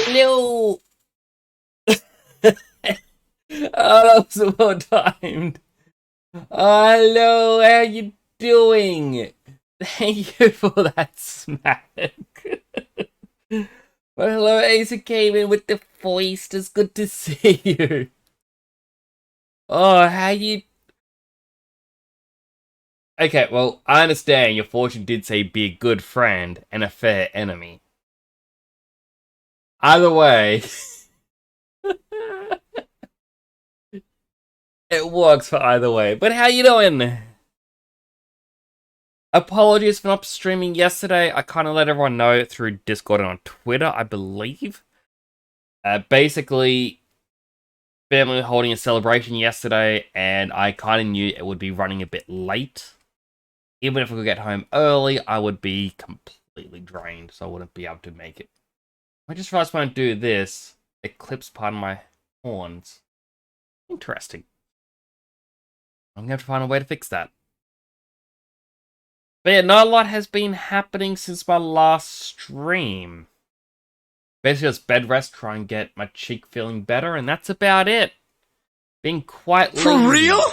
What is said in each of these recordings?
Hello! Oh, that was well timed. Oh, hello, how you doing? Thank you for that smack. Well, hello, Asa came in with the voice. It's good to see you. Oh, how you... Okay, well, I understand your fortune did say be a good friend and a fair enemy. Either way, it works for either way. But how you doing? Apologies for not streaming yesterday. I kind of let everyone know through Discord and on Twitter, I believe. Basically, family were holding a celebration yesterday, and I kind of knew it would be running a bit late. Even if I could get home early, I would be completely drained, so I wouldn't be able to make it. I just realized when I do this, it clips part of my horns. Interesting. I'm going to have to find a way to fix that. But yeah, not a lot has been happening since my last stream. Basically just bed rest, try and get my cheek feeling better, and that's about it. Being quite lazy. For real?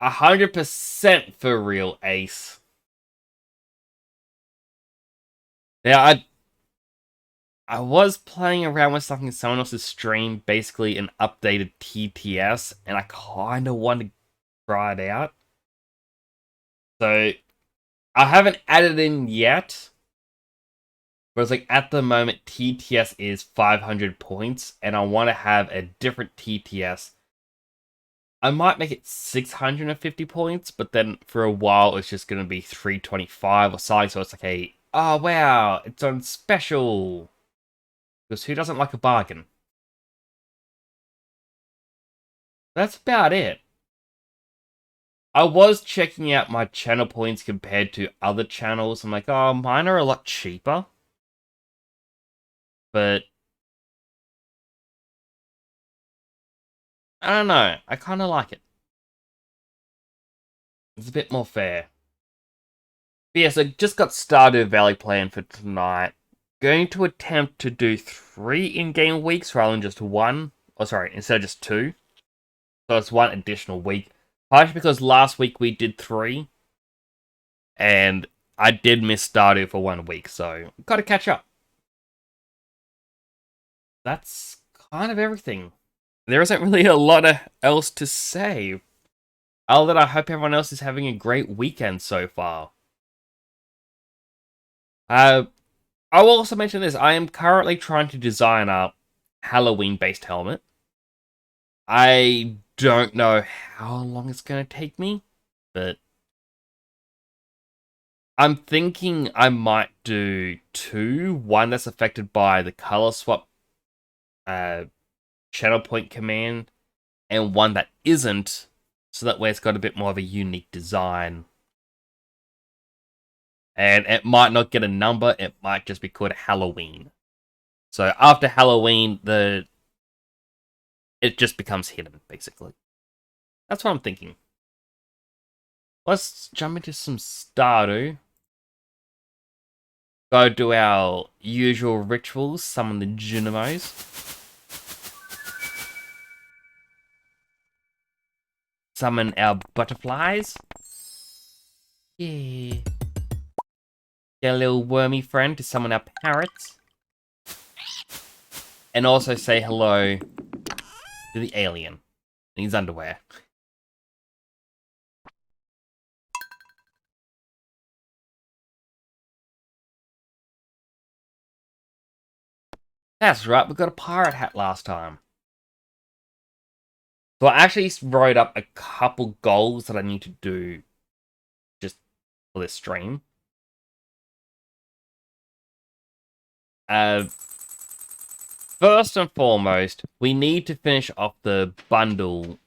100% for real, Ace. Yeah, I was playing around with something in someone else's stream, basically an updated TTS, and I kind of want to try it out. So, I haven't added in yet. But it's like, at the moment, TTS is 500 points, and I want to have a different TTS. I might make it 650 points, but then for a while it's just going to be 325 or something, so it's like oh wow, it's on special. Because who doesn't like a bargain? That's about it. I was checking out my channel points compared to other channels. I'm like, oh, mine are a lot cheaper. But I don't know. I kind of like it. It's a bit more fair. But yeah, so just got Stardew Valley planned for tonight. Going to attempt to do 3 in-game weeks rather than just 1. Oh, sorry, instead of just 2. So it's 1 additional week. Partially because last week we did 3. And I did miss Stardew for 1 week, so gotta catch up. That's kind of everything. There isn't really a lot else to say. Other than I hope everyone else is having a great weekend so far. I will also mention this. I am currently trying to design a Halloween-based helmet. I don't know how long it's going to take me, but I'm thinking I might do 2. One that's affected by the color swap channel point command, and one that isn't, so that way it's got a bit more of a unique design. And it might not get a number, it might just be called Halloween. So after Halloween, it just becomes hidden, basically. That's what I'm thinking. Let's jump into some Stardew. Go do our usual rituals, summon the Junimos. Summon our butterflies. Yeah. Get a little wormy friend to summon our parrots. And also say hello to the alien in his underwear. That's right, we got a pirate hat last time. So I actually wrote up a couple goals that I need to do just for this stream. First and foremost, we need to finish off the bundle.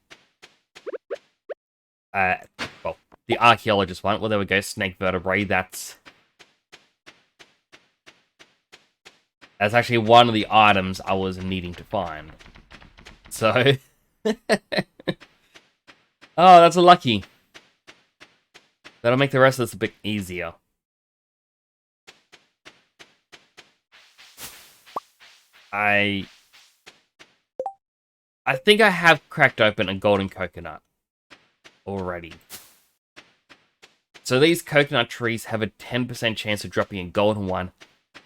Well, the archaeologist one. Well, there we go. Snake vertebrae. That's actually one of the items I was needing to find. So, oh, that's a lucky. That'll make the rest of this a bit easier. I think I have cracked open a golden coconut already. So these coconut trees have a 10% chance of dropping a golden one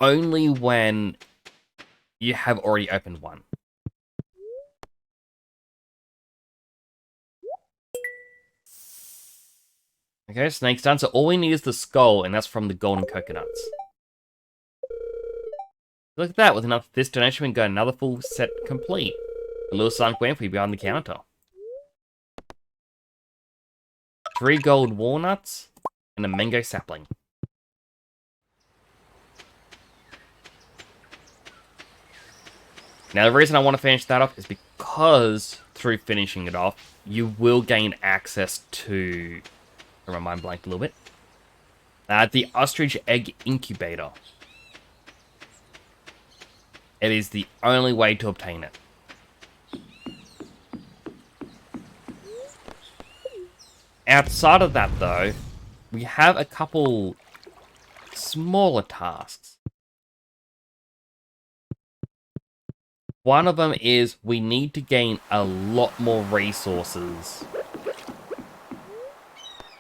only when you have already opened one. Okay, snake's done. So all we need is the skull, and that's from the golden coconuts. Look at that. With enough this donation, we can get another full set complete. A little sun queen for you behind the counter. 3 gold walnuts and a mango sapling. Now, the reason I want to finish that off is because through finishing it off, you will gain access to... My mind blanked a little bit. The ostrich egg incubator. It is the only way to obtain it. Outside of that, though, we have a couple smaller tasks. One of them is we need to gain a lot more resources.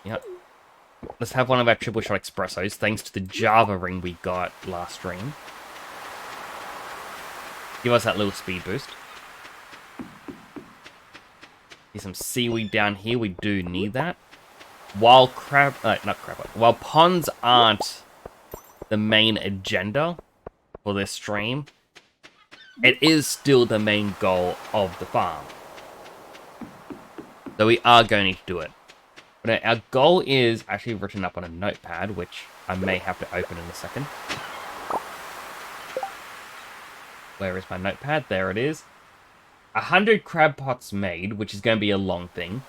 Yep. Let's have one of our triple shot espressos, thanks to the Java ring we got last stream. Give us that little speed boost. Here's some seaweed down here, we do need that. While while ponds aren't the main agenda for this stream, it is still the main goal of the farm. So we are going to do it. But our goal is actually written up on a notepad, which I may have to open in a second. Where is my notepad? There it is. 100 crab pots made, which is going to be a long thing.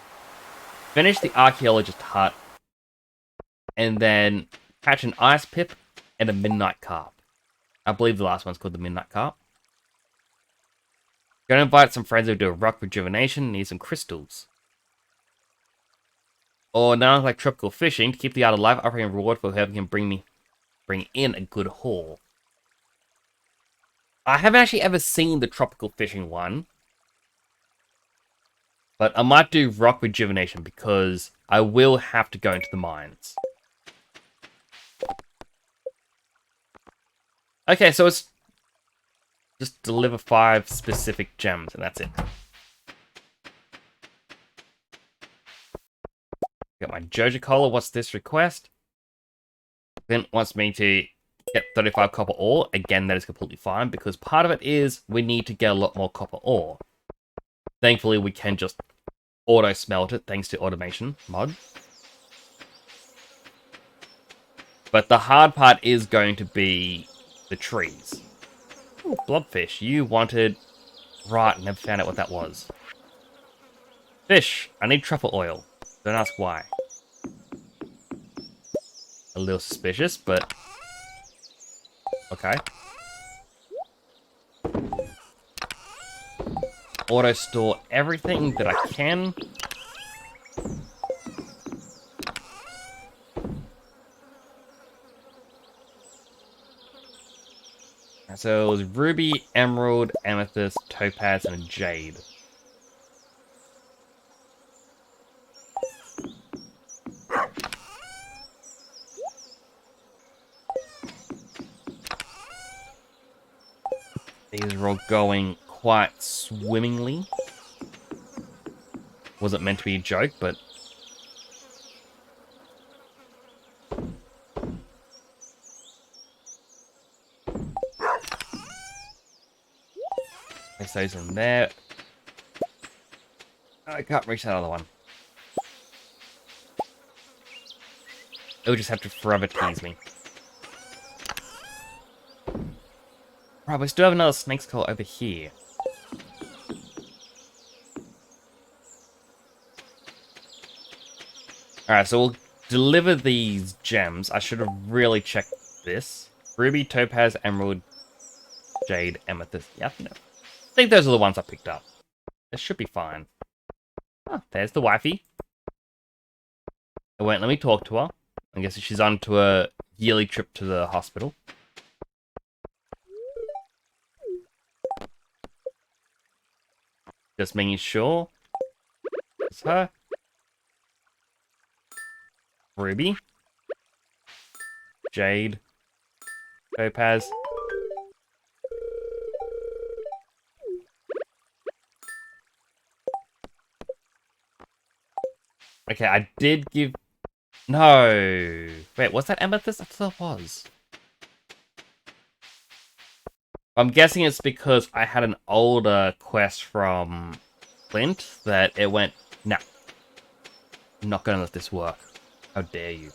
Finish the archaeologist hut. And then catch an ice pip and a midnight carp. I believe the last one's called the midnight carp. Gonna invite some friends to do a rock rejuvenation, need some crystals. Or now like tropical fishing, to keep the art alive, offering a reward for whoever can bring in a good haul. I haven't actually ever seen the tropical fishing one. But I might do rock rejuvenation because I will have to go into the mines. Okay, so it's just deliver 5 specific gems, and that's it. Got my Joja Cola. What's this request? Then wants me to get 35 copper ore. Again, that is completely fine, because part of it is we need to get a lot more copper ore. Thankfully, we can just auto-smelt it, thanks to automation mod. But the hard part is going to be the trees. Ooh, blobfish. You wanted... Right, never found out what that was. Fish. I need truffle oil. Don't ask why. A little suspicious, but... Okay. Auto-store everything that I can. So it was ruby, emerald, amethyst, topaz, and jade. These are all going quite swimmingly. Wasn't meant to be a joke, but... Place those in there. I can't reach that other one. It'll just have to forever tease me. Right, we still have another snake's skull over here. Alright, so we'll deliver these gems. I should have really checked this. Ruby, topaz, emerald, jade, amethyst. Yeah, I think those are the ones I picked up. This should be fine. Oh, there's the wifey. It won't let me talk to her. I guess she's on to a yearly trip to the hospital. Just making sure. It's her. Ruby. Jade. Topaz. Okay, I did give... No! Wait, was that amethyst? I thought it was. I'm guessing it's because I had an older quest from Flint that it went, nah, I'm not gonna let this work. How dare you?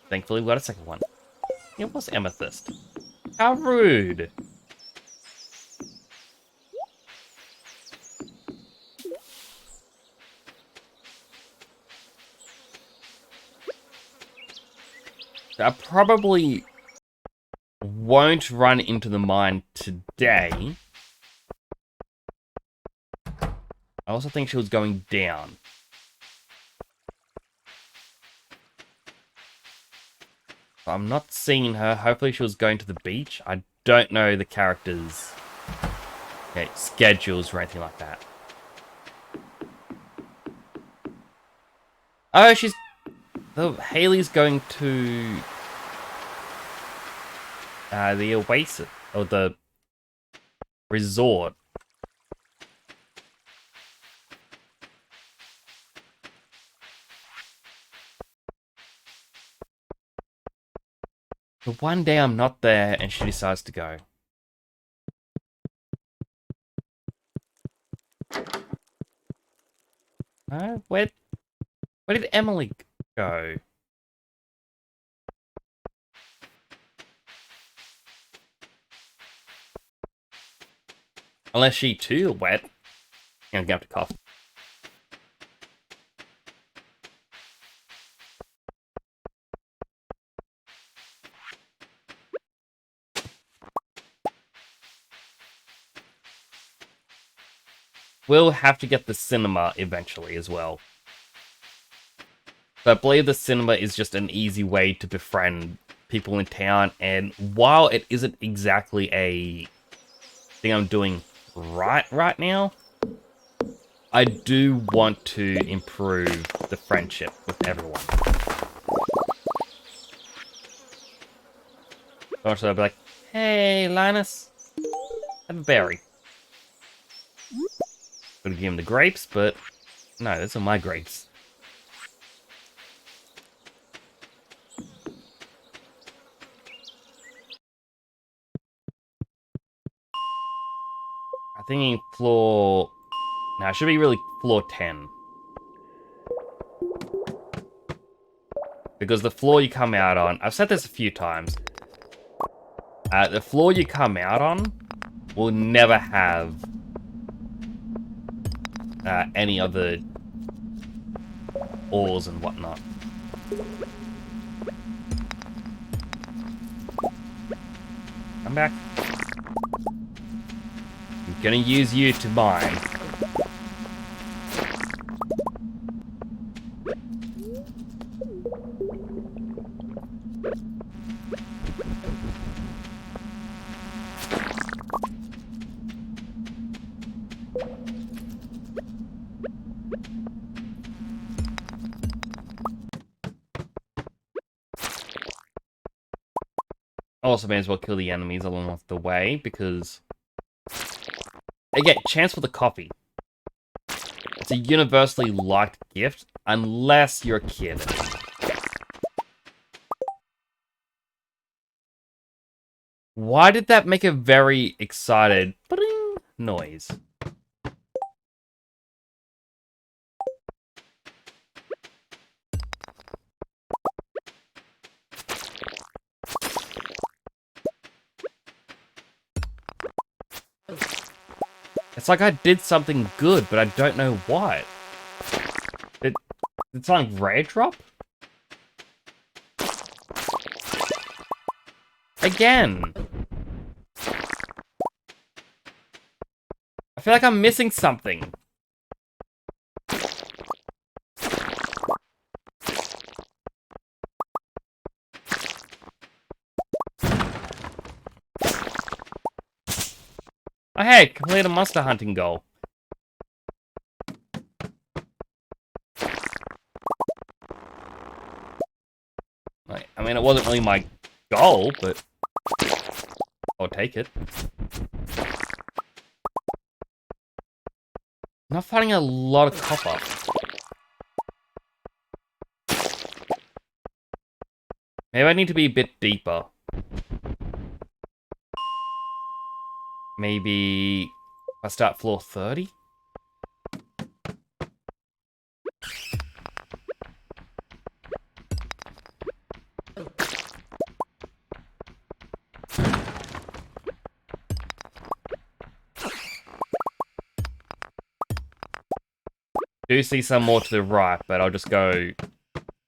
Thankfully, we got a second one. It was amethyst. How rude! I probably won't run into the mine today. I also think she was going down. I'm not seeing her. Hopefully she was going to the beach. I don't know the characters' schedules or anything like that. Oh, she's... Oh, Haley's going to... the Oasis. Or the... resort. But one day I'm not there and she decides to go. Where did Emily go? Unless she too wet. I'm gonna have to cough. We'll have to get the cinema eventually as well. But I believe the cinema is just an easy way to befriend people in town, and while it isn't exactly a thing I'm doing right now, I do want to improve the friendship with everyone. Also, I'll be like, hey, Linus, have a berry. Gonna give him the grapes, but no, those are my grapes. I'm thinking floor... No, it should be really floor 10. Because the floor you come out on... I've said this a few times. The floor you come out on will never have any other ores and whatnot. Come back. I'm gonna use you to mine. Also, may as well kill the enemies along the way, because... Again, chance for the coffee. It's a universally liked gift, unless you're a kid. Why did that make a very excited bling noise? It's like I did something good, but I don't know what. Did something rare drop? Again! I feel like I'm missing something. Hey, complete a monster hunting goal. Like, I mean, it wasn't really my goal, but I'll take it. I'm not finding a lot of copper. Maybe I need to be a bit deeper. Maybe I start floor 30? Do see some more to the right, but I'll just go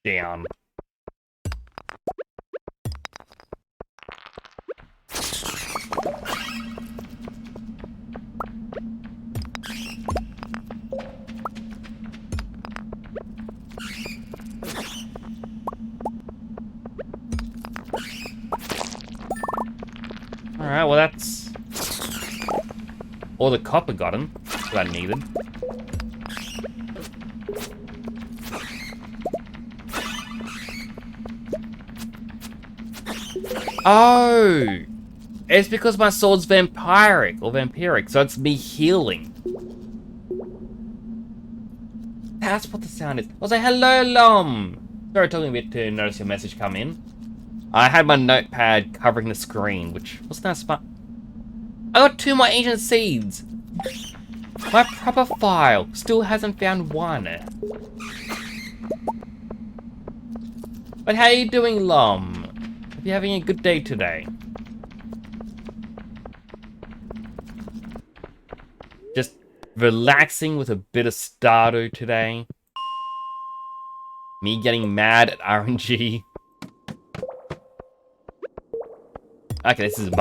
down. Alright, well that's all the copper gotten that I needed. Oh! It's because my sword's vampiric, so it's me healing. That's what the sound is. I'll say, hello, Lom! Sorry, it took me a bit to notice your message come in. I had my notepad covering the screen, which wasn't that smart. I got 2 more ancient seeds! My proper file still hasn't found one. But how you doing, Lom? Hope you're having a good day today. Just relaxing with a bit of Stardew today. Me getting mad at RNG. Okay, this is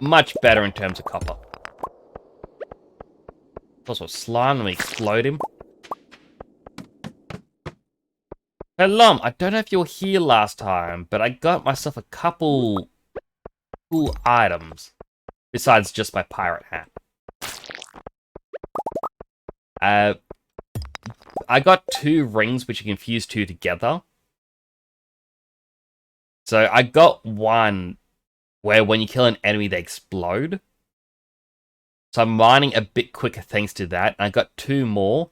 much better in terms of copper. Also, slime, let me explode him. Hey, Lom, I don't know if you were here last time, but I got myself a couple cool items. Besides just my pirate hat. I got 2 rings which you can fuse 2 together. So I got one where when you kill an enemy they explode. So I'm mining a bit quicker thanks to that. And I got 2 more.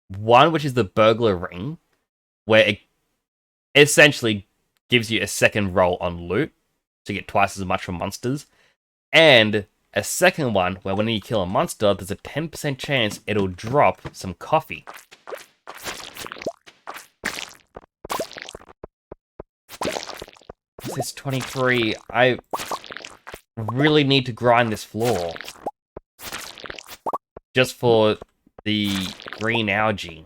One which is the burglar ring, where it essentially gives you a second roll on loot. So you get twice as much from monsters. And a second one where when you kill a monster, there's a 10% chance it'll drop some coffee. This is 23. I really need to grind this floor. Just for the green algae.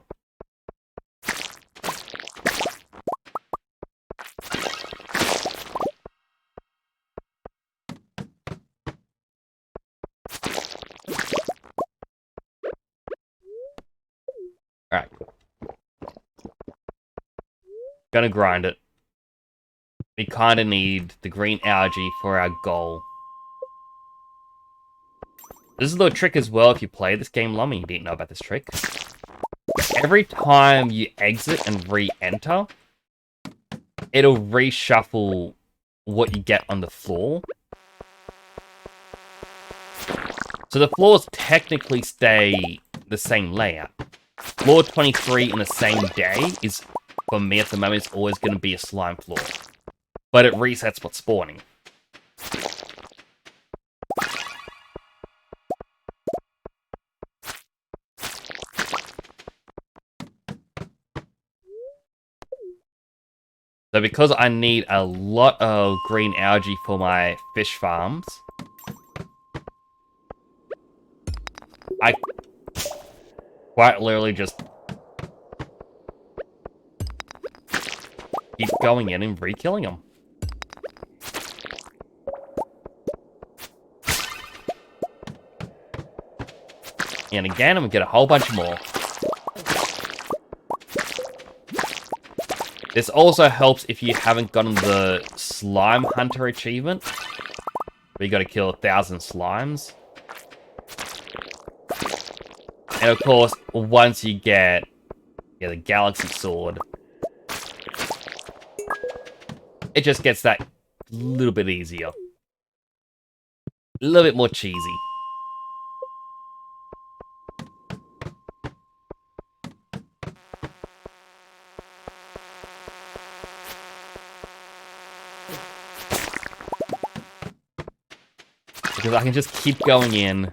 Alright. Gonna grind it. We kinda need the green algae for our goal. This is a little trick as well if you play this game, Lummy. You didn't know about this trick. Every time you exit and re-enter, it'll reshuffle what you get on the floor. So the floors technically stay the same layout. Floor 23 in the same day is, for me at the moment, is always going to be a slime floor. But it resets what's spawning. So because I need a lot of green algae for my fish farms, I quite literally just keep going in and re-killing them. And again, I'm gonna get a whole bunch more. This also helps if you haven't gotten the Slime Hunter achievement, where you gotta kill 1,000 slimes. And of course, once you get the Galaxy Sword, it just gets that little bit easier. A little bit more cheesy. Because I can just keep going in.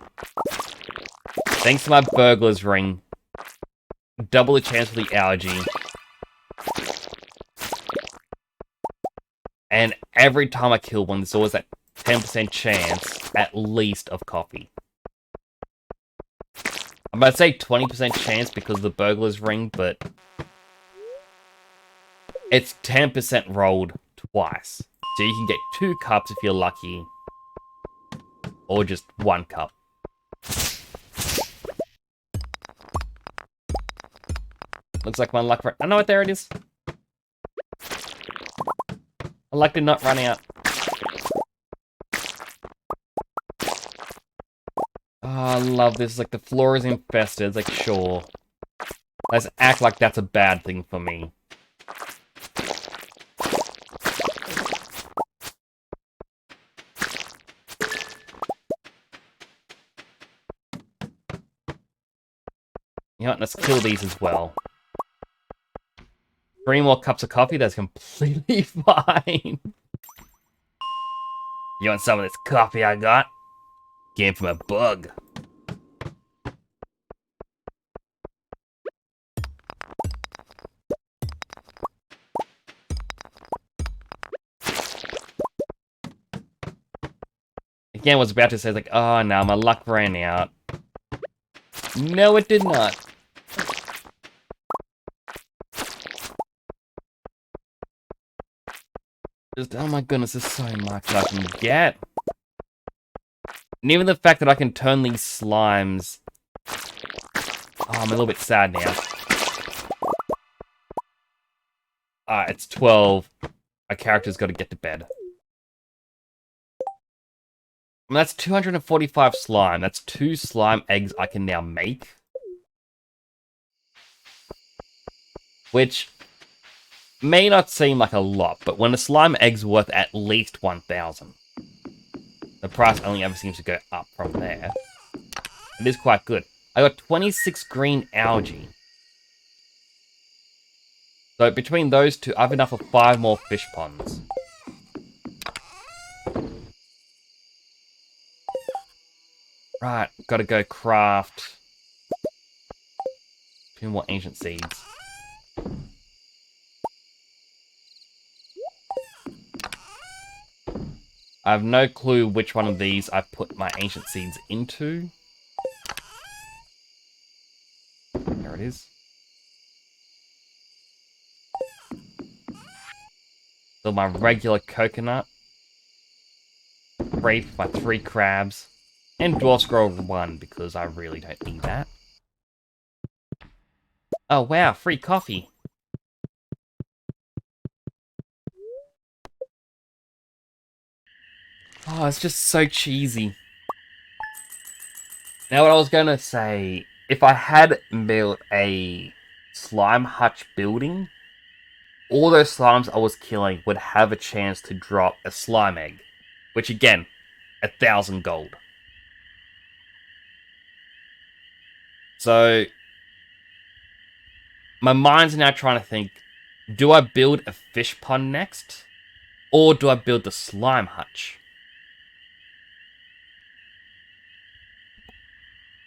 Thanks to my burglar's ring. Double the chance for the algae. And every time I kill one, there's always that 10% chance, at least, of coffee. I'm about to say 20% chance because of the burglar's ring, but it's 10% rolled twice. So you can get 2 cups if you're lucky. Or just 1 cup. Looks like my luck... I know what, there it is. My luck did not run out. Oh, I love this. Like, the floor is infested. It's like, sure. Let's act like that's a bad thing for me. You know what? Let's kill these as well. 3 more cups of coffee, that's completely fine. You want some of this coffee I got? Came from a bug. Again, I was about to say, like, oh no, my luck ran out. No, it did not. Just, oh my goodness, there's so much I can get. And even the fact that I can turn these slimes... Oh, I'm a little bit sad now. Alright, it's 12. Our character's got to get to bed. I mean, that's 245 slime. That's 2 slime eggs I can now make. Which may not seem like a lot, but when a slime egg's worth at least 1,000, the price only ever seems to go up from there. It is quite good. I got 26 green algae. So between those two, I have enough for 5 more fish ponds. Right, gotta go craft 2 more ancient seeds. I have no clue which one of these I put my ancient seeds into. There it is. So my regular coconut. Brave my 3 crabs. And dwarf scroll 1 because I really don't need that. Oh wow, free coffee. Oh, it's just so cheesy. Now what I was gonna say, if I had built a slime hutch building, all those slimes I was killing would have a chance to drop a slime egg. Which again, 1,000 gold. So, my mind's now trying to think, do I build a fish pond next? Or do I build the slime hutch?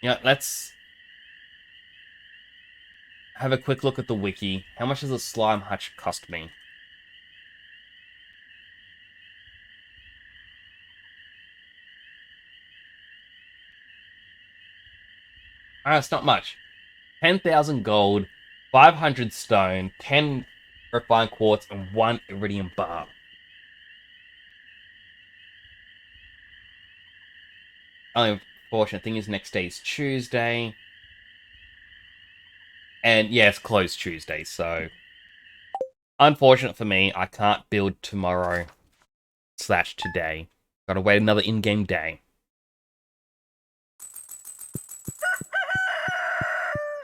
Yeah, let's have a quick look at the wiki. How much does a slime hutch cost me? It's not much. 10,000 gold, 500 stone, 10 refined quartz, and 1 iridium bar. Only unfortunate thing is next day is Tuesday. And yeah, it's closed Tuesday, so... Unfortunate for me, I can't build tomorrow / today. Gotta wait another in-game day.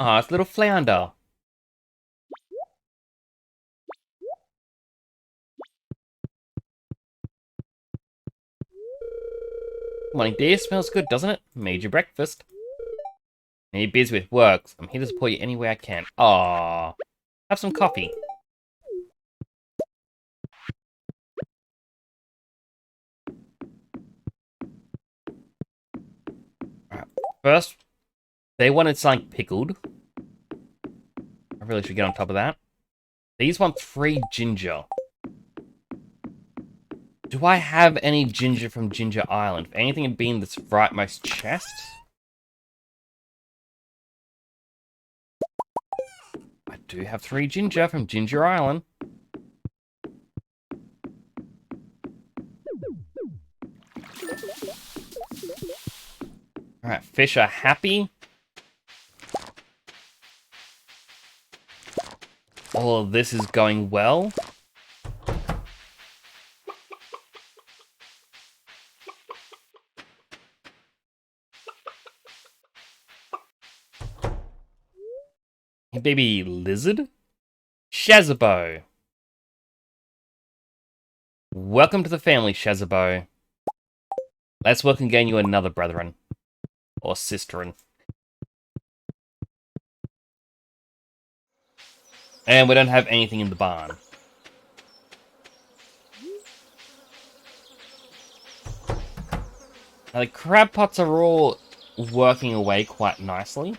Ah, it's little flounder. Morning, dear. Smells good, doesn't it? Made your breakfast. You're busy with work. So I'm here to support you any way I can. Ah, have some coffee. Alright, first, they wanted something pickled. I really should get on top of that. These want 3 ginger. Do I have any ginger from Ginger Island? If anything had been this rightmost chest. I do have 3 ginger from Ginger Island. Alright, fish are happy. All of this is going well. Hey, baby lizard? Shazabo. Welcome to the family, Shazabo. Let's work and gain you another brethren. Or sisterin. And we don't have anything in the barn. Now, the crab pots are all working away quite nicely.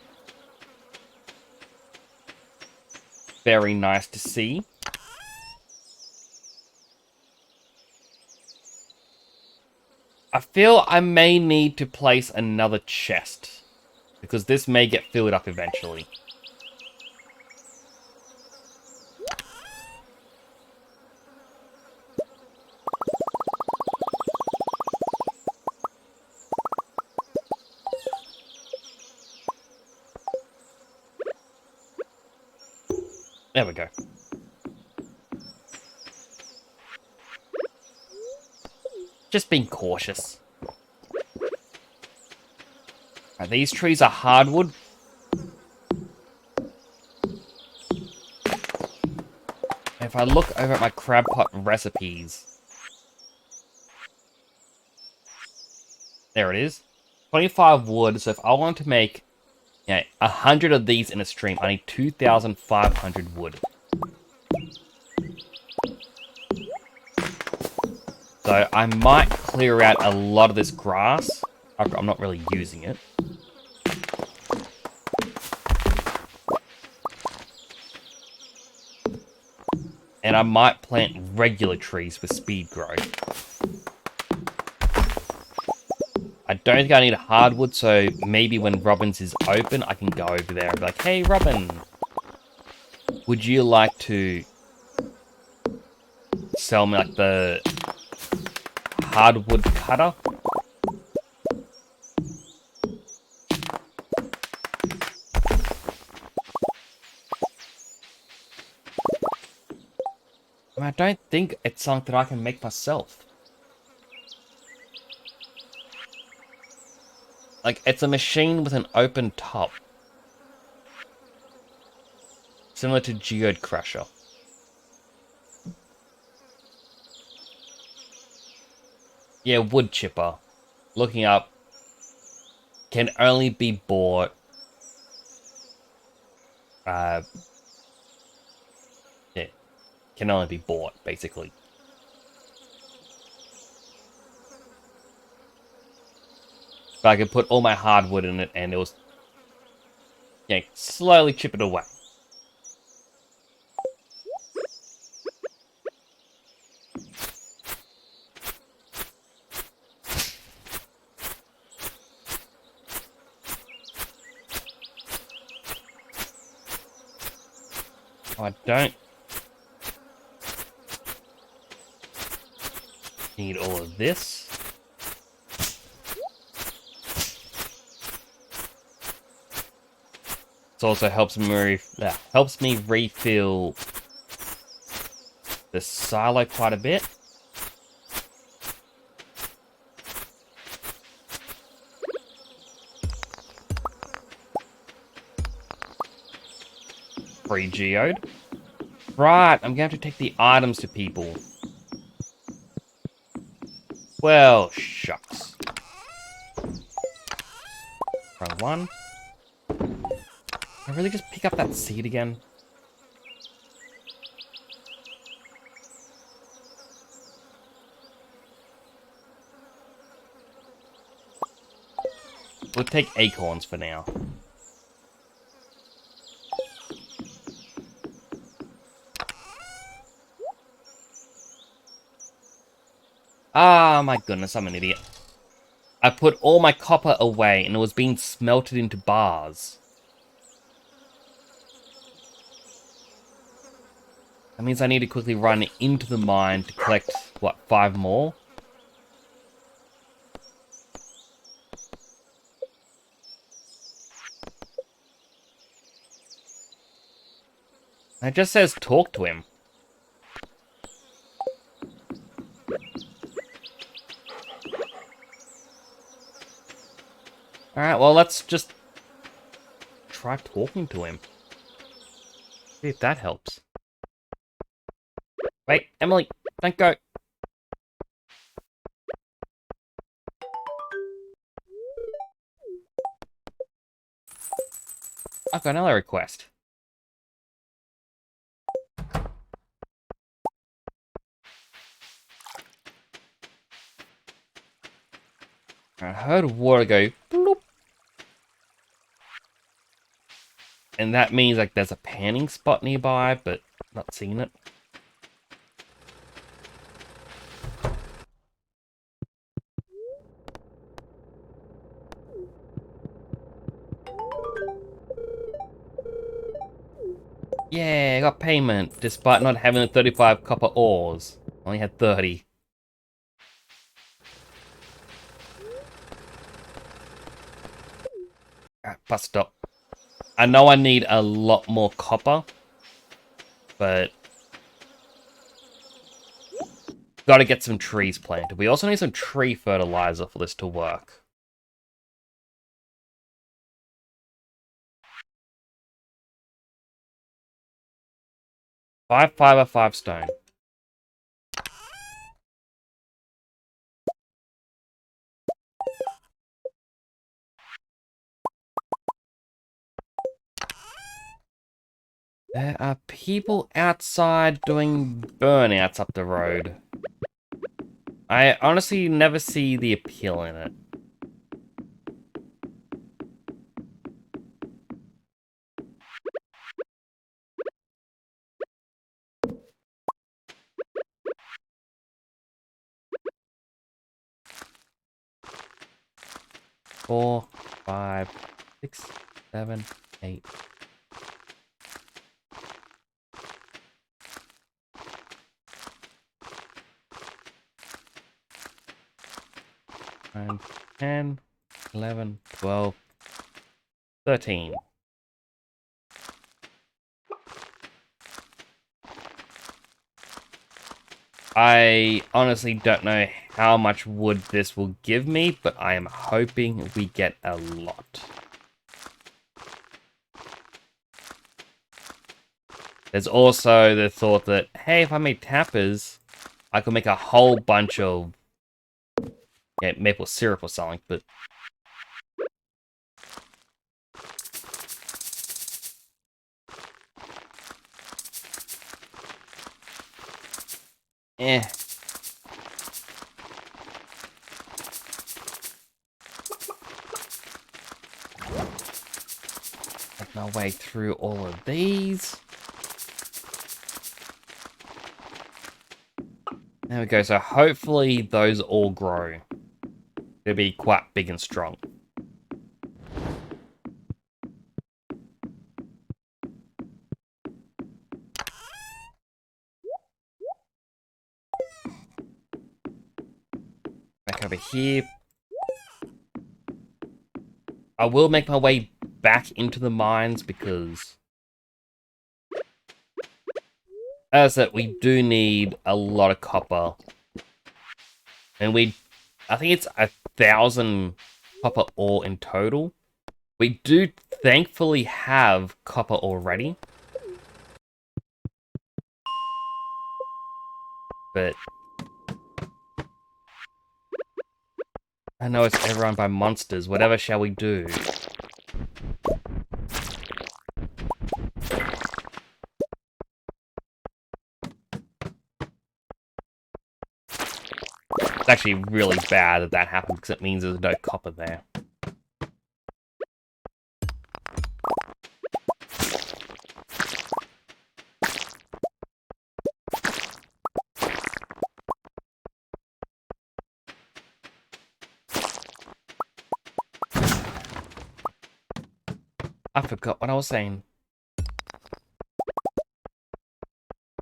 Very nice to see. I feel I may need to place another chest, because this may get filled up eventually. There we go. Just being cautious. Right, these trees are hardwood. If I look over at my crab pot recipes... There it is. 25 wood, so if I want to make 100 of these in a stream, I need 2,500 wood. So I might clear out a lot of this grass. I'm not really using it. And I might plant regular trees for speed growth. I don't think I need hardwood, so maybe when Robin's is open, I can go over there and be like, hey, Robin, would you like to sell me, like, the hardwood cutter? I don't think it's something that I can make myself. Like, it's a machine with an open top. Similar to Geode Crusher. Yeah, wood chipper. Looking up. Can only be bought... yeah. Can only be bought, basically. But I could put all my hardwood in it and it was... Yeah, slowly chip it away. Oh, I don't need all of this. This also helps me refill the silo quite a bit. pre-geode. Right, I'm going to take the items to people. Well, shucks. Wrong one. Can I really just pick up that seed again? We'll take acorns for now. Ah, my goodness, I'm an idiot. I put all my copper away and it was being smelted into bars. That means I need to quickly run into the mine to collect, what, 5 more? It just says talk to him. Alright, well, let's just try talking to him. See if that helps. Wait, Emily, don't go. I've got another request. I heard water go bloop. And that means like there's a panning spot nearby, but not seeing it. Yeah, I got payment, despite not having the 35 copper ores. Only had 30. Alright, bus stop. I know I need a lot more copper, but gotta get some trees planted. We also need some tree fertilizer for this to work. 5 fiber, 5 stone. There are people outside doing burnouts up the road. I honestly never see the appeal in it. Four, 5, 6, 7, 8. And 10, 11, 12, 13. I honestly don't know how much wood this will give me, but I am hoping we get a lot. There's also the thought that, hey, if I made tappers, I could make a whole bunch of maple syrup or something, but eh. Make my way through all of these. There we go, so hopefully those all grow. They'll be quite big and strong. Back over here. I will make my way back into the mines because, as I said, we do need a lot of copper. And I think it's 1,000 copper ore in total. We do thankfully have copper already. But I know it's overrun by monsters. Whatever shall we do? It's actually really bad that that happened because it means there's no copper there. I forgot what I was saying.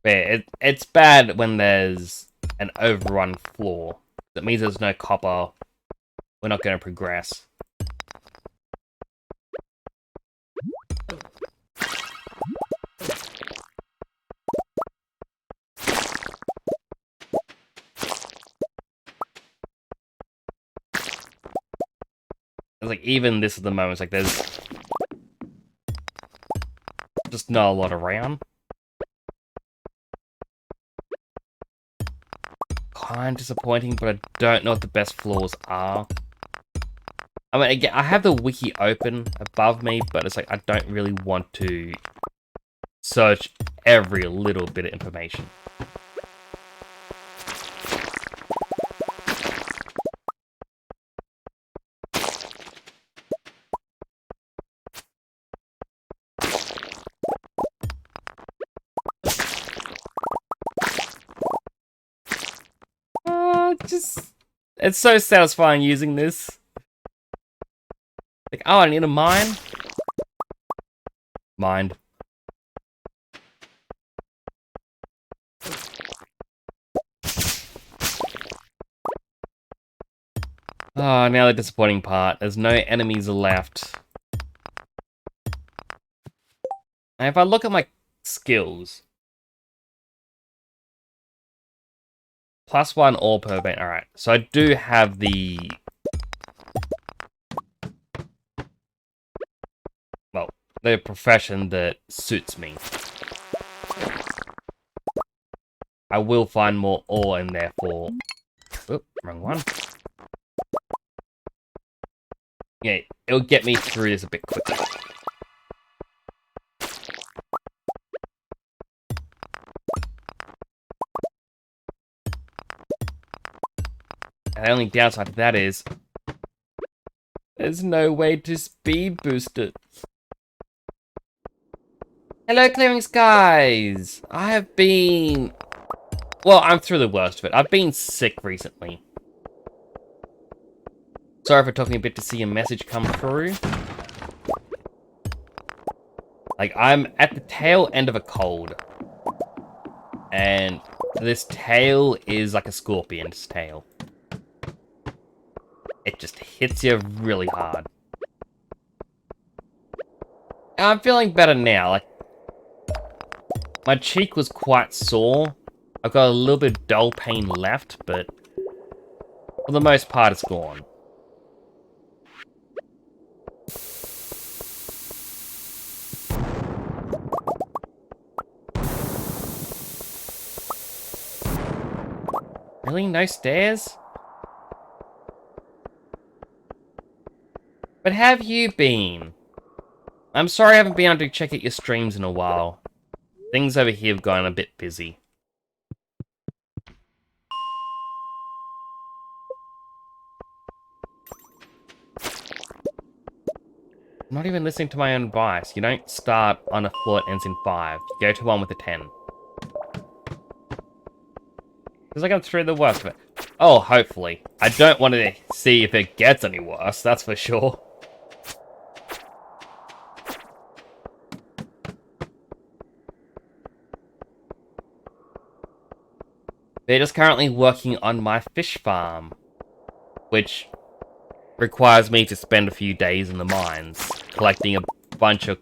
Yeah, it's bad when there's an overrun floor. That means there's no copper. We're not going to progress. It's like, even this at the moment, it's like there's just not a lot around. Kind of disappointing, but I don't know what the best floors are. I mean, again, I have the wiki open above me, but it's like I don't really want to search every little bit of information. It's so satisfying using this. Like, oh, I need a mine? Mined. Oh, now the disappointing part. There's no enemies left. And if I look at my skills... +1 all per bane. Alright, so I do have the... well, the profession that suits me. I will find more ore in there for... oop, wrong one. Yeah, it'll get me through this a bit quicker. And the only downside to that is... there's no way to speed boost it. Hello, Clearing Skies! I have been... well, I'm through the worst of it. I've been sick recently. Sorry for talking a bit to see a message come through. Like, I'm at the tail end of a cold. And this tail is like a scorpion's tail. It just hits you really hard. And I'm feeling better now. Like, my cheek was quite sore. I've got a little bit of dull pain left, but for the most part, it's gone. Really? No stairs? But have you been? I'm sorry I haven't been able to check out your streams in a while. Things over here have gone a bit busy. I'm not even listening to my own advice. You don't start on a floor that ends in 5. You go to one with a 10. Because I got through the worst of it. Oh, hopefully. I don't want to see if it gets any worse, that's for sure. They're just currently working on my fish farm, which requires me to spend a few days in the mines, collecting a bunch of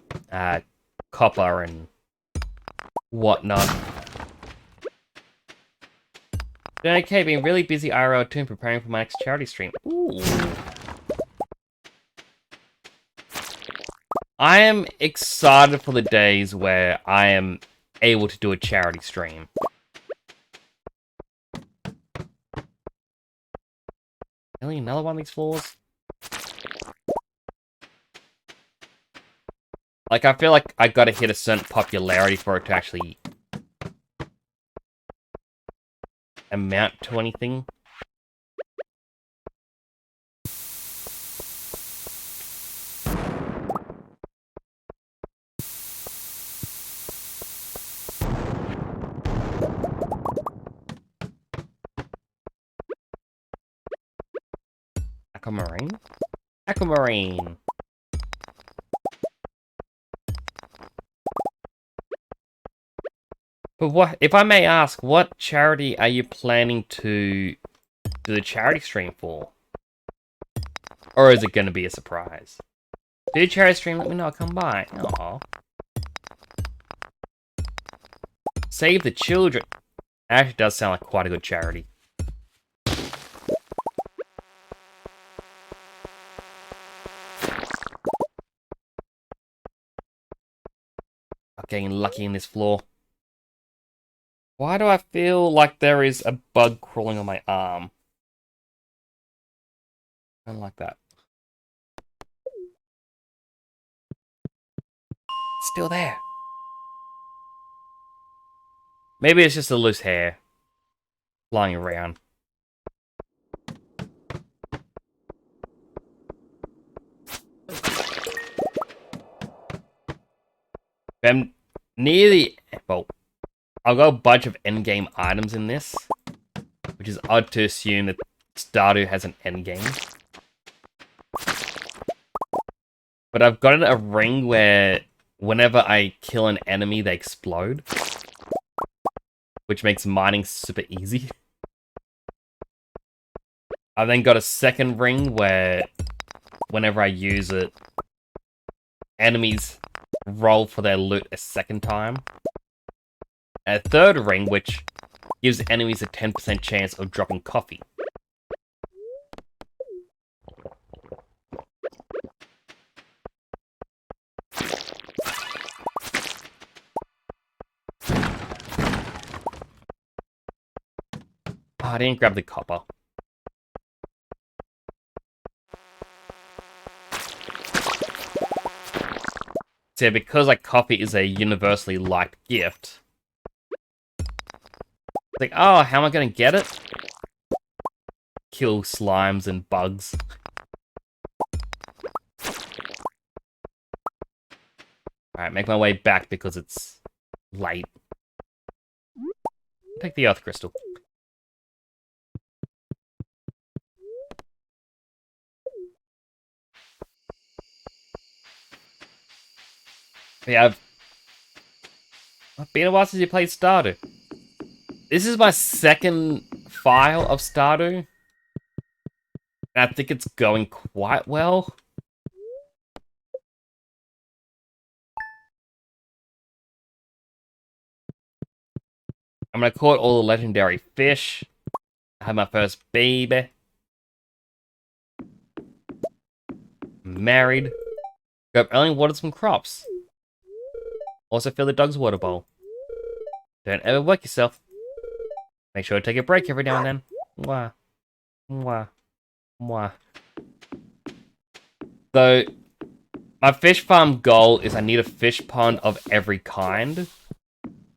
copper and whatnot. Doing okay, being really busy IRL too and preparing for my next charity stream. Ooh. I am excited for the days where I am able to do a charity stream. Really, another one of these floors? Like, I feel like I gotta hit a certain popularity for it to actually amount to anything. Aquamarine? Aquamarine! But what, if I may ask, what charity are you planning to do the charity stream for? Or is it going to be a surprise? Do a charity stream, let me know, I'll come by. Aww. Save the children. Actually does sound like quite a good charity. I'm getting lucky in this floor. Why do I feel like there is a bug crawling on my arm? I don't like that. It's still there. Maybe it's just a loose hair flying around. I'm near the... Well, I've got a bunch of endgame items in this, which is odd to assume that Stardew has an endgame. But I've gotten a ring where whenever I kill an enemy, they explode, which makes mining super easy. I've then got a second ring where whenever I use it, enemies roll for their loot a second time. And a third ring which gives enemies a 10% chance of dropping coffee. Oh, I didn't grab the copper. So because like coffee is a universally liked gift, it's like, oh, how am I gonna get it? Kill slimes and bugs. Alright, make my way back because it's late. Take the earth crystal. Yeah, I've been a while since you played Stardew. This is my second file of Stardew. And I think it's going quite well. I'm gonna caught all the legendary fish. I had my first baby. Married. I've only watered some crops. Also fill the dog's water bowl. Don't ever work yourself. Make sure to take a break every now and then. Mwah. Mwah. Mwah. So, my fish farm goal is I need a fish pond of every kind,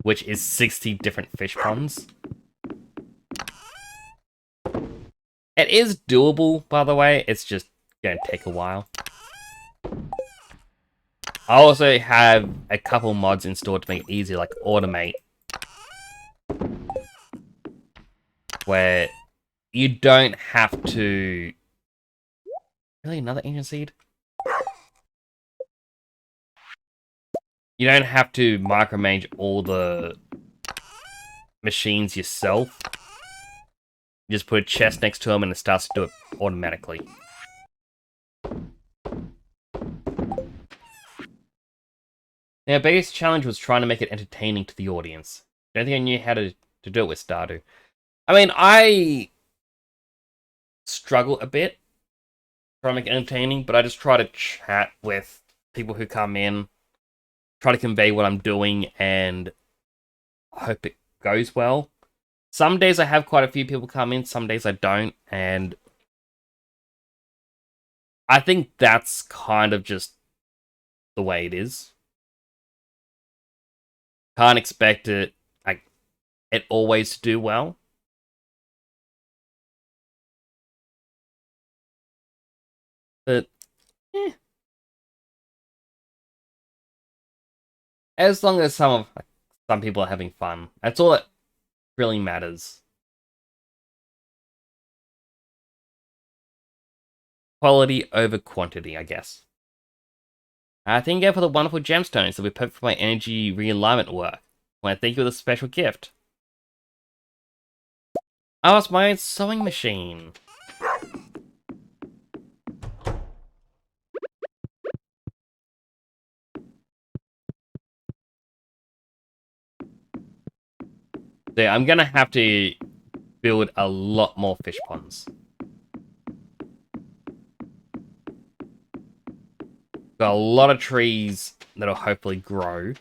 which is 60 different fish ponds. It is doable, by the way. It's just going to take a while. I also have a couple mods installed to make it easier, like Automate, where you don't have to... Really, another ancient seed? You don't have to micromanage all the machines yourself. You just put a chest next to them and it starts to do it automatically. Now, biggest challenge was trying to make it entertaining to the audience. I don't think I knew how to do it with Stardew. I mean, I struggle a bit trying to make it entertaining, but I just try to chat with people who come in, try to convey what I'm doing, and hope it goes well. Some days I have quite a few people come in, some days I don't, and I think that's kind of just the way it is. Can't expect it always to do well. But eh, as long as some people are having fun, that's all that really matters. Quality over quantity, I guess. Thank you for the wonderful gemstones that were perfect for my energy realignment work. I want to thank you with a special gift. Oh, it's my own sewing machine. So I'm gonna have to build a lot more fish ponds. Got a lot of trees that'll hopefully grow.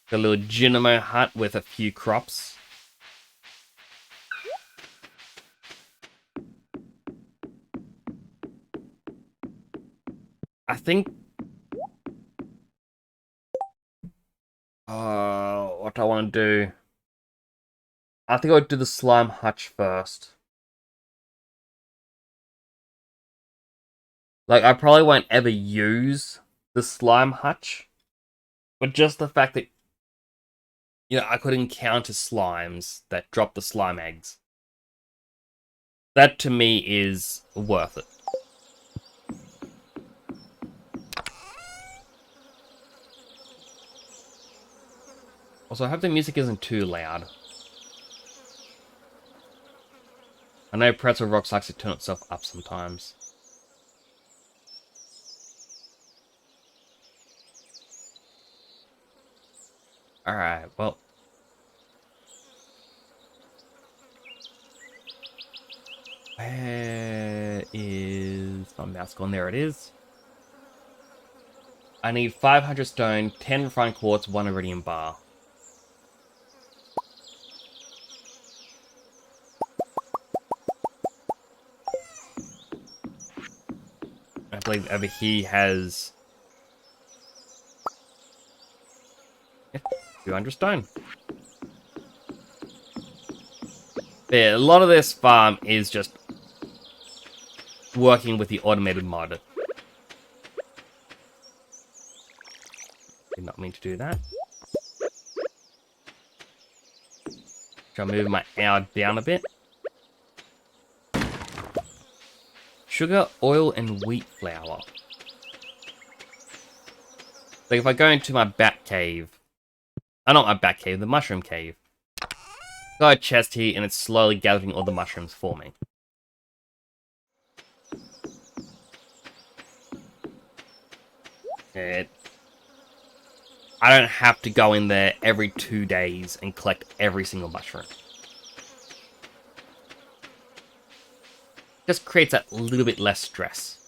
Got a little Dynamo hut with a few crops. I think... what do I want to do? I think I'll do the slime hutch first. Like, I probably won't ever use the slime hutch. But just the fact that, I could encounter slimes that drop the slime eggs. That, to me, is worth it. Also, I hope the music isn't too loud. I know Pretzel Rocks likes to turn itself up sometimes. Alright, well. Where is my mouse gone? There it is. I need 500 stone, 10 refined quartz, 1 iridium bar. I believe over here has 200 stone. Yeah, a lot of this farm is just working with the automated mod. Did not mean to do that. Shall I move my hour down a bit? Sugar, oil, and wheat flour. Like if I go into my bat cave... not my bat cave, the mushroom cave. Got a chest here, and it's slowly gathering all the mushrooms for me. I don't have to go in there every 2 days and collect every single mushroom. Just creates that little bit less stress.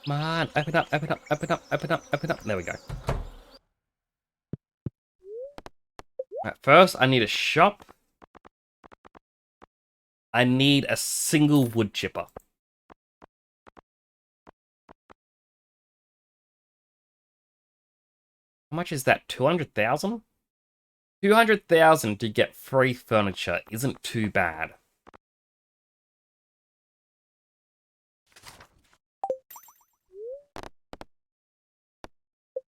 Come on, open up, open up, open up, open up, open up. There we go. Right, first, I need a shop. I need a single wood chipper. How much is that? 200,000? 200,000 to get free furniture isn't too bad.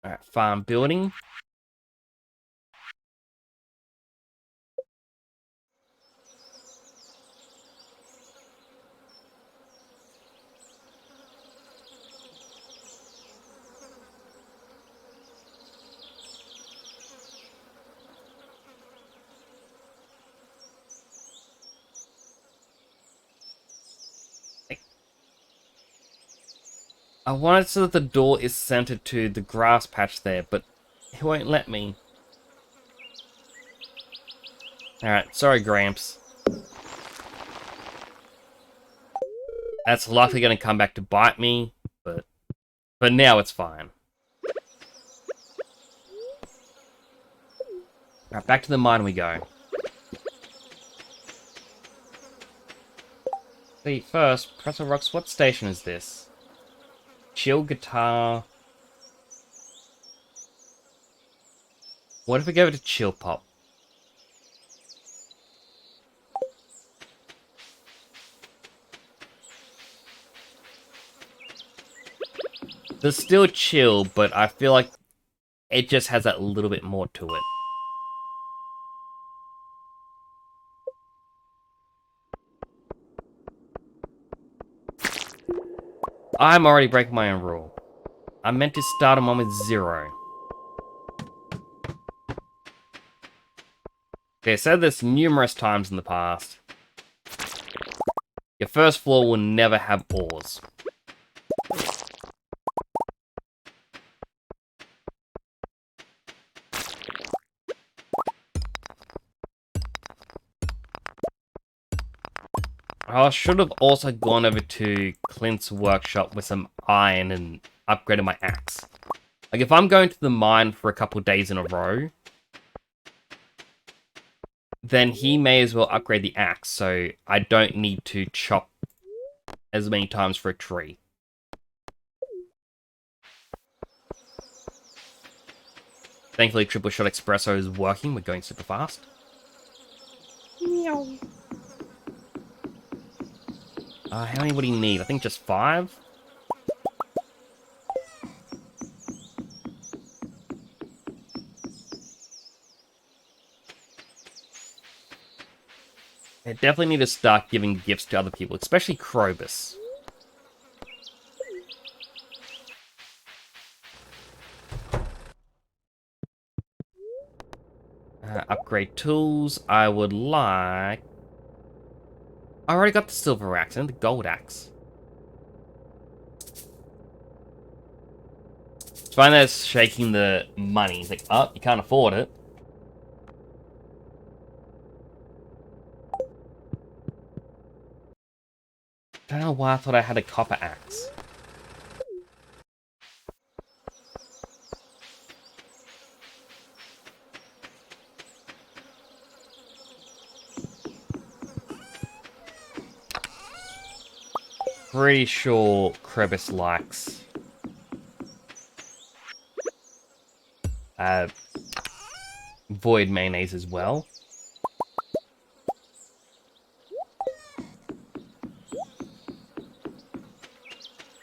Alright, farm building. I want it so that the door is centered to the grass patch there, but it won't let me. Alright, sorry, Gramps. That's likely going to come back to bite me, but for now it's fine. Alright, back to the mine we go. See, first, Professor Rocks, what station is this? Chill guitar. What if we go to chill pop? There's still chill, but I feel like it just has that little bit more to it. I'm already breaking my own rule. I meant to start them on with 0. Okay, I said this numerous times in the past. Your first floor will never have ores. I should have also gone over to Clint's workshop with some iron and upgraded my axe. Like, if I'm going to the mine for a couple days in a row, then he may as well upgrade the axe, so I don't need to chop as many times for a tree. Thankfully, Triple Shot Espresso is working. We're going super fast. Meow. How many would he need? I think just 5? I definitely need to start giving gifts to other people, especially Krobus. Upgrade tools. I would like... I already got the silver axe and the gold axe. It's fine that it's shaking the money. It's like, oh, you can't afford it. Don't know why I thought I had a copper axe. Pretty sure Krebs likes void mayonnaise as well.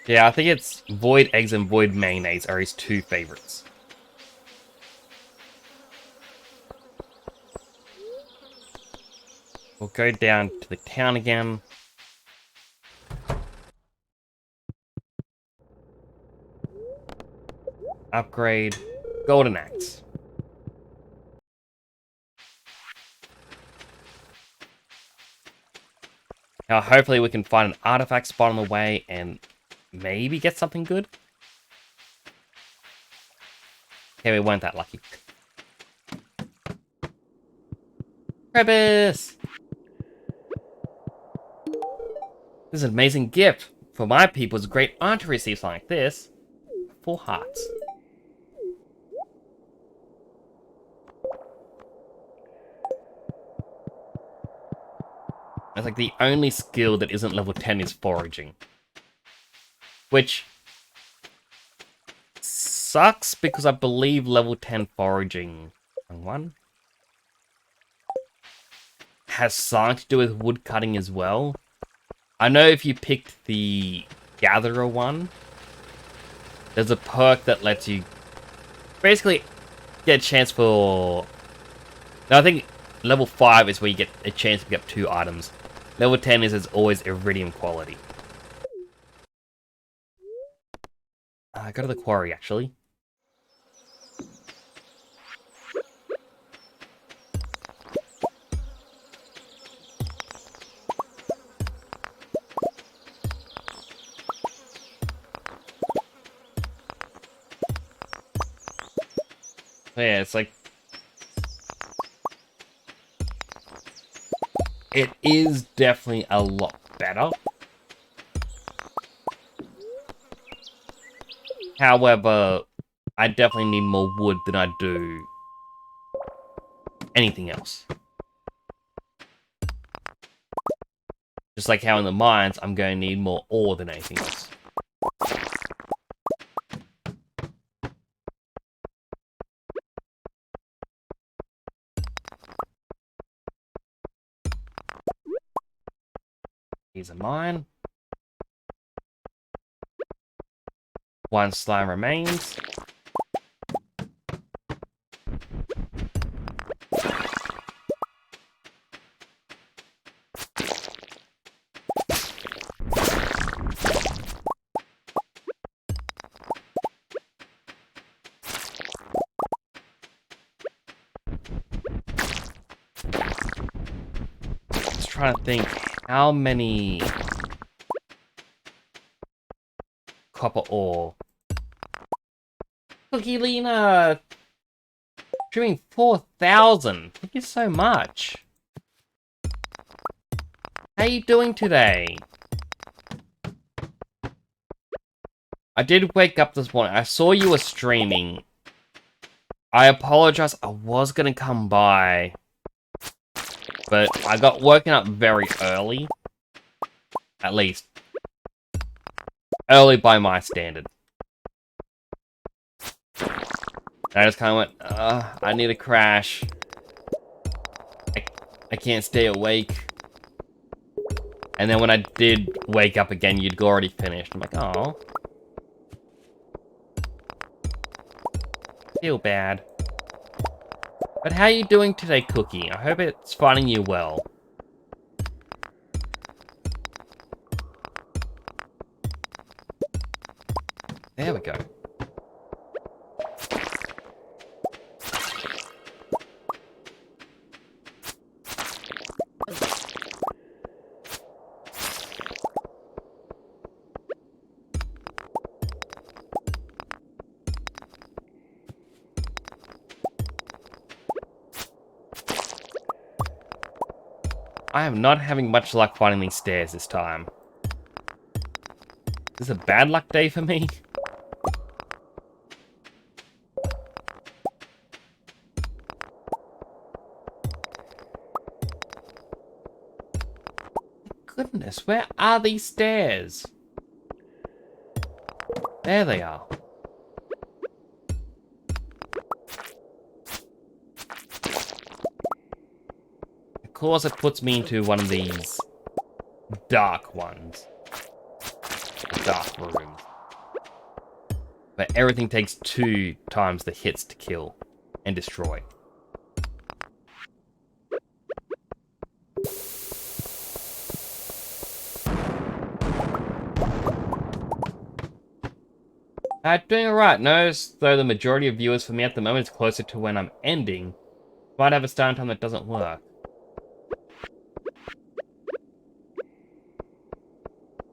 Yeah, I think it's void eggs and void mayonnaise are his 2 favorites. We'll go down to the town again. Upgrade golden axe. Now, hopefully we can find an artifact spot on the way and maybe get something good. Okay, we weren't that lucky. Krebs! This is an amazing gift. For my people, it's a great honor to receive something like this. 4 hearts. It's like the only skill that isn't level 10 is foraging. Which sucks because I believe level 10 foraging has something to do with wood cutting as well. I know if you picked the gatherer one, there's a perk that lets you basically get a chance for... No, I think level 5 is where you get a chance to pick up 2 items. Level 10 is as always iridium quality. Go to the quarry, actually. Yeah, it's like... It is definitely a lot better. However, I definitely need more wood than I do anything else. Just like how in the mines, I'm going to need more ore than anything else. Here's a mine. One slime remains. Just trying to think how many copper ore. Cookie Lena! Doing 4,000. Thank you so much. How you doing today? I did wake up this morning. I saw you were streaming. I apologize. I was gonna come by, but I got woken up very early. At least. Early by my standard. And I just kind of went, I need a crash. I can't stay awake. And then when I did wake up again, you'd already finished. I'm like, oh. Feel bad. But how are you doing today, Cookie? I hope it's finding you well. There we go. I am not having much luck finding these stairs this time. Is this a bad luck day for me? Goodness, where are these stairs? There they are. Of course it puts me into one of these dark ones. Dark rooms. But everything takes 2 times the hits to kill and destroy. Doing alright. Notice, though the majority of viewers for me at the moment is closer to when I'm ending. Might have a start time that doesn't work.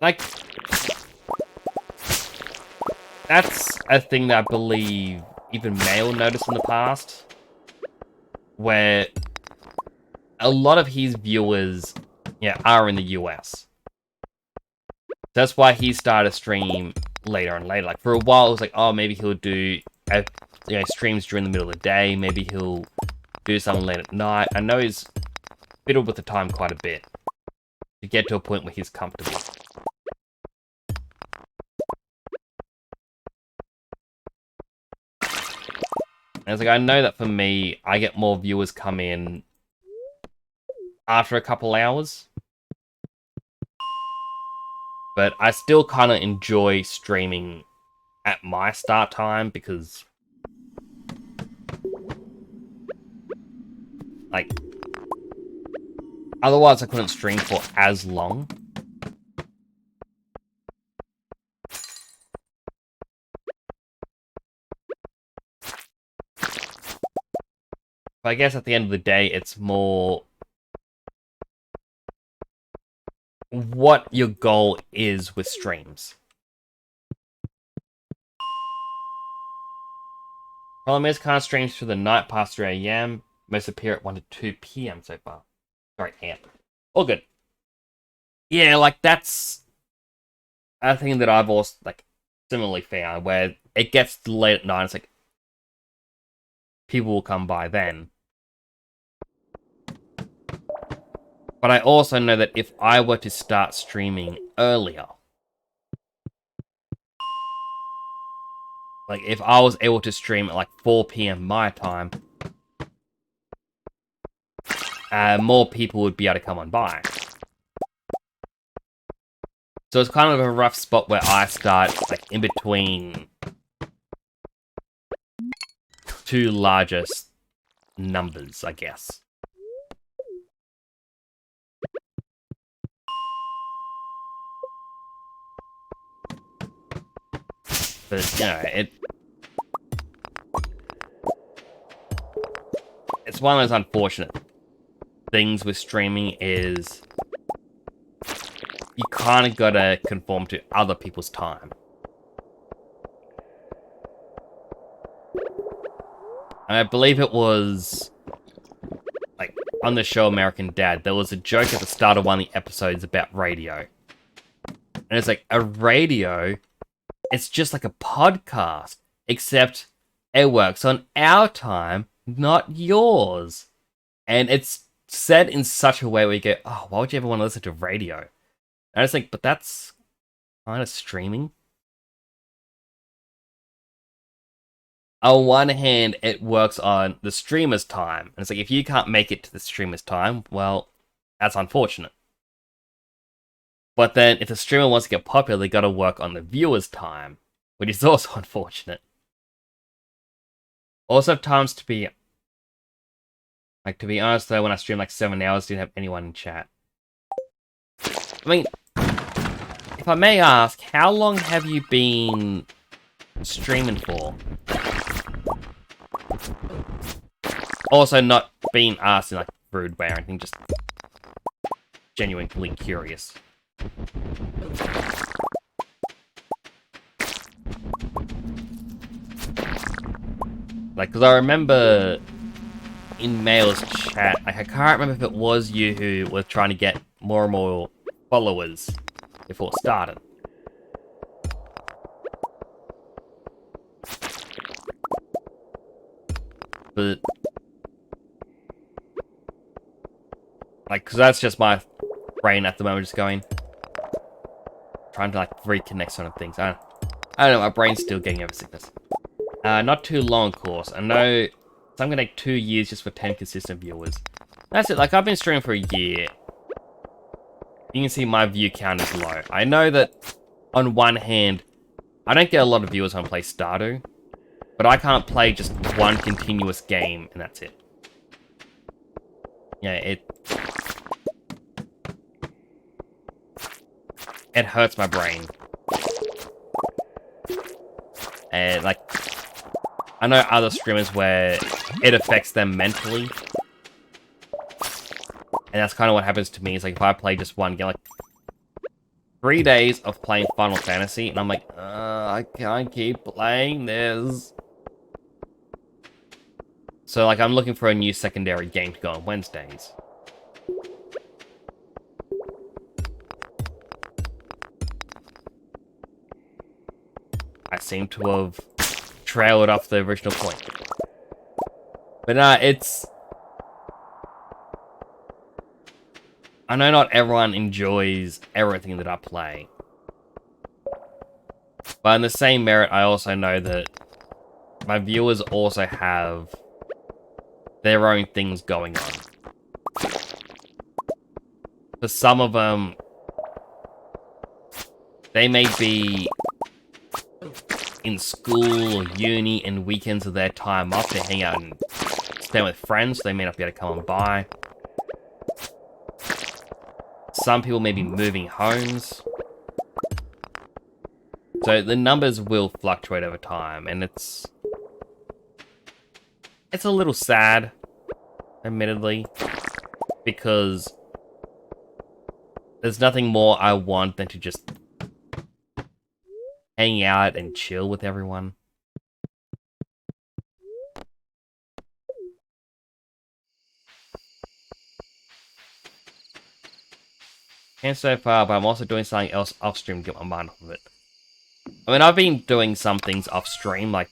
Like, that's a thing that I believe even Mail noticed in the past. Where a lot of his viewers, are in the US. That's why he started to stream later and later. Like, for a while, it was like, oh, maybe he'll do streams during the middle of the day. Maybe he'll do something late at night. I know he's fiddled with the time quite a bit to get to a point where he's comfortable. And it's like, I know that for me, I get more viewers come in after a couple hours. But I still kind of enjoy streaming at my start time because, like, otherwise I couldn't stream for as long. But I guess at the end of the day, it's more what your goal is with streams. Problem is, can't stream through the night past 3 AM. Most appear at 1 to 2 PM so far. Sorry, AM. All good. Yeah, like, that's a thing that I've also, like, similarly found, where it gets late at night, it's like, people will come by then. But I also know that if I were to start streaming earlier, like if I was able to stream at like 4 p.m. my time, more people would be able to come on by. So it's kind of a rough spot where I start like in between two largest numbers, I guess. But, you know, it's one of those unfortunate things with streaming is you kind of gotta conform to other people's time. And I believe it was, like, on the show American Dad, there was a joke at the start of one of the episodes about radio. And it's like, a radio, it's just like a podcast, except it works on our time, not yours. And it's said in such a way where you go, oh, why would you ever want to listen to radio? And I just think, but that's kind of streaming. On one hand, it works on the streamer's time. And it's like, if you can't make it to the streamer's time, well, that's unfortunate. But then, if the streamer wants to get popular, they gotta work on the viewer's time, which is also unfortunate. Also, times to be... Like, to be honest though, when I streamed like 7 hours, didn't have anyone in chat. I mean, if I may ask, how long have you been streaming for? Also, not being asked in like rude way or anything, just genuinely curious. Like, because I remember in Mail's chat, like, I can't remember if it was you who was trying to get more and more followers before it started. But, like, because that's just my brain at the moment, just going, trying to, like, reconnect sort of things. I don't know, my brain's still getting over sickness. Not too long, of course. I know it's gonna take 2 years just for 10 consistent viewers. That's it, like, I've been streaming for a year. You can see my view count is low. I know that, on one hand, I don't get a lot of viewers when I play Stardew, but I can't play just one continuous game, and that's it. Yeah, it hurts my brain. And, like, I know other streamers where it affects them mentally. And that's kind of what happens to me. Is like, if I play just one game, like, 3 days of playing Final Fantasy, and I'm like, I can't keep playing this. So, like, I'm looking for a new secondary game to go on Wednesdays. I seem to have trailed off the original point. But, it's... I know not everyone enjoys everything that I play. But in the same merit, I also know that my viewers also have their own things going on. For some of them, they may be in school or uni and weekends of their time off to hang out and spend with friends, so they may not be able to come on by. Some people may be moving homes. So the numbers will fluctuate over time, and it's a little sad, admittedly, because there's nothing more I want than to just hang out and chill with everyone. And so far, but I'm also doing something else off stream to get my mind off of it. I mean, I've been doing some things off stream, like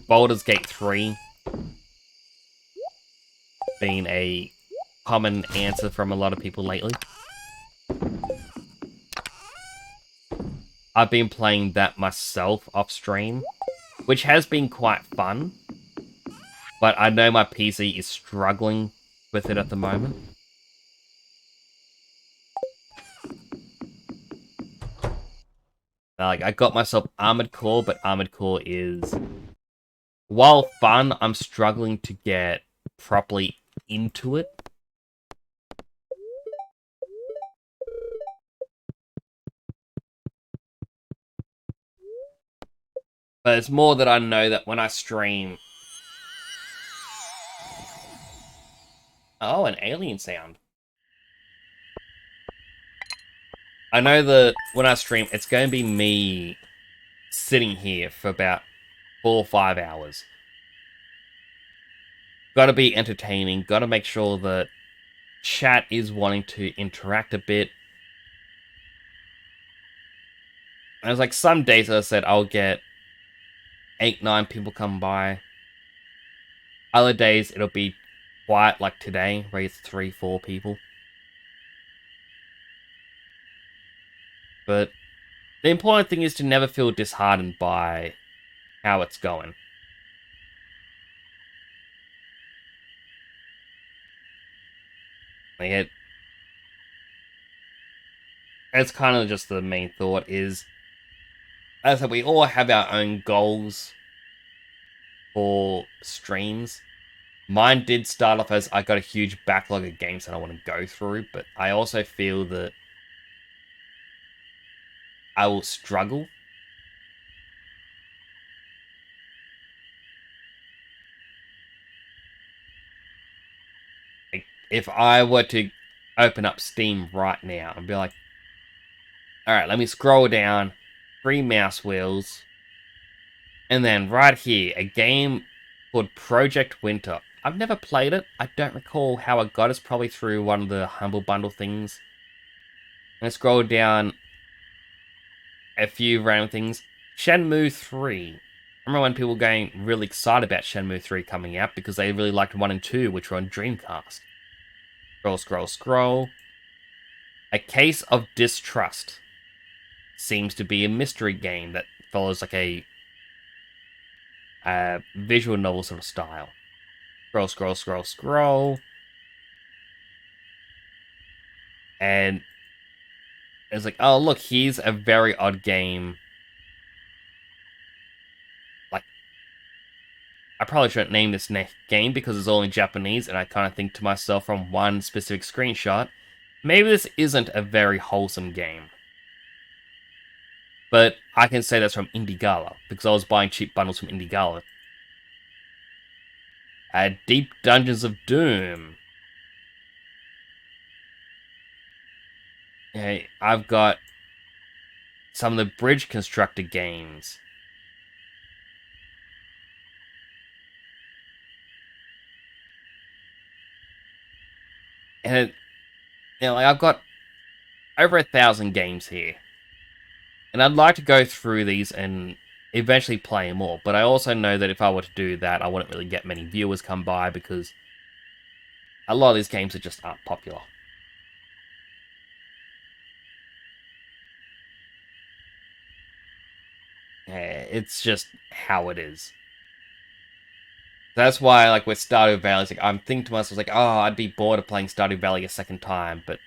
Baldur's Gate 3 being a common answer from a lot of people lately. I've been playing that myself off stream, which has been quite fun, but I know my PC is struggling with it at the moment. Like, I got myself Armored Core, but Armored Core is, while fun, I'm struggling to get properly into it. But it's more that I know that when I stream... Oh, an alien sound. I know that when I stream, it's going to be me sitting here for about 4 or 5 hours. Gotta be entertaining, gotta make sure that chat is wanting to interact a bit. And it's like some days, as I said, I'll get 8, 9 people come by. Other days, it'll be quiet like today, where it's 3, 4 people. But the important thing is to never feel disheartened by how it's going. Like it's kind of just the main thought is, as I said, we all have our own goals for streams. Mine did start off as I got a huge backlog of games that I want to go through, but I also feel that I will struggle. Like, if I were to open up Steam right now and be like, alright, let me scroll down, 3 mouse wheels, and then right here, a game called Project Winter. I've never played it. I don't recall how I got it. It's probably through one of the Humble Bundle things. And I scroll down a few random things. Shenmue 3. I remember when people were getting really excited about Shenmue 3 coming out because they really liked 1 and 2, which were on Dreamcast. Scroll, scroll, scroll. A Case of Distrust. Seems to be a mystery game that follows like a visual novel sort of style. Scroll, scroll, scroll, scroll. And it's like, oh, look, here's a very odd game. Like, I probably shouldn't name this game because it's all in Japanese, and I kind of think to myself from one specific screenshot, maybe this isn't a very wholesome game. But I can say that's from Indie because I was buying cheap bundles from Indie Gala. Deep Dungeons of Doom. Hey, I've got some of the Bridge Constructor games. And, like, I've got over 1,000 games here. And I'd like to go through these and eventually play them all. But I also know that if I were to do that, I wouldn't really get many viewers come by because a lot of these games are just aren't popular. It's just how it is. That's why, like, with Stardew Valley, like, I'm thinking to myself, like, oh, I'd be bored of playing Stardew Valley a second time, but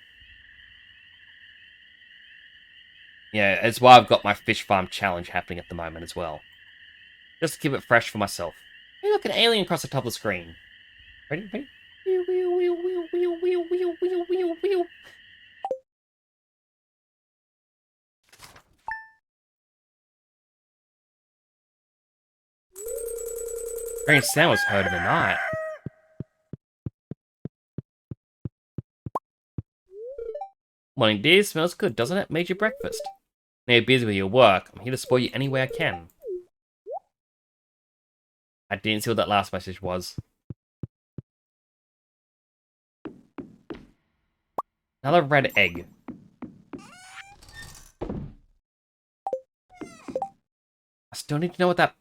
yeah, it's why I've got my fish farm challenge happening at the moment as well. Just to keep it fresh for myself. Hey, look, an alien across the top of the screen. Ready? Ready? Strange sound was heard in the night. Morning, dear. Smells good, doesn't it? Made your breakfast. Now you're busy with your work. I'm here to spoil you any way I can. I didn't see what that last message was. Another red egg. I still need to know what that...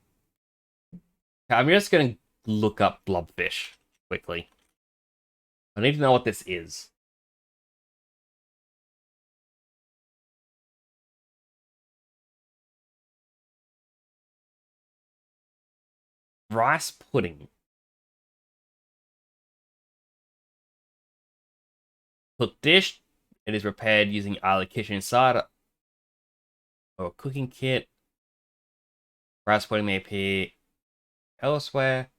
I'm just going to look up blobfish quickly. I need to know what this is. Rice pudding. Cooked dish. It is prepared using either kitchen inside or a cooking kit. Rice pudding may appear elsewhere.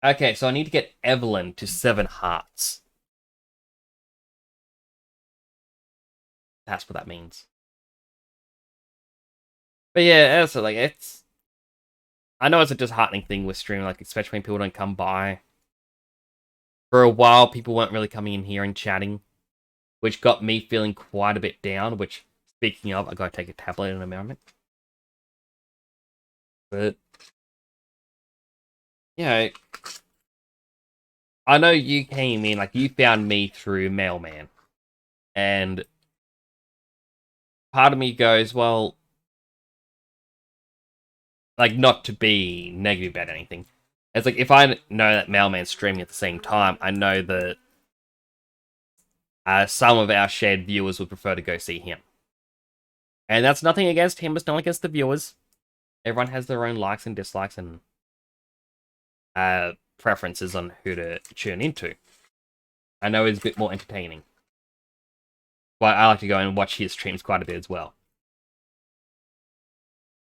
Okay, so I need to get Evelyn to 7 hearts. That's what that means. But yeah, so like it's. I know it's a disheartening thing with streaming, like especially when people don't come by. For a while, people weren't really coming in here and chatting, which got me feeling quite a bit down. Which, speaking of, I gotta take a tablet in a moment. But you know, I know you came in, like you found me through Mailman, and part of me goes, well, like not to be negative about anything. It's like if I know that Mailman's streaming at the same time, I know that some of our shared viewers would prefer to go see him. And that's nothing against him, it's not against the viewers. Everyone has their own likes and dislikes and preferences on who to tune into. I know he's a bit more entertaining. But I like to go and watch his streams quite a bit as well.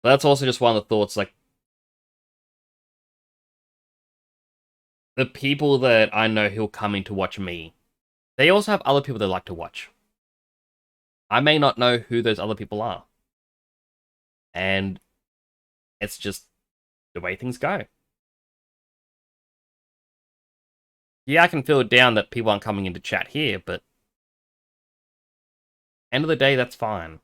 But that's also just one of the thoughts, like, the people that I know who'll come in to watch me, they also have other people they like to watch. I may not know who those other people are. And it's just the way things go. Yeah, I can feel it down that people aren't coming into chat here, but end of the day, that's fine.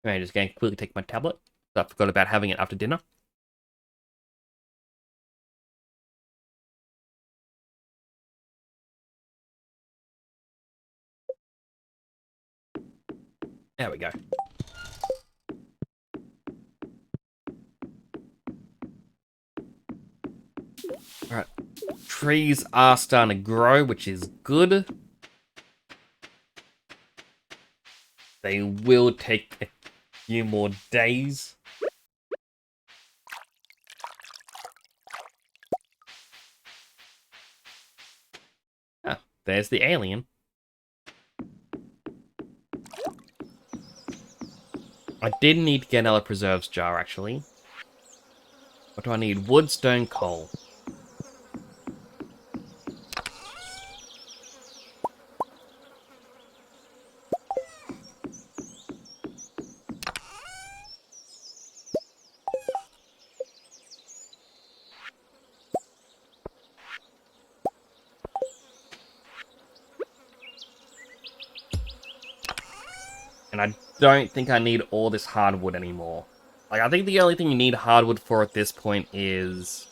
I'm just going to quickly take my tablet. I forgot about having it after dinner. There we go. Alright. Trees are starting to grow, which is good. They will take a few more days. Ah, there's the alien. I did need to get another preserves jar, actually. What do I need? Wood, stone, coal. And I don't think I need all this hardwood anymore. Like, I think the only thing you need hardwood for at this point is...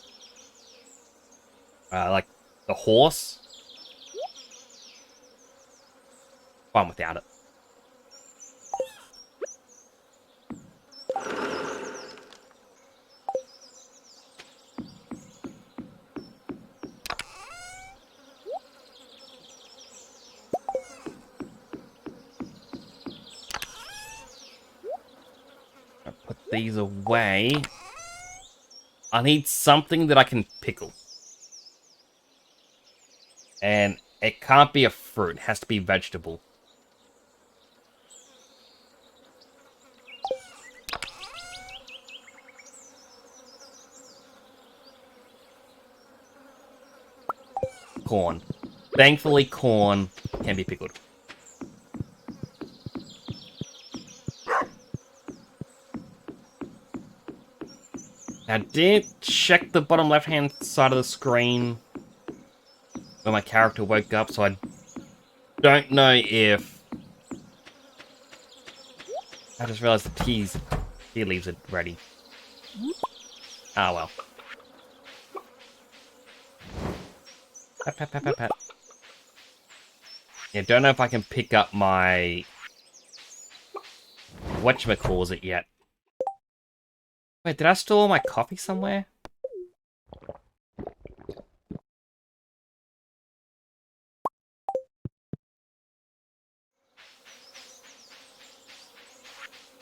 like, the horse. Fine without it. I'll put these away. I need something that I can pickle. And it can't be a fruit. It has to be vegetable. Corn. Thankfully, corn can be pickled. I did check the bottom left-hand side of the screen when my character woke up, so I don't know if... I just realized the tea leaves it ready. Ah, well. Pat, pat, pat, pat, pat. Yeah, don't know if I can pick up my... whatchamacallit yet. Wait, did I store my coffee somewhere?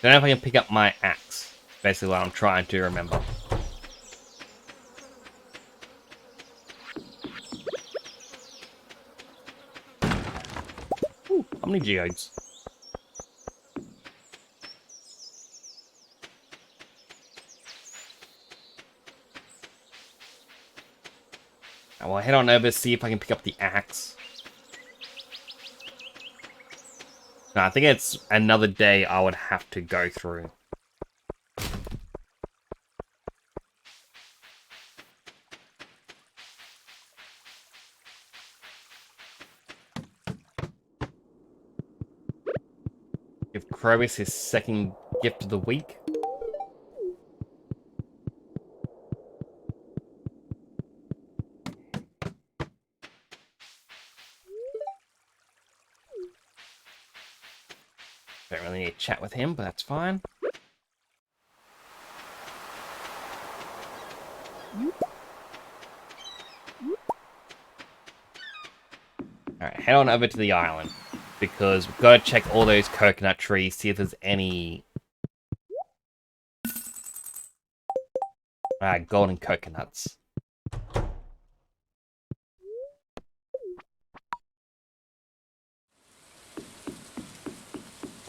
Don't know if I can pick up my axe. Basically what I'm trying to remember. Ooh, how many geodes? I will head on over to see if I can pick up the axe. No, I think it's another day I would have to go through. Give Krobus his second gift of the week. Don't really need to chat with him, but that's fine. Alright, head on over to the island. Because we've got to check all those coconut trees, see if there's any golden coconuts.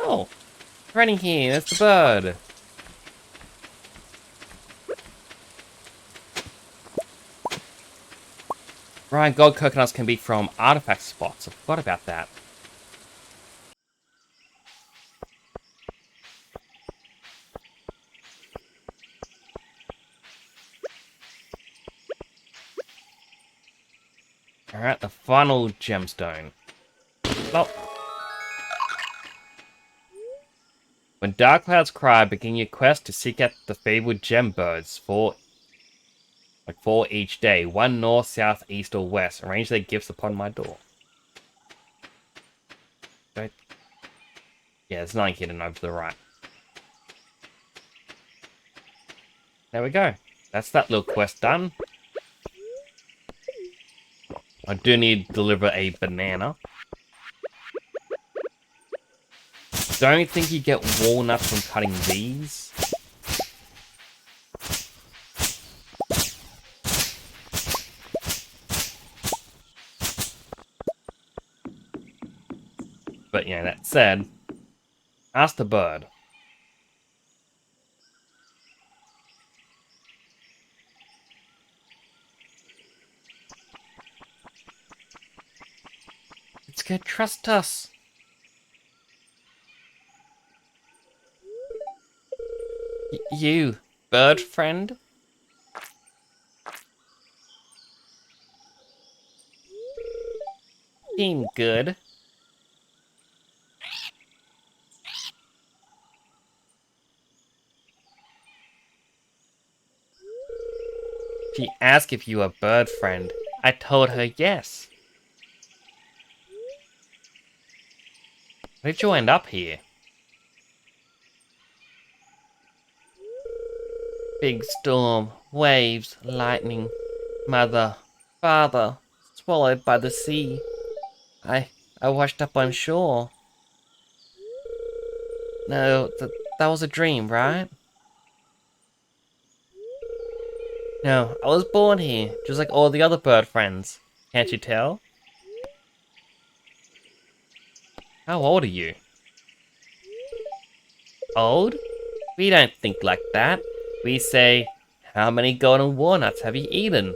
Oh, running here, that's the bird. Right, gold coconuts can be from artifact spots. I forgot about that. Alright, the final gemstone. Oh. When dark clouds cry, begin your quest to seek out the fabled gem birds. Four each day. One north, south, east, or west. Arrange their gifts upon my door. Yeah, there's nothing hidden over to the right. There we go. That's that little quest done. I do need to deliver a banana. Don't think you get walnuts from cutting these. But, you know, that said, ask the bird. It's gonna trust us. You, bird friend? Seem good. She asked if you were bird friend. I told her yes. How did you end up here? Big storm, waves, lightning. Mother, father, swallowed by the sea. I washed up on shore. No, that was a dream, right? No, I was born here, just like all the other bird friends. Can't you tell? How old are you? Old? We don't think like that. We say, how many golden walnuts have you eaten?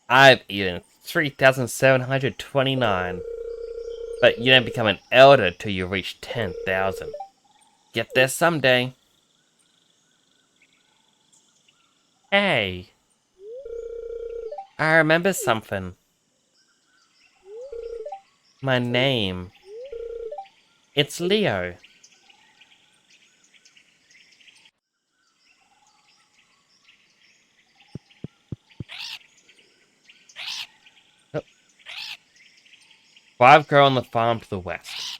I've eaten 3,729. But you don't become an elder till you reach 10,000. Get there someday. Hey. I remember something. My name. It's Leo. Oh. 5 grow on the farm to the west.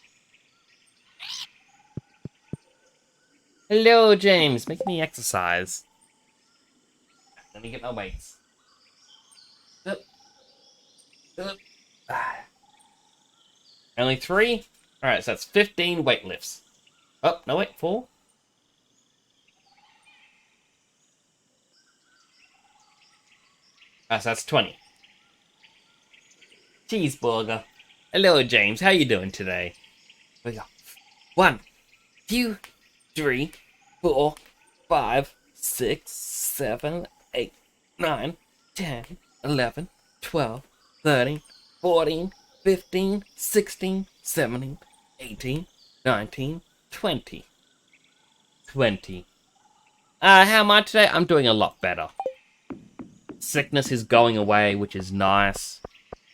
Hello, James. Make me exercise. Let me get my weights. Up. Up. Ah. Only 3? Alright, so that's 15 weight lifts. Oh, no wait, 4? So that's 20. Cheeseburger. Hello, James. How you doing today? We go. 1, 2, 3, 4, 5, 6, 7, 8, 9, 10, 11, 12, 13, 14, 15, 16, 17, 18, 19, 20. 20. How am I today? I'm doing a lot better. Sickness is going away, which is nice.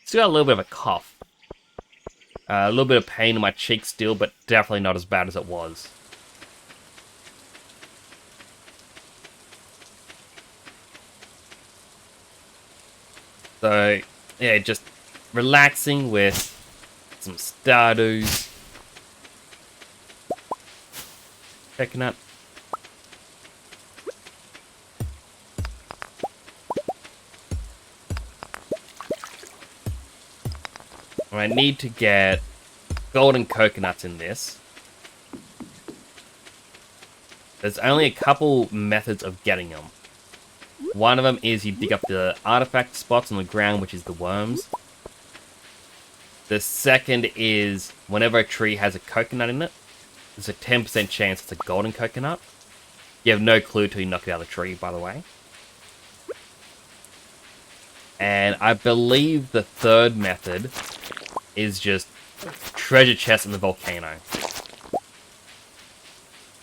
Still got a little bit of a cough. A little bit of pain in my cheek still, but definitely not as bad as it was. So, yeah, just relaxing with some Stardews. Coconut. I need to get golden coconuts in this. There's only a couple methods of getting them. One of them is you dig up the artifact spots on the ground, which is the worms. The second is whenever a tree has a coconut in it, there's a 10% chance it's a golden coconut. You have no clue till you knock it out of the tree, by the way. And I believe the third method is just treasure chest in the volcano.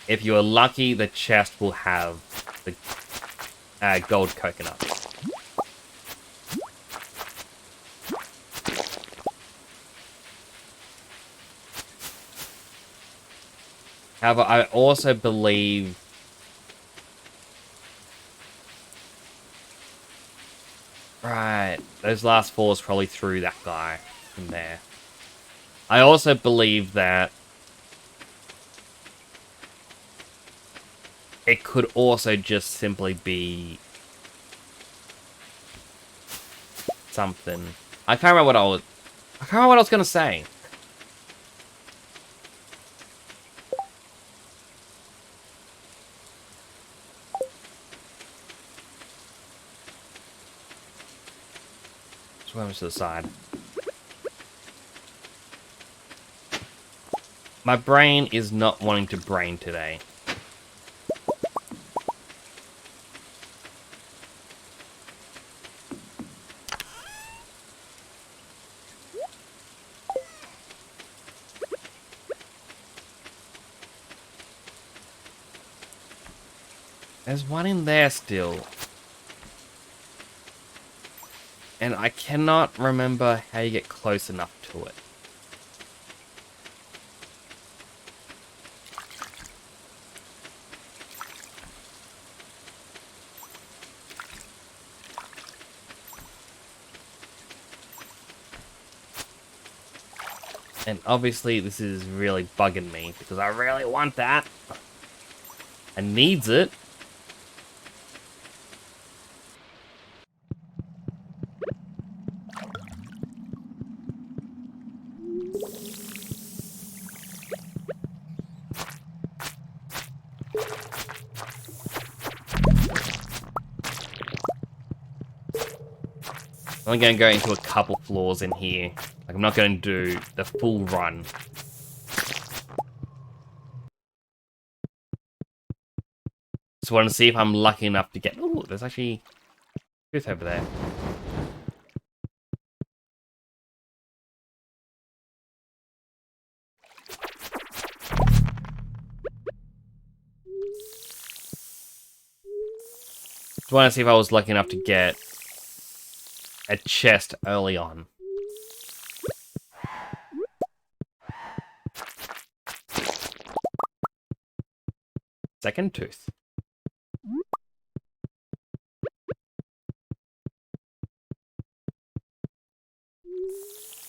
If you are lucky, the chest will have the gold coconut. However, I also believe right, those last 4 is probably through that guy in there. I also believe that it could also just simply be something. I can't remember what I was gonna say. Swim to the side. My brain is not wanting to brain today. There's one in there still. And I cannot remember how you get close enough to it. And obviously this is really bugging me because I really want that. I needs it. I'm going to go into a couple floors in here. Like, I'm not going to do the full run. Just want to see if I'm lucky enough to get... Ooh, there's actually truth over there. Just want to see if I was lucky enough to get a chest early on. Second tooth.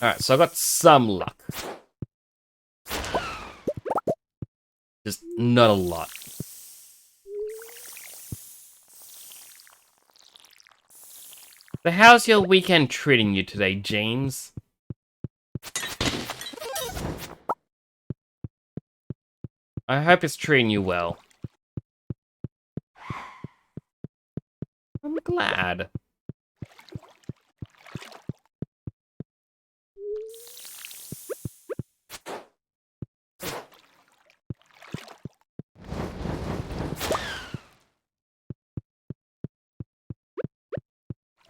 Alright, so I got some luck. Just not a lot. So how's your weekend treating you today, James? I hope it's treating you well. I'm glad.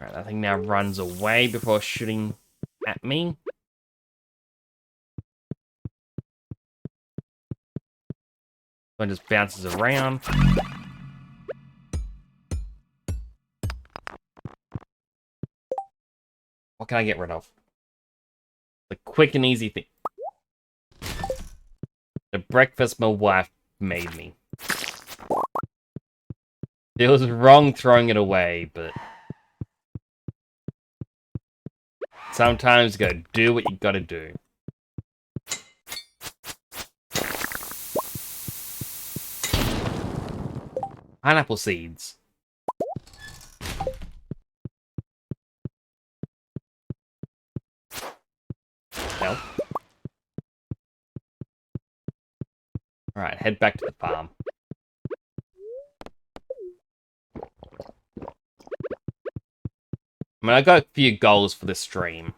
Alright, that thing now runs away before shooting at me. One just bounces around. What can I get rid of? The quick and easy thing. The breakfast my wife made me. It was wrong throwing it away, but sometimes you gotta do what you gotta do. Pineapple seeds. Well. Alright, head back to the farm. I mean, I got a few goals for this stream.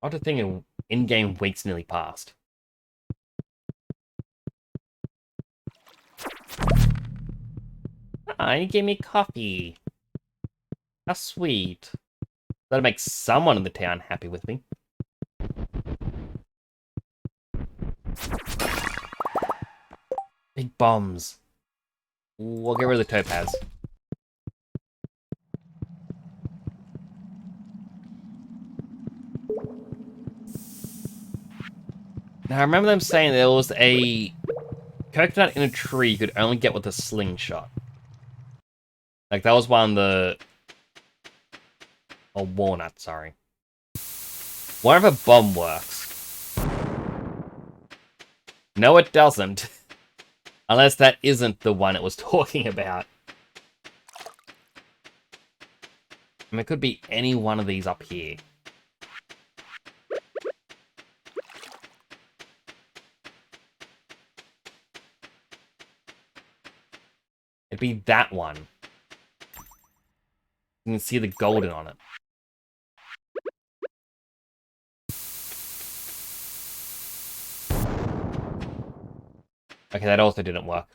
I want to think in-game week's nearly passed. Ah, you gave me coffee. How sweet. That'll make someone in the town happy with me. Big bombs. We'll get rid of the topaz. Now, I remember them saying there was a coconut in a tree you could only get with a slingshot. Like, that was one of the... Oh, walnut, sorry. Wonder if a bomb works. No, it doesn't. Unless that isn't the one it was talking about. I mean, it could be any one of these up here. It'd be that one. You can see the golden on it. Okay, that also didn't work.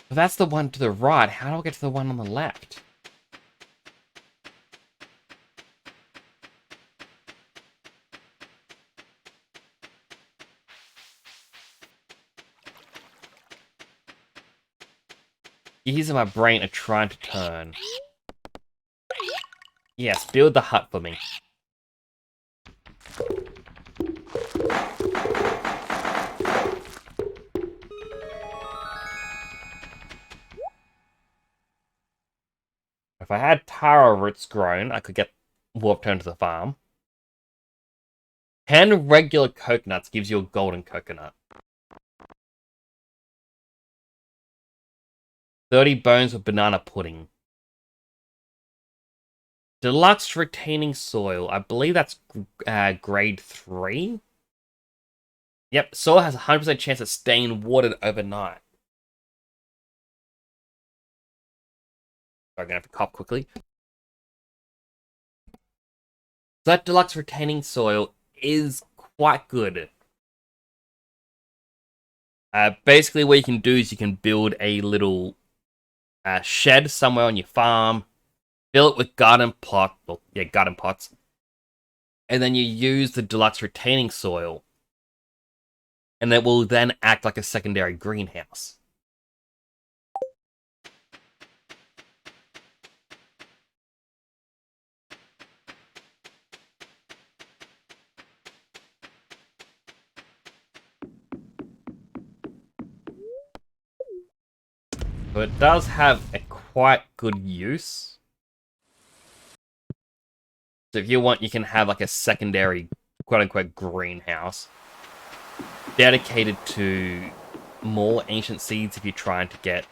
But that's the one to the right. How do I get to the one on the left? Gears in my brain are trying to turn. Yes, build the hut for me. If I had taro roots grown, I could get warp turned to the farm. 10 regular coconuts gives you a golden coconut. 30 bones with banana pudding. Deluxe retaining soil. I believe that's grade 3. Yep, soil has a 100% chance of staying watered overnight. I'm gonna have to cop quickly. That deluxe retaining soil is quite good. Basically, what you can do is you can build a little shed somewhere on your farm, fill it with garden pots, and then you use the deluxe retaining soil, and it will then act like a secondary greenhouse. So it does have a quite good use. So if you want, you can have like a secondary quote-unquote greenhouse dedicated to more ancient seeds if you're trying to get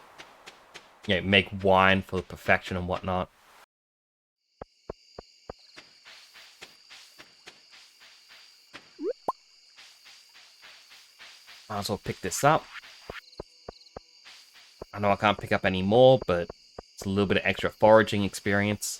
make wine for perfection and whatnot. Might as well pick this up. I know I can't pick up any more, but it's a little bit of extra foraging experience.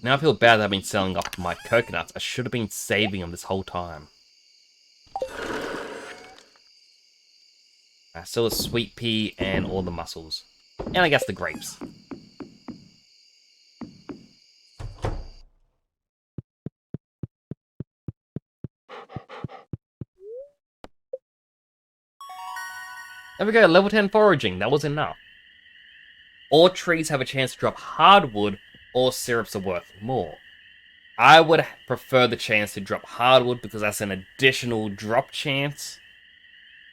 Now I feel bad that I've been selling off my coconuts. I should have been saving them this whole time. Still a sweet pea and all the mussels. And I guess the grapes. There we go, level 10 foraging. That was enough. All trees have a chance to drop hardwood, or syrups are worth more. I would prefer the chance to drop hardwood because that's an additional drop chance,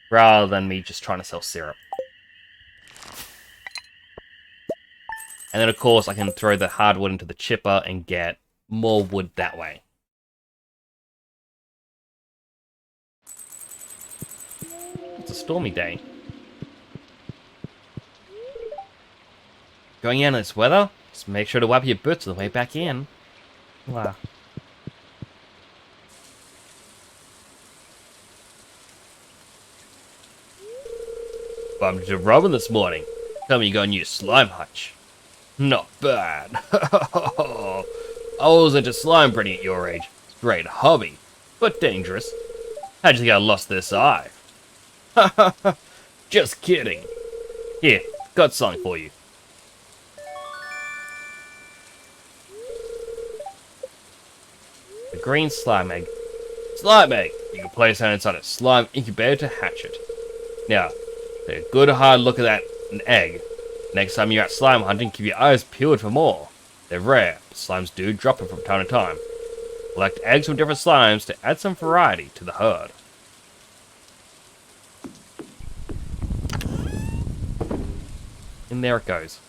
rather than me just trying to sell syrup. And then of course I can throw the hardwood into the chipper and get more wood that way. It's a stormy day. Going in this weather? Just make sure to wipe your boots on the way back in. Wow. Bumped into Robin this morning. Tell me you got a new slime hutch. Not bad. I was into slime breeding at your age. Great hobby, but dangerous. How'd you think I lost this eye? Just kidding. Here, got something for you. The green slime egg. Slime egg! You can place that inside a slime incubator to hatch it. Now, take a good hard look at that egg. Next time you're out slime hunting, keep your eyes peeled for more. They're rare, but slimes do drop them from time to time. Collect eggs from different slimes to add some variety to the herd. And there it goes.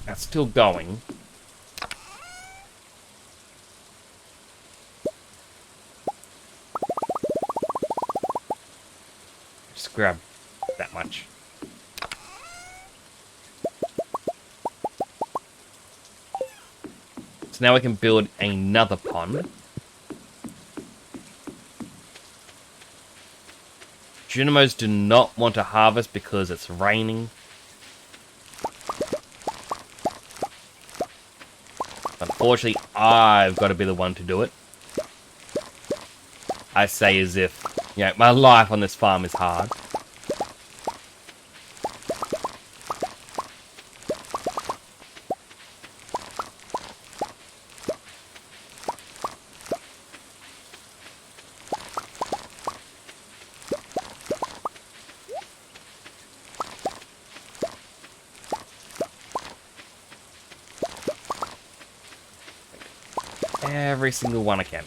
That's still going. Just grab that much. So now we can build another pond. Junimos do not want to harvest because it's raining. Unfortunately, I've got to be the one to do it. I say as if, you know, my life on this farm is hard. Every single one I can.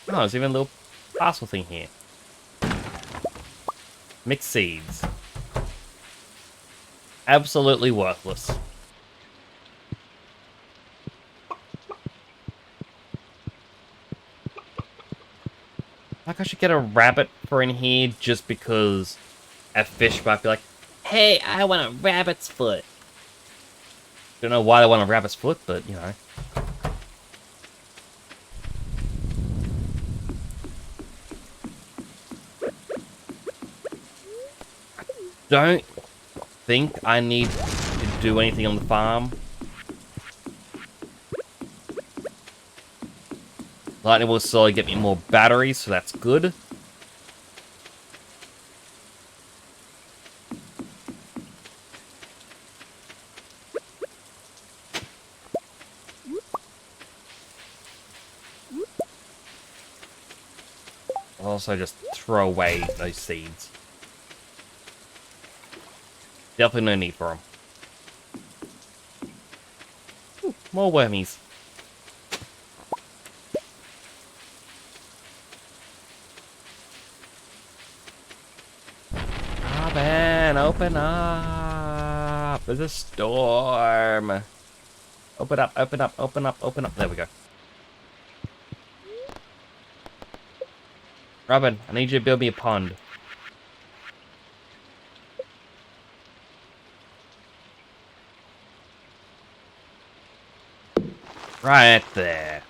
Oh, there's even a little parcel thing here. Mixed seeds. Absolutely worthless. Like I should get a rabbit for in here just because a fish might be like, hey, I want a rabbit's foot. Don't know why they want a rabbit's foot, but you know. Don't think I need to do anything on the farm. Lightning will slowly get me more batteries, so that's good. also just throw away those seeds. Definitely no need for them. Ooh, more wormies. Robin, open up! There's a storm! Open up, open up, open up, open up. There we go. Robin, I need you to build me a pond. Right there.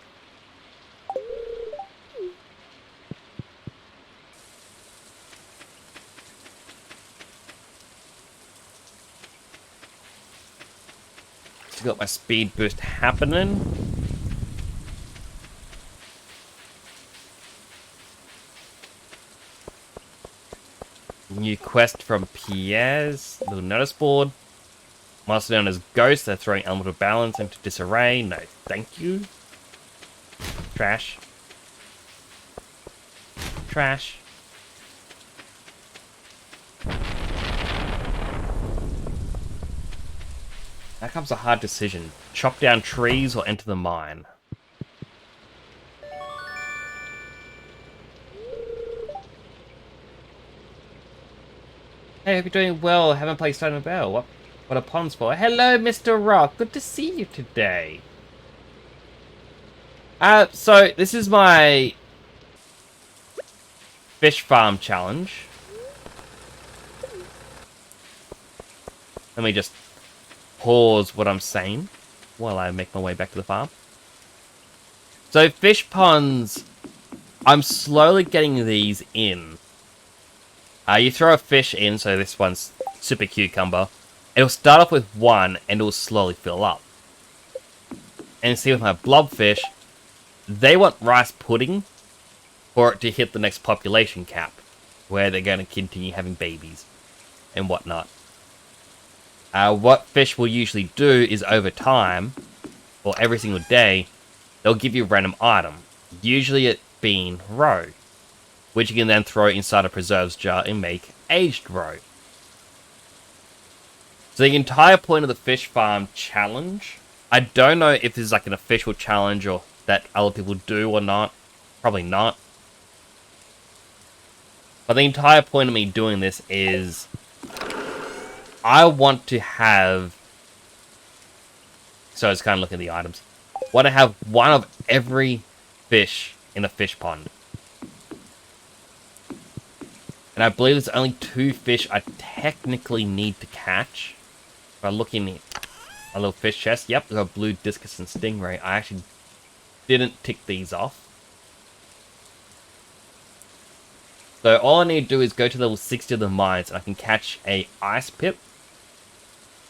Just got my speed boost happening. New quest from Pierre's little notice board. Monster known as Ghost. They're throwing elemental balance into disarray. No, thank you. Trash. Trash. Now comes a hard decision. Chop down trees or enter the mine. Hey, hope you're doing well. Haven't played Stardew Bell. What are ponds for? Hello, Mr. Rock. Good to see you today. So this is my fish farm challenge. Let me just pause what I'm saying while I make my way back to the farm. So fish ponds, I'm slowly getting these in. You throw a fish in, so this one's super cucumber. It'll start off with one, and it'll slowly fill up. And see with my blobfish, they want rice pudding for it to hit the next population cap, where they're going to continue having babies and whatnot. What fish will usually do is over time, or every single day, they'll give you a random item, usually it being roe, which you can then throw inside a preserves jar and make aged roe. So the entire point of the fish farm challenge, I don't know if this is like an official challenge or that other people do or not. Probably not. But the entire point of me doing this is I want to have... So I was kind of looking at the items. I want to have one of every fish in a fish pond. And I believe there's only 2 fish I technically need to catch. If I look in a little fish chest, yep, there's a blue discus and stingray. I actually didn't tick these off. So all I need to do is go to level 60 of the mines and I can catch a ice pip.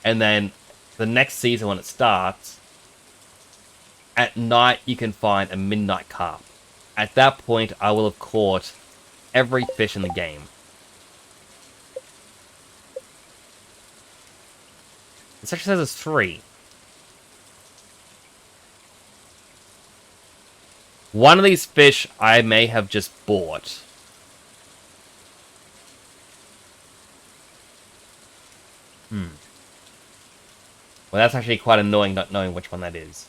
And then the next season when it starts, at night you can find a midnight carp. At that point I will have caught every fish in the game. This actually says it's 3. One of these fish I may have just bought. Well, that's actually quite annoying not knowing which one that is.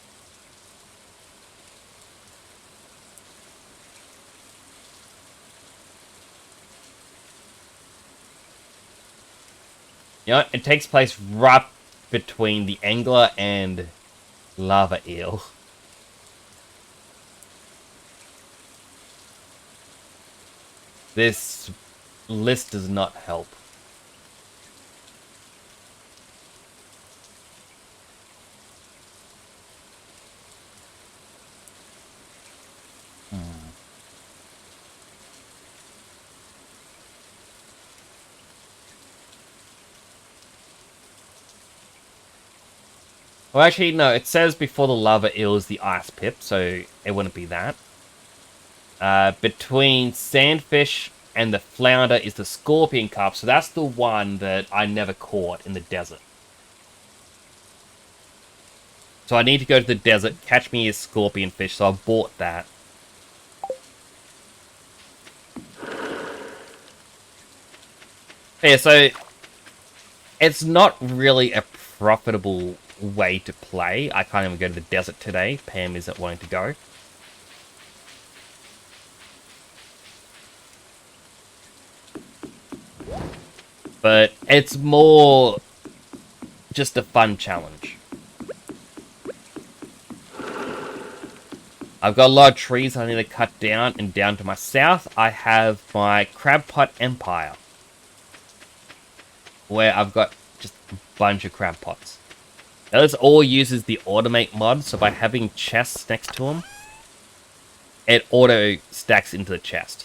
You know what? It takes place right between the angler and lava eel. This list does not help. Well, actually, no. It says before the lava eel is the ice pip, so it wouldn't be that. Between sandfish and the flounder is the scorpion carp, so that's the one that I never caught in the desert. So I need to go to the desert, catch me a scorpion fish, so I bought that. Yeah, so it's not really a profitable way to play. I can't even go to the desert today. Pam isn't wanting to go. But it's more just a fun challenge. I've got a lot of trees I need to cut down, and down to my south, I have my crab pot empire, where I've got just a bunch of crab pots. Now, this all uses the automate mod, so by having chests next to them, it auto stacks into the chest.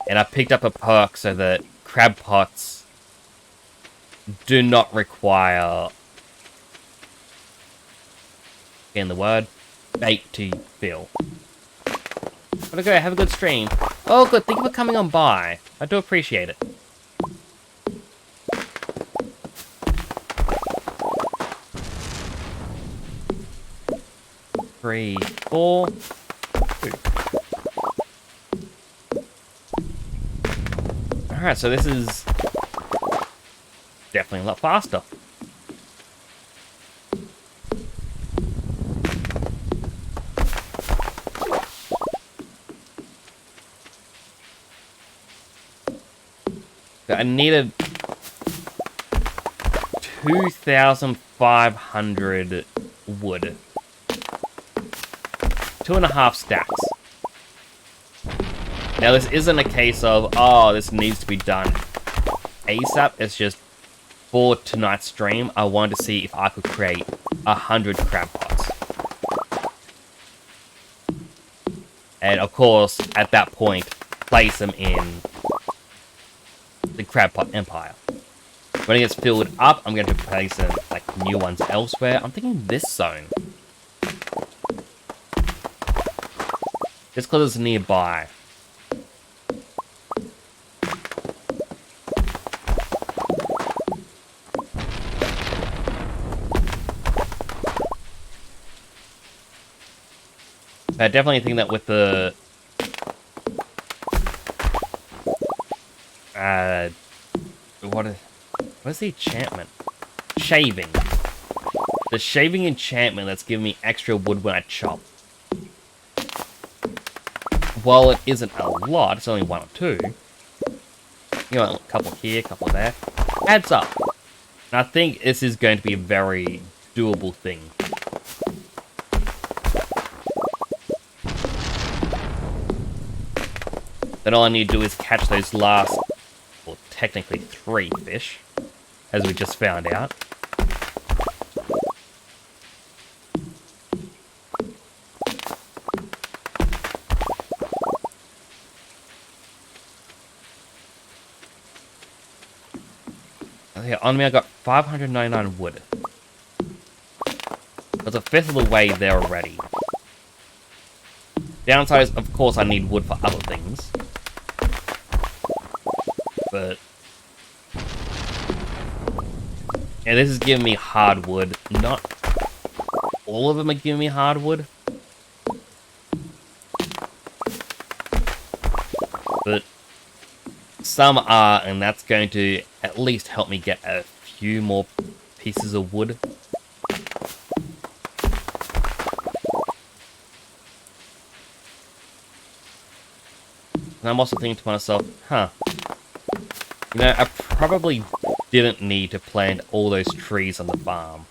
And I picked up a perk so that crab pots do not require, in the word, bait to fill. Gotta go, have a good stream. Oh, good, thank you for coming on by. I do appreciate it. Three, four, two. Alright, so this is definitely a lot faster. I needed 2,500 wood. 2.5 stacks. Now this isn't a case of, oh, this needs to be done ASAP. It's just, for tonight's stream, I wanted to see if I could create 100 crab pots. And of course, at that point, place them in the crab pot empire. When it gets filled up, I'm going to place some like new ones elsewhere. I'm thinking this zone. Just because it's nearby. I definitely think that with the what is the enchantment? Shaving. The shaving enchantment that's giving me extra wood when I chop. While it isn't a lot, it's only 1 or 2. You know, a couple here, a couple there. Adds up. And I think this is going to be a very doable thing. Then all I need to do is catch those last, well, technically 3 fish, as we just found out. Okay, on me I got 599 wood. That's a fifth of the way there already. Downside is, of course, I need wood for other things. But yeah, this is giving me hardwood. Not all of them are giving me hardwood. But some are, and that's going to at least help me get a few more pieces of wood. And I'm also thinking to myself, huh. You know, I probably didn't need to plant all those trees on the farm.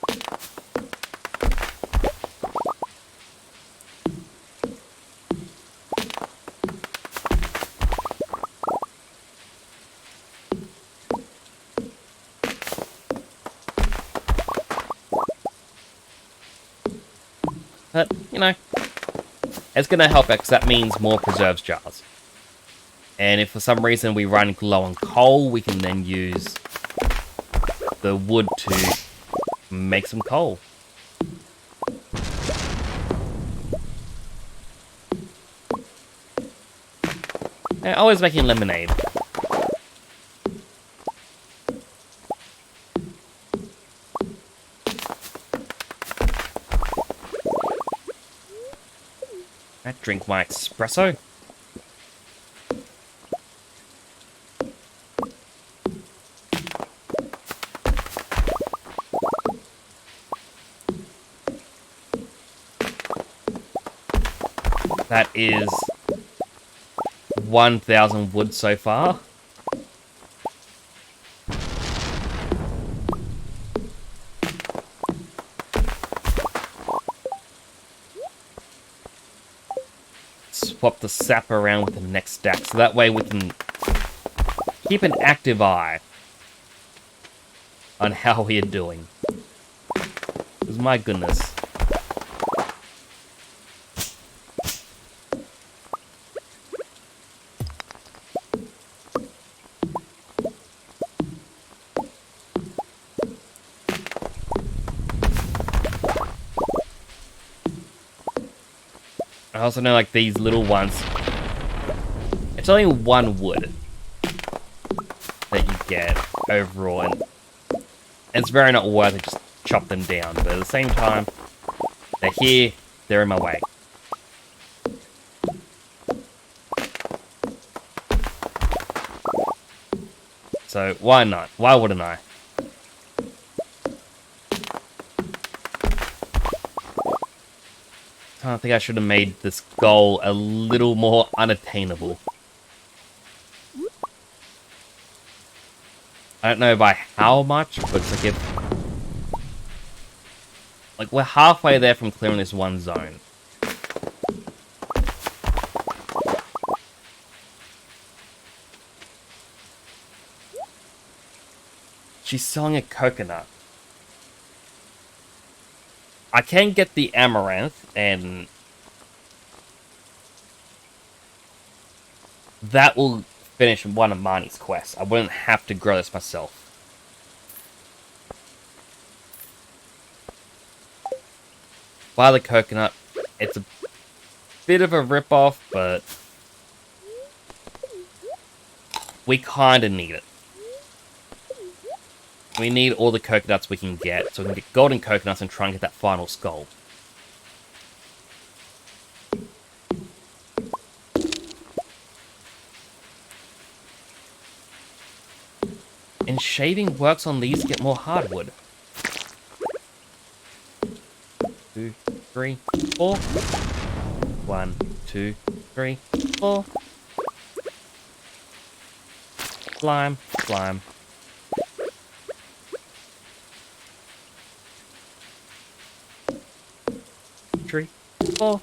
But, you know, it's going to help because that means more preserves jars. And if for some reason we run low on coal, we can then use the wood to make some coal. And always making lemonade. I drink my espresso. That is 1,000 wood so far. Swap the sap around with the next stack, so that way we can keep an active eye on how we are doing. Because my goodness. I also know, like, these little ones, it's only 1 wood that you get overall, and it's very not worth it, just chop them down. But at the same time, they're here, they're in my way. So, why not? Why wouldn't I? I think I should have made this goal a little more unattainable. I don't know by how much, but it's like if... Like, we're halfway there from clearing this one zone. She's selling a coconut. I can get the amaranth, and that will finish one of Marnie's quests. I wouldn't have to grow this myself. Buy the coconut. It's a bit of a rip-off, but we kinda need it. We need all the coconuts we can get, so we can get golden coconuts and try and get that final skull. And shaving works on these to get more hardwood. 2, 3, 4. 1, 2, 3, 4. Slime, slime. 3, 4.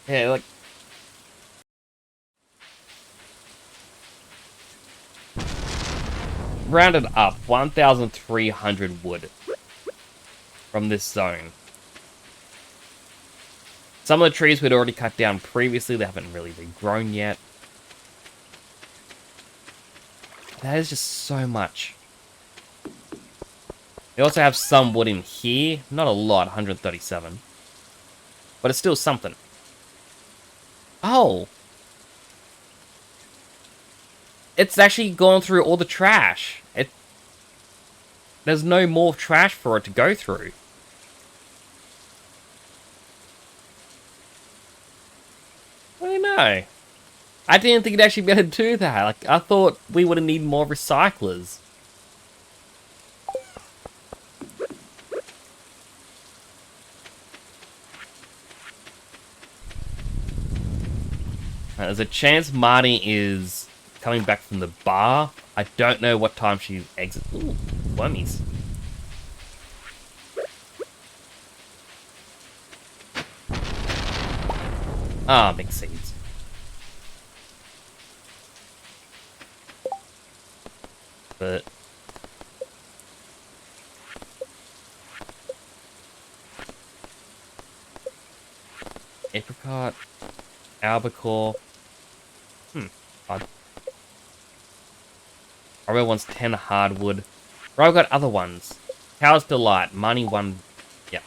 Yeah, like... Rounded up, 1,300 wood from this zone. Some of the trees we'd already cut down previously, they haven't really regrown yet. That is just so much. We also have some wood in here. Not a lot, 137. But it's still something. Oh! It's actually gone through all the trash. There's no more trash for it to go through. I don't know. I didn't think it'd actually be able to do that. Like, I thought we would need more recyclers. There's a chance Marty is coming back from the bar. I don't know what time she exits. Ooh, wormies. Ah, mixed seeds. But apricot, albacore. Odd. Robbo wants 10 hardwood. Robbo got other ones. Cow's Delight, money one. Yeah.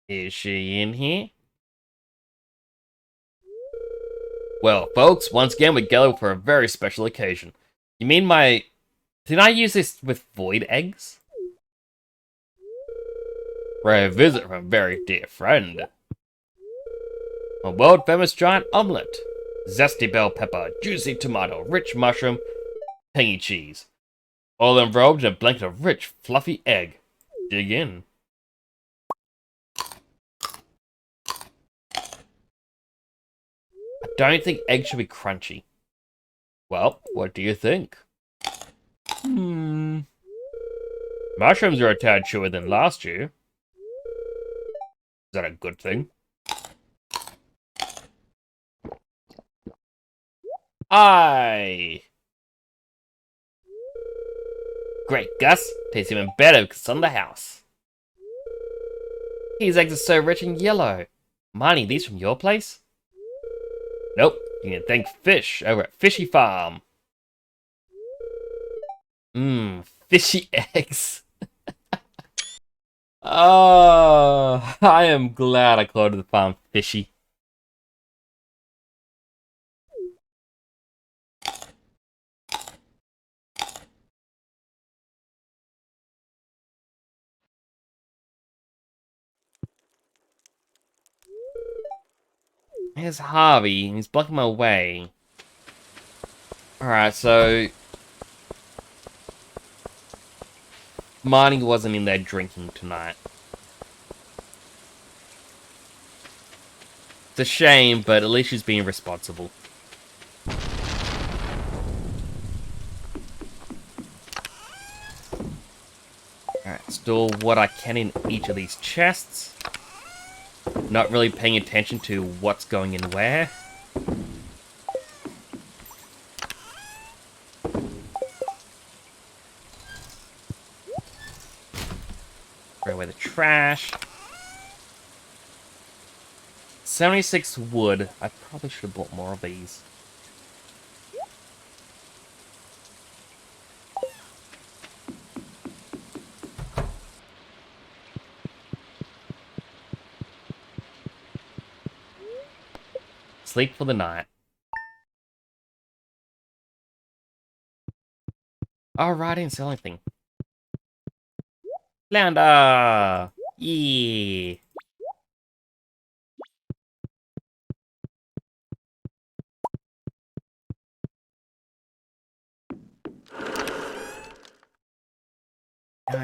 Is she in here? Well, folks, once again we gather for a very special occasion. You mean my... Did I use this with void eggs? for a visit from a very dear friend. A world-famous giant omelette. Zesty bell pepper, juicy tomato, rich mushroom, tangy cheese. All enrobed in a blanket of rich, fluffy egg. Dig in. I don't think egg should be crunchy. Well, what do you think? Mushrooms are a tad chewer than last year. Is that a good thing? Aye! Great, Gus. Tastes even better because it's on the house. These eggs are so rich and yellow. Marnie, these from your place? Nope. You can thank Fish over at Fishy Farm. Fishy eggs. Oh, I am glad I called the farm Fishy. Here's Harvey. He's blocking my way. Alright, so Marnie wasn't in there drinking tonight. It's a shame, but at least she's being responsible. Alright, store what I can in each of these chests. Not really paying attention to what's going in where. Throw away the trash. 76 wood. I probably should have bought more of these. Sleep for the night. Alright, I didn't sell anything. Flounder! Yeah!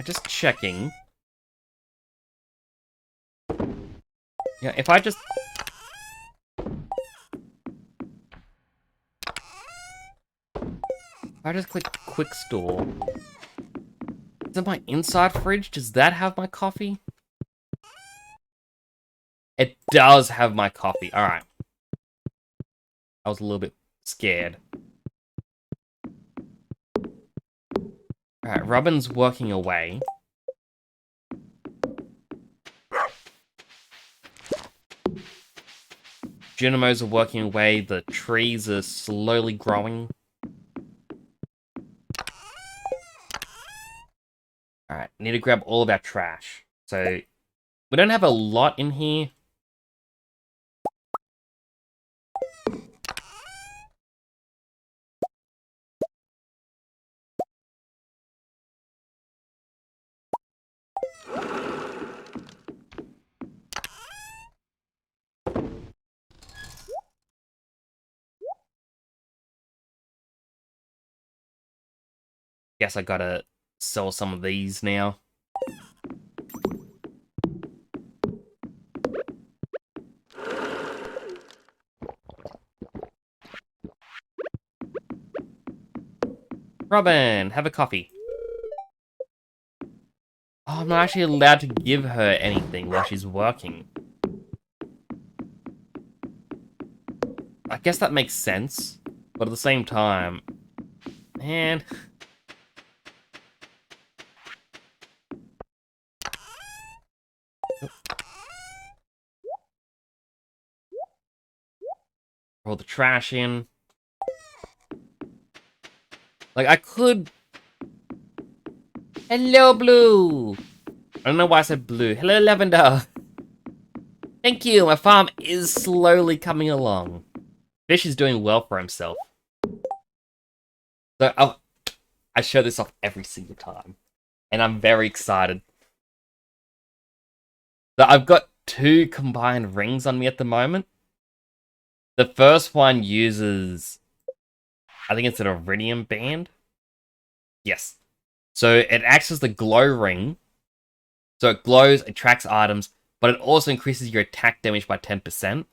Just checking. Yeah, if I just... If I just click quick store... Is it my inside fridge? Does that have my coffee? It does have my coffee. Alright. I was a little bit scared. Alright, Robin's working away. Dynamos are working away. The trees are slowly growing. Alright, need to grab all of our trash. So, we don't have a lot in here. Guess I gotta sell some of these now. Robin, have a coffee. Oh, I'm not actually allowed to give her anything while she's working. I guess that makes sense. But at the same time... Man... Roll the trash in. Like, I could... Hello, Blue! I don't know why I said blue. Hello, Lavender! Thank you, my farm is slowly coming along. Fish is doing well for himself. So, I show this off every single time. And I'm very excited. So I've got 2 combined rings on me at the moment. The first one uses, I think it's an iridium band. Yes. So it acts as the glow ring. So it glows, attracts items, but it also increases your attack damage by 10%.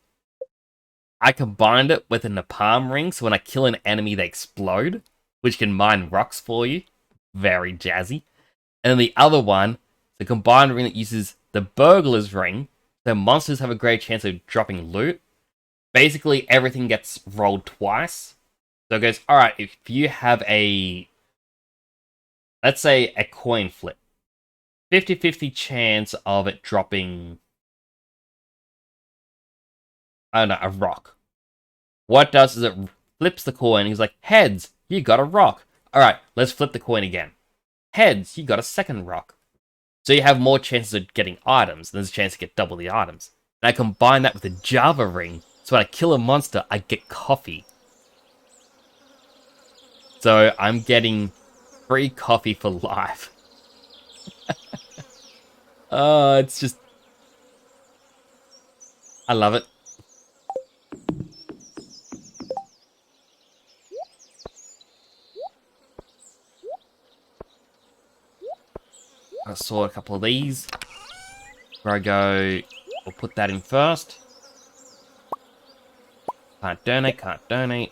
I combined it with a napalm ring, so when I kill an enemy, they explode, which can mine rocks for you. Very jazzy. And then the other one, the combined ring that uses the burglar's ring, so monsters have a great chance of dropping loot. Basically, everything gets rolled twice. So it goes, alright, if you have a, let's say, a coin flip, 50-50 chance of it dropping, I don't know, a rock. What it does is it flips the coin, and he's like, heads, you got a rock. Alright, let's flip the coin again. Heads, you got a second rock. So you have more chances of getting items, and there's a chance to get double the items. And I combine that with a Java ring, so when I kill a monster, I get coffee. So I'm getting free coffee for life. Oh, it's just... I love it. I saw a couple of these. Where I go, we'll put that in first. Can't donate, can't donate.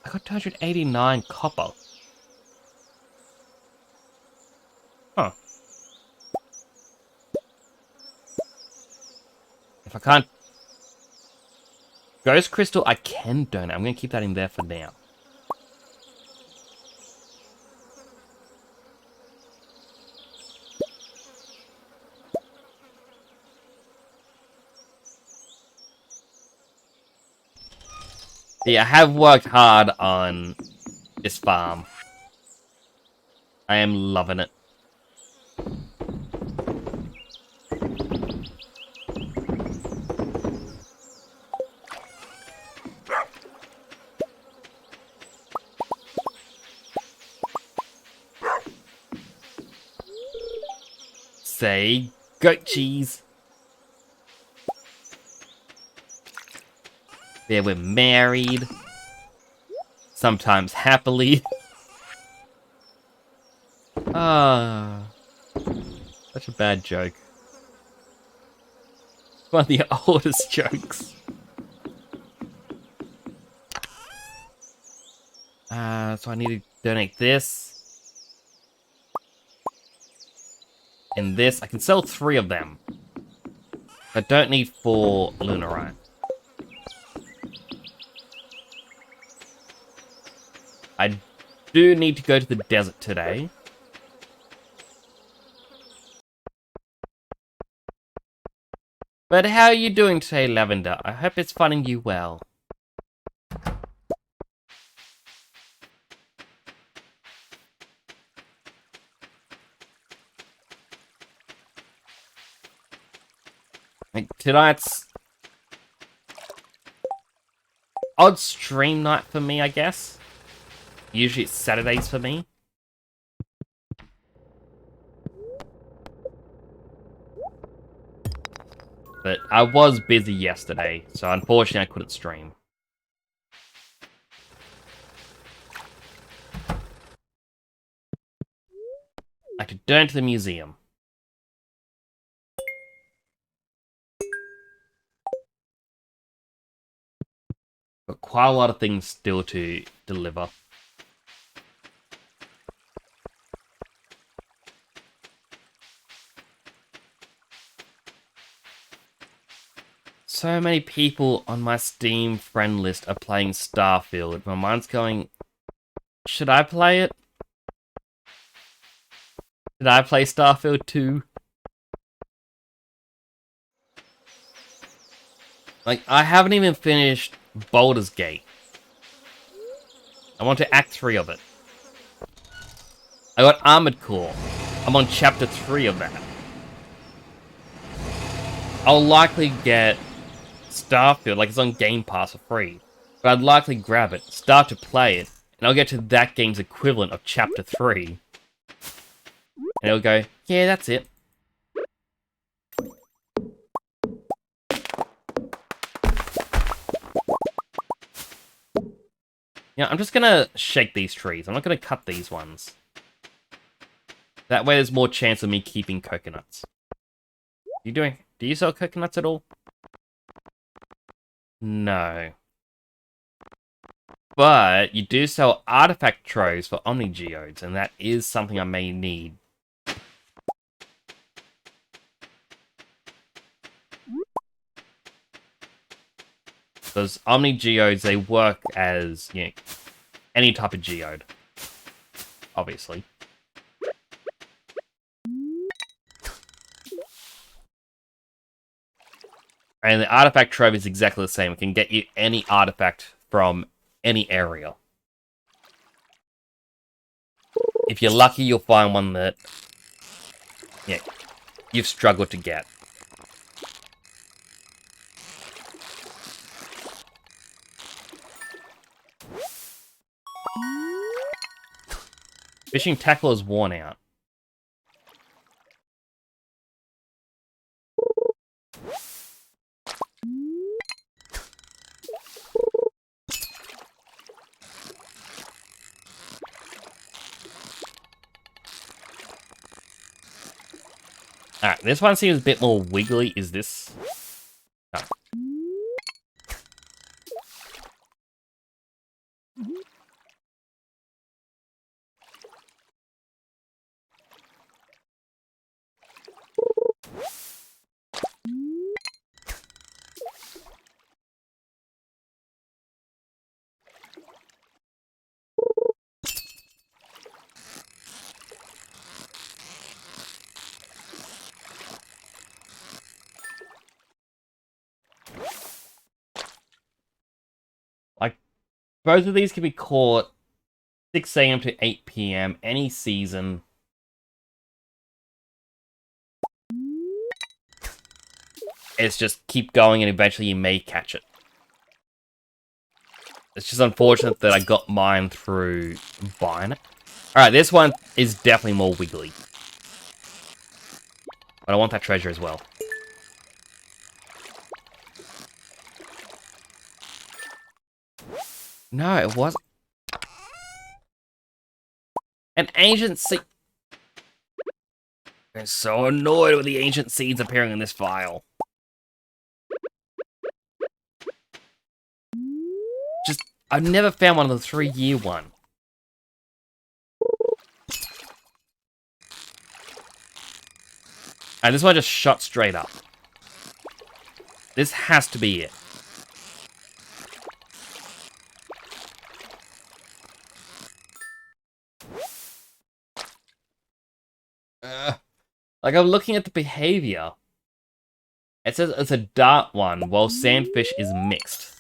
I got 289 copper. Huh. If I can't... Ghost Crystal, I can donate. I'm going to keep that in there for now. Yeah, I have worked hard on this farm. I am loving it. Say, goat cheese. Yeah, we're married. Sometimes happily. Ah, such a bad joke. One of the oldest jokes. So I need to donate this. And this. I can sell 3 of them. I don't need 4 lunarite. I do need to go to the desert today. But how are you doing today, Lavender? I hope it's finding you well. Like, tonight's odd stream night for me, I guess. Usually it's Saturdays for me. But I was busy yesterday, so unfortunately I couldn't stream. I could turn to the museum. Got quite a lot of things still to deliver. So many people on my Steam friend list are playing Starfield. My mind's going, should I play it? Should I play Starfield 2? Like, I haven't even finished Baldur's Gate. I want to Act 3 of it. I got Armored Core. I'm on Chapter 3 of that. I'll likely get Starfield, like it's on Game Pass for free. But I'd likely grab it, start to play it, and I'll get to that game's equivalent of Chapter 3. And it'll go, yeah, that's it. Yeah, I'm just gonna shake these trees. I'm not gonna cut these ones. That way there's more chance of me keeping coconuts. Do you sell coconuts at all? No. But you do sell artifact troves for Omni Geodes, and that is something I may need. Those Omni Geodes, they work as, you know, any type of geode. Obviously. And the artifact trove is exactly the same. It can get you any artifact from any area. If you're lucky, you'll find one that, yeah, you've struggled to get. Fishing tackle is worn out. Alright, this one seems a bit more wiggly. Is this? Oh. Like, both of these can be caught 6 a.m. to 8 p.m. any season. It's just keep going and eventually you may catch it. It's just unfortunate that I got mine through buying it. Alright, this one is definitely more wiggly. But I want that treasure as well. No, it wasn't. An ancient seed. I'm so annoyed with the ancient seeds appearing in this file. Just, I've never found one of the 3-year one. And this one just shot straight up. This has to be it. Like, I'm looking at the behavior. It says it's a dart one, while sandfish is mixed.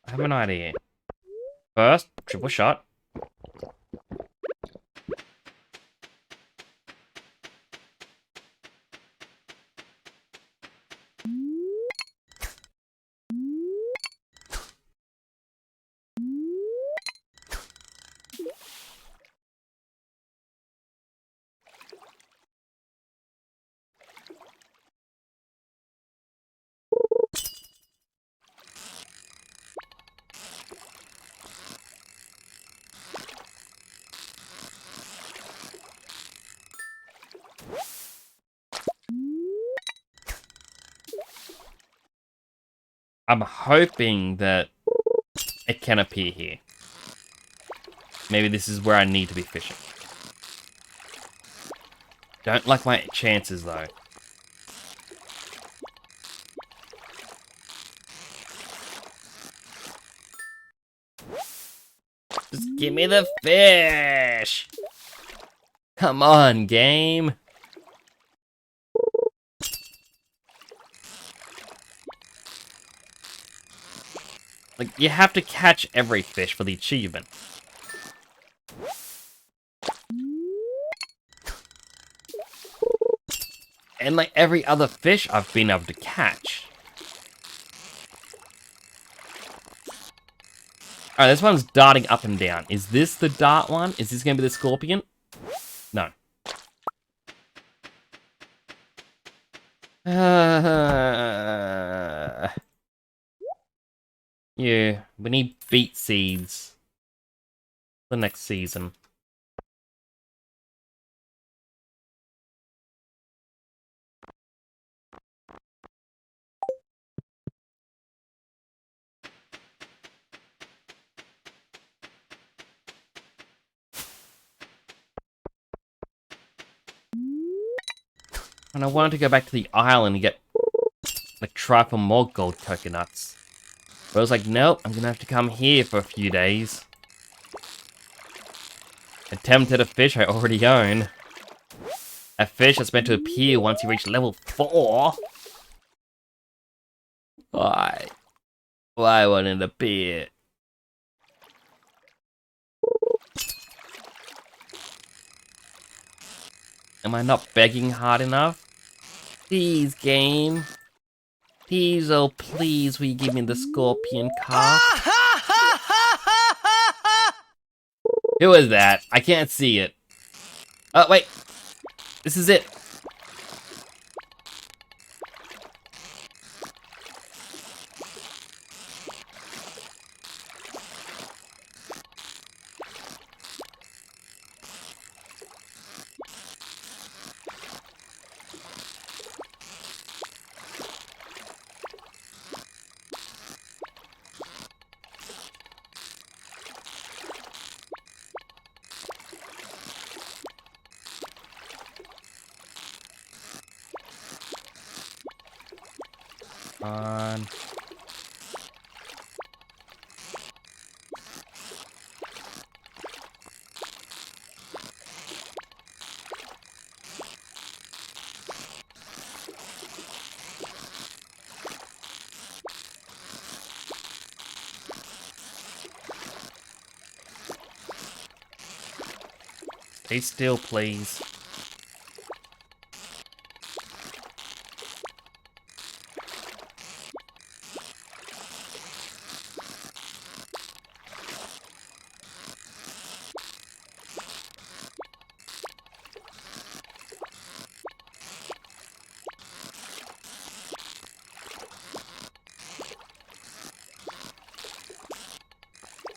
I have an idea. First, triple shot. I'm hoping that it can appear here. Maybe this is where I need to be fishing. Don't like my chances, though. Just give me the fish! Come on, game! Like, you have to catch every fish for the achievement. And like every other fish I've been able to catch. Alright, this one's darting up and down. Is this the dart one? Is this going to be the scorpion? No. Yeah, we need beet seeds for next season. And I wanted to go back to the island and get, like, try for more gold coconuts. But I was like, nope, I'm gonna have to come here for a few days. Attempted a fish I already own. A fish that's meant to appear once you reach level 4. Why? Why wouldn't it appear? Am I not begging hard enough? Please, game. Please, oh please, will you give me the scorpion carp? Who is that? I can't see it. Oh, wait. This is it. On. Stay still, please.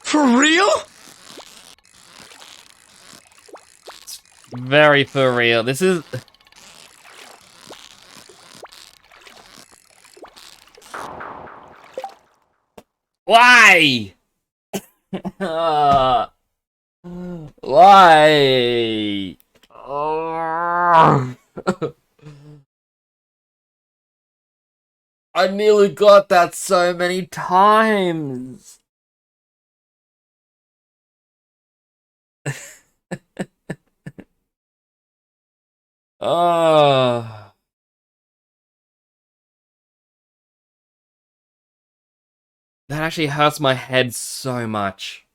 For real? Very for real. This is... Why? Why? I nearly got that so many times. Oh. That actually hurts my head so much.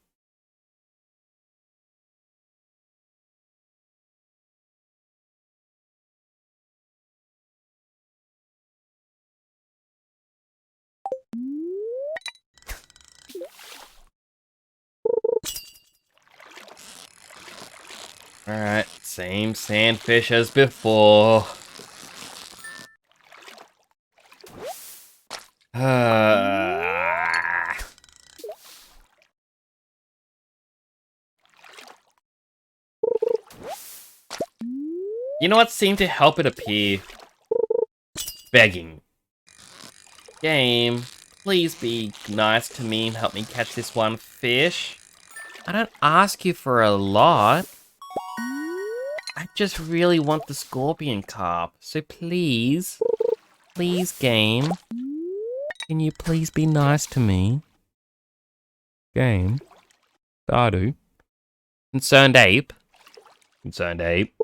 Alright, same sandfish as before. You know what seemed to help it appear? Begging. Game, please be nice to me and help me catch this one fish. I don't ask you for a lot. I just really want the scorpion carp. So please, please game, can you please be nice to me? Game. Stardew. Concerned ape. Concerned ape.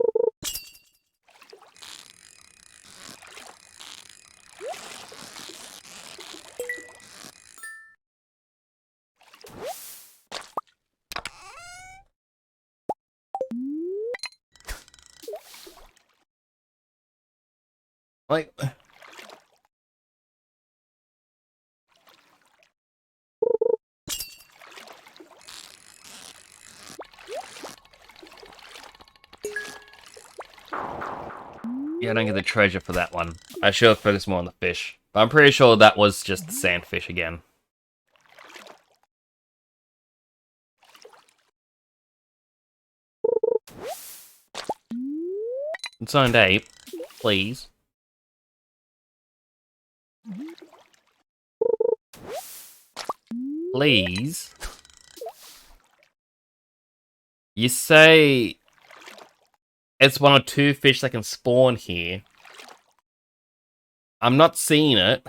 Like, yeah, I don't get the treasure for that one. I should have focused more on the fish. But I'm pretty sure that was just sandfish again. It's on 8, please. Please. You say it's one or two fish that can spawn here. I'm not seeing it.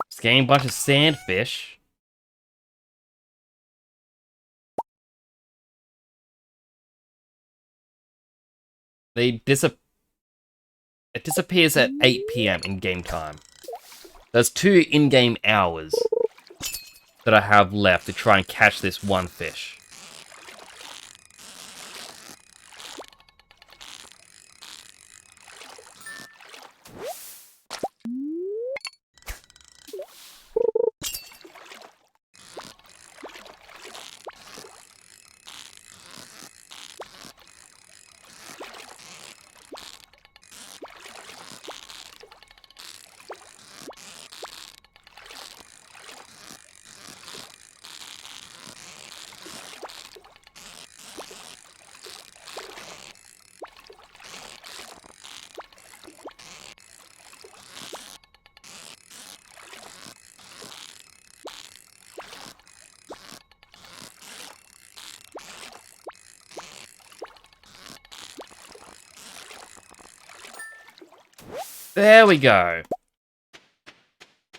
It's getting a bunch of sandfish. It disappears at 8 PM in game time. There's 2 in-game hours that I have left to try and catch this one fish. There we go.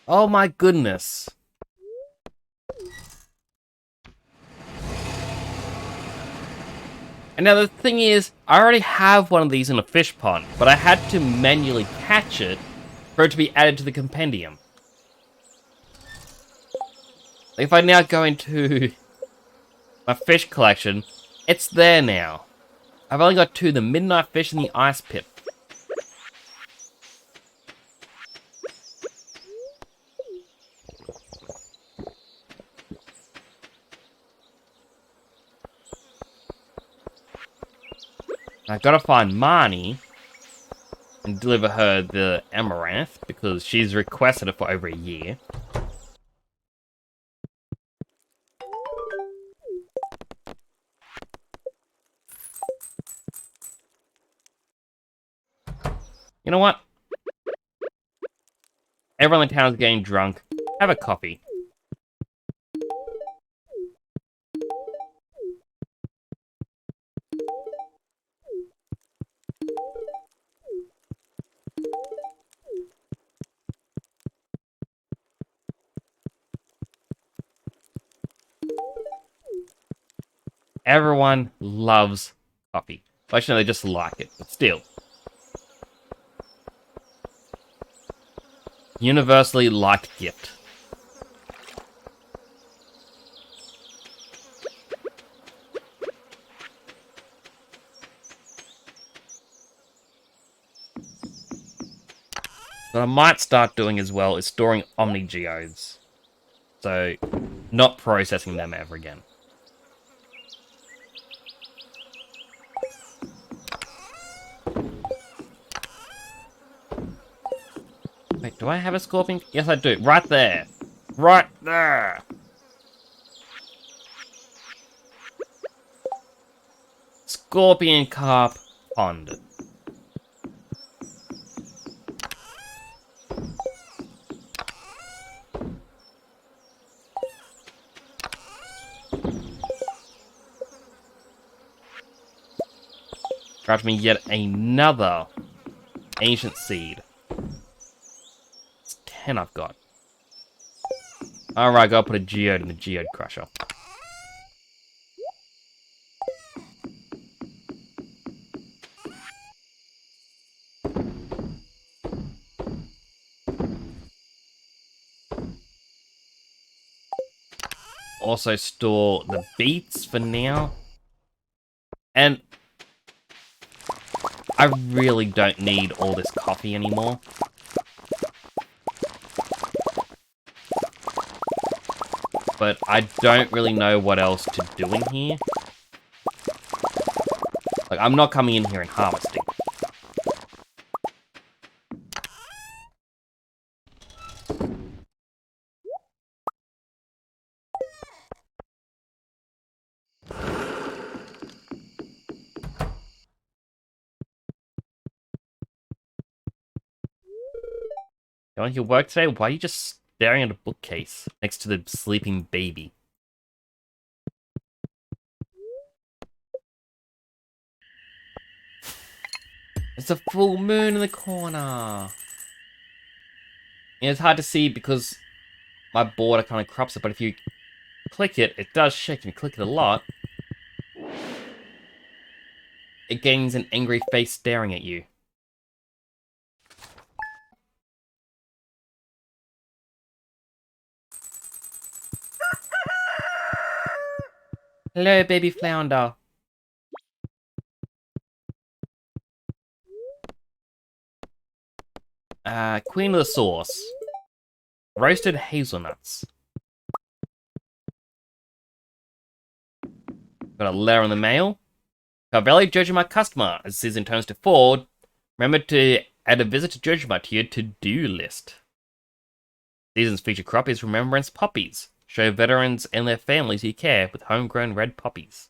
Oh my goodness. And now the thing is, I already have one of these in a fish pond, but I had to manually catch it for it to be added to the compendium. If I now go into my fish collection, it's there now. I've only got 2, the midnight fish and the ice pip. I've got to find Marnie and deliver her the amaranth because she's requested it for over a year. You know what? Everyone in town is getting drunk. Have a coffee. Everyone loves coffee. Well, actually, no, they just like it, but still. Universally liked gift. What I might start doing as well is storing Omni Geodes. So, not processing them ever again. Wait, do I have a scorpion? Yes, I do. Right there. Right there. Scorpion carp pond. Grant me yet another ancient seed. It's 10 I've got. Alright, gotta put a geode in the geode crusher. also store the beets for now. And I really don't need all this coffee anymore. But I don't really know what else to do in here. Like, I'm not coming in here and harvesting. Going to your work today? Why are you just staring at a bookcase next to the sleeping baby? There's a full moon in the corner. And it's hard to see because my border kind of crops it, but if you click it, it does shake. If you click it a lot, it gains an angry face staring at you. Hello, baby flounder. Queen of the sauce. Roasted hazelnuts. Got a letter in the mail. Carvelli Jojima customer. As the season turns to fall, remember to add a visit to Jojima to your to-do list. Season's featured crop is Remembrance Poppies. Show veterans and their families you care with homegrown red poppies.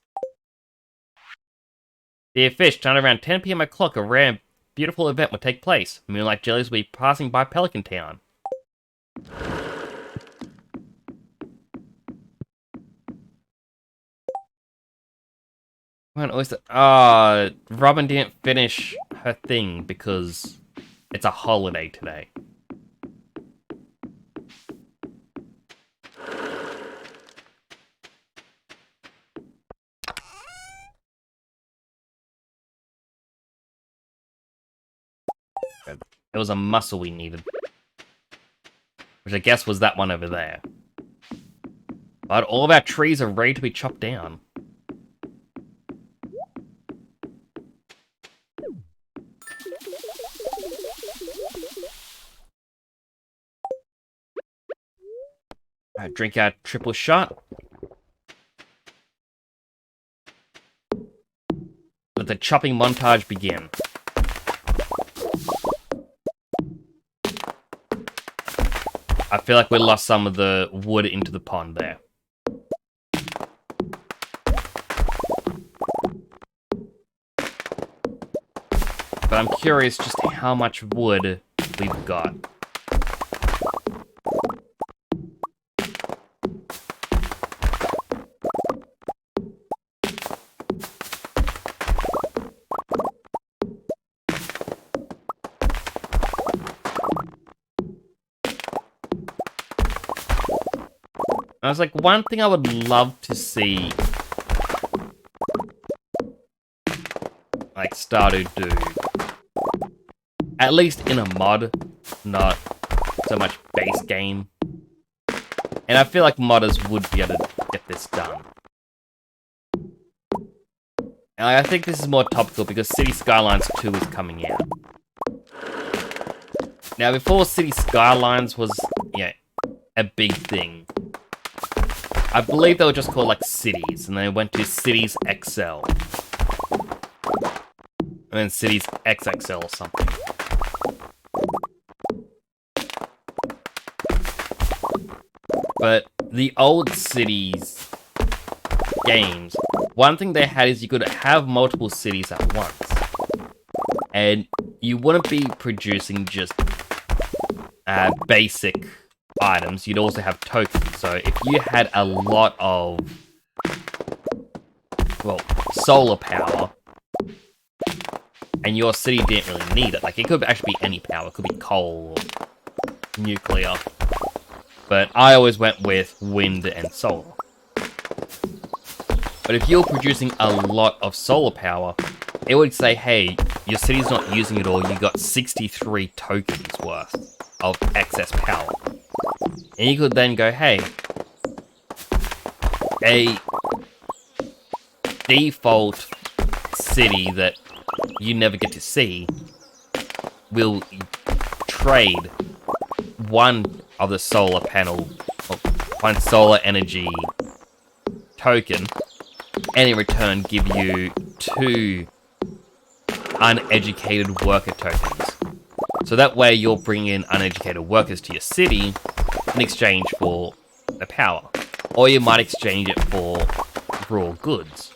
Dear Fish, tonight around 10 PM o'clock, a rare and beautiful event will take place. Moonlight jellies will be passing by Pelican Town. Robin didn't finish her thing because it's a holiday today. It was a mussel we needed. Which I guess was that one over there. But all of our trees are ready to be chopped down. Alright, drink our triple shot. Let the chopping montage begin. I feel like we lost some of the wood into the pond there. But I'm curious just how much wood we've got. I was like, one thing I would love to see, like Stardew do, at least in a mod, not so much base game. And I feel like modders would be able to get this done. And I think this is more topical because City Skylines 2 is coming out. Now, before City Skylines was, a big thing, I believe they were just called, like, Cities, and then it went to Cities XL. And then Cities XXL or something. But the old Cities games, one thing they had is you could have multiple cities at once. And you wouldn't be producing just basic items, you'd also have tokens. So if you had a lot of, solar power, and your city didn't really need it, like, it could actually be any power, it could be coal or nuclear, but I always went with wind and solar. But if you're producing a lot of solar power, it would say, hey, your city's not using it all, you got 63 tokens worth of excess power. And you could then go, hey, a default city that you never get to see will trade one of the solar panel, or one solar energy token, and in return give you 2 uneducated worker tokens. So that way you'll bring in uneducated workers to your city in exchange for the power. Or you might exchange it for raw goods.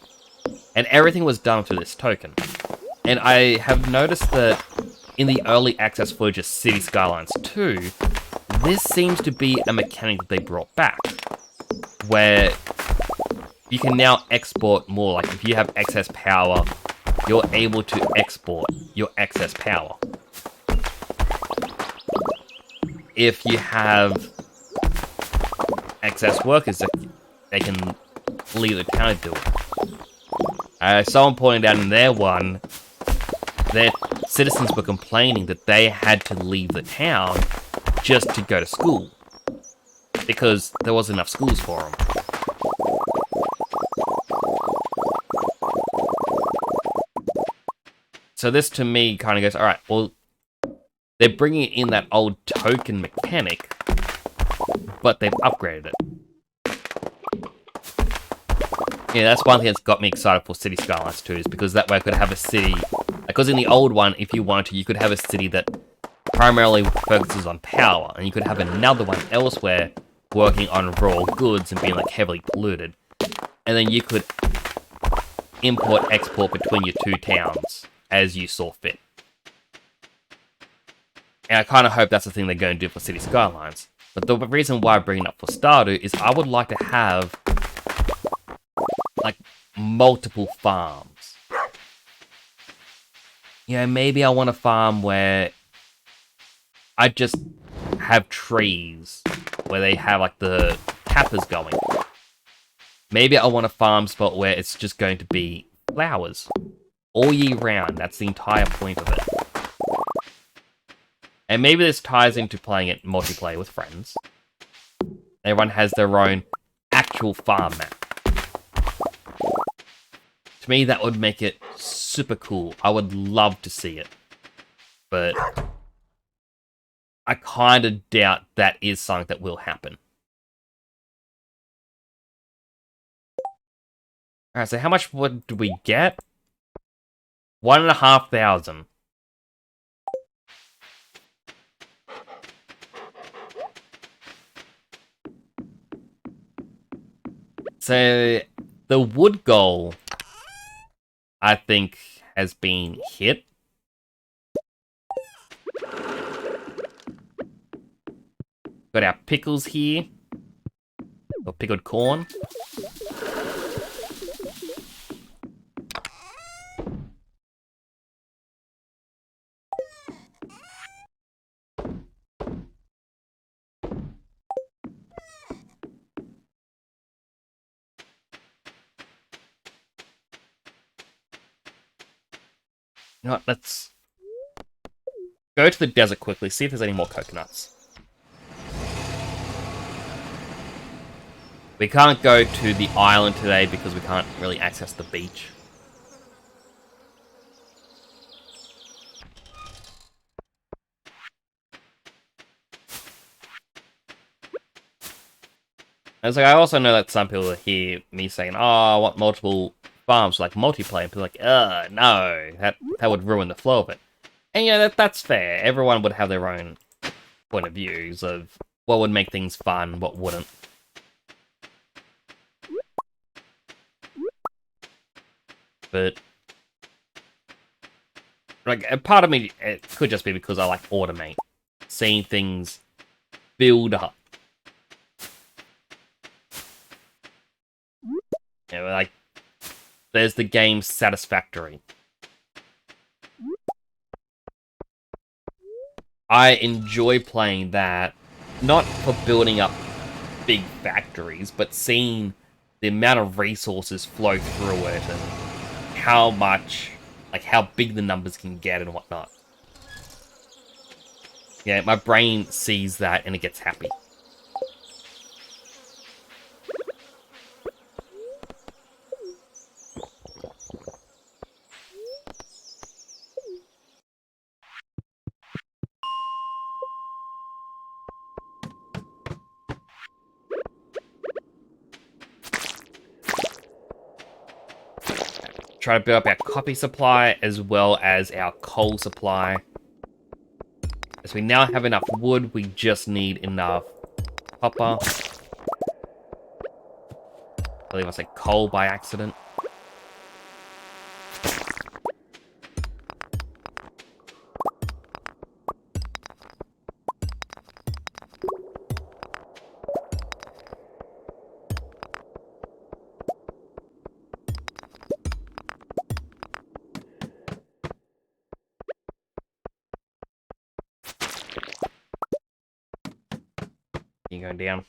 And everything was done through this token. And I have noticed that in the early access footage of City Skylines 2, this seems to be a mechanic that they brought back. Where you can now export more. Like if you have excess power, you're able to export your excess power. If you have excess workers, they can leave the town to do it. Someone pointed out in their one, their citizens were complaining that they had to leave the town just to go to school. Because there wasn't enough schools for them. So this to me kind of goes, alright, well, they're bringing in that old token mechanic, but they've upgraded it. Yeah, that's one thing that's got me excited for City Skylines 2, is because that way I could have a city... Because in the old one, if you wanted to, you could have a city that primarily focuses on power, and you could have another one elsewhere working on raw goods and being like heavily polluted. And then you could import-export between your 2 towns as you saw fit. And I kind of hope that's the thing they're going to do for City Skylines. But the reason why I bring it up for Stardew is I would like to have, like, multiple farms. You know, maybe I want a farm where I just have trees, where they have, like, the tappers going. Maybe I want a farm spot where it's just going to be flowers. All year round, that's the entire point of it. And maybe this ties into playing it multiplayer with friends. Everyone has their own actual farm map. To me, that would make it super cool. I would love to see it. But I kind of doubt that is something that will happen. Alright, so how much wood do we get? 1,500. So, the wood goal, I think, has been hit. Got our pickles here. Or pickled corn. You know what, let's go to the desert quickly, see if there's any more coconuts. We can't go to the island today because we can't really access the beach. And so I also know that some people hear me saying, oh, I want multiple farms, like multiplayer, and people are like, no, that would ruin the flow of it. And yeah, that's fair. Everyone would have their own point of views of what would make things fun, what wouldn't. But like, a part of me, it could just be because I like automate, seeing things build up. You know, like, there's the game's Satisfactory. I enjoy playing that, not for building up big factories, but seeing the amount of resources flow through it and how much, like how big the numbers can get and whatnot. Yeah, my brain sees that and it gets happy. Try to build up our copy supply as well as our coal supply. As we now have enough wood, we just need enough copper. I believe I said coal by accident. You going down.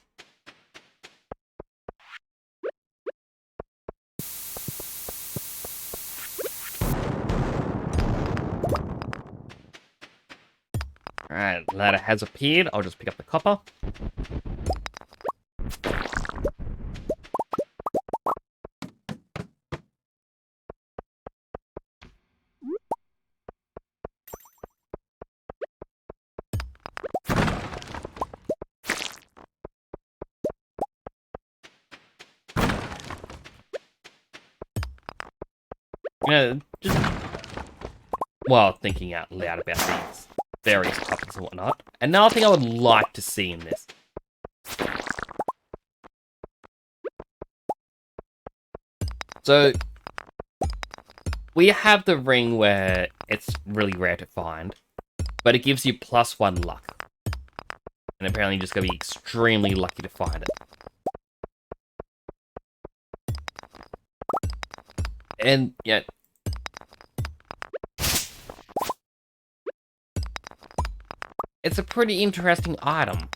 Alright, ladder has appeared. I'll just pick up the copper. Just while thinking out loud about these various topics and whatnot. Another thing I would like to see in this. So, we have the ring where it's really rare to find, but it gives you +1 luck. And apparently you're just going to be extremely lucky to find it. And, yeah. It's a pretty interesting item.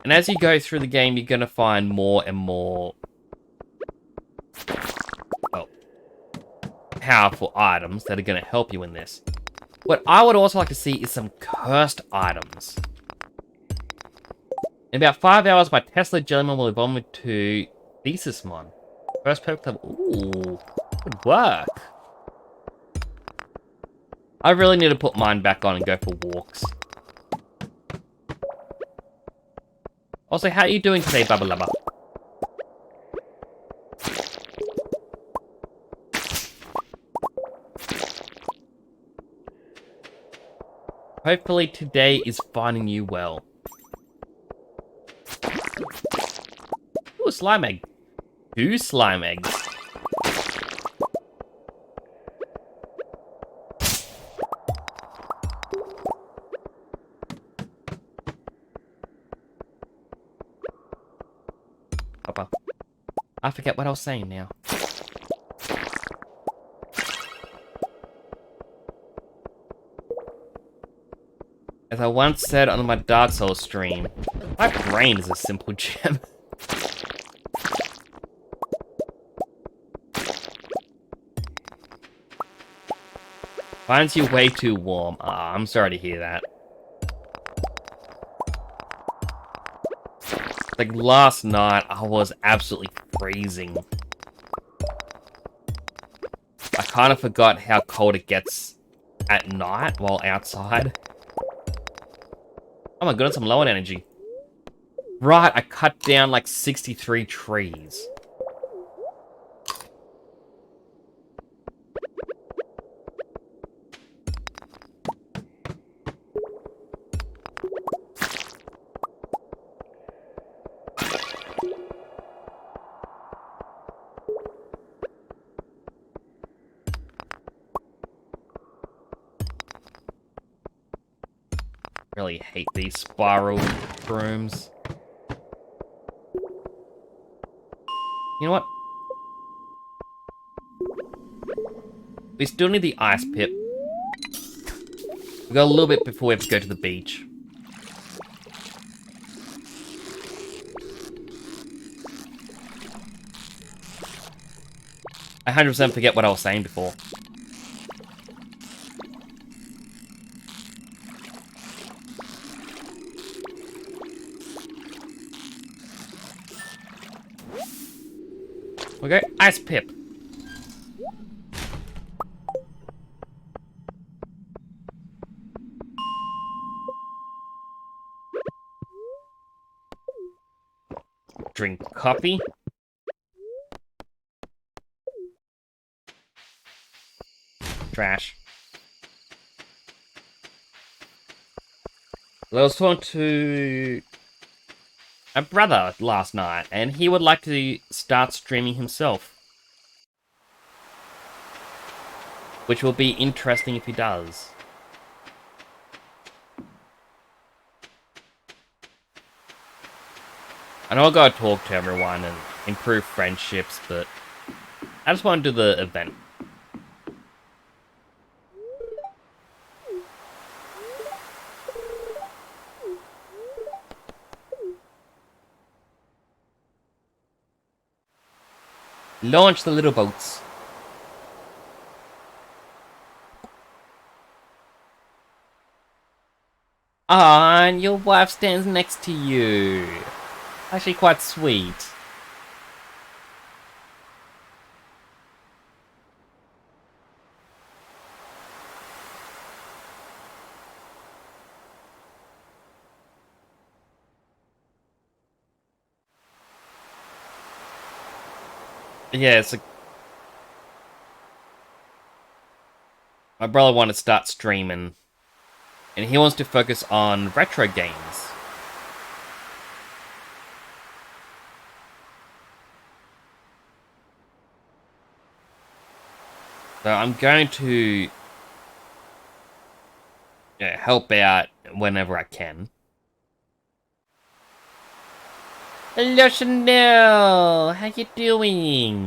And as you go through the game, you're going to find more and more, well, powerful items that are going to help you in this. What I would also like to see is some cursed items. In about 5 hours, my Tesla Jellyman will evolve into Thesismon. First perfect level. Ooh, good work. I really need to put mine back on and go for walks. Also, how are you doing today, Bubba Lubba? Hopefully today is finding you well. Ooh, a slime egg. 2 slime eggs. Papa. I forget what I was saying now. As I once said on my Dark Souls stream, my brain is a simple gem. Finds you way too warm. Ah, I'm sorry to hear that. Like, last night, I was absolutely freezing. I kind of forgot how cold it gets at night while outside. Oh my goodness, I'm low on energy. Right, I cut down like 63 trees. Really hate these spiral brooms. You know what? We still need the ice pit. We've got a little bit before we have to go to the beach. I 100% forget what I was saying before. Okay, ice pip. Drink coffee. Trash. I was talking to a brother last night, and he would like to start streaming himself. Which will be interesting if he does. I know I gotta talk to everyone and improve friendships, but I just want to do the event. Launch the little boats. Ah, and your wife stands next to you. Actually quite sweet. Yeah, it's like... My brother wanted to start streaming, and he wants to focus on retro games. So I'm going to help out whenever I can. Hello, Chanel! How you doing?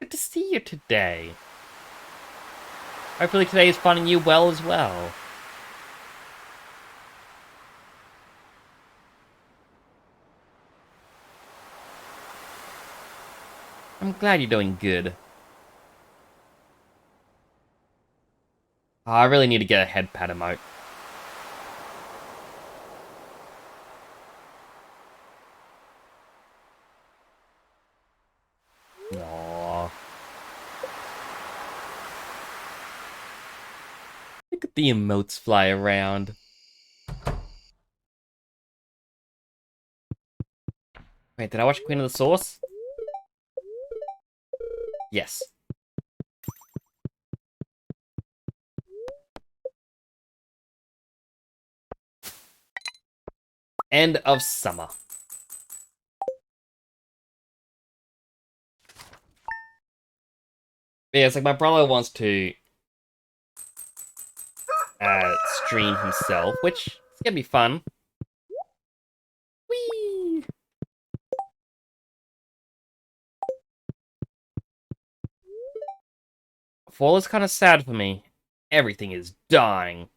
Good to see you today. Hopefully today is finding you well as well. I'm glad you're doing good. Oh, I really need to get a head pad emote. Aww. Look at the emotes fly around. Wait, did I watch Queen of the Sauce? Yes. End of summer. Yeah, it's like my brother wants to stream himself, which is gonna be fun. Whee! Fall is kind of sad for me. Everything is dying.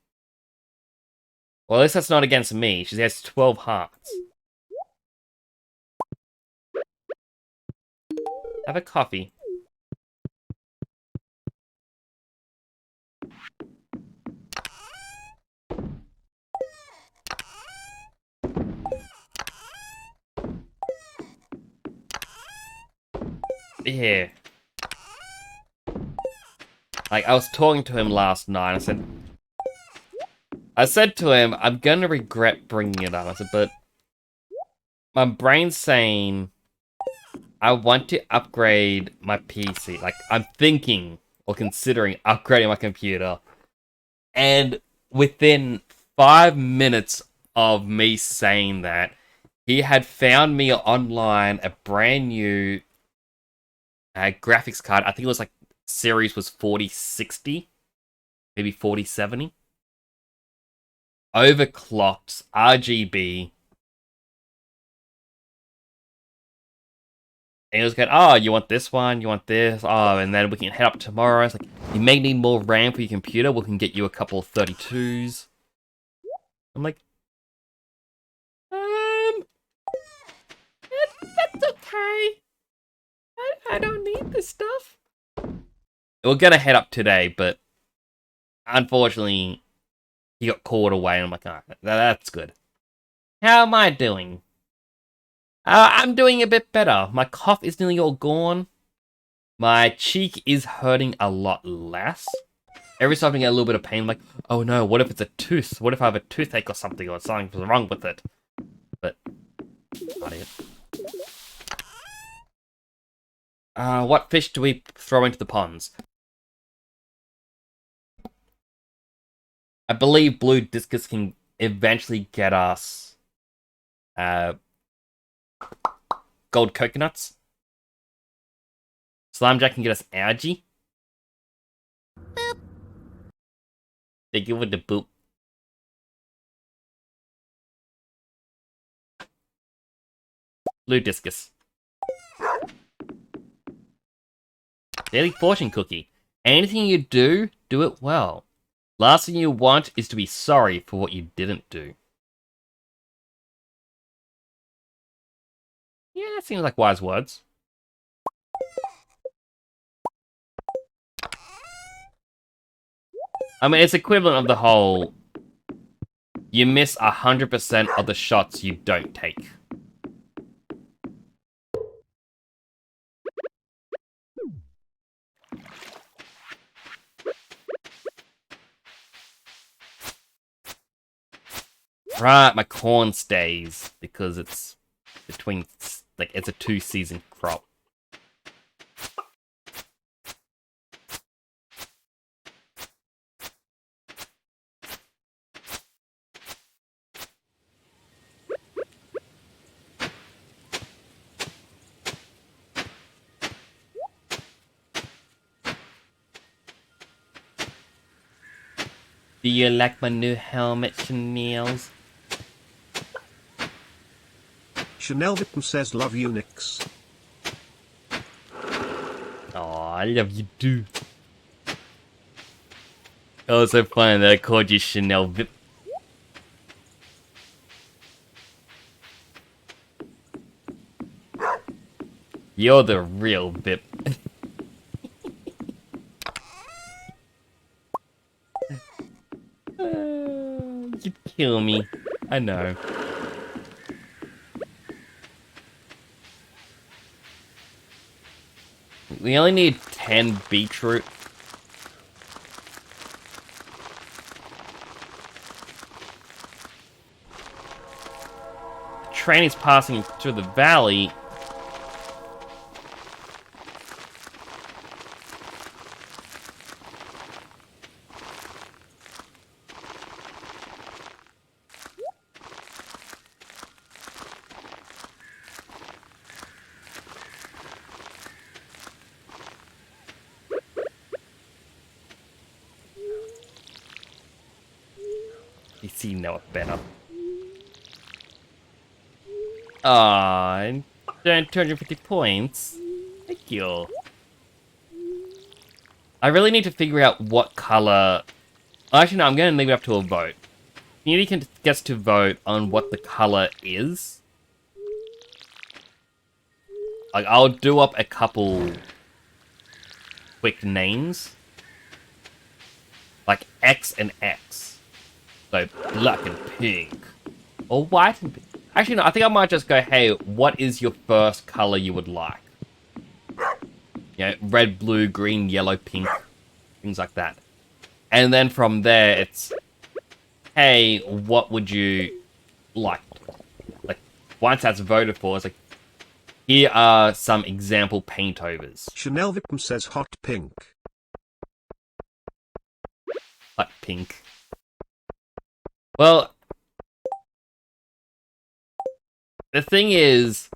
Well, at least that's not against me. She has 12 hearts. Have a coffee. Yeah. Like, I was talking to him last night. I said to him, I'm gonna regret bringing it up. I said, but my brain's saying I want to upgrade my PC. Like, I'm thinking or considering upgrading my computer. And within 5 minutes of me saying that, he had found me online a brand new graphics card. I think it was like series was 4060, maybe 4070. Overclocked, RGB. And it was going, oh, you want this one? You want this? Oh, and then we can head up tomorrow. It's like, you may need more RAM for your computer. We can get you a couple of 32s. I'm like, that's okay. I don't need this stuff. We're gonna head up today, but unfortunately, he got called away. And I'm like, alright, that's good. How am I doing? I'm doing a bit better. My cough is nearly all gone. My cheek is hurting a lot less. Every time I get a little bit of pain, I'm like, oh no, what if it's a tooth? What if I have a toothache or something, or something's wrong with it? But, not it. What fish do we throw into the ponds? I believe blue discus can eventually get us uh, gold coconuts. Slimejack can get us algae. They give it the boop. Blue discus. Daily fortune cookie. Anything you do, do it well. Last thing you want is to be sorry for what you didn't do. Yeah, that seems like wise words. I mean, it's equivalent of the whole you miss 100% of the shots you don't take. Right, my corn stays because it's between, like, it's a 2-season crop. Do you like my new helmet, Chanels? Chanel Vipin says love you, Nix. Oh, I love you too. Oh, so funny that I called you Chanel Vip. You're the real Vip. You'd kill me. I know. We only need 10 beetroot. The train is passing through the valley. You see, know it better. Aww, 250 points. Thank you. I really need to figure out what color... Actually, no, I'm going to leave it up to a vote. Community gets to vote on what the color is. Like, I'll do up a couple quick names. Like X and X. So, black and pink. Or white and pink. Actually, no, I think I might just go, hey, what is your first color you would like? You know, red, blue, green, yellow, pink. Things like that. And then from there, it's, hey, what would you like? Like, once that's voted for, it's like, here are some example paintovers. Chanel Vipin says hot pink. Hot pink. Well, the thing is,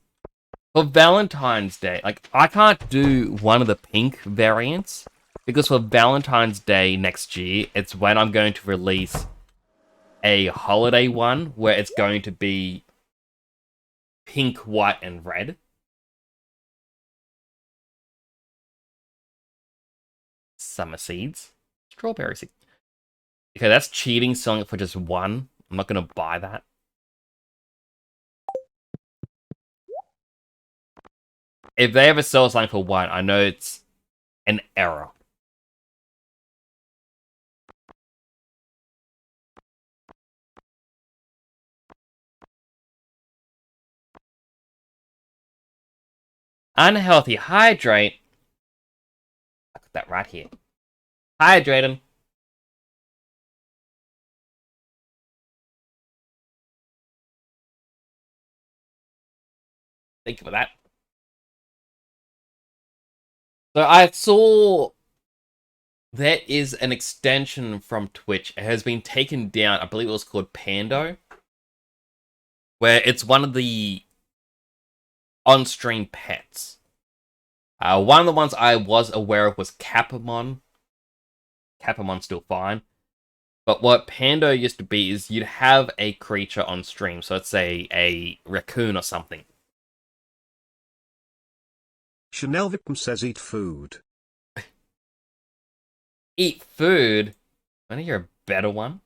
for Valentine's Day, like, I can't do one of the pink variants, because for Valentine's Day next year, it's when I'm going to release a holiday one, where it's going to be pink, white, and red. Summer seeds. Strawberry seeds. Okay, that's cheating, selling it for just one. I'm not going to buy that. If they ever sell something for one, I know it's an error. Unhealthy hydrate. I got that right here. Hydrate him. Thank you for that. So I saw there is an extension from Twitch. It has been taken down. I believe it was called Pando, where it's one of the on-stream pets. One of the ones I was aware of was Capamon. Capamon's still fine. But what Pando used to be is you'd have a creature on stream. So let's say a raccoon or something. Chanel Victim says eat food. Eat food? I think you're a better one.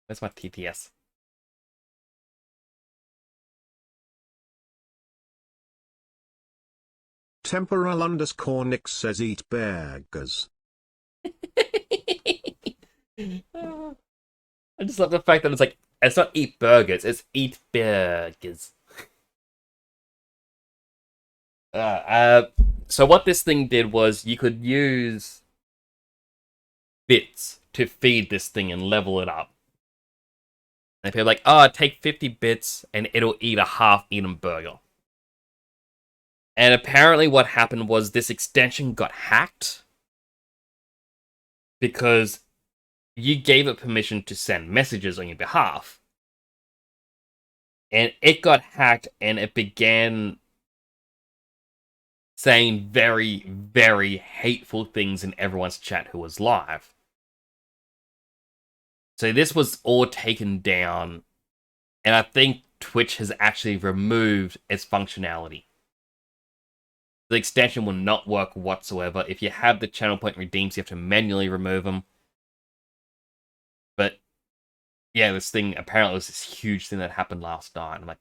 Where's my TTS? Temporal underscore Nick says eat burgers. I just love the fact that it's not eat burgers, it's eat burgers. So what this thing did was you could use bits to feed this thing and level it up. And people are like, oh, take 50 bits and it'll eat a half-eaten burger. And apparently what happened was this extension got hacked because you gave it permission to send messages on your behalf. And it got hacked and it began saying very, very hateful things in everyone's chat who was live. So this was all taken down, and I think Twitch has actually removed its functionality. The extension will not work whatsoever. If you have the channel point redeems, you have to manually remove them. But yeah, this thing apparently was this huge thing that happened last night. I'm like,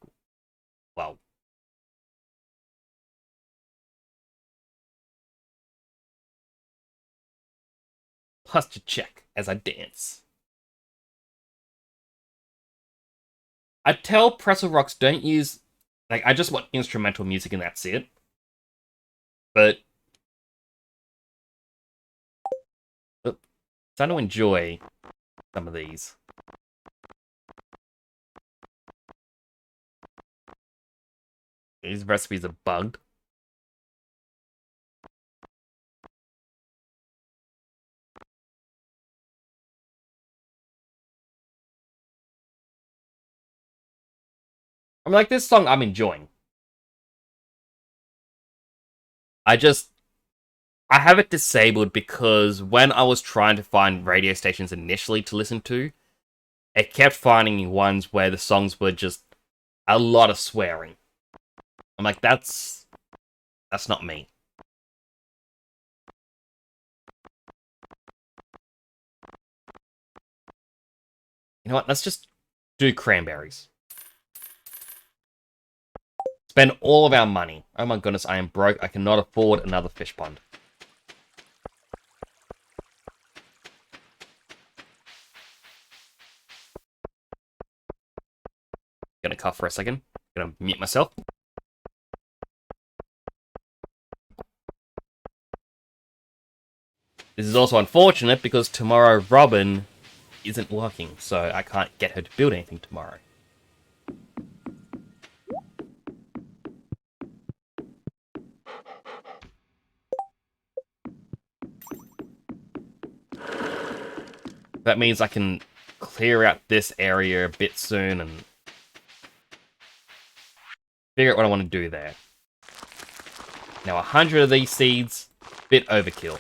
well. Plus to check as I dance. I tell Pretzel Rocks don't use, like, I just want instrumental music and that's it. But starting to enjoy some of these. These recipes are bugged. I'm like, this song I'm enjoying. I have it disabled because when I was trying to find radio stations initially to listen to, it kept finding ones where the songs were just a lot of swearing. I'm like, that's not me. You know what? Let's just do cranberries. Spend all of our money. Oh my goodness, I am broke. I cannot afford another fish pond. Gonna cough for a second. Gonna mute myself. This is also unfortunate because tomorrow Robin isn't working, so I can't get her to build anything tomorrow. That means I can clear out this area a bit soon and figure out what I want to do there. Now, 100 of these seeds, bit overkill.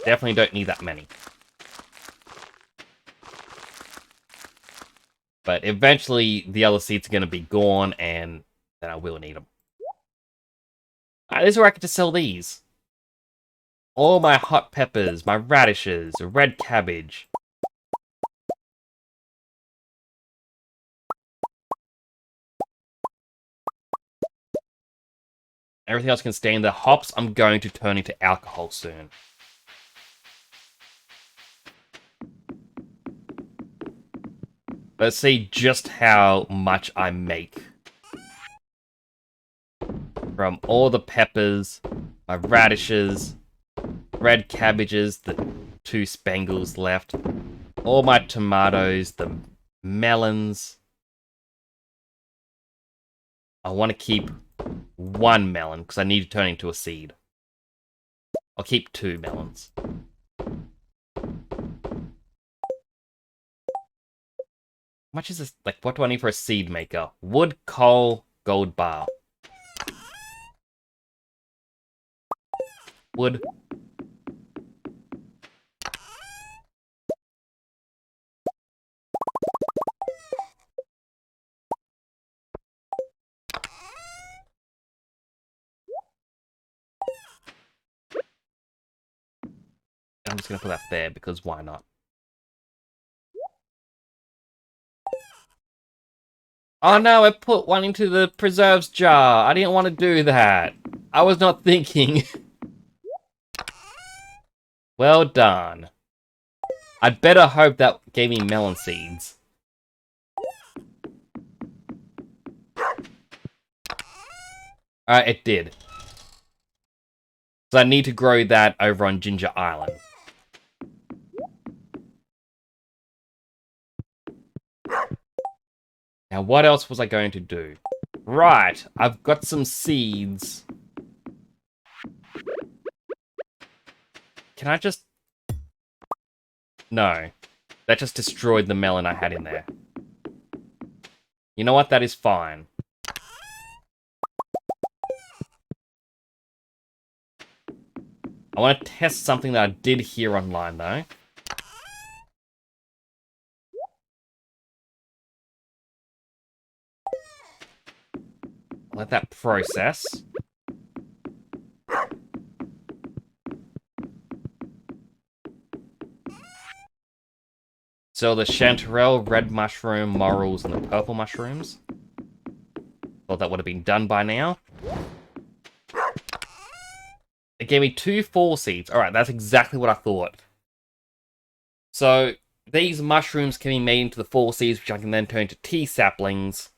Definitely don't need that many. But eventually, the other seeds are going to be gone, and then I will need them. Alright, this is where I get to sell these. All my hot peppers, my radishes, red cabbage. Everything else can stay in the hops. I'm going to turn into alcohol soon. Let's see just how much I make. From all the peppers, my radishes, red cabbages, the 2 spangles left, all my tomatoes, the melons. I want to keep 1 melon because I need to turn it into a seed. I'll keep 2 melons. How much is this? Like, what do I need for a seed maker? Wood, coal, gold bar. Wood. I'm just gonna put that there because why not? Oh no, I put one into the preserves jar. I didn't want to do that. I was not thinking. Well done. I'd better hope that gave me melon seeds. Alright, it did. So I need to grow that over on Ginger Island. Now, what else was I going to do? Right, I've got some seeds. Can I just... No. That just destroyed the melon I had in there. You know what? That is fine. I want to test something that I did hear online, though. Let that process. So the chanterelle, red mushroom, morels, and the purple mushrooms. Thought that would have been done by now. It gave me 2 fall seeds. Alright, that's exactly what I thought. So, these mushrooms can be made into the fall seeds, which I can then turn into tea saplings.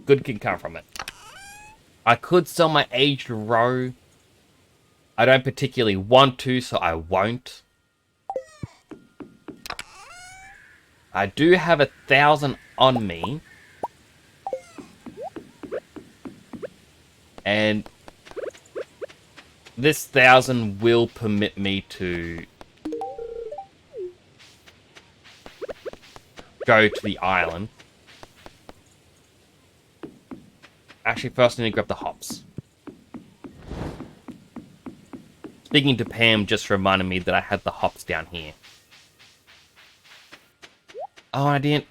Good can come from it. I could sell my aged roe. I don't particularly want to, so I won't. I do have 1,000 on me. And this 1,000 will permit me to go to the island. Actually, first I need to grab the hops. Speaking to Pam just reminded me that I had the hops down here. Oh, I didn't...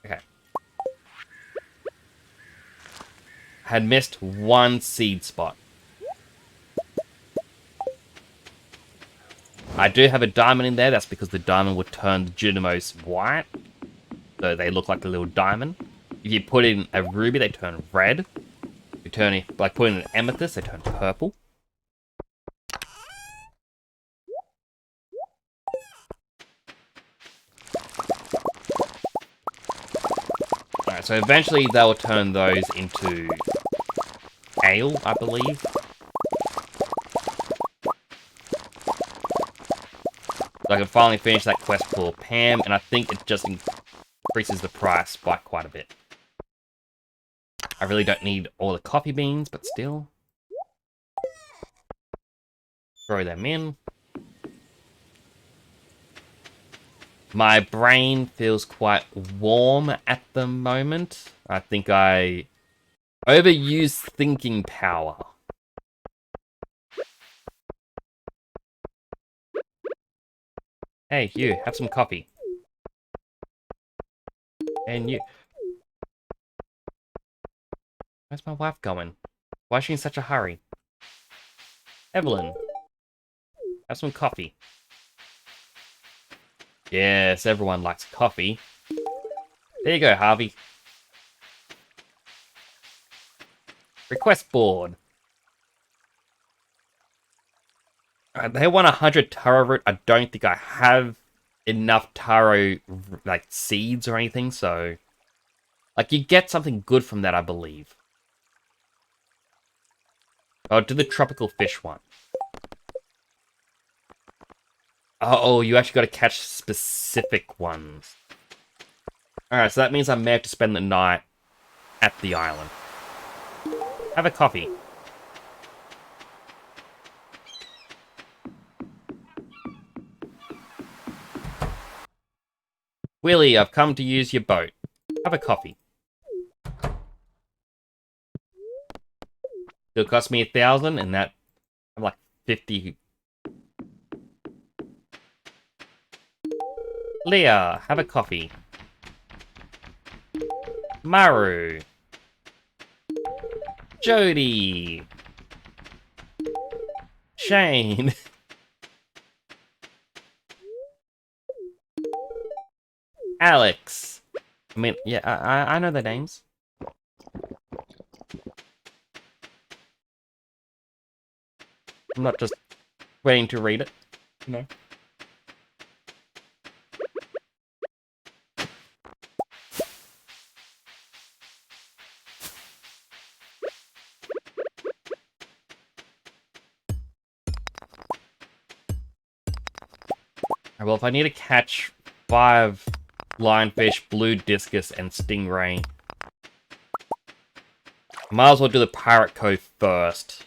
Okay. I had missed 1 seed spot. I do have a diamond in there. That's because the diamond would turn the Junimos white. So they look like a little diamond. If you put in a ruby, they turn red. If you turn it, like put in an amethyst, they turn purple. Alright, so eventually they'll turn those into ale, I believe. So I can finally finish that quest for Pam, and I think it just increases the price by quite a bit. I really don't need all the coffee beans, but still. Throw them in. My brain feels quite warm at the moment. I think I overuse thinking power. Hey, you, have some coffee. And you... Where's my wife going? Why is she in such a hurry? Evelyn, have some coffee. Yes, everyone likes coffee. There you go, Harvey. Request board. They want 100 taro root. I don't think I have enough taro, like, seeds or anything, so... Like, you get something good from that, I believe. Oh, do the tropical fish one. Oh, you actually got to catch specific ones. Alright, so that means I may have to spend the night at the island. Have a coffee. Willie, I've come to use your boat. Have a coffee. It'll cost me 1,000, and that I'm like 50. Leah, have a coffee. Maru. Jody. Shane. Alex. I mean, yeah, I know their names. I'm not just waiting to read it, you know. Well, if I need to catch 5 lionfish, blue discus, and stingray, might as well do the pirate cove first.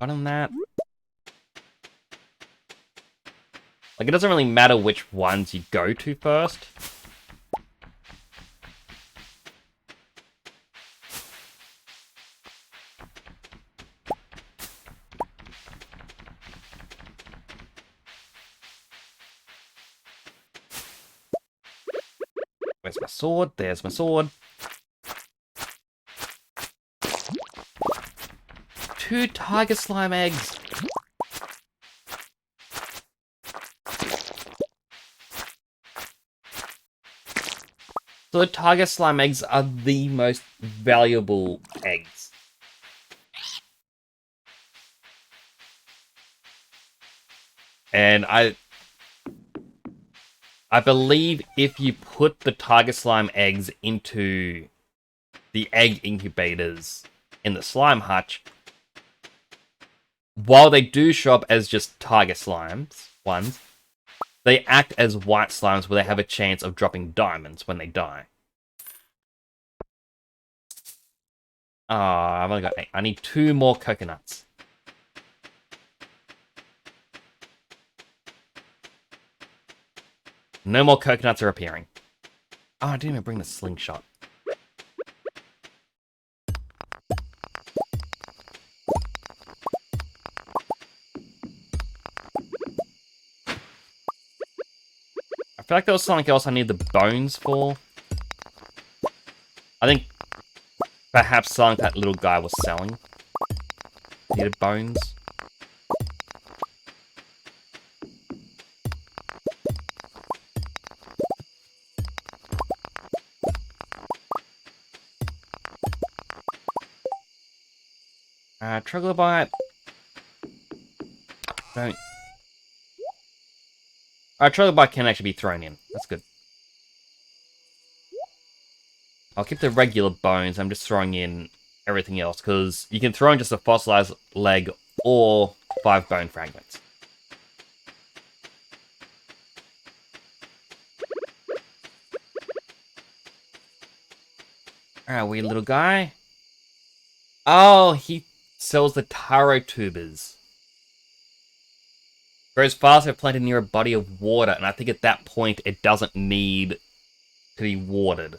Other than that, like, it doesn't really matter which ones you go to first. Where's my sword? There's my sword. 2 tiger slime eggs. So the tiger slime eggs are the most valuable eggs. And I believe if you put the tiger slime eggs into the egg incubators in the slime hutch, while they do show up as just tiger slimes ones, they act as white slimes where they have a chance of dropping diamonds when they die. Ah, I've only got 8. I need 2 more coconuts. No more coconuts are appearing. Oh, I didn't even bring the slingshot. I feel like there was something else I need the bones for. I think perhaps something that little guy was selling needed bones. Troglodyte. Don't. Troglodyte can actually be thrown in. That's good. I'll keep the regular bones. I'm just throwing in everything else, because you can throw in just a fossilized leg or 5 bone fragments. Alright, wee little guy. Oh, he sells the taro tubers. Grows fast if planted near a body of water, and I think at that point it doesn't need to be watered.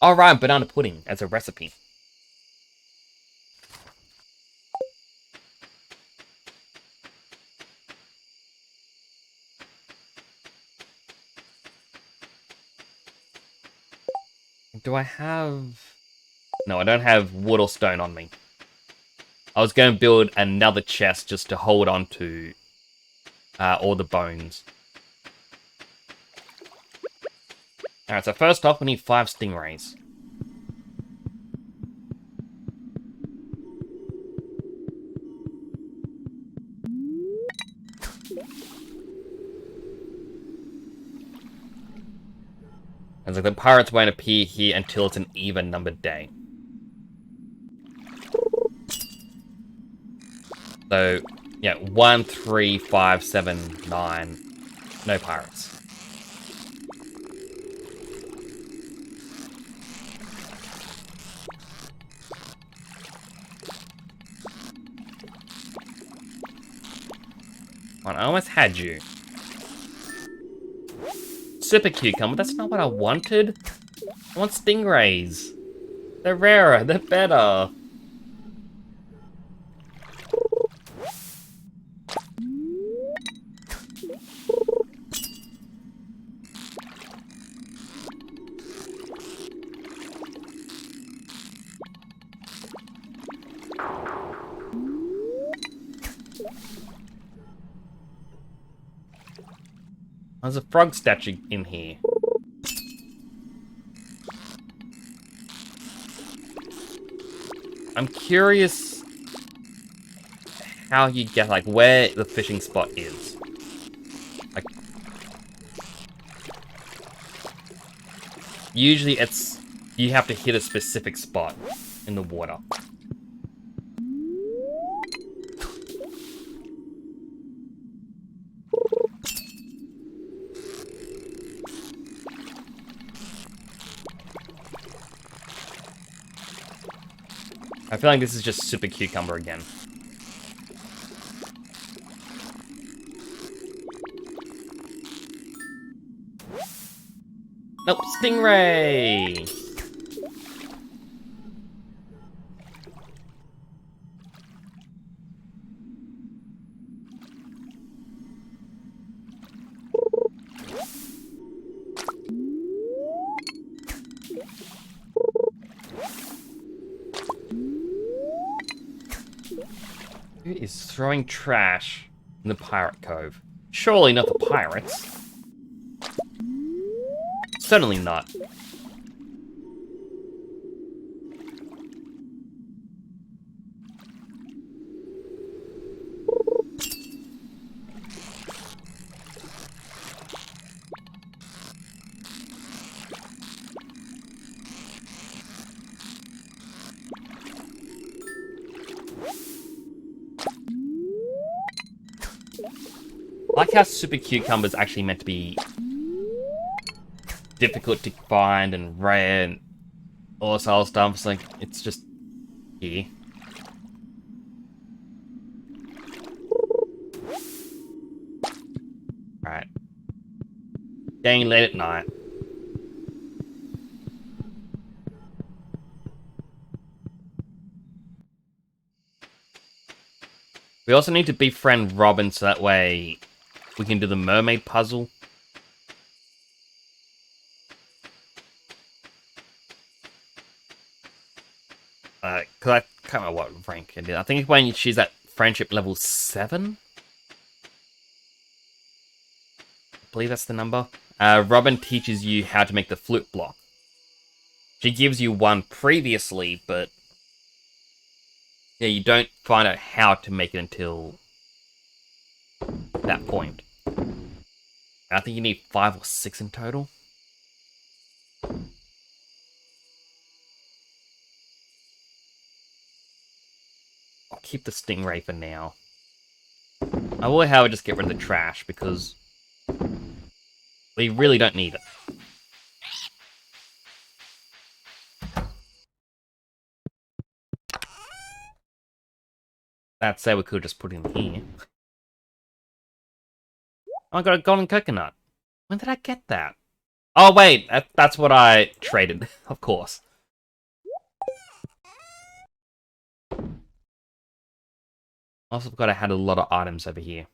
Alright, banana pudding as a recipe. Do I have... No, I don't have wood or stone on me. I was going to build another chest just to hold on to all the bones. Alright, so first off, we need 5 stingrays. It's like the pirates won't appear here until it's an even numbered day. So, yeah, 1, 3, 5, 7, 9. No pirates. I almost had you. Super cucumber, that's not what I wanted. I want stingrays. They're rarer, they're better. There's a frog statue in here. I'm curious how you get, like, where the fishing spot is. Like, usually it's, you have to hit a specific spot in the water. I feel like this is just super cucumber again. Nope, stingray! Who is throwing trash in the pirate cove? Surely not the pirates. Certainly not. I like how super cucumber's actually meant to be difficult to find and rare and all this other stuff. It's like, it's just here. Alright. Getting late at night. We also need to befriend Robin so that way we can do the mermaid puzzle. Cause I can't remember what rank it is. I think it's when she's at friendship level 7. I believe that's the number. Robin teaches you how to make the flute block. She gives you one previously, but yeah, you don't find out how to make it until that point. I think you need 5 or 6 in total. I'll keep the stingray for now. I will, however, just get rid of the trash because we really don't need it. That said, we could just put it in here. Oh, I got a golden coconut. When did I get that? Oh, wait, that's what I traded, of course. Also forgot I had a lot of items over here.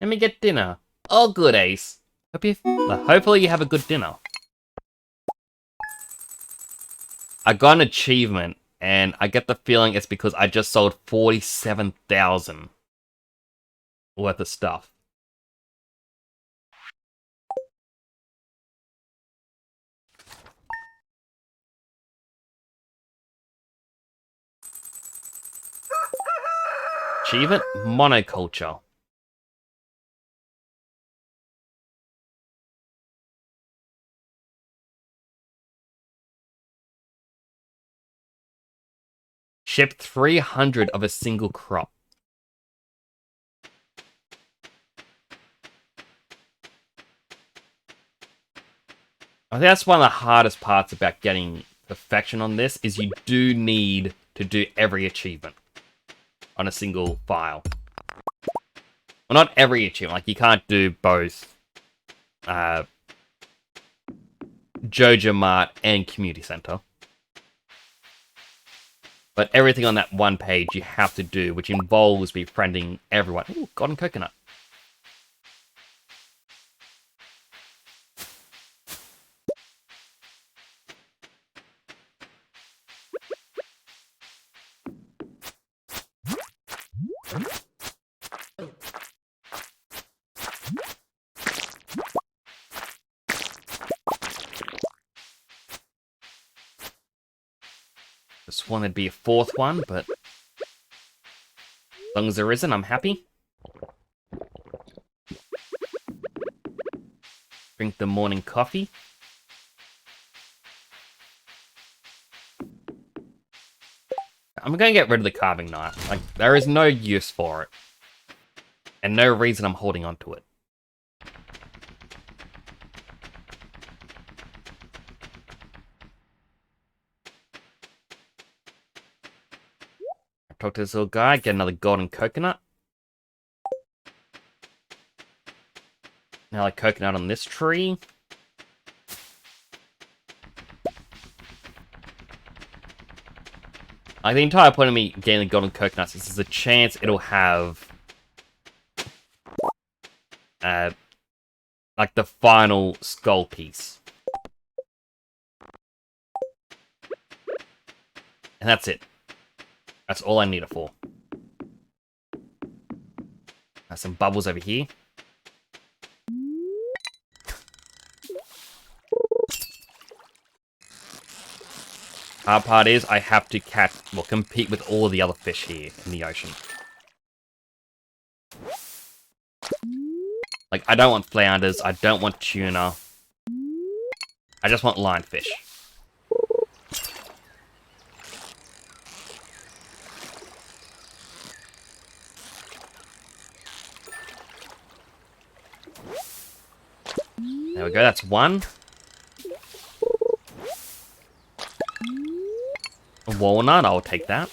Let me get dinner. Oh, good, Ace. Hopefully you have a good dinner. I got an achievement, and I get the feeling it's because I just sold 47,000 worth of stuff. Achievement? Monoculture. Ship 300 of a single crop. I think that's one of the hardest parts about getting perfection on this, is you do need to do every achievement on a single file. Well, not every achievement. Like, you can't do both Joja Mart and Community Center. But everything on that one page you have to do, which involves befriending everyone. Ooh, golden coconut. Just wanted to be a fourth one, but as long as there isn't, I'm happy. Drink the morning coffee. I'm going to get rid of the carving knife. Like, there is no use for it. And no reason I'm holding on to it. Talk to this little guy, get another golden coconut. Now, like, coconut on this tree. Like, the entire point of me getting the golden coconuts is there's a chance it'll have like the final skull piece. And that's it. That's all I need it for. There's some bubbles over here. Hard part is I have to compete with all the other fish here in the ocean. Like, I don't want flounders, I don't want tuna. I just want lionfish. There we go, that's one. A walnut, I'll take that.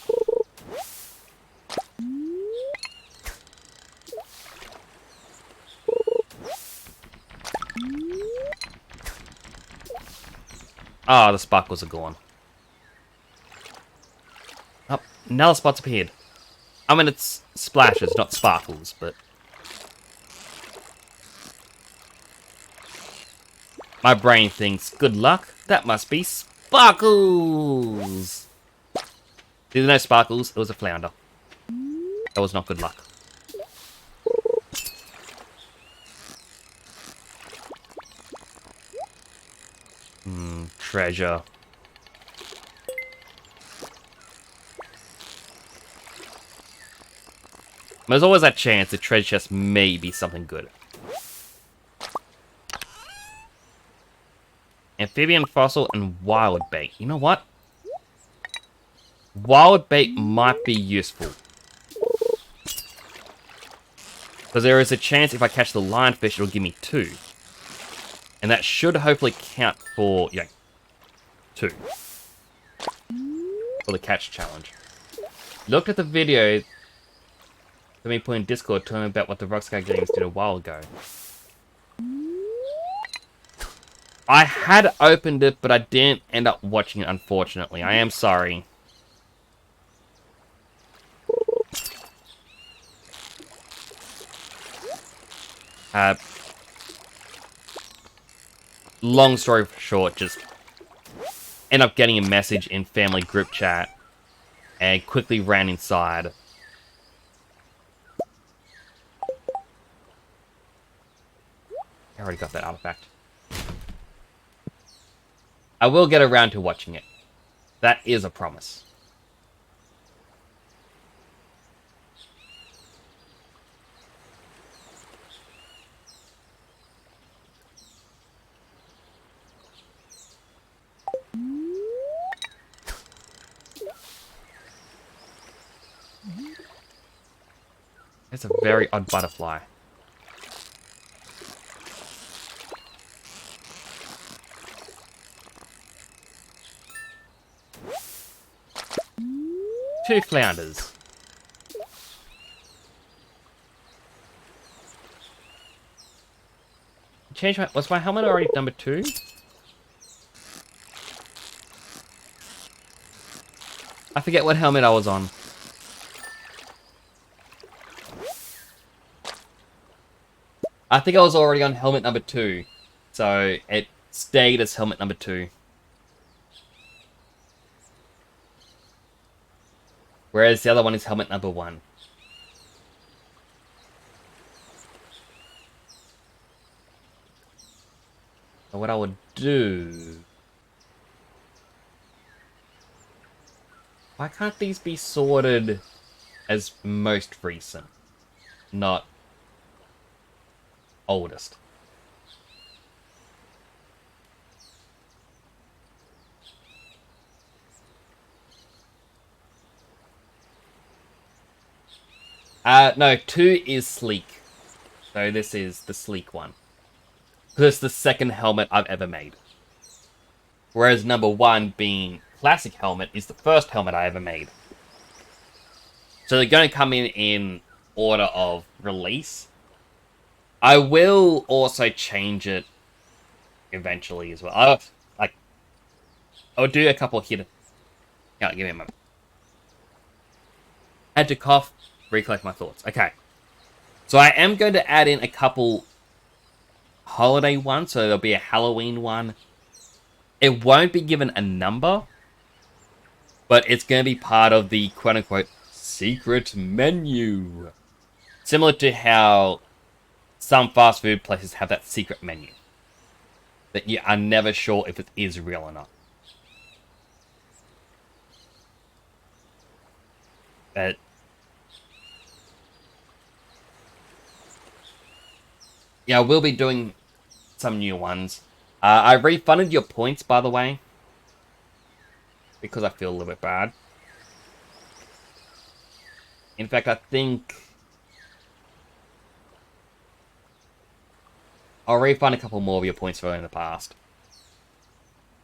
Ah, the sparkles are gone. Oh, now the spots appeared. I mean, it's splashes, not sparkles, but... My brain thinks, good luck, that must be sparkles! There's no sparkles, it was a flounder. That was not good luck. Treasure. There's always that chance the treasure chest may be something good. Amphibian fossil and wild bait. You know what? Wild bait might be useful. Because there is a chance if I catch the lionfish, it'll give me 2. And that should hopefully count for, yeah, 2. For the catch challenge. Looked at the video that me put in Discord telling me about what the Rockstar Games did a while ago. I had opened it, but I didn't end up watching it, unfortunately. I am sorry. Long story short, just end up getting a message in family group chat and quickly ran inside. I already got that artifact. I will get around to watching it. That is a promise. It's a very odd butterfly. Two flounders. Was my helmet already number 2? I forget what helmet I was on. I think I was already on helmet number 2. So it stayed as helmet number 2. Whereas the other one is helmet number 1. So what I would do... Why can't these be sorted as most recent, not oldest? No, 2 is sleek. So this is the sleek one. This is the second helmet I've ever made. Whereas number 1 being classic helmet is the first helmet I ever made. So they're going to come in order of release. I will also change it eventually as well. I'll do a couple of hidden... Yeah, give me a moment. Had to cough, recollect my thoughts. Okay. So I am going to add in a couple holiday ones. So there'll be a Halloween one. It won't be given a number, but it's going to be part of the quote-unquote secret menu. Similar to how some fast food places have that secret menu. That you are never sure if it is real or not. But yeah, we'll be doing some new ones. I refunded your points, by the way. Because I feel a little bit bad. In fact, I think... I'll refund a couple more of your points for in the past.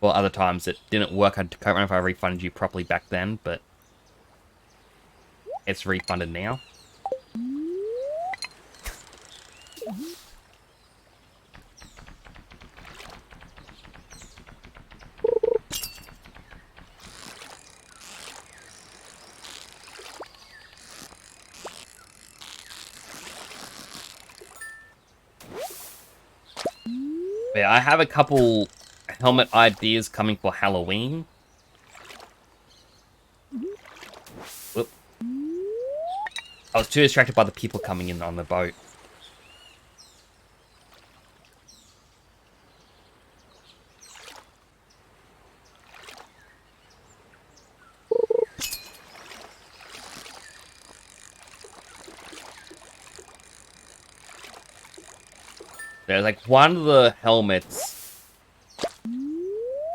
Well, other times it didn't work. I can't remember if I refunded you properly back then, but... It's refunded now. Yeah, I have a couple helmet ideas coming for Halloween. Whoop. I was too distracted by the people coming in on the boat. There's like one of the helmets.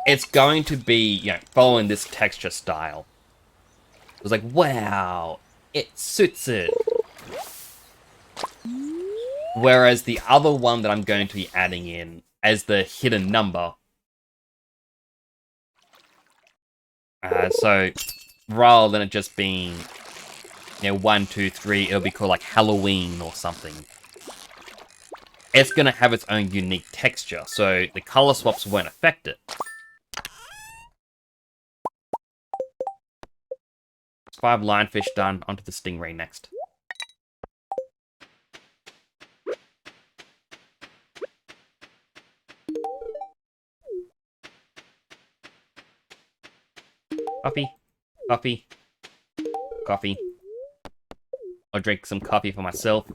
It's going to be, following this texture style. It was like, wow, it suits it. Whereas the other one that I'm going to be adding in as the hidden number. So rather than it just being, 1, 2, 3, it'll be called like Halloween or something. It's going to have its own unique texture, so the color swaps won't affect it. 5 lionfish done, onto the stingray next. Coffee, coffee, coffee. I'll drink some coffee for myself.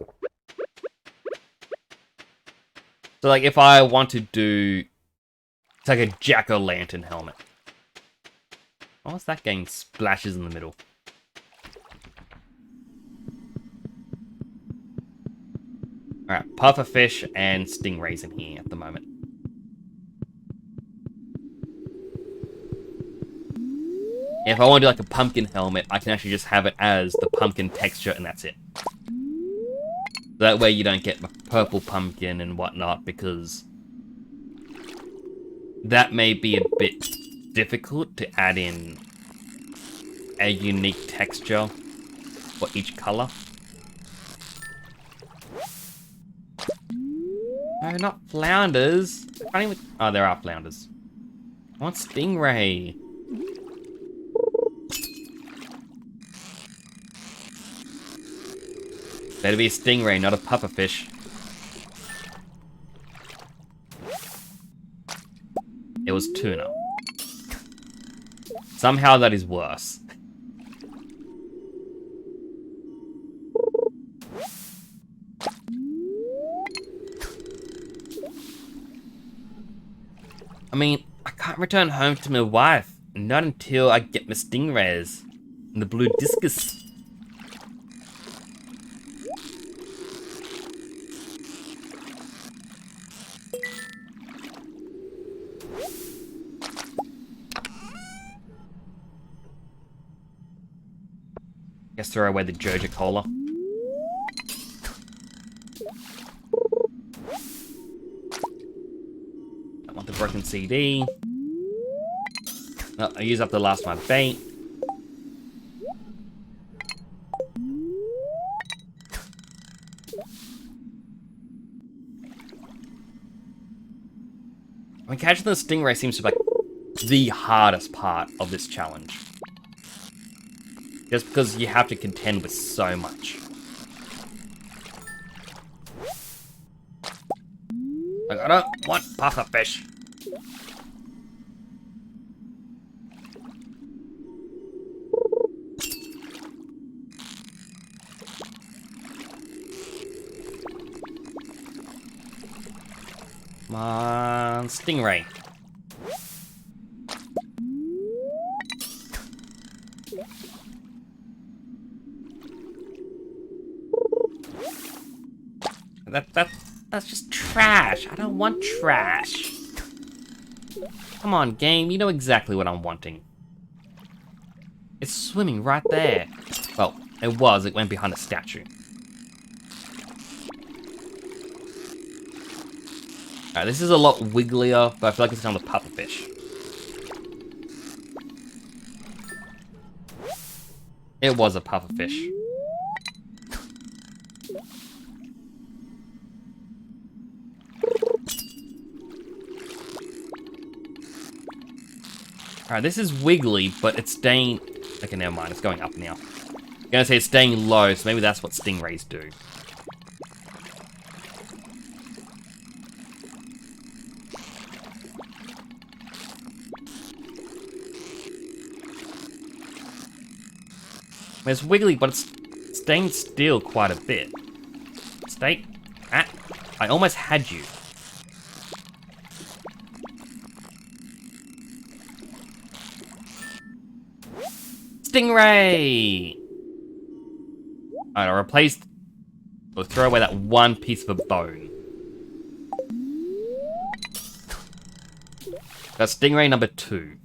So, like, if I want to do... It's like a jack-o'-lantern helmet. Oh, what's that getting splashes in the middle? Alright, pufferfish and stingrays in here at the moment. If I want to do like a pumpkin helmet, I can actually just have it as the pumpkin texture and that's it. That way you don't get purple pumpkin and whatnot, because that may be a bit difficult to add in a unique texture for each color. No, not flounders. I can't even... Oh, there are flounders. I want stingray. Better be a stingray, not a pufferfish. It was tuna. Somehow that is worse. I mean, I can't return home to my wife. Not until I get my stingrays. And the blue discus. Guess throw away the Joja Cola. I want the broken CD. Oh, I used up the last of my bait. I mean, catching the stingray seems to be like the hardest part of this challenge. Just because you have to contend with so much. Like, I don't want pufferfish. Come on, stingray. That's just trash. I don't want trash. Come on, game. You know exactly what I'm wanting. It's swimming right there. Well, it was. It went behind a statue. Alright, this is a lot wigglier, but I feel like it's another pufferfish. It was a pufferfish. Alright, this is wiggly, but it's staying... Okay, never mind. It's going up now. I'm gonna say it's staying low, so maybe that's what stingrays do. I mean, it's wiggly, but it's staying still quite a bit. Stay... Ah! I almost had you. Stingray! Alright, I'll replace... Or throw away that one piece of a bone. That's stingray number 2.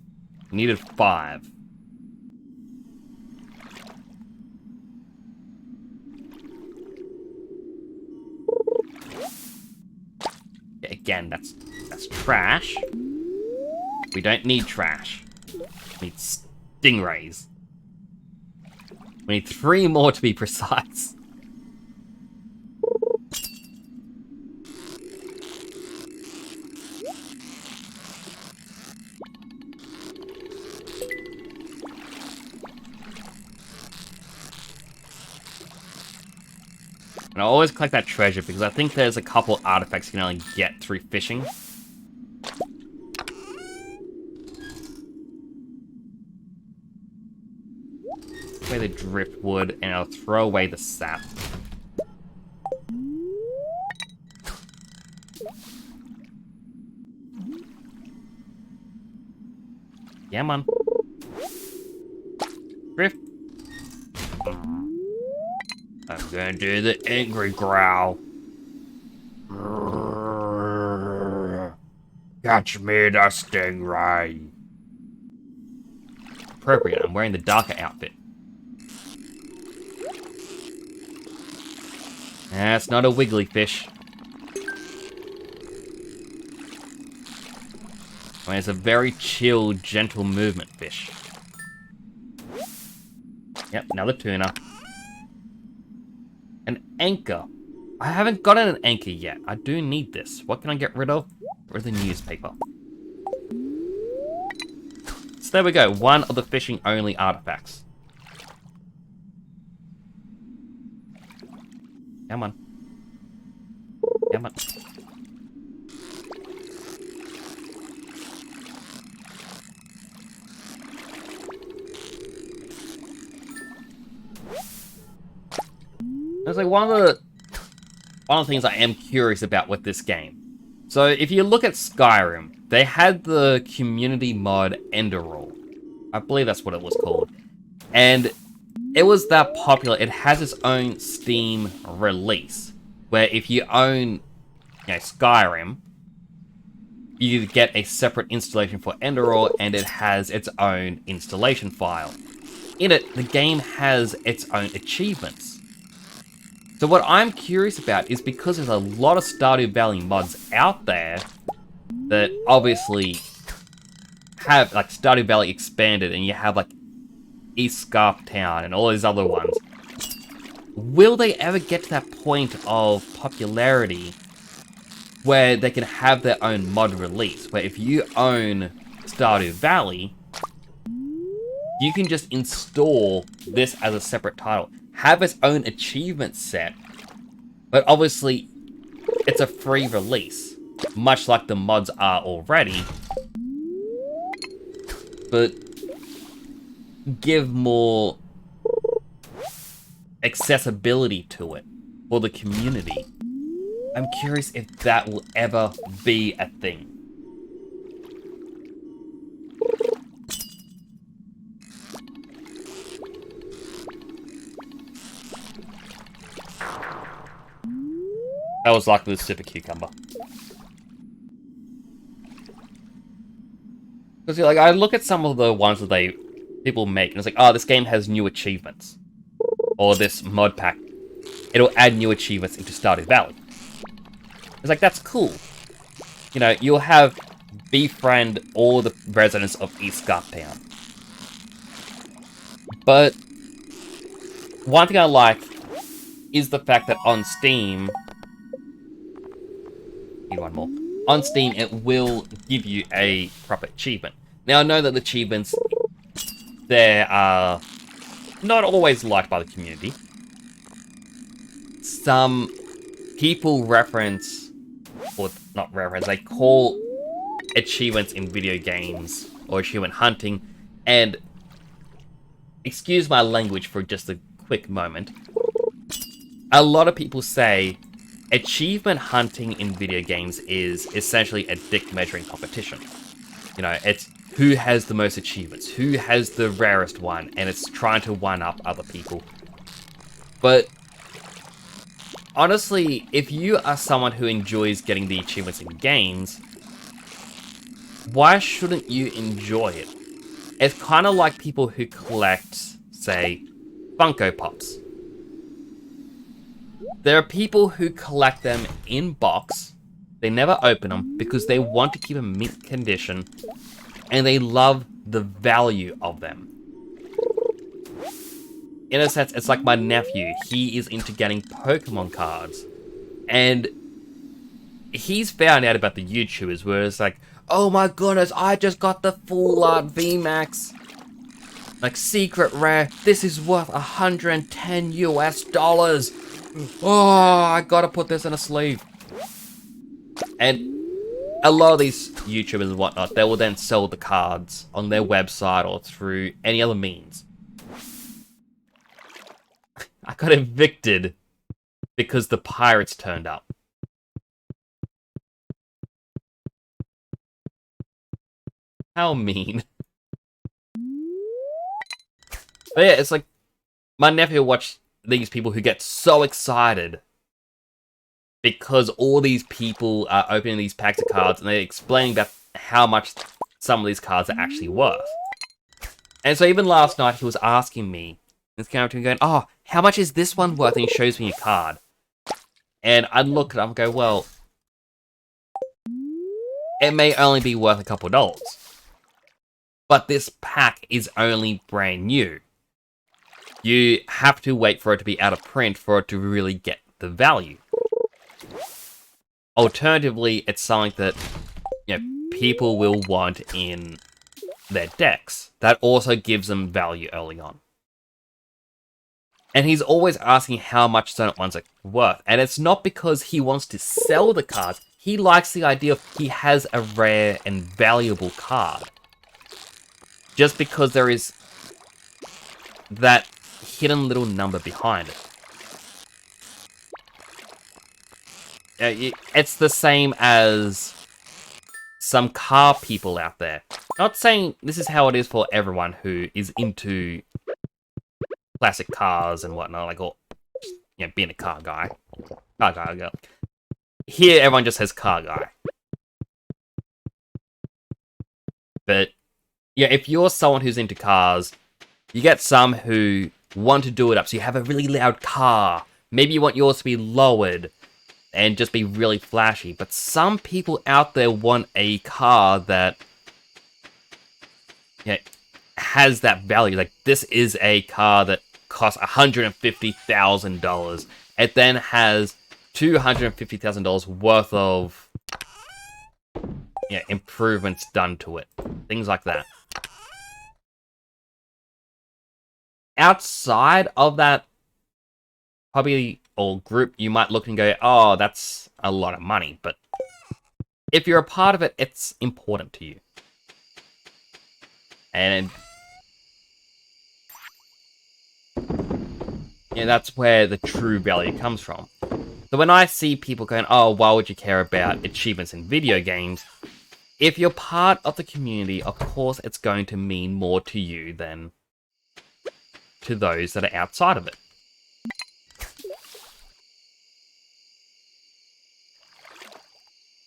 Needed 5. Yeah, again, that's trash. We don't need trash. We need stingrays. We need 3 more to be precise. And I always collect that treasure because I think there's a couple artifacts you can only get through fishing. Away the driftwood, and I'll throw away the sap. Yeah, man. Drift. I'm gonna do the angry growl. Catch me the stingray. Appropriate, I'm wearing the darker outfit. That's not a wiggly fish. I mean, it's a very chill, gentle movement fish. Yep, another tuna. An anchor. I haven't gotten an anchor yet. I do need this. What can I get rid of? Where's the newspaper? So there we go. One of the fishing-only artifacts. Come on. Come on. It's like one of the things I am curious about with this game. So if you look at Skyrim, they had the community mod Enderroll. I believe that's what it was called. And it was that popular, it has its own Steam release. Where if you own Skyrim, you get a separate installation for Enderroll, and it has its own installation file. In it, the game has its own achievements. So what I'm curious about is because there's a lot of Stardew Valley mods out there that obviously have, like, Stardew Valley Expanded, and you have, like, East Scarp Town and all these other ones. Will they ever get to that point of popularity where they can have their own mod release? Where if you own Stardew Valley, you can just install this as a separate title. Have its own achievement set, but obviously it's a free release, much like the mods are already, but give more accessibility to it for the community. I'm curious if that will ever be a thing. That was like the super cucumber. Because like I look at some of the ones that people make, and it's like, oh, this game has new achievements, or this mod pack, it'll add new achievements into Stardew Valley. It's like, that's cool. You know, you'll have befriend all the residents of East Scarp Town. But one thing I like is the fact that on Steam, need one more. On Steam, it will give you a proper achievement. Now, I know that the achievements there are not always liked by the community. Some people reference, or not reference, they call achievements in video games, or achievement hunting, and excuse my language for just a quick moment. A lot of people say achievement hunting in video games is essentially a dick measuring competition. You know, it's who has the most achievements, who has the rarest one, and it's trying to one-up other people. But honestly, if you are someone who enjoys getting the achievements in games, why shouldn't you enjoy it? It's kind of like people who collect, say, Funko Pops. There are people who collect them in box, they never open them because they want to keep them in mint condition, and they love the value of them. In a sense, it's like my nephew. He is into getting Pokemon cards, and he's found out about the YouTubers where it's like, oh my goodness, I just got the full art VMAX, like secret rare, this is worth $110 US. Oh, I gotta put this in a sleeve. And a lot of these YouTubers and whatnot, they will then sell the cards on their website or through any other means. I got evicted because the pirates turned up. How mean. But yeah, it's like, my nephew watched these people who get so excited because all these people are opening these packs of cards and they're explaining about how much some of these cards are actually worth. And so even last night he was asking me, this character going, oh, how much is this one worth? And he shows me a card. And I'd look at it and go, well, it may only be worth a couple dollars. But this pack is only brand new. You have to wait for it to be out of print for it to really get the value. Alternatively, it's something that people will want in their decks. That also gives them value early on. And he's always asking how much certain ones are worth. And it's not because he wants to sell the cards. He likes the idea of he has a rare and valuable card. Just because there is that hidden little number behind it. It's the same as some car people out there. Not saying this is how it is for everyone who is into classic cars and whatnot, like, or being a car guy. Car guy, girl. Here, everyone just says car guy. But, yeah, if you're someone who's into cars, you get some who want to do it up. So you have a really loud car. Maybe you want yours to be lowered and just be really flashy. But some people out there want a car that has that value. Like, this is a car that costs $150,000. It then has $250,000 worth of improvements done to it. Things like that. Outside of that hobby or group, you might look and go, oh, that's a lot of money. But if you're a part of it, it's important to you. And that's where the true value comes from. So when I see people going, oh, why would you care about achievements in video games? If you're part of the community, of course it's going to mean more to you than to those that are outside of it.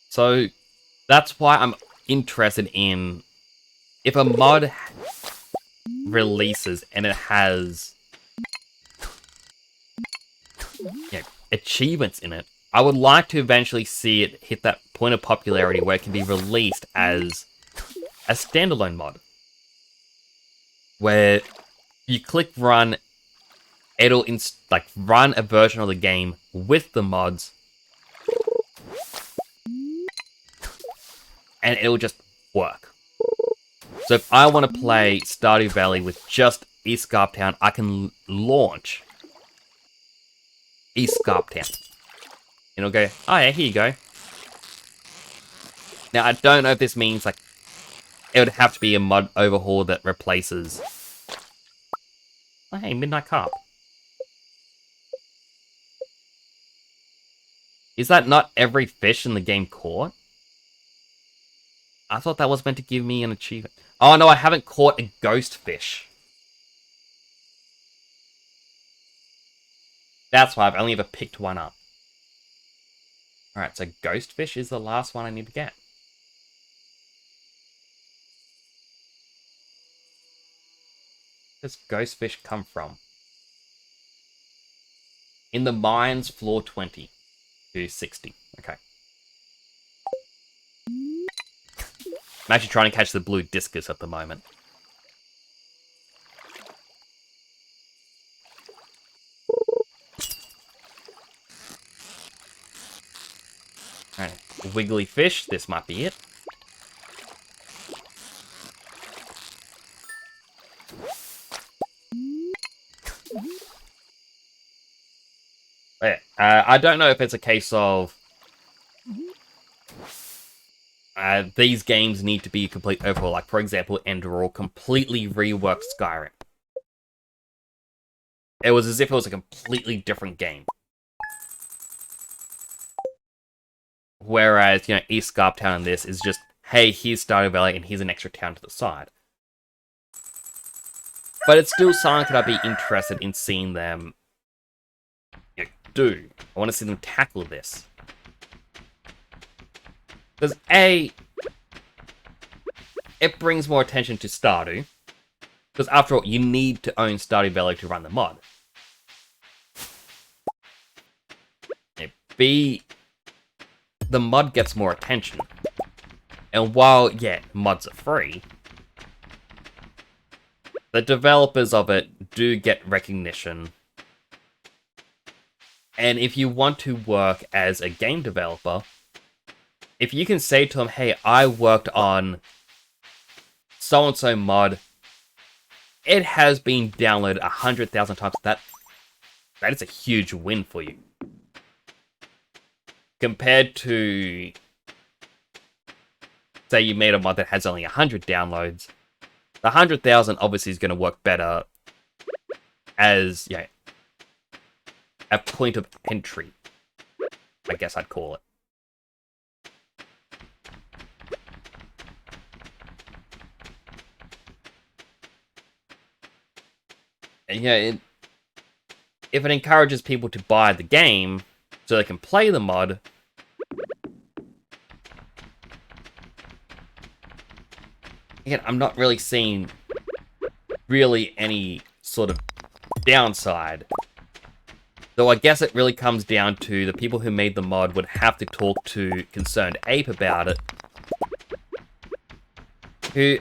So that's why I'm interested in if a mod releases and it has achievements in it, I would like to eventually see it hit that point of popularity where it can be released as a standalone mod. Where you click run, it'll run a version of the game with the mods, and it'll just work. So if I want to play Stardew Valley with just East Scarp Town, I can launch East Scarp Town. And it'll go, oh yeah, here you go. Now, I don't know if this means, it would have to be a mod overhaul that replaces... Oh, hey, Midnight Carp. Is that not every fish in the game caught? I thought that was meant to give me an achievement. Oh no, I haven't caught a ghost fish. That's why I've only ever picked one up. Alright, so ghost fish is the last one I need to get. Where does ghost fish come from? In the mines, floor 20 to 60. Okay. I'm actually trying to catch the blue discus at the moment. Alright, wiggly fish, this might be it. I don't know if it's a case of these games need to be a complete overhaul. Like, for example, Enderall completely reworked Skyrim. It was as if it was a completely different game. Whereas, East Scarp Town and this is just, hey, here's Stardew Valley and here's an extra town to the side. But it's still something that I'd be interested in seeing them do. I want to see them tackle this. Because A, it brings more attention to Stardew. Because after all, you need to own Stardew Valley to run the mod. B, the mod gets more attention. And while, yeah, mods are free, the developers of it do get recognition. And if you want to work as a game developer, if you can say to them, hey, I worked on so-and-so mod, it has been downloaded 100,000 times, that is a huge win for you. Compared to, say you made a mod that has only 100 downloads, the 100,000 obviously is going to work better as, yeah, a point of entry, I guess I'd call it. And yeah, if it encourages people to buy the game so they can play the mod, again, I'm not really seeing any sort of downside. Though I guess it really comes down to the people who made the mod would have to talk to Concerned Ape about it, who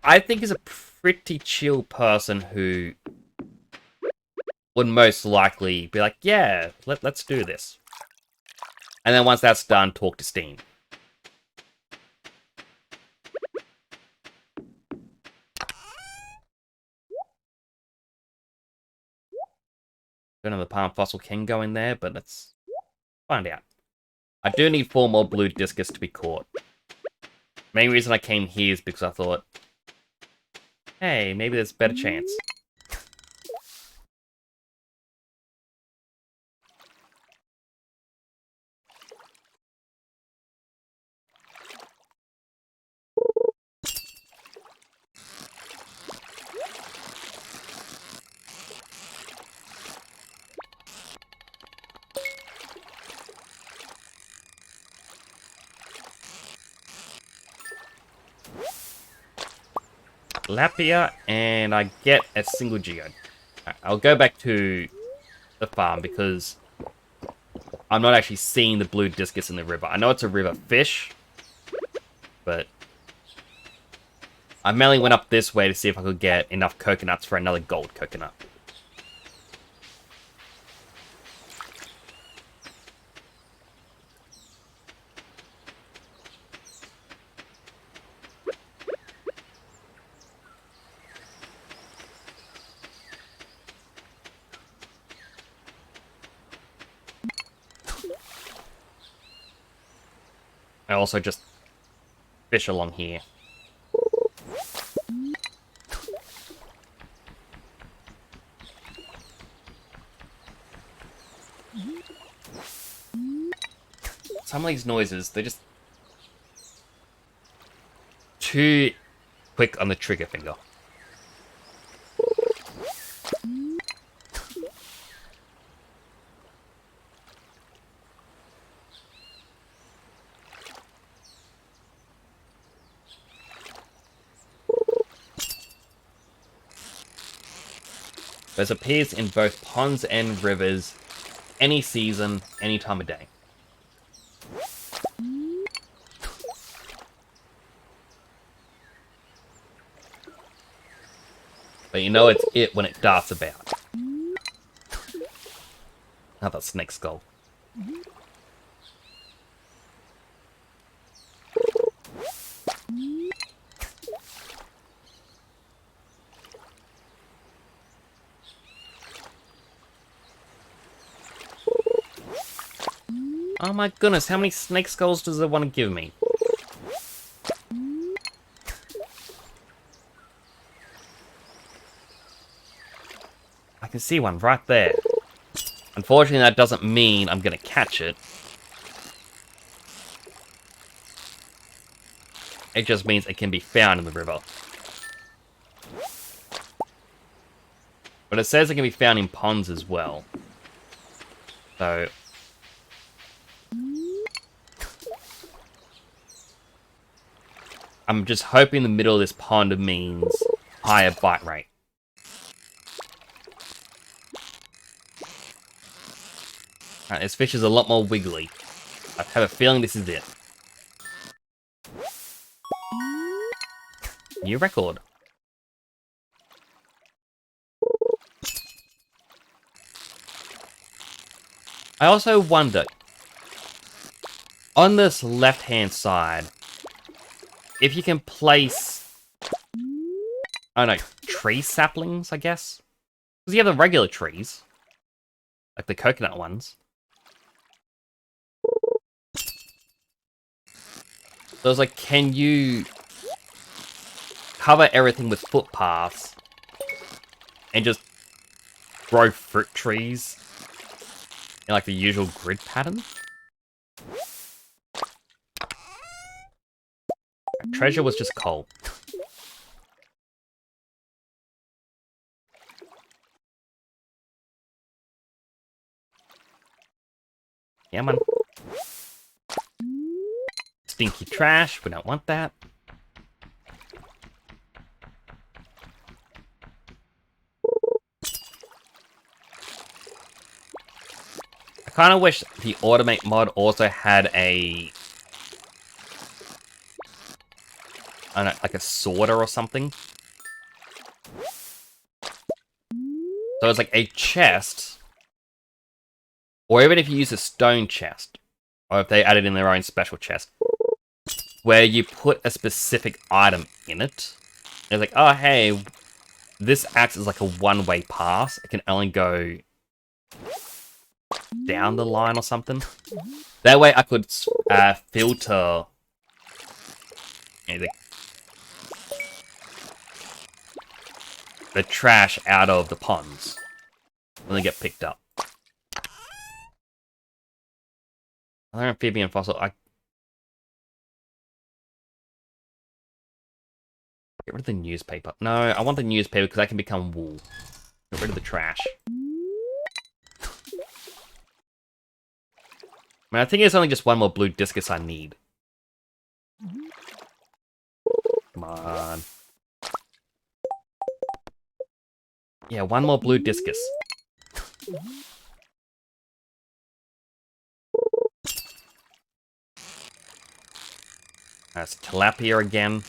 I think is a pretty chill person who would most likely be like, yeah, let's do this. And then once that's done, talk to Steam. Don't have the Palm Fossil King going there, but let's find out. I do need 4 more blue discus to be caught. Main reason I came here is because I thought, hey, maybe there's a better chance. Lapia, and I get a single geode. I'll go back to the farm because I'm not actually seeing the blue discus in the river. I know it's a river fish, but I mainly went up this way to see if I could get enough coconuts for another gold coconut. I also just fish along here. Some of these noises, they're just too quick on the trigger finger. This appears in both ponds and rivers, any season, any time of day. But you know it's it when it darts about. Another snake skull. Oh my goodness, how many snake skulls does it want to give me? I can see one right there. Unfortunately, that doesn't mean I'm going to catch it. It just means it can be found in the river. But it says it can be found in ponds as well. So I'm just hoping the middle of this pond means higher bite rate. This fish is a lot more wiggly. I have a feeling this is it. New record. I also wonder, on this left-hand side, if you can place, I don't know, tree saplings, I guess? Because you have the regular trees, like the coconut ones. So it's like, can you cover everything with footpaths and just grow fruit trees in like the usual grid pattern? Treasure was just coal. Yeah, man. Stinky trash, we don't want that. I kind of wish the automate mod also had a, I don't know, like a sorter or something. So it's like a chest, or even if you use a stone chest, or if they added in their own special chest, where you put a specific item in it. It's like, oh hey, this acts as like a one-way pass. It can only go down the line or something. That way I could filter the trash out of the ponds when they get picked up. Another amphibian fossil. I get rid of the newspaper. No, I want the newspaper because that can become wool. Get rid of the trash. I mean, I think it's only just one more blue discus I need. Come on. Yeah, one more blue discus. That's tilapia again.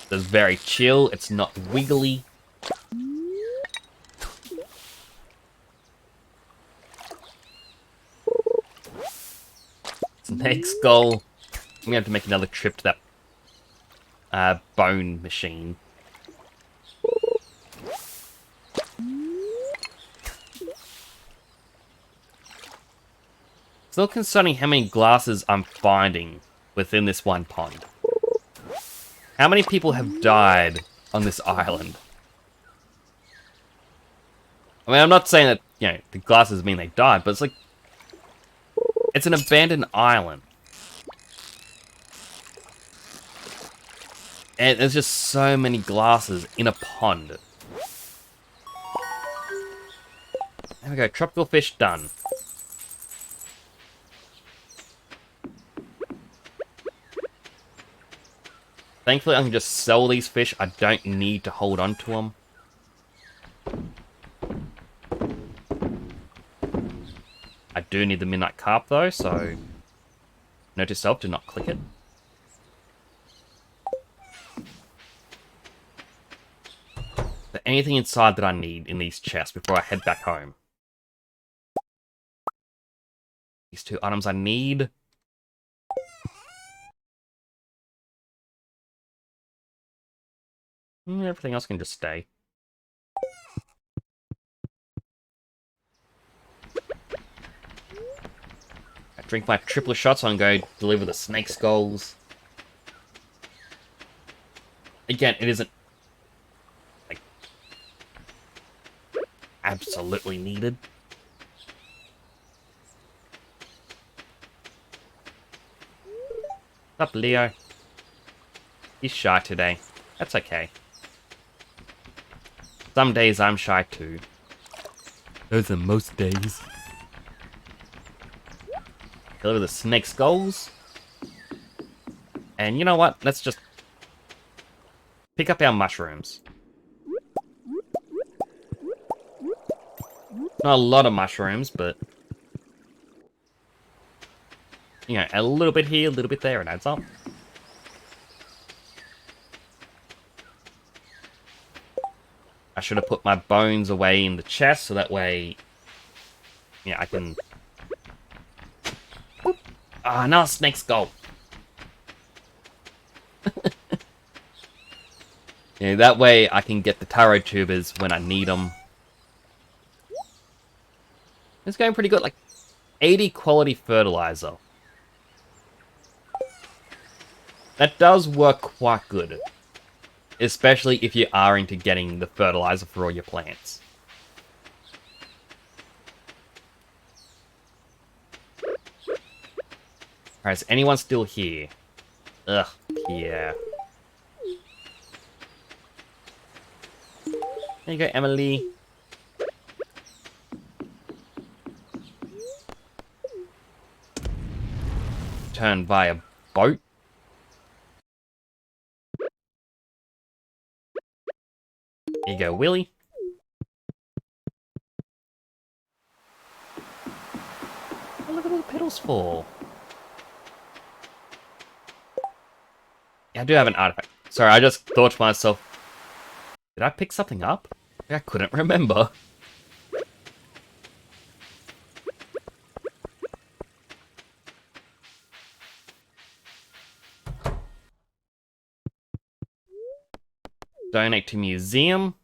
It's very chill. It's not wiggly. Next goal. I'm gonna have to make another trip to that bone machine. Still concerning how many glasses I'm finding within this one pond. How many people have died on this island? I mean, I'm not saying that, you know, the glasses mean they died, but it's like, it's an abandoned island. And there's just so many glasses in a pond. There we go, tropical fish done. Thankfully, I can just sell these fish. I don't need to hold on to them. I do need the midnight carp, though, so note to self, do not click it. Is there anything inside that I need in these chests before I head back home? These two items I need. Everything else can just stay. I drink my triple shots and go deliver the snake skulls. Again, it isn't like absolutely needed. What's up, Leo? He's shy today. That's okay. Some days I'm shy too. Those are most days. Deliver the snake skulls. And you know what? Let's just pick up our mushrooms. Not a lot of mushrooms, but you know, a little bit here, a little bit there, it adds up. I should have put my bones away in the chest, so that way, yeah, I can... Ah, no, snake skull. Yeah, that way I can get the taro tubers when I need them. It's going pretty good, like 80 quality fertilizer. That does work quite good. Especially if you are into getting the fertilizer for all your plants. Alright, is anyone still here? Ugh, yeah. There you go, Emily. Turn via boat. Here you go, Willy. Oh, look at all the petals fall. Yeah, I do have an artifact. Sorry, I just thought to myself, did I pick something up? I couldn't remember. Donate to museum.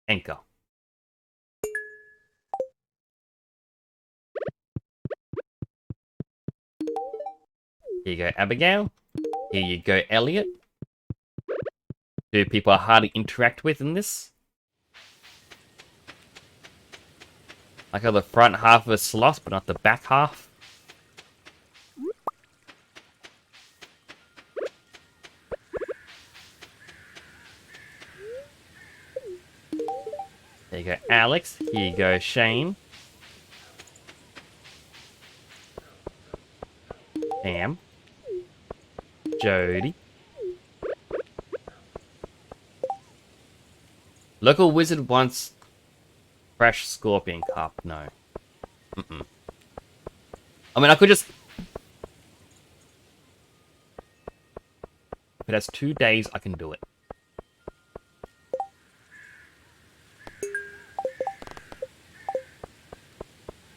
Anchor. Here you go, Abigail. Here you go, Elliot. Two people are hard to interact with in this. Like how the front half of a sloth, but not the back half. There you go, Alex. Here you go, Shane. Pam. Jody. Local wizard wants fresh scorpion carp. No. Mm-mm. I mean, I could just... If it has 2 days, I can do it.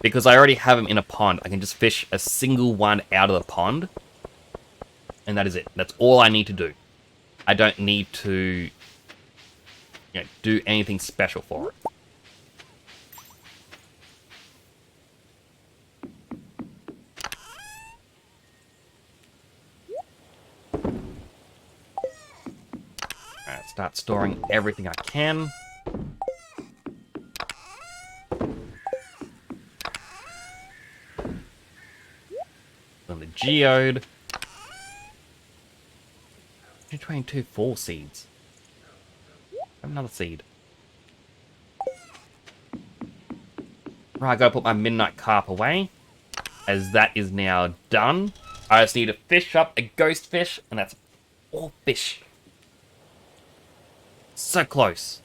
Because I already have them in a pond, I can just fish a single one out of the pond. And that is it. That's all I need to do. I don't need to, you know, do anything special for it. Alright, start storing everything I can. Then the geode. 22 4 seeds. Have another seed. Right, I gotta put my midnight carp away, as that is now done. I just need to fish up a ghost fish, and that's all fish. So close.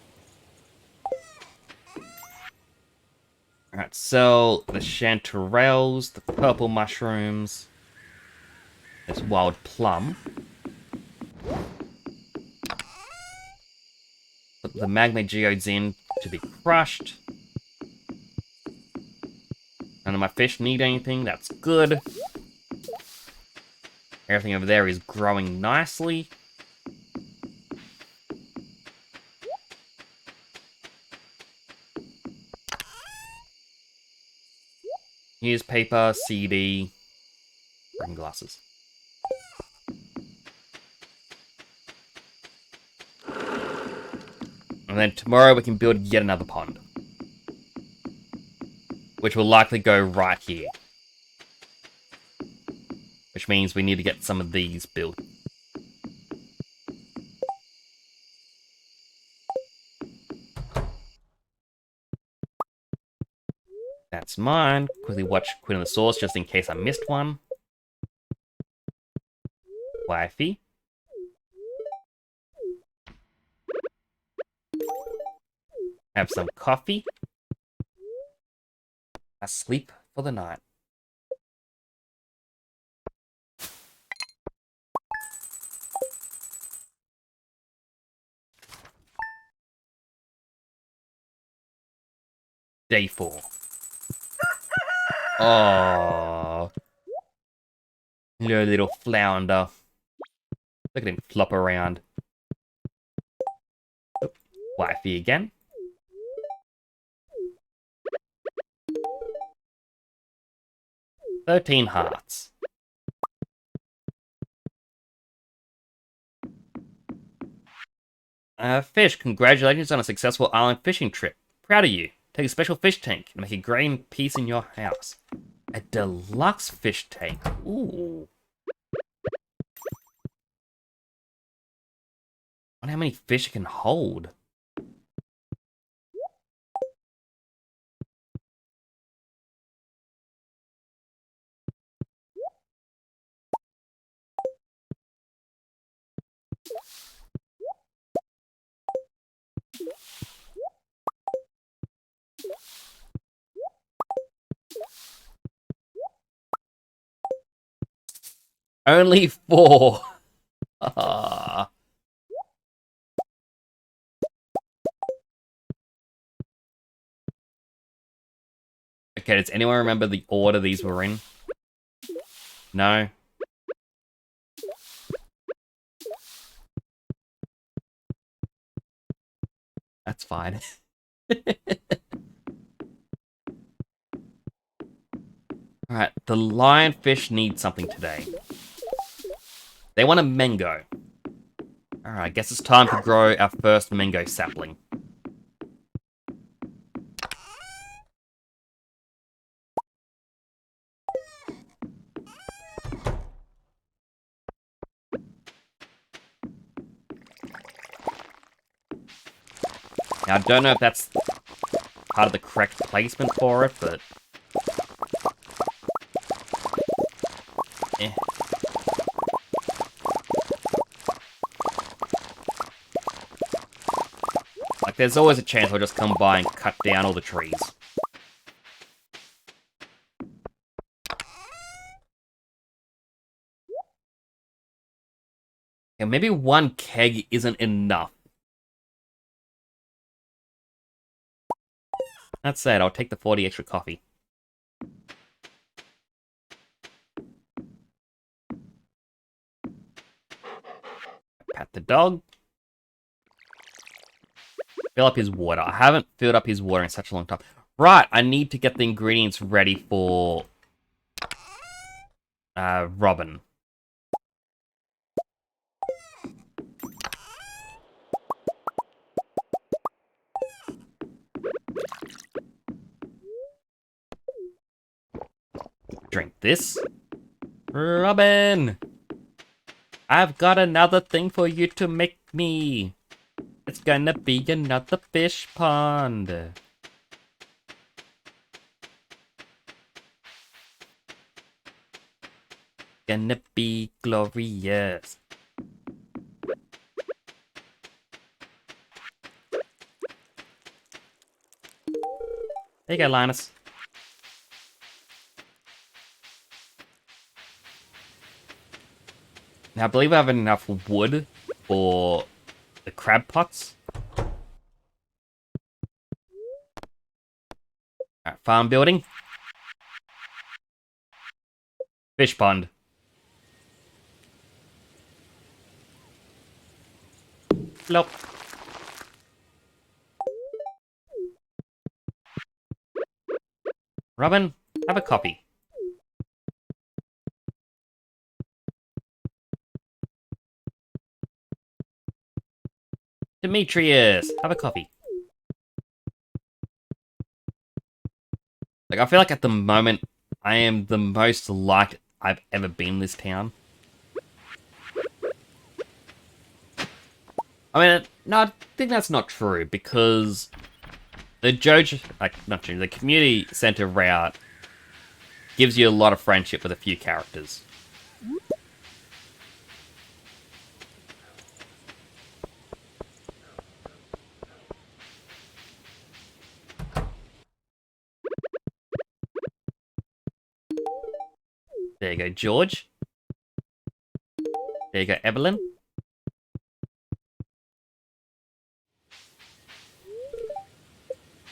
Alright, sell the chanterelles, the purple mushrooms, this wild plum. Put the magma geodes in to be crushed. None of my fish need anything, that's good. Everything over there is growing nicely. Newspaper, CD, reading glasses. And then tomorrow we can build yet another pond. Which will likely go right here. Which means we need to get some of these built. That's mine. Quickly watch Queen of the Swords just in case I missed one. Wifey. Have some coffee. Asleep for the night. Day 4. Oh, little flounder. Look at him flop around. Oop, wifey again. 13 hearts. Fish, congratulations on a successful island fishing trip. Proud of you. Take a special fish tank and make a grain piece in your house. A deluxe fish tank. Ooh. I wonder how many fish it can hold. Only 4. Ah. Okay, does anyone remember the order these were in? No? That's fine. Alright, the lionfish needs something today. They want a mango. Alright, I guess it's time to grow our first mango sapling. Now, I don't know if that's part of the correct placement for it, but... eh. Like, there's always a chance I'll just come by and cut down all the trees. Yeah, maybe one keg isn't enough. That said, I'll take the 40 extra coffee. Pat the dog. Fill up his water. I haven't filled up his water in such a long time. Right, I need to get the ingredients ready for... Robin. Drink this. Robin! I've got another thing for you to make me. It's gonna be another fish pond. Gonna be glorious. There you go, Linus. Now, I believe I have enough wood for the crab pots. Alright, farm building. Fish pond. Flop. Robin, have a copy. Demetrius, have a coffee. Like, I feel like at the moment, I am the most liked I've ever been in this town. I mean, no, I think that's not true, because the Jojo, like, not true, the community center route gives you a lot of friendship with a few characters. There you go, George. There you go, Evelyn.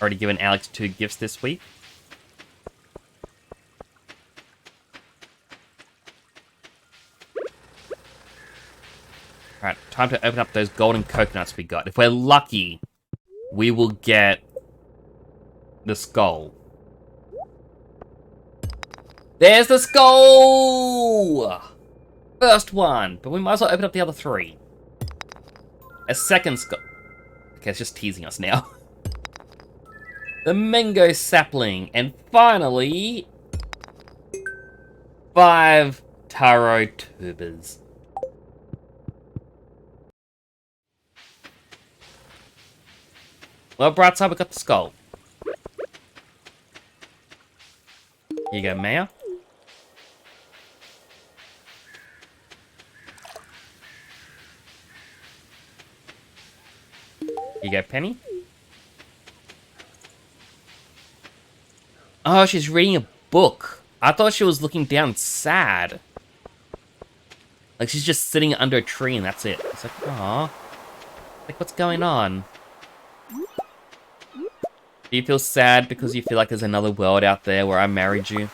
Already given Alex 2 gifts this week. Alright, time to open up those golden coconuts we got. If we're lucky, we will get the skull. There's the skull! First one, but we might as well open up the other 3. A second skull. Okay, it's just teasing us now. The mango sapling, and finally, 5 taro tubers. Well, bright side, we got the skull. Here you go, Maya. Here you go, Penny. Oh, she's reading a book. I thought she was looking down sad. Like, she's just sitting under a tree and that's it. It's like, aw. Like, what's going on? Do you feel sad because you feel like there's another world out there where I married you?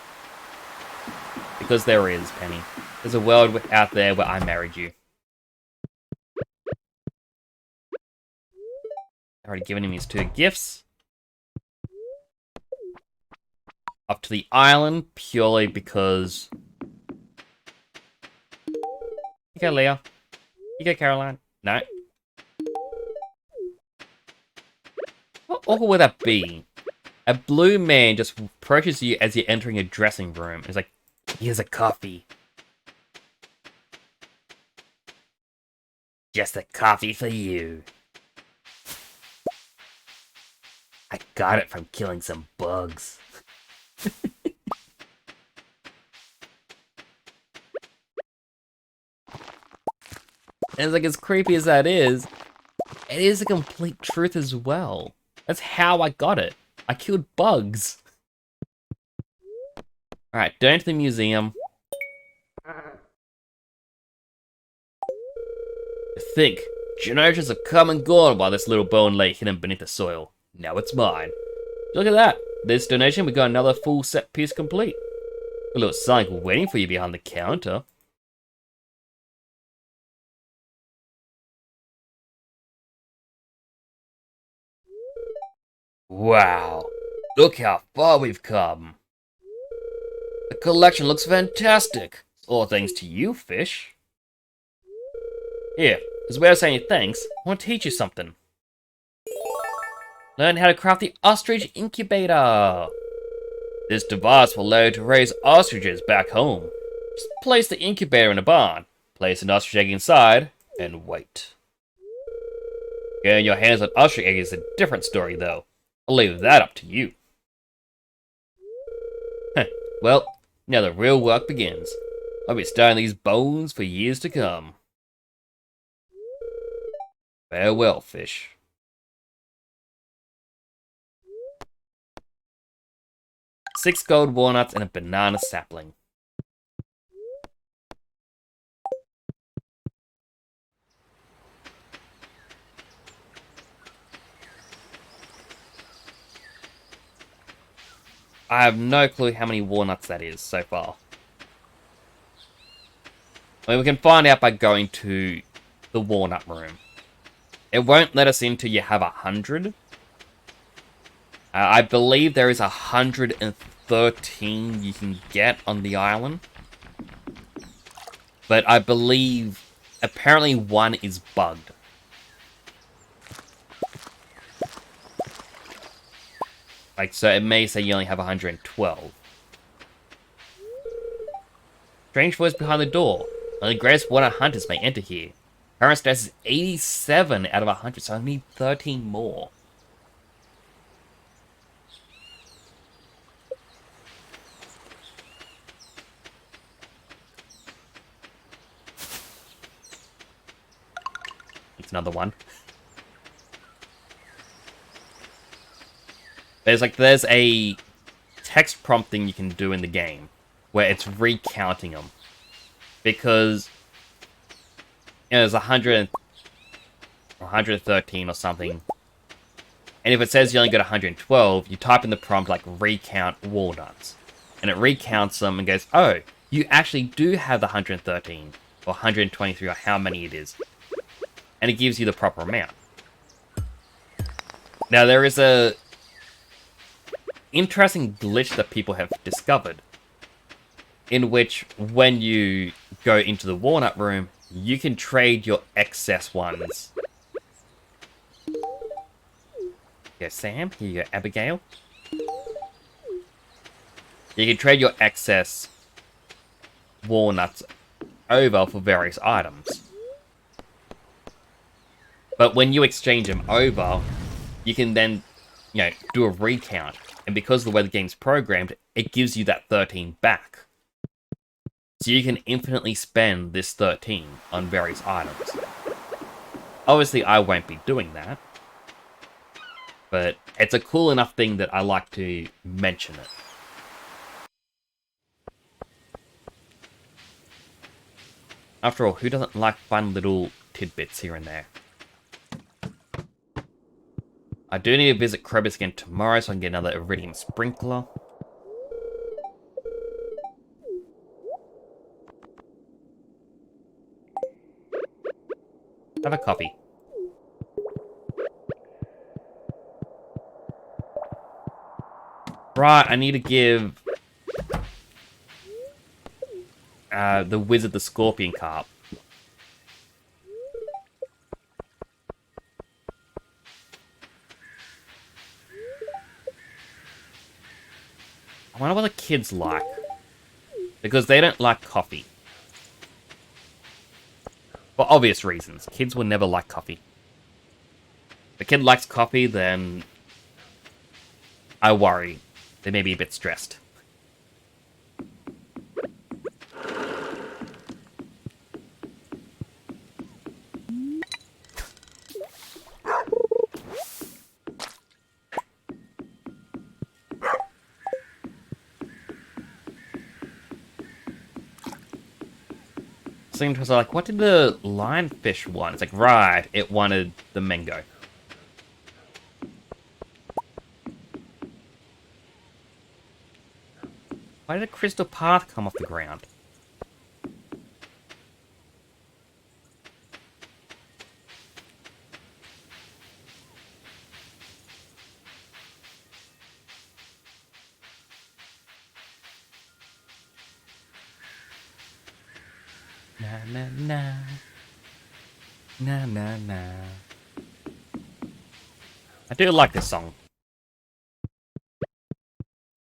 Because there is, Penny. There's a world out there where I married you. I've already given him his 2 gifts. Up to the island, purely because... You go, Leah. You go, Caroline. No. What awful would that be? A blue man just approaches you as you're entering a dressing room. It's like, here's a coffee. Just a coffee for you. I got it from killing some bugs. And it's like, as creepy as that is, it is a complete truth as well. That's how I got it. I killed bugs. Alright, down to the museum. To think, generations have come and gone while this little bone lay hidden beneath the soil. Now it's mine. Look at that. This donation, we got another full set piece complete. A little something waiting for you behind the counter. Wow, look how far we've come. The collection looks fantastic. All thanks to you, fish. Here, as a way of saying thanks, I want to teach you something. Learn how to craft the ostrich incubator. This device will allow you to raise ostriches back home. Just place the incubator in a barn, place an ostrich egg inside, and wait. Getting your hands on ostrich egg is a different story, though. I'll leave that up to you. Well, now the real work begins. I'll be studying these bones for years to come. Farewell, fish. Six gold walnuts and a banana sapling. I have no clue how many walnuts that is so far. I mean, we can find out by going to the walnut room. It won't let us in till you have 100. I believe there is 113 you can get on the island. But I believe apparently one is bugged. Like, so it may say you only have 112. Strange voice behind the door. Only greatest warner hunters may enter here. Current status is 87 out of 100, so I need 13 more. It's another one. There's a text prompt thing you can do in the game, where it's recounting them. Because there's 100, 113 or something. And if it says you only got 112, you type in the prompt like recount walnuts. And it recounts them and goes, oh, you actually do have the 113 or 123 or how many it is. And it gives you the proper amount. Now there is a interesting glitch that people have discovered, in which when you go into the walnut room, you can trade your excess ones. Here, Sam. Here you go, Abigail. You can trade your excess walnuts over for various items. But when you exchange them over, you can then, do a recount. And because of the way the game's programmed, it gives you that 13 back. So you can infinitely spend this 13 on various items. Obviously, I won't be doing that. But it's a cool enough thing that I like to mention it. After all, who doesn't like fun little tidbits here and there? I do need to visit Krobus again tomorrow so I can get another Iridium Sprinkler. Have a coffee. Right, I need to give the Wizard the Scorpion Carp. I wonder what the kids like. Because they don't like coffee. For obvious reasons. Kids will never like coffee. If a kid likes coffee, then I worry. They may be a bit stressed. Seemed to us like, what did the lionfish want? It's like, right, it wanted the mango. Why did a crystal path come off the ground? Na na na. Na na na. I do like this song.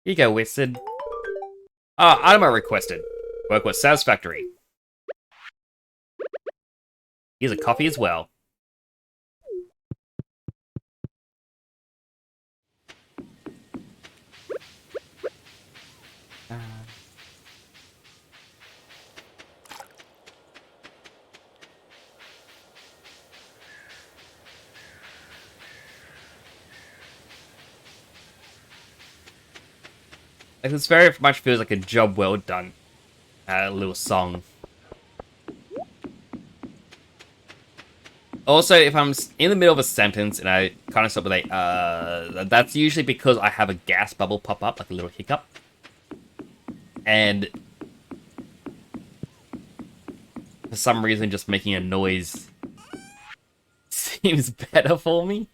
Here you go, Wizard. Ah, item I requested. Work was satisfactory. Here's a coffee as well. Like, this very much feels like a job well done. Little song. Also, if I'm in the middle of a sentence and I kind of stop with a, that's usually because I have a gas bubble pop up, like a little hiccup. And for some reason, just making a noise seems better for me.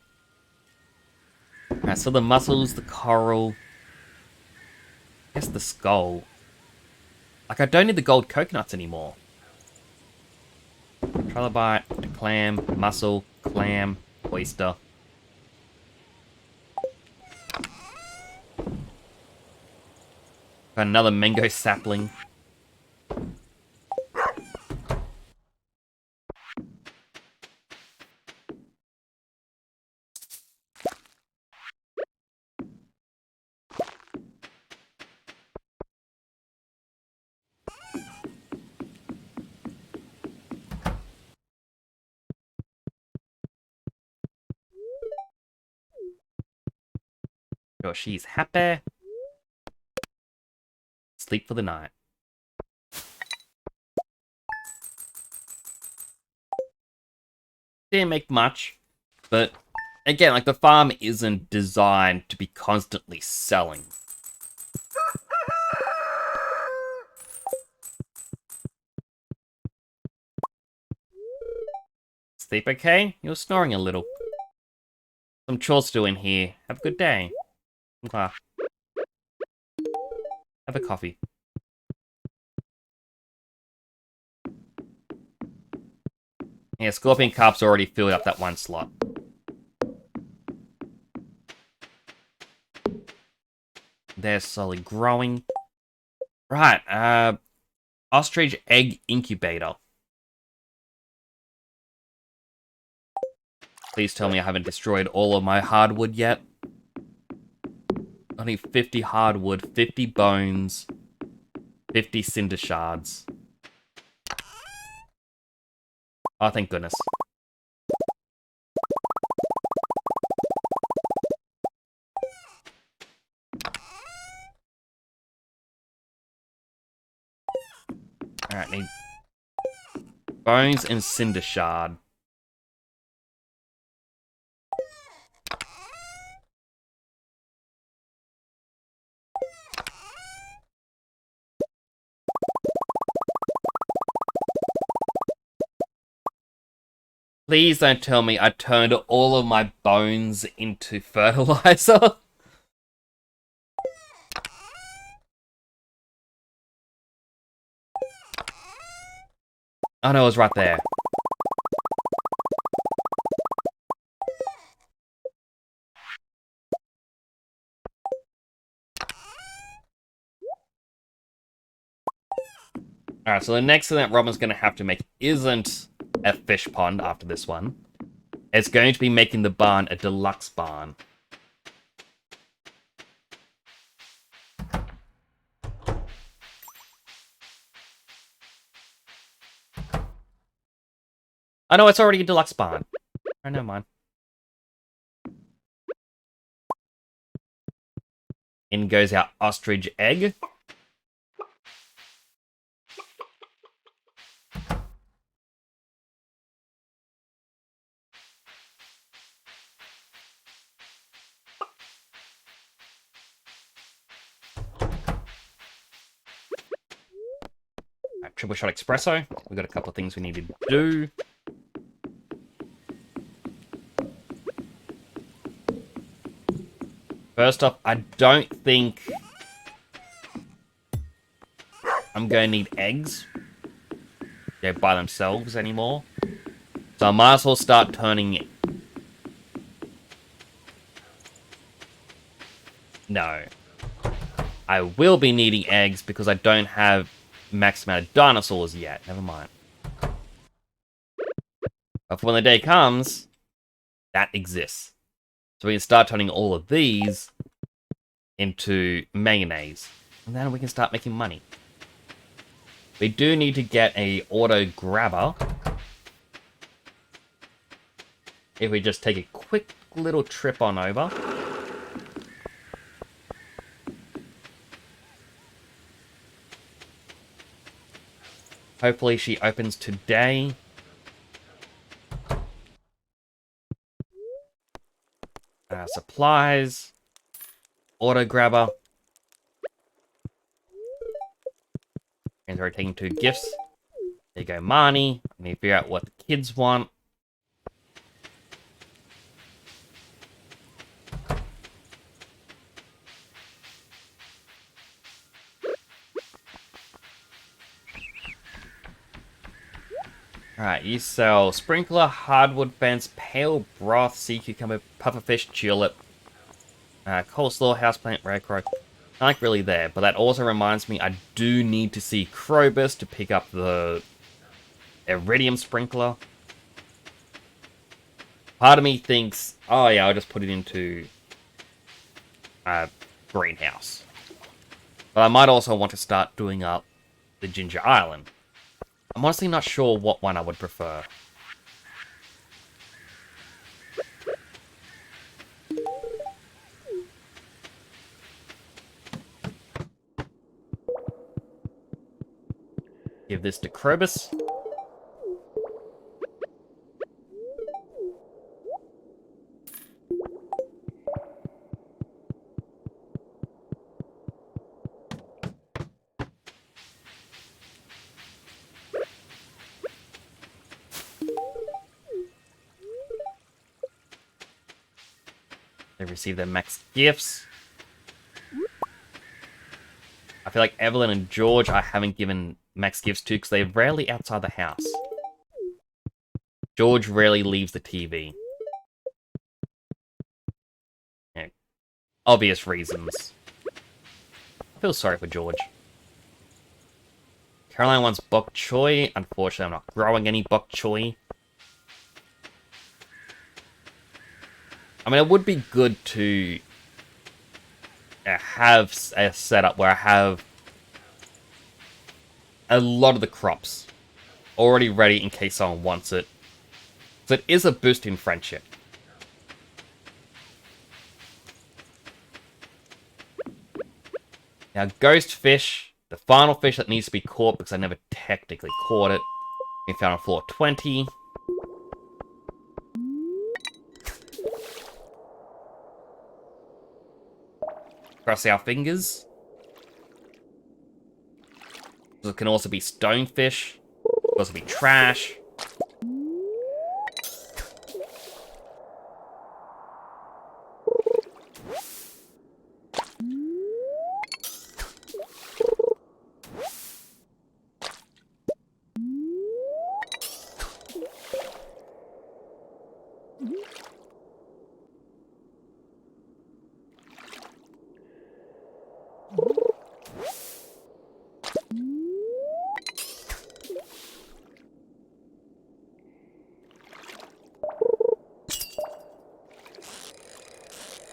Alright, so the mussels, the coral, I guess the skull. Like, I don't need the gold coconuts anymore. Trilobite, clam, mussel, clam, oyster. Got another mango sapling. Sure, she's happy. Sleep for the night. Didn't make much, but again, like the farm isn't designed to be constantly selling. Sleep okay? You're snoring a little. Some chores to do in here. Have a good day. Okay. Have a coffee. Yeah, Scorpion Carp's already filled up that one slot. They're slowly growing. Right, ostrich egg incubator. Please tell me I haven't destroyed all of my hardwood yet. I need 50 hardwood, 50 bones, 50 cinder shards. Oh, thank goodness. Alright, need bones and cinder shard. Please don't tell me I turned all of my bones into fertilizer. Oh no, it was right there. Alright, so the next thing that Robin's going to have to make isn't a fish pond after this one. It's going to be making the barn a deluxe barn. Oh no, it's already a deluxe barn. Oh, never mind. In goes our ostrich egg. Right, triple shot espresso. We've got a couple of things we need to do. First off, I don't think I'm going to need eggs by themselves anymore. So I might as well start turning... No. I will be needing eggs because I don't have max amount of dinosaurs yet. Never mind. But when the day comes, that exists. So we can start turning all of these into mayonnaise. And then we can start making money. We do need to get a auto grabber. If we just take a quick little trip on over. Hopefully she opens today. Supplies. Auto grabber. And we're taking 2 gifts. There you go, Marnie. I need to figure out what the kids want. Alright, you sell sprinkler, hardwood fence, pale broth, sea cucumber, pufferfish, tulip, coleslaw, houseplant, ragcrow. I like really there, but that also reminds me I do need to see Krobus to pick up the iridium sprinkler. Part of me thinks, oh yeah, I'll just put it into a greenhouse. But I might also want to start doing up the Ginger Island. I'm honestly not sure what one I would prefer. Give this to Krobus. They receive their max gifts. I feel like Evelyn and George I haven't given max gifts to because they're rarely outside the house. George rarely leaves the TV. Yeah, obvious reasons. I feel sorry for George. Caroline wants bok choy. Unfortunately, I'm not growing any bok choy. I mean, it would be good to have a setup where I have a lot of the crops already ready in case someone wants it. So it is a boost in friendship. Now, ghost fish, the final fish that needs to be caught because I never technically caught it. We found on floor 20. Cross our fingers. It can also be stonefish. It can also be trash.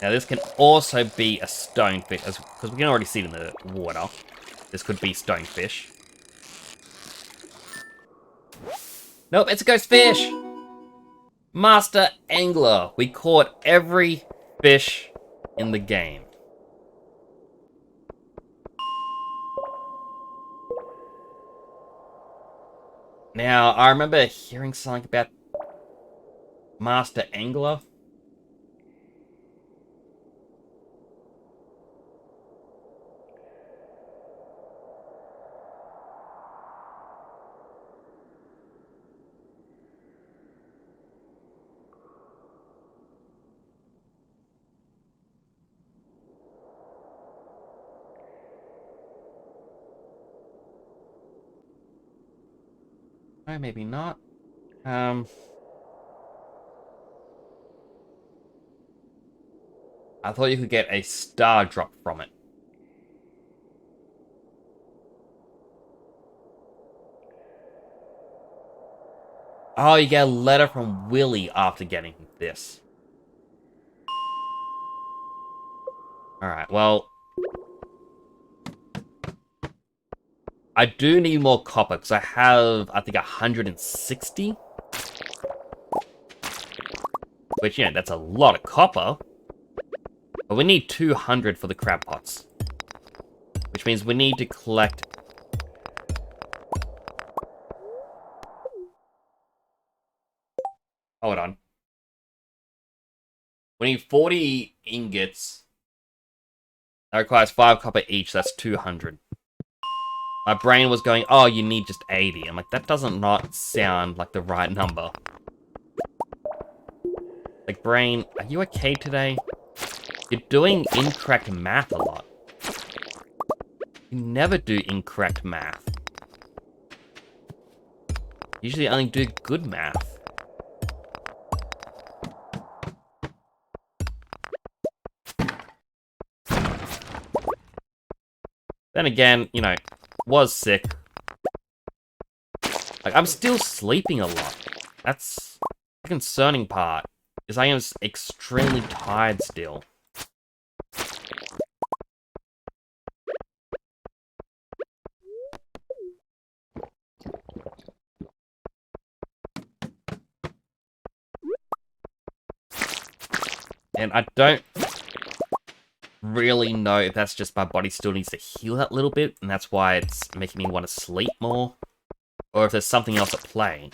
Now this can also be a stonefish, because we can already see it in the water. This could be stonefish. Nope, it's a ghost fish! Master Angler. We caught every fish in the game. Now, I remember hearing something about Master Angler. No, maybe not. I thought you could get a star drop from it. Oh, you get a letter from Willy after getting this. Alright, well... I do need more copper, because I have, I think, 160. Which, yeah, that's a lot of copper. But we need 200 for the crab pots. Which means we need to collect... Hold on. We need 40 ingots. That requires 5 copper each, that's 200. My brain was going, oh, you need just 80. I'm like, that doesn't not sound like the right number. Like, brain, are you okay today? You're doing incorrect math a lot. You never do incorrect math. Usually only do good math. Then again, you know, was sick. Like, I'm still sleeping a lot. That's the concerning part, is I am extremely tired still. And I don't really know if that's just my body still needs to heal that little bit, and that's why it's making me want to sleep more, or if there's something else at play.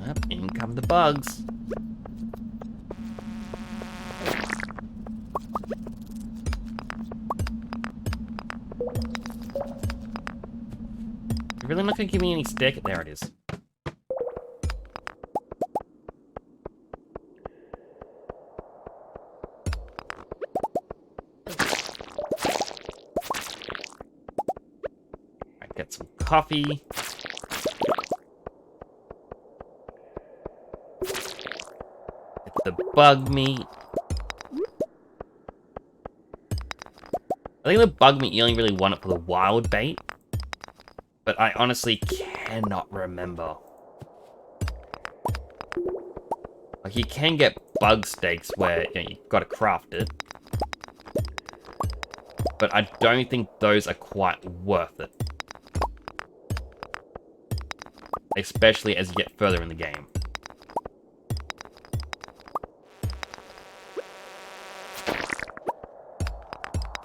Yep, in come the bugs. You're really not gonna give me any stick? There it is. Alright, get some coffee. Get the bug meat. I think the bug meat, you only really want it for the wild bait. But I honestly cannot remember. Like, you can get bug steaks where, you know, you've got to craft it. But I don't think those are quite worth it. Especially as you get further in the game.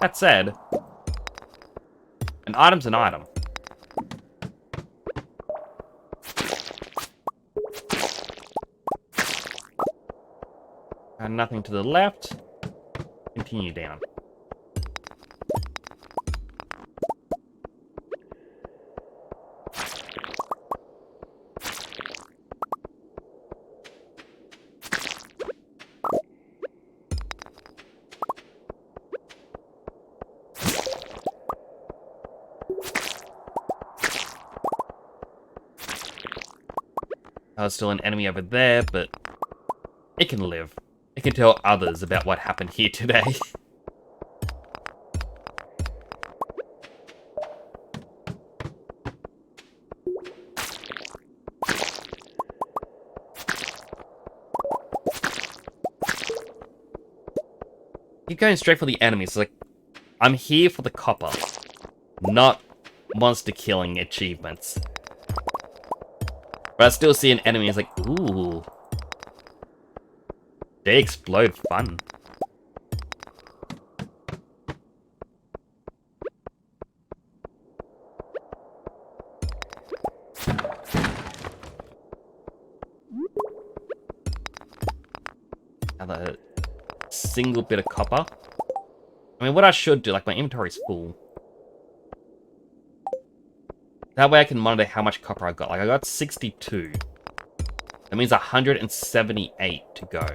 That said, an item's an item. And nothing to the left. Continue down. There's still an enemy over there, but it can live. It can tell others about what happened here today. Keep going straight for the enemies. Like, I'm here for the copper, not monster killing achievements. But I still see an enemy, it's like, ooh. They explode fun. Another single bit of copper. I mean, what I should do, like, my inventory's full. That way I can monitor how much copper I got. Like, I got 62. That means 178 to go.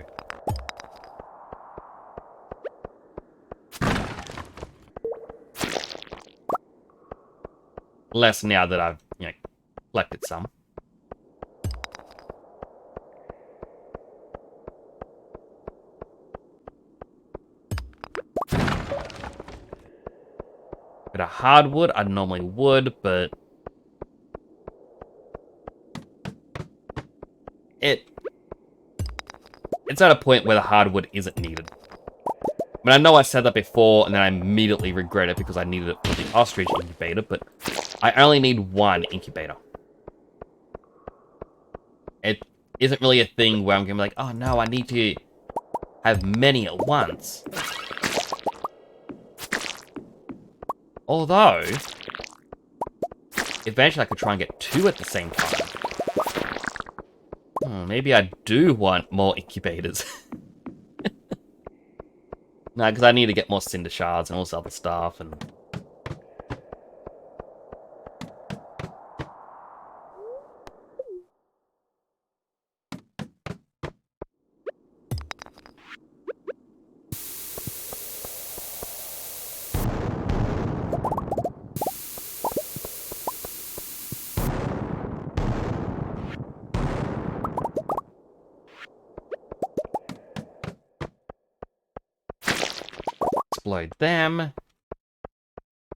Less now that I've, you know, collected some. Bit of hardwood, I normally would, but it's at a point where the hardwood isn't needed. I mean, I know I said that before, and then I immediately regret it because I needed it for the ostrich incubator, but I only need one incubator. It isn't really a thing where I'm going to be like, oh no, I need to have many at once. Although, eventually I could try and get 2 at the same time. Maybe I do want more incubators. No, because I need to get more cinder shards and all this other stuff, and explode them.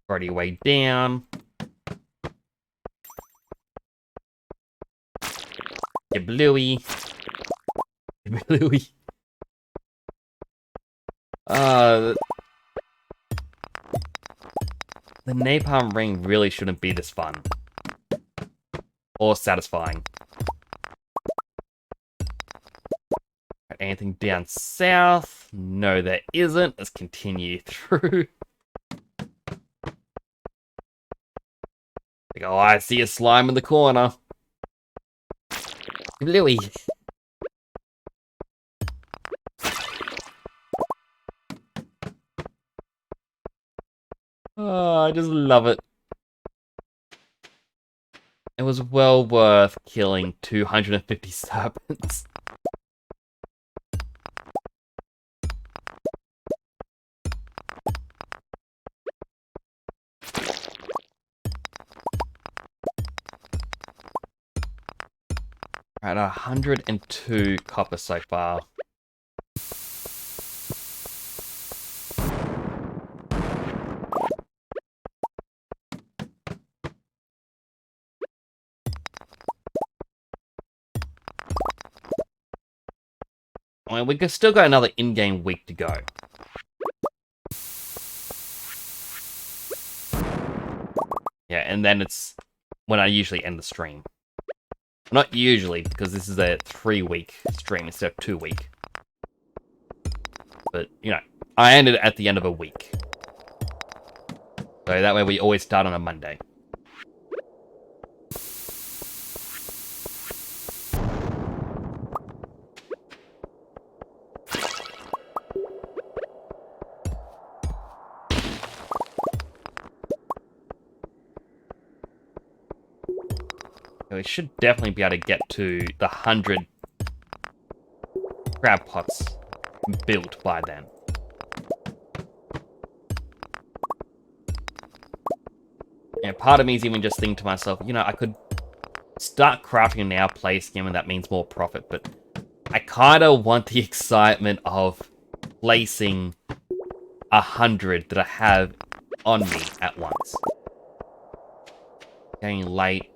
Already way down. You bluey. You bluey. The napalm ring really shouldn't be this fun. Or satisfying. Anything down south? No, there isn't. Let's continue through. Like, oh, I see a slime in the corner. Bluey. Oh, I just love it. It was well worth killing 250 serpents. Right, 102 copper so far. I mean, we could still got another in-game week to go. Yeah, and then it's when I usually end the stream. Not usually, because this is a 3-week stream instead of 2-week. But, you know, I ended at the end of a week. So that way we always start on a Monday. So we should definitely be able to get to the 100 crab pots built by then. Yeah, part of me is even just thinking to myself, you know, I could start crafting now, play skim, and that means more profit, but I kind of want the excitement of placing 100 that I have on me at once. Getting late.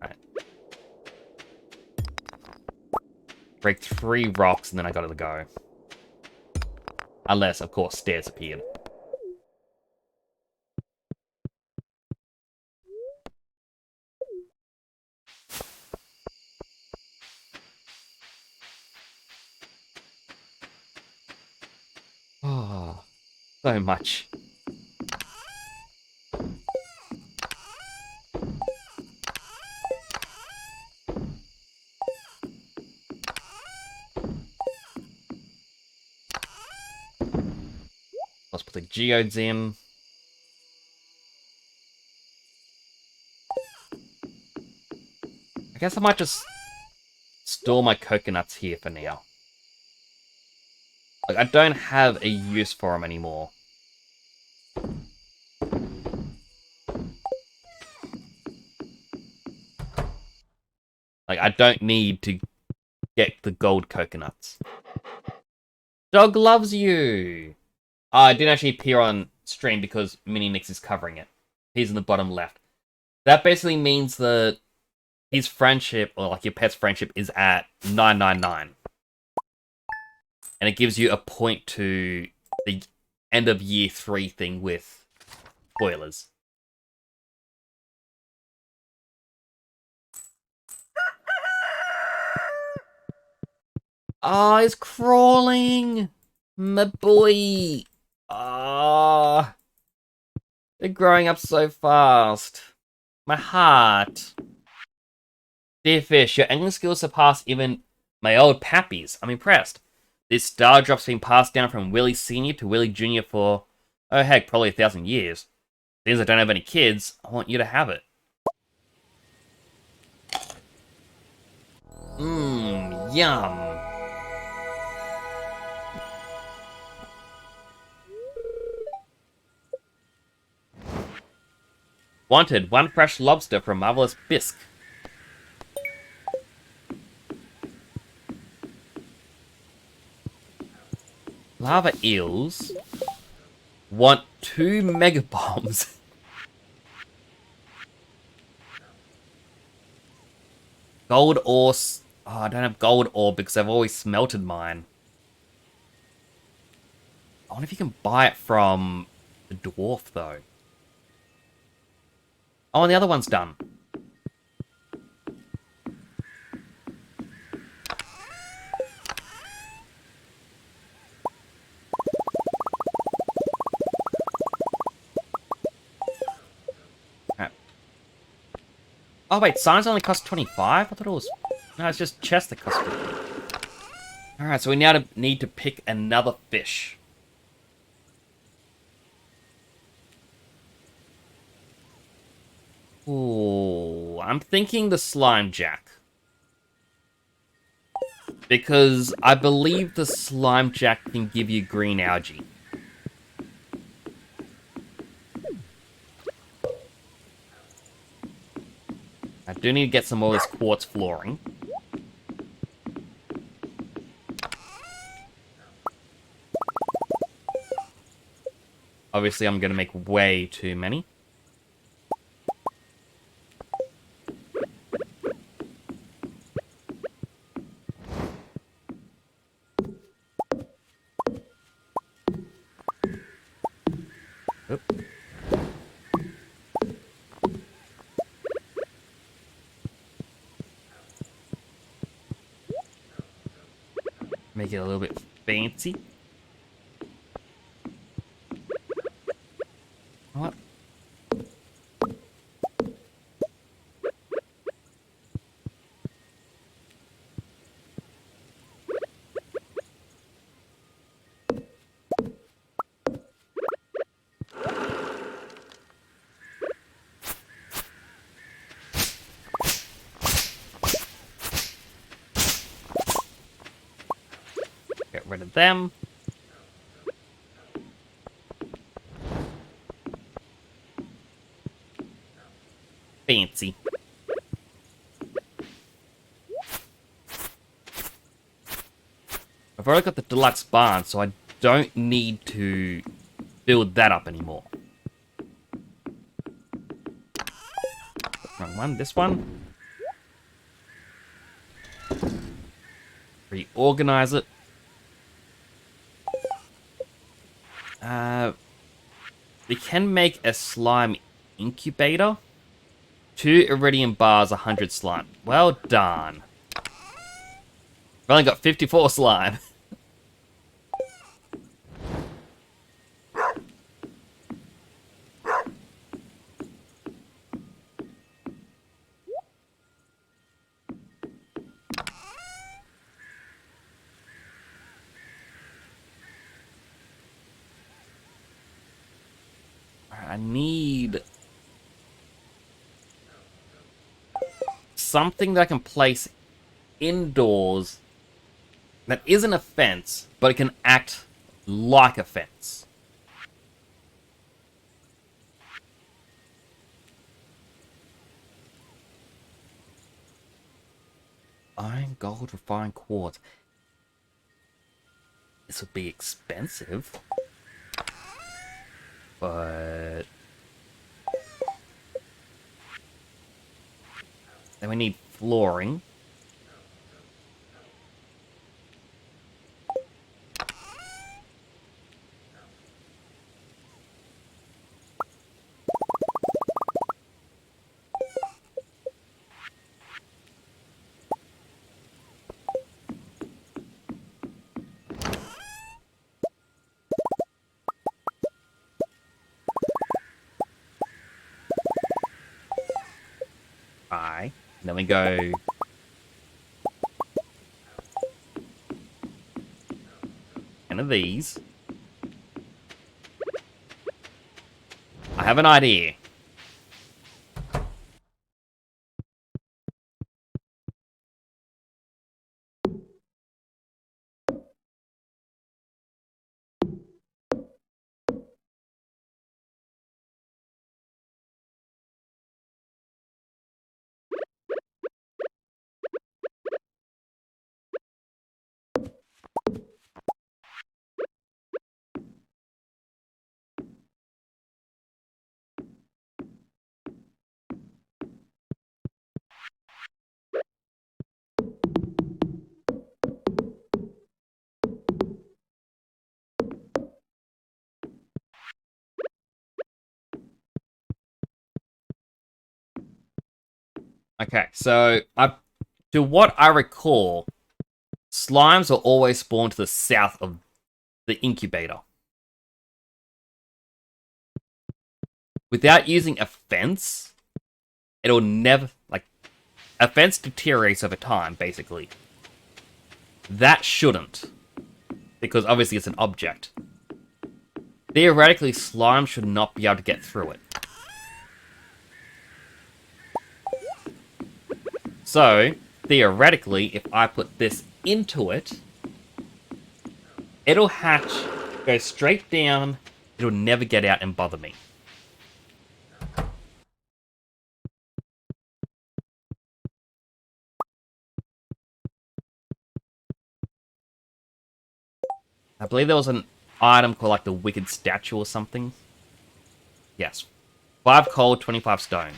Right. Break 3 rocks and then I gotta go. Unless, of course, stairs appeared. Oh, so much. Let's put the geodes in. I guess I might just store my coconuts here for now. Like, I don't have a use for them anymore. Like, I don't need to get the gold coconuts. Dog loves you! It didn't actually appear on stream because Mini Nix is covering it. He's in the bottom left. That basically means that his friendship, or like your pet's friendship, is at 999. And it gives you a point to the end of year 3 thing with spoilers. Ah, it's crawling! My boy! Ah, they're growing up so fast. My heart. Dear Fish, your angling skills surpass even my old pappies. I'm impressed. This star drop's been passed down from Willie Sr. to Willie Jr. for, oh heck, probably 1,000 years. Since I don't have any kids, I want you to have it. Mmm, yum. Wanted, 1 fresh lobster for a marvelous bisque. Lava eels want 2 mega bombs. Gold ore. Oh, I don't have gold ore because I've always smelted mine. I wonder if you can buy it from the dwarf, though. Oh, and the other one's done. Right. Oh, wait, signs only cost 25? I thought it was... No, it's just chests that cost 50. Alright, so we now need to pick another fish. Ooh, possible. I'm thinking the slime jack. Because I believe the slime jack can give you green algae. I do need to get some more of this quartz flooring. Obviously, I'm going to make way too many. Oop. Make it a little bit fancy. What? Get rid of them. Fancy. I've already got the deluxe barn, so I don't need to build that up anymore. Wrong one, this one. Reorganize it. We can make a slime incubator. 2 iridium bars, 100 slime. Well done. I've only got 54 slime. I need something that I can place indoors that isn't a fence, but it can act like a fence. Iron, gold, refined quartz. This would be expensive. But then we need flooring. Aye. Then we go. One of these. I have an idea. Okay, so to what I recall, slimes will always spawn to the south of the incubator. Without using a fence, it'll never, like, a fence deteriorates over time, basically. That shouldn't, because obviously it's an object. Theoretically, slime should not be able to get through it. So, theoretically, if I put this into it, it'll hatch, go straight down, it'll never get out and bother me. I believe there was an item called like the Wicked Statue or something. Yes. 5 coal, 25 stone.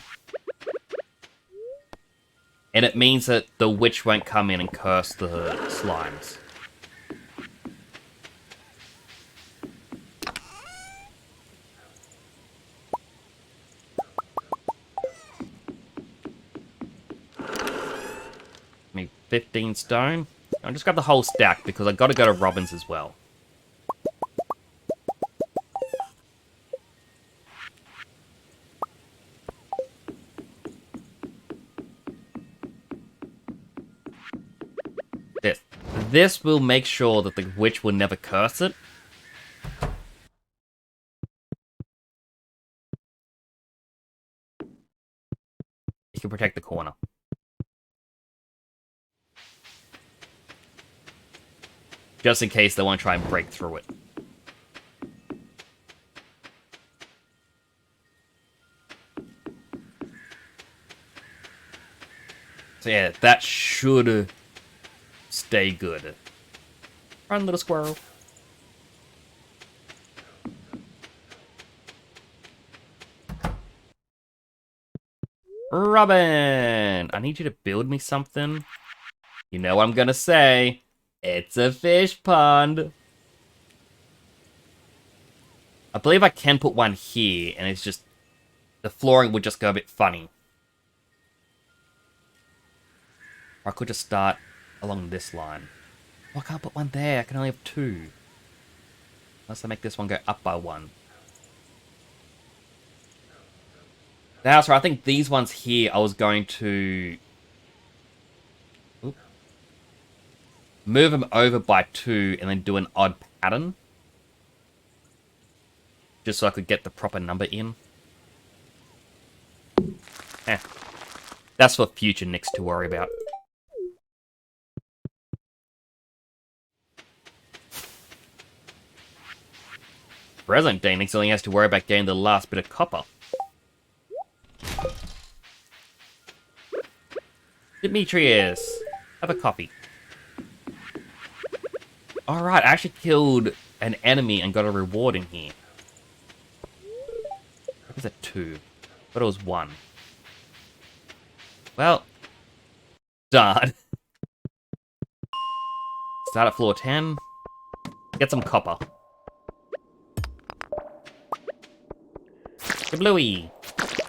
And it means that the witch won't come in and curse the slimes. Me 15 stone. I'll just grab the whole stack because I've got to go to Robin's as well. This will make sure that the witch will never curse it. You can protect the corner. Just in case they want to try and break through it. So yeah, that should stay good. Run, little squirrel. Robin! I need you to build me something. You know what I'm gonna say. It's a fish pond. I believe I can put one here, and it's just... the flooring would just go a bit funny. Or I could just start along this line. Oh, I can't put one there. I can only have 2. Unless I make this one go up by 1. That's right. I think these ones here I was going to... move them over by 2 and then do an odd pattern. Just so I could get the proper number in. That's for future Nicks to worry about. Present day Nicks only has to worry about getting the last bit of copper. Demetrius, have a coffee. Alright, I actually killed an enemy and got a reward in here. What was that 2? But it was 1. Well, darn. Start at floor 10. Get some copper. Kablooey!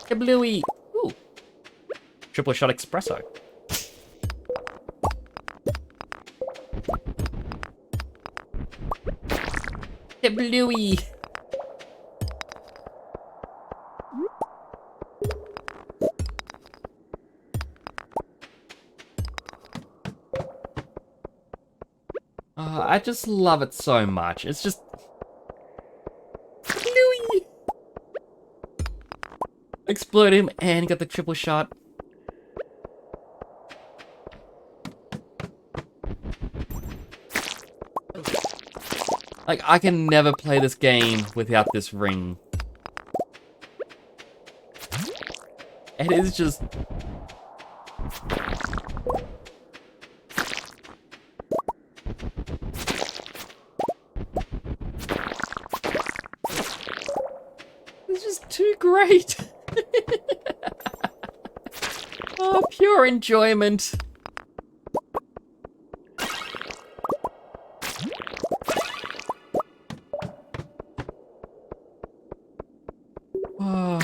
Kablooey! Ooh. Triple shot espresso. Kablooey! I just love it so much. It's just... Kablooey! Explode him and got the triple shot. Like, I can never play this game without this ring. It is just... it's just too great. Oh, pure enjoyment. Oh.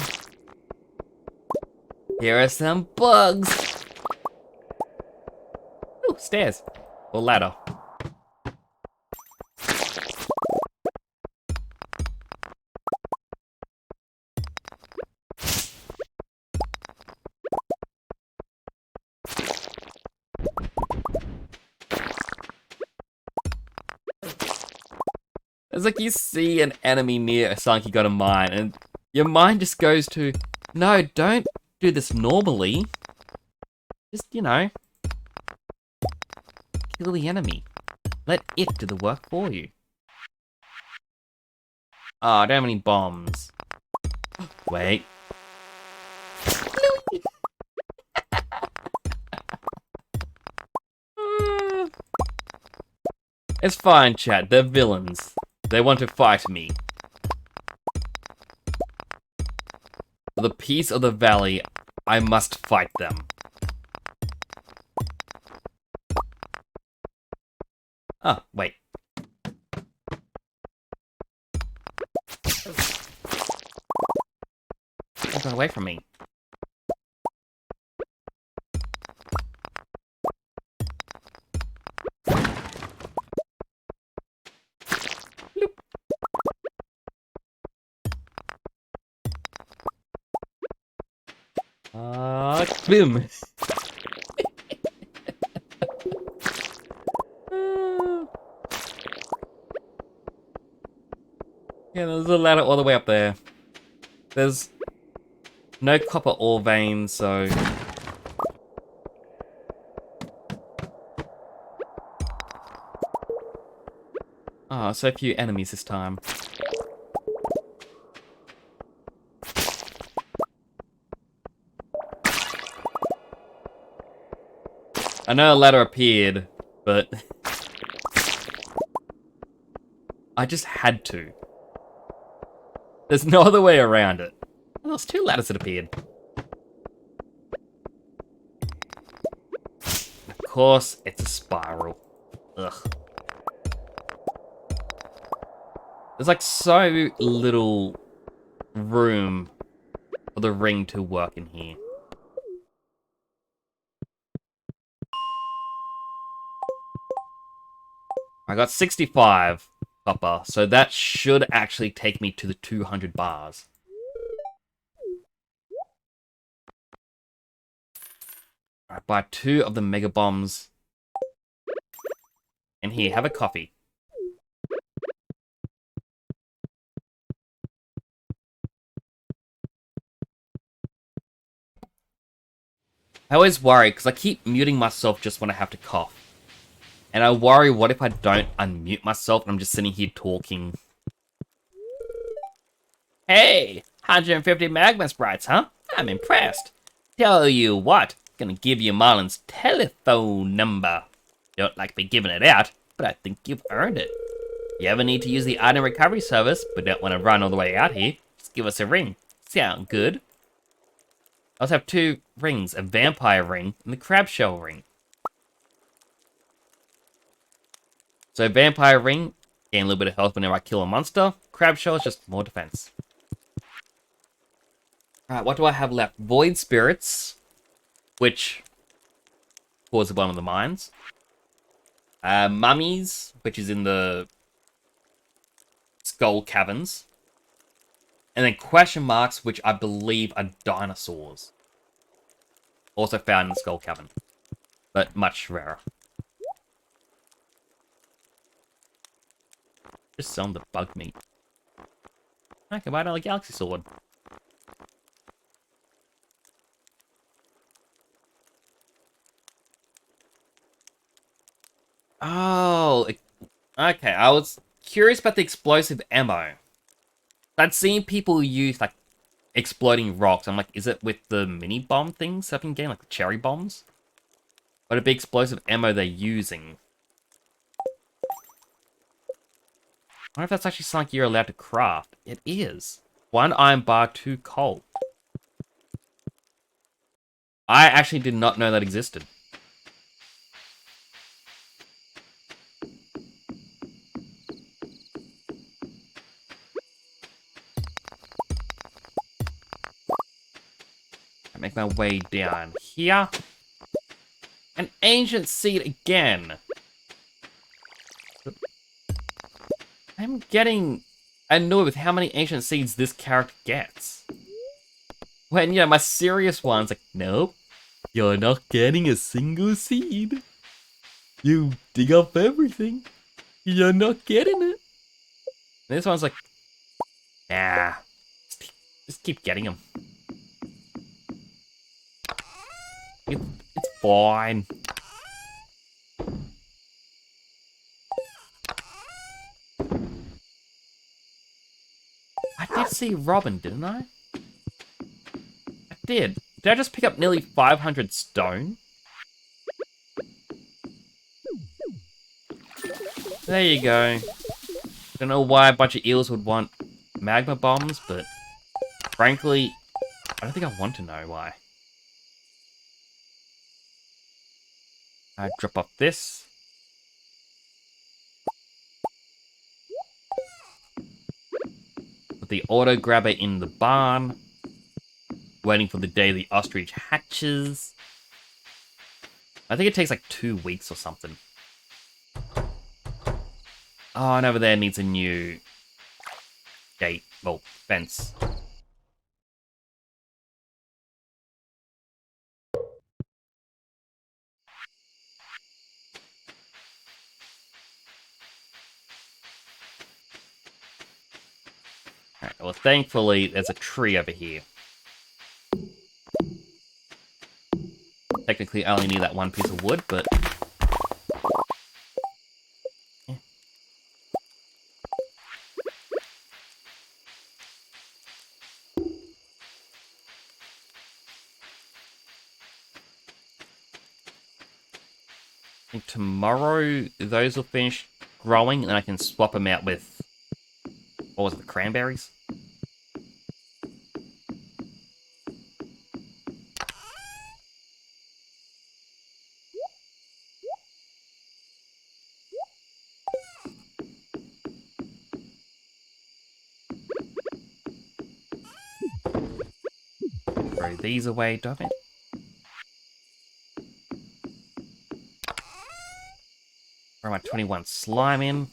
Here are some bugs. Ooh, stairs. Or ladder. It's like you see an enemy near something you got a mine, and your mind just goes to, no, don't do this normally. Just, you know, kill the enemy. Let it do the work for you. Oh, I don't have any bombs. Wait. It's fine, chat. They're villains. They want to fight me. For the peace of the valley, I must fight them. Oh, wait. Don't go away from me. Boom. Yeah, there's a ladder all the way up there. There's no copper ore veins, so... Oh, so few enemies this time. I know a ladder appeared, but... I just had to. There's no other way around it. Well, there's two ladders that appeared. Of course, it's a spiral. Ugh. There's like so little room for the ring to work in here. I got 65 copper, so that should actually take me to the 200 bars. Alright, buy 2 of the mega bombs. And here, have a coffee. I always worry, because I keep muting myself just when I have to cough. And I worry, what if I don't unmute myself and I'm just sitting here talking? Hey, 150 magma sprites, huh? I'm impressed. Tell you what, gonna give you Marlon's telephone number. Don't like me giving it out, but I think you've earned it. You ever need to use the item recovery service, but don't want to run all the way out here, just give us a ring. Sound good? I also have 2 rings, a vampire ring and the crab shell ring. So vampire ring, gain a little bit of health whenever I kill a monster. Crab shell is just more defense. Alright, what do I have left? Void spirits, which towards the bottom of the mines. Mummies, which is in the skull caverns. And then question marks, which I believe are dinosaurs. Also found in the skull cavern, but much rarer. Just selling the bug meat. I can buy another galaxy sword. Oh, okay. I was curious about the explosive ammo. I'd seen people use, like, exploding rocks. I'm like, is it with the mini bomb things I've been getting, like the cherry bombs? What a big explosive ammo they're using. I wonder if that's actually something you're allowed to craft. It is. 1 iron bar, 2 coal. I actually did not know that existed. I make my way down here. An ancient seed again. I'm getting annoyed with how many ancient seeds this character gets. When, you know, my serious one's like, nope, you're not getting a single seed. You dig up everything. You're not getting it. And this one's like, nah, just keep getting them. It's fine. I did see Robin, didn't I? I did. Did I just pick up nearly 500 stone? There you go. Don't know why a bunch of eels would want magma bombs, but frankly, I don't think I want to know why. I drop off this. Put the auto grabber in the barn. Waiting for the day the ostrich hatches. I think it takes like 2 weeks or something. Oh, and over there needs a new gate. Well, fence. Alright, well, thankfully, there's a tree over here. Technically, I only need that one piece of wood, but... yeah. I think tomorrow, those will finish growing, and then I can swap them out with... what was it, the cranberries? Throw these away, dump it. Throw my 21 slime in.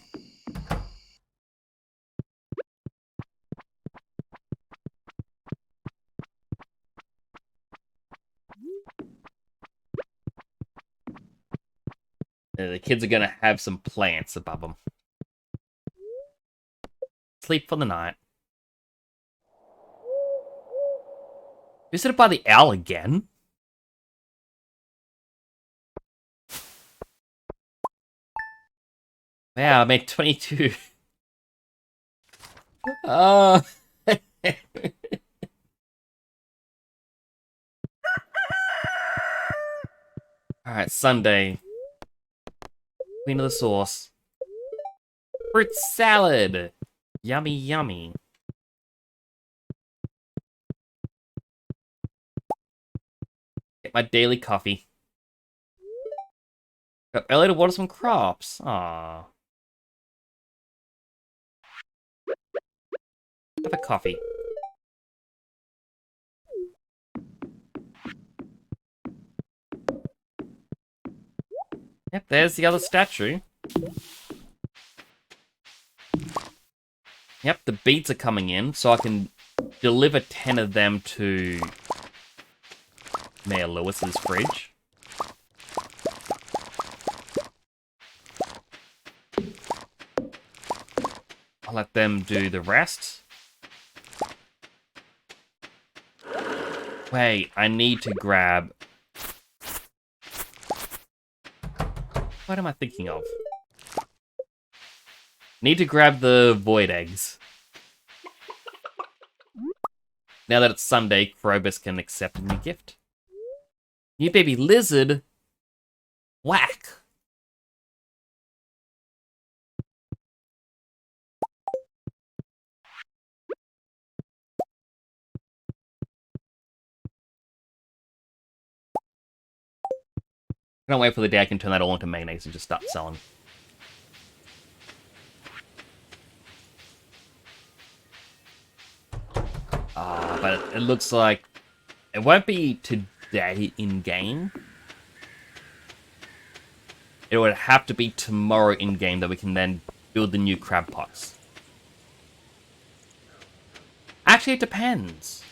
The kids are gonna have some plants above them. Sleep for the night. Visited by the owl again? Wow, I made 22. Oh. Alright, Sunday. Queen of the sauce. Fruit salad. Yummy, yummy. Get my daily coffee. Got early to water some crops. Aww. Have a coffee. Yep, there's the other statue. Yep, the beets are coming in, so I can deliver 10 of them to Mayor Lewis's fridge. I'll let them do the rest. Wait, I need to grab... what am I thinking of? Need to grab the void eggs. Now that it's Sunday, Krobus can accept a new gift. New baby lizard? Whack! I can't wait for the day I can turn that all into mayonnaise and just start selling. But it looks like it won't be today in-game. It would have to be tomorrow in-game that we can then build the new crab pots. Actually, it depends.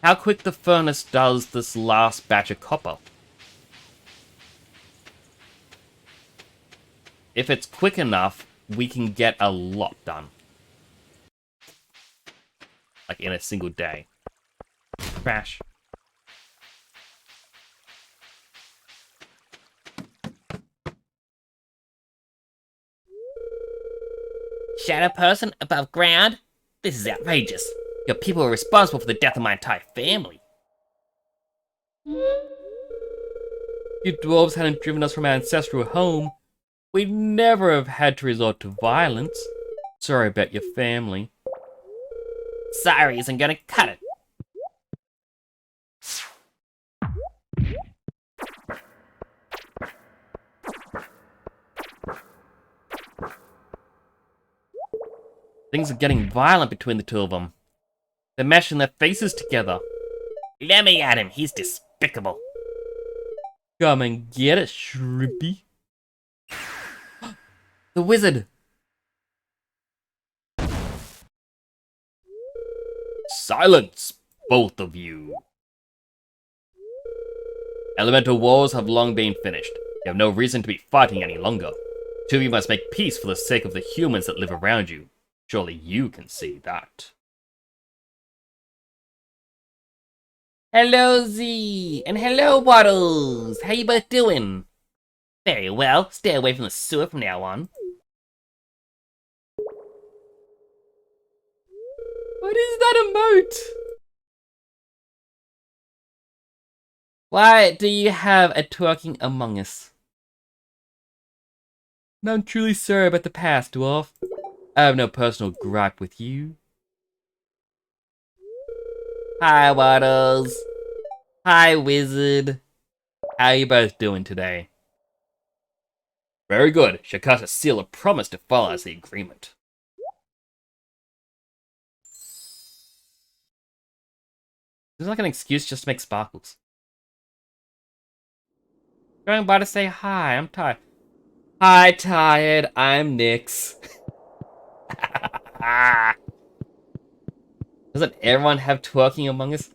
How quick the furnace does this last batch of copper. If it's quick enough, we can get a lot done. Like in a single day. Crash. shadow person above ground? This is outrageous. Your people are responsible for the death of my entire family. If you dwarves hadn't driven us from our ancestral home, we'd never have had to resort to violence. Sorry about your family. Sorry isn't gonna cut it. Things are getting violent between the two of them. They're mashing their faces together. Let me at him, he's despicable. Come and get it, Shrimpy. The wizard! Silence, both of you. Elemental wars have long been finished. You have no reason to be fighting any longer. Two of you must make peace for the sake of the humans that live around you. Surely you can see that. Hello, Z! And hello, Waddles! How you both doing? Very well. Stay away from the sewer from now on. What is that emote? Why do you have a twerking Among Us? I'm truly sorry about the past, dwarf. I have no personal gripe with you. Hi, Waddles. Hi, Wizard. How you both doing today? Very good. Shakata seal a promise to follow as the agreement. This is like an excuse just to make sparkles. Going by to say hi, I'm tired. Hi, tired, I'm Nyx. Doesn't everyone have twerking Among Us?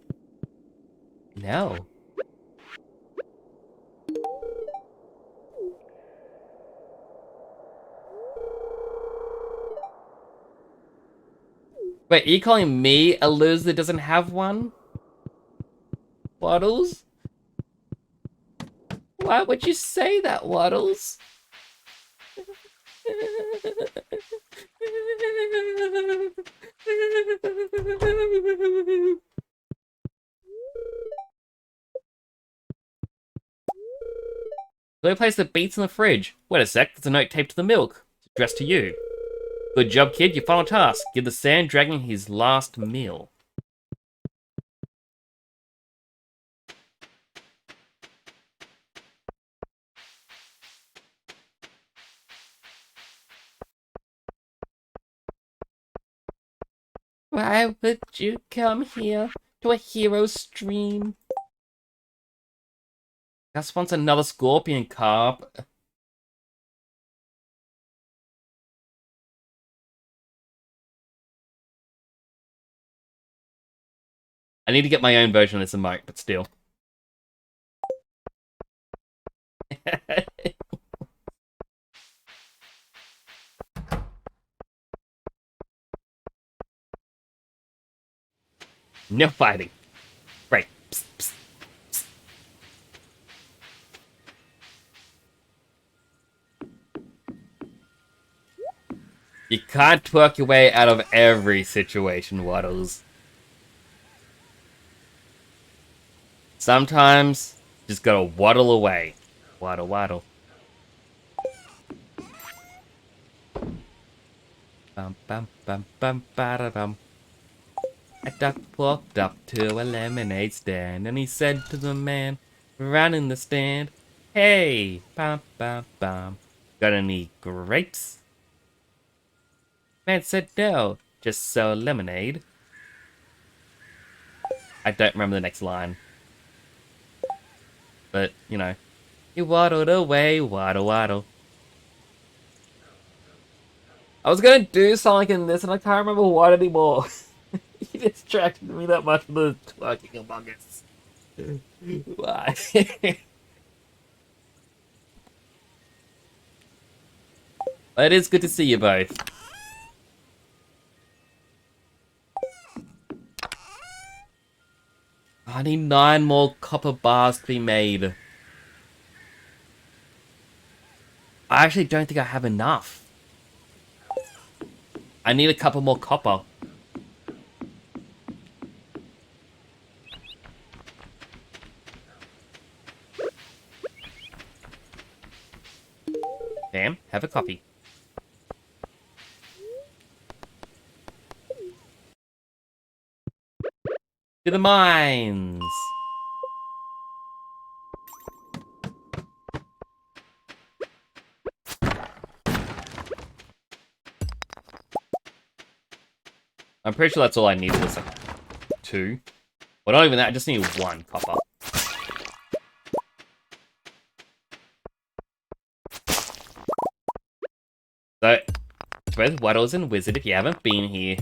No. Wait, are you calling me a loser that doesn't have one? Waddles? Why would you say that, Waddles? Let me place the beets in the fridge. Wait a sec, there's a note taped to the milk. It's addressed to you. Good job, kid. Your final task. Give the sand dragon his last meal. Why would you come here to a hero stream? Gus wants another scorpion carp. I need to get my own version of this emote, but still. No fighting. Right. Psst, psst, psst. You can't twerk your way out of every situation, Waddles. Sometimes, just gotta waddle away. Waddle, waddle. Bum, bum, bum, bum, ba bum. A duck walked up to a lemonade stand, and he said to the man running the stand, "Hey, bum, bum, bum, got any grapes?" Man said no, just so lemonade. I don't remember the next line. But, you know. He waddled away, waddle, waddle. I was gonna do something in this, and I can't remember what anymore. He distracted me that much from the twerking Among Us. Why? But it is good to see you both. I need 9 more copper bars to be made. I actually don't think I have enough. I need a couple more copper. Damn, have a coffee. To the mines! I'm pretty sure that's all I needed was like 2. Well, not even that, I just need 1 copper. So, to both Waddles and Wizard, if you haven't been here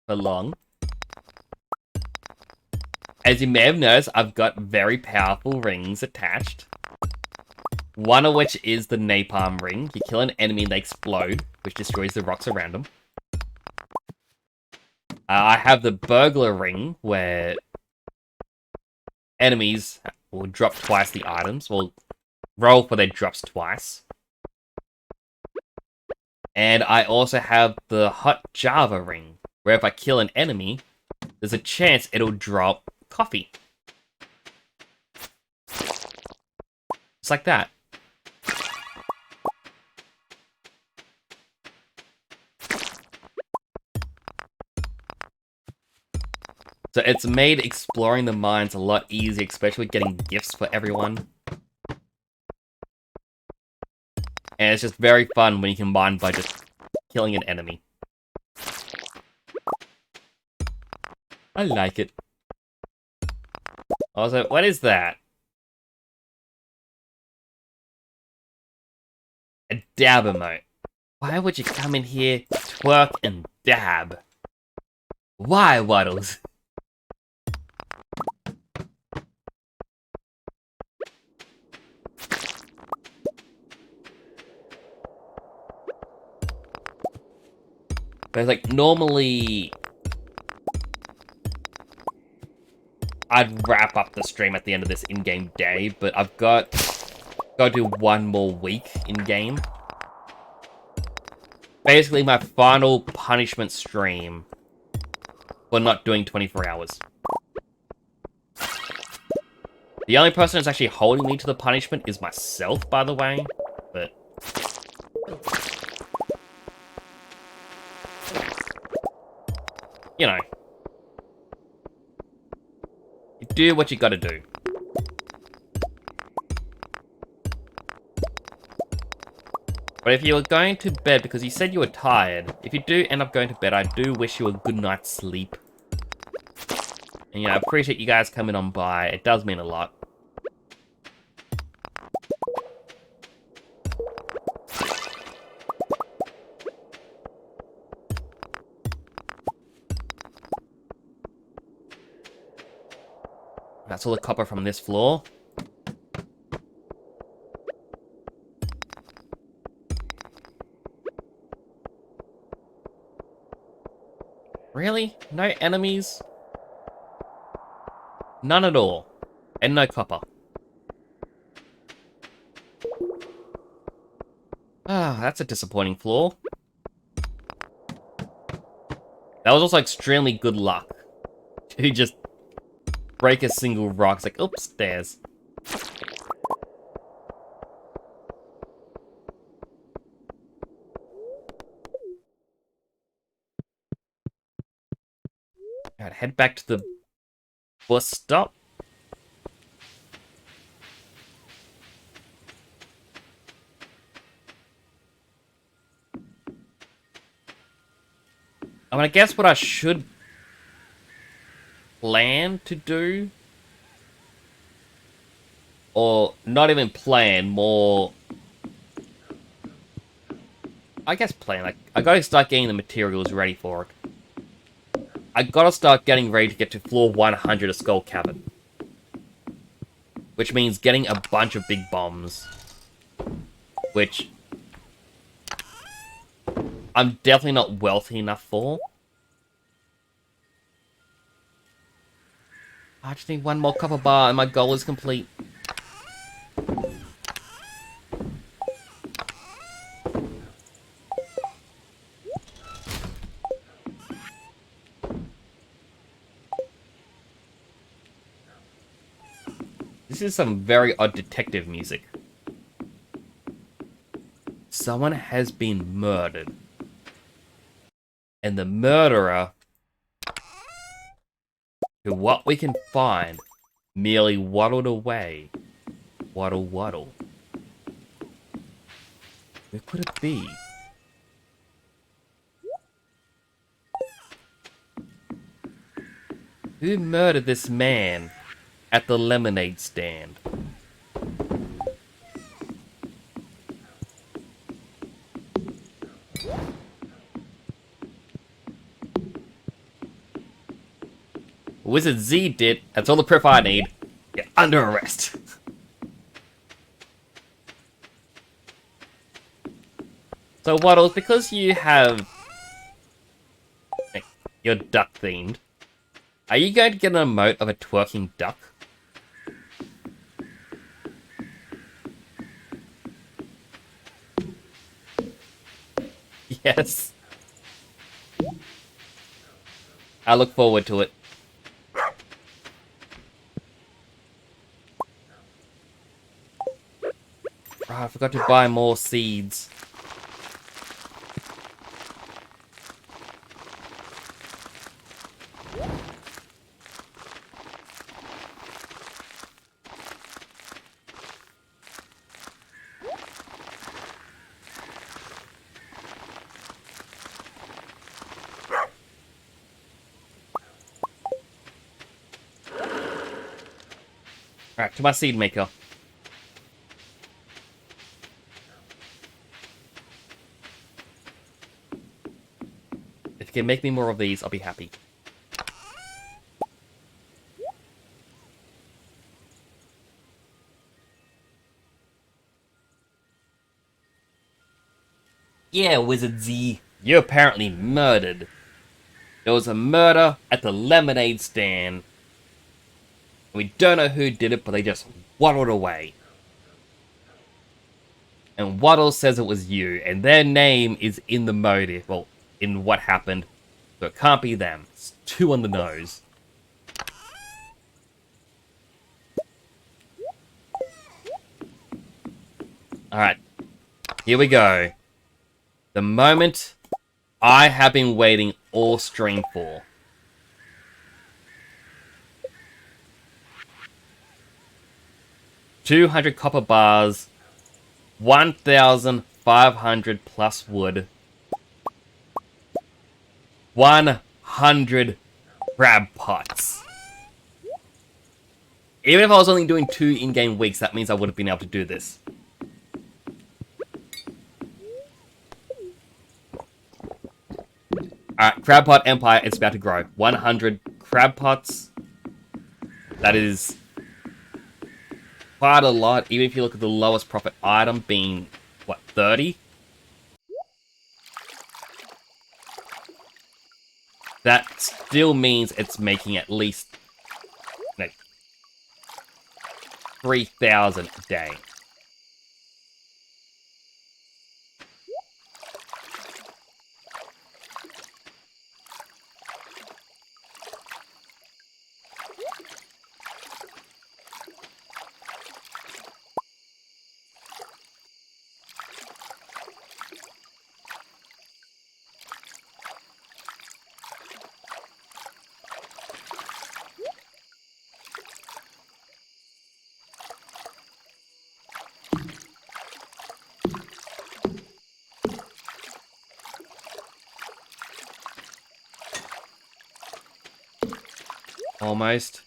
for long, as you may have noticed, I've got very powerful rings attached. One of which is the napalm ring. You kill an enemy and they explode, which destroys the rocks around them. I have the burglar ring, where enemies will drop twice the items. Well, roll for their drops twice. And I also have the hot Java ring, where if I kill an enemy, there's a chance it'll drop coffee. Just like that. So it's made exploring the mines a lot easier, especially getting gifts for everyone. And it's just very fun when you can mine by just killing an enemy. I like it. Also, what is that? A dab emote. Why would you come in here, twerk, and dab? Why, Waddles? But like, normally I'd wrap up the stream at the end of this in-game day, but I've got to do 1 more week in-game. Basically, my final punishment stream for not doing 24 hours. The only person that's actually holding me to the punishment is myself, by the way, but... you know. You do what you gotta do. But if you were going to bed because you said you were tired, if you do end up going to bed, I do wish you a good night's sleep. And yeah, I appreciate you guys coming on by. It does mean a lot. That's all the copper from this floor. Really? No enemies? None at all. And no copper. Ah, that's a disappointing floor. That was also extremely good luck. To just break a single rock. It's like, oops, stairs. Alright, head back to the bus stop. I mean, I guess what I should plan to do, or not even plan, more... I guess plan, like, I gotta start getting the materials ready for it. I gotta start getting ready to get to floor 100 of Skull Cavern. Which means getting a bunch of big bombs. Which... I'm definitely not wealthy enough for. I just need 1 more copper bar and my goal is complete. This is some very odd detective music. Someone has been murdered. And the murderer, who what we can find, merely waddled away. Waddle, waddle. Who could it be? Who murdered this man at the lemonade stand? Wizard Z did. That's all the proof I need. You're under arrest. So Waddles, because you have... you're duck themed, are you going to get an emote of a twerking duck? Yes. I look forward to it. Oh, I forgot to buy more seeds. Alright, to my seed maker. If you can make me more of these, I'll be happy. Yeah, Wizard Z, you're apparently murdered. There was a murder at the lemonade stand. We don't know who did it, but they just waddled away. And Waddle says it was you, and their name is in the motive, well, in what happened. So it can't be them. It's too on the nose. Alright, here we go. The moment I have been waiting all stream for. $200 copper bars, 1,500 plus wood, 100 crab pots. Even if I was only doing 2 in-game weeks, that means I would have been able to do this. Alright, crab pot empire is about to grow. 100 crab pots. That is quite a lot, even if you look at the lowest profit item being, what, 30? That still means it's making at least, like, 3,000 a day. Almost.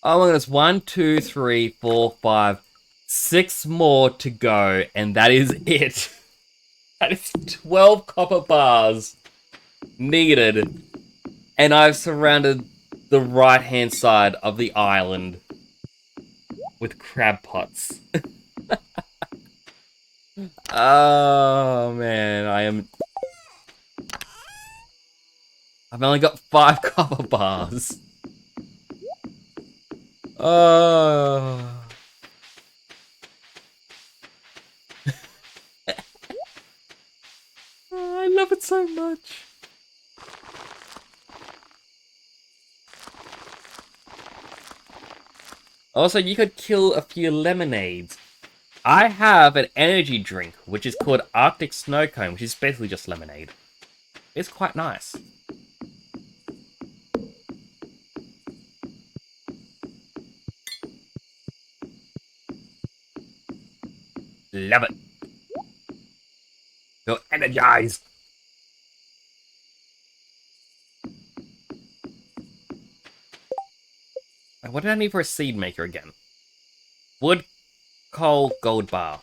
Oh my goodness, 1, 2, 3, 4, 5, 6 more to go, and that is it. That is 12 copper bars needed, and I've surrounded the right-hand side of the island with crab pots. Oh man, I've only got 5 copper bars. Oh. so much. Also, you could kill a few lemonades. I have an energy drink, which is called Arctic Snow Cone, which is basically just lemonade. It's quite nice. Love it. Feel energized. What did I need for a seed maker again? Wood, coal, gold bar.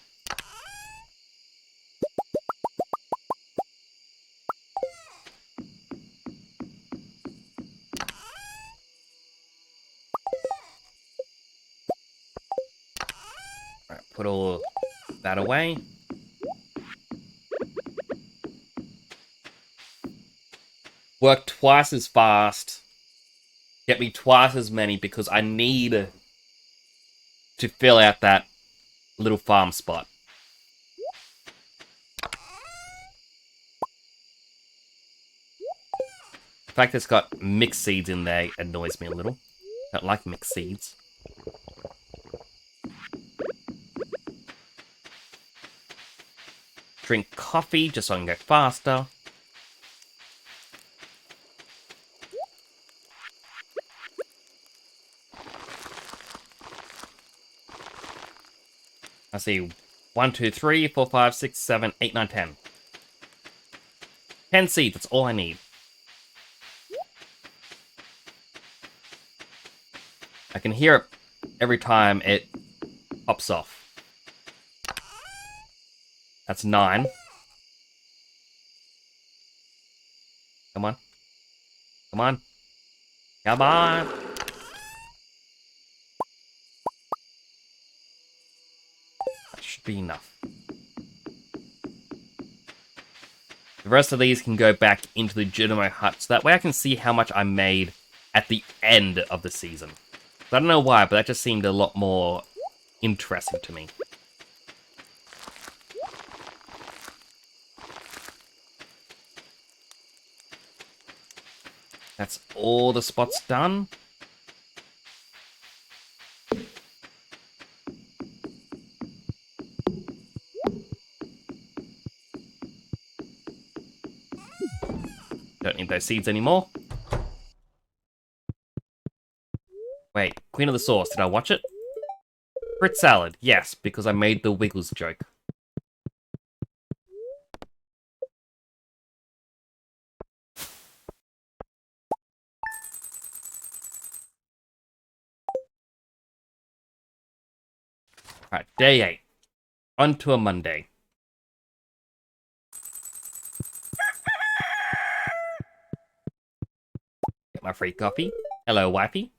Alright, put all that away. Work twice as fast. Get me twice as many because I need to fill out that little farm spot. The fact that it's got mixed seeds in there annoys me a little. I don't like mixed seeds. Drink coffee just so I can go faster. I see 1, 2, 3, 4, 5, 6, 7, 8, 9, 10. 10 seeds, that's all I need. I can hear it every time it pops off. That's 9. Come on. Come on. Come on. That should be enough. The rest of these can go back into the Geronimo hut, so that way I can see how much I made at the end of the season. I don't know why, but that just seemed a lot more interesting to me. That's all the spots done. Don't need those seeds anymore. Wait, Queen of the Sauce, did I watch it? Fruit salad, yes, because I made the Wiggles joke. Alright, day 8. On to a Monday. Get my free coffee. Hello, wifey.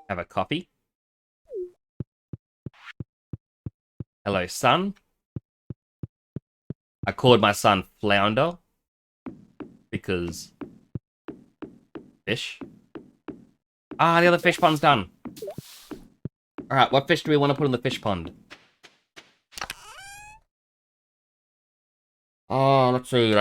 Have a coffee. Hello, son. I called my son Flounder because fish. Ah, the other fish pond's done. Alright, what fish do we want to put in the fish pond? Oh, let's see.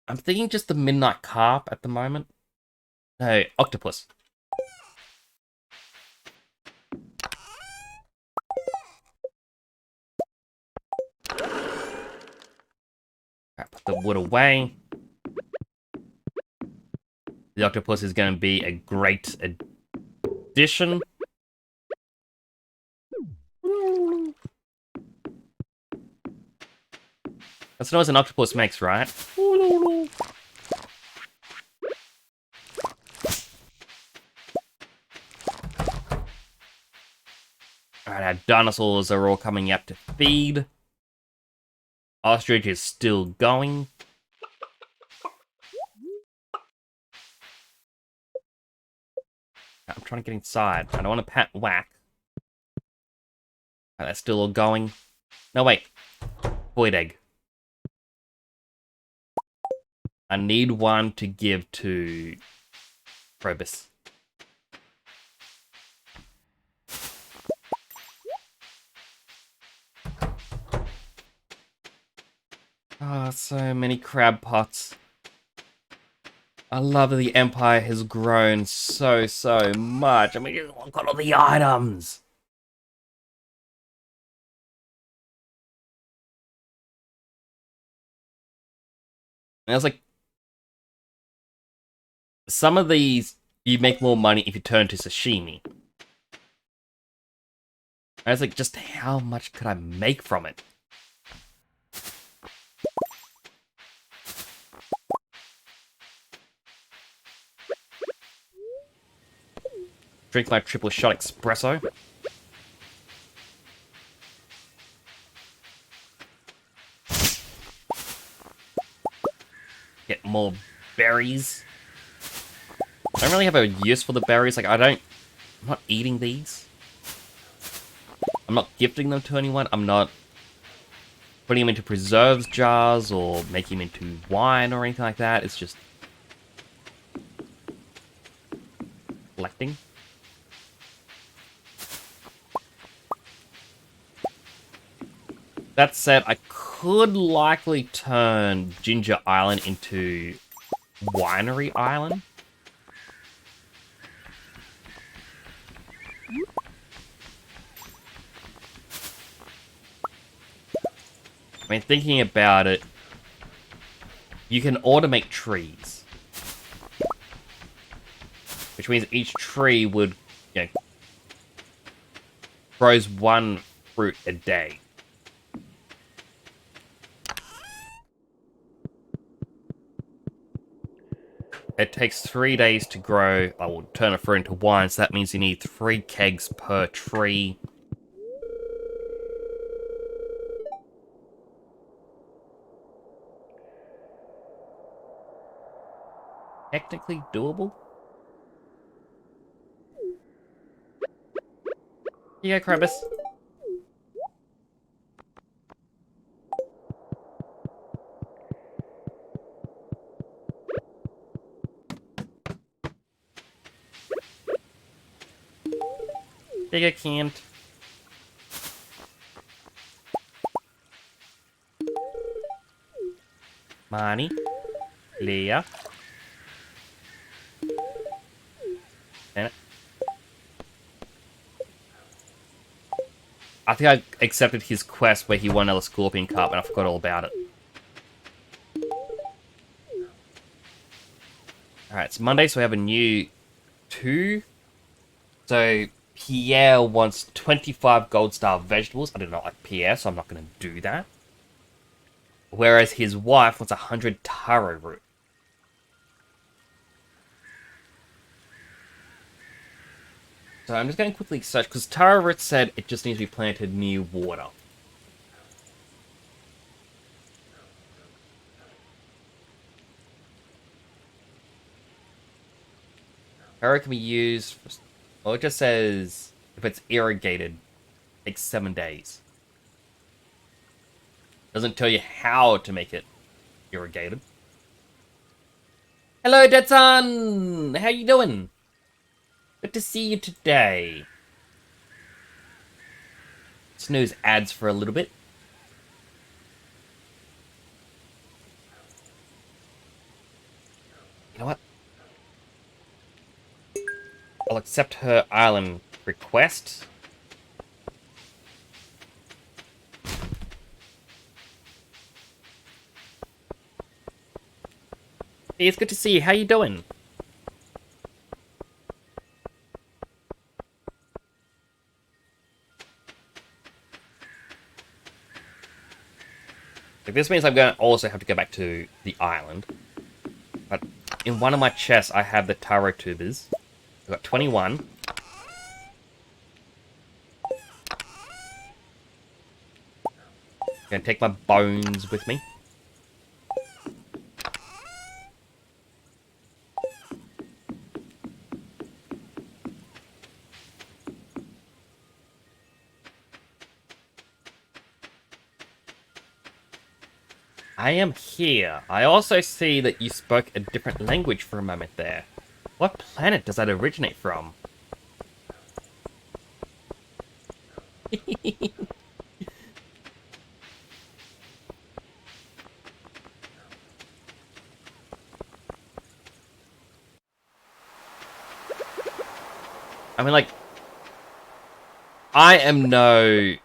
I'm thinking just the midnight carp at the moment. No, octopus. Alright, put the wood away. The octopus is going to be a great addition. That's the noise an octopus makes, right? Alright, our dinosaurs are all coming up to feed. Ostrich is still going. I'm trying to get inside. I don't want to whack. Alright, that's still all going. No, wait. Void egg. I need one to give to Probus. Ah, so many crab pots. I love that the Empire has grown so much. I mean, look at all the items. And it's like, some of these, you make more money if you turn to sashimi. I was like, just how much could I make from it? Drink my triple shot espresso. Get more berries. I don't really have a use for the berries. Like, I'm not eating these. I'm not gifting them to anyone. I'm not putting them into preserves jars or making them into wine or anything like that. It's just collecting. That said, I could likely turn Ginger Island into Winery Island. I mean, thinking about it, you can automate trees. Which means each tree would, you know, grows one fruit a day. It takes 3 days to grow, I will turn a fruit into wine, so that means you need 3 kegs per tree. Technically doable. Here you go, Krabus. Here you go, Kent. Marnie. Leah. And I think I accepted his quest where he won another Scorpion Cup and I forgot all about it. Alright, it's Monday, so we have a new 2. So, Pierre wants 25 gold star vegetables. I do not like Pierre, so I'm not going to do that. Whereas his wife wants 100 taro root. So I'm just going to quickly search, because taro root said it just needs to be planted near water. Taro can be used for, well, it just says if it's irrigated, it takes 7 days. Doesn't tell you how to make it irrigated. Hello, Detsun! How you doing? Good to see you today. Snooze ads for a little bit. You know what? I'll accept her island request. Hey, it's good to see you. How you doing? Like, this means I'm going to also have to go back to the island. But in one of my chests, I have the taro tubers. I've got 21. I'm going to take my bones with me. I am here. I also see that you spoke a different language for a moment there. What planet does that originate from? I mean, like, I am no...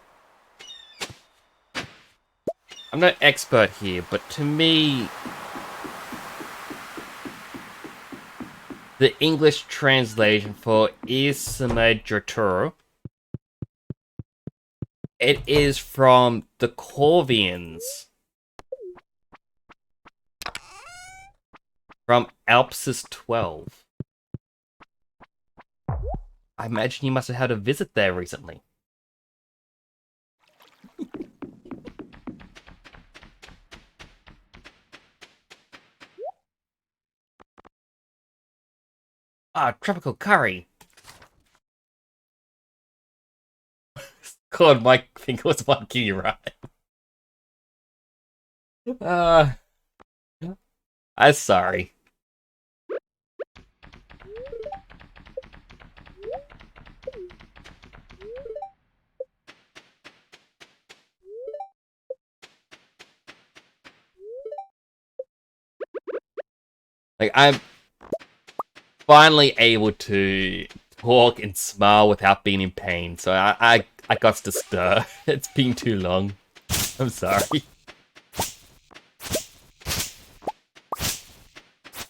I'm no expert here, but to me, the English translation for Ismadratur, it is from the Corvians, from Alpsis 12. I imagine you must have had a visit there recently. Ah, tropical curry. God, my finger was monkey, you right. Uh, I'm sorry. Like, I'm finally able to talk and smile without being in pain, so I got to stir. It's been too long. I'm sorry.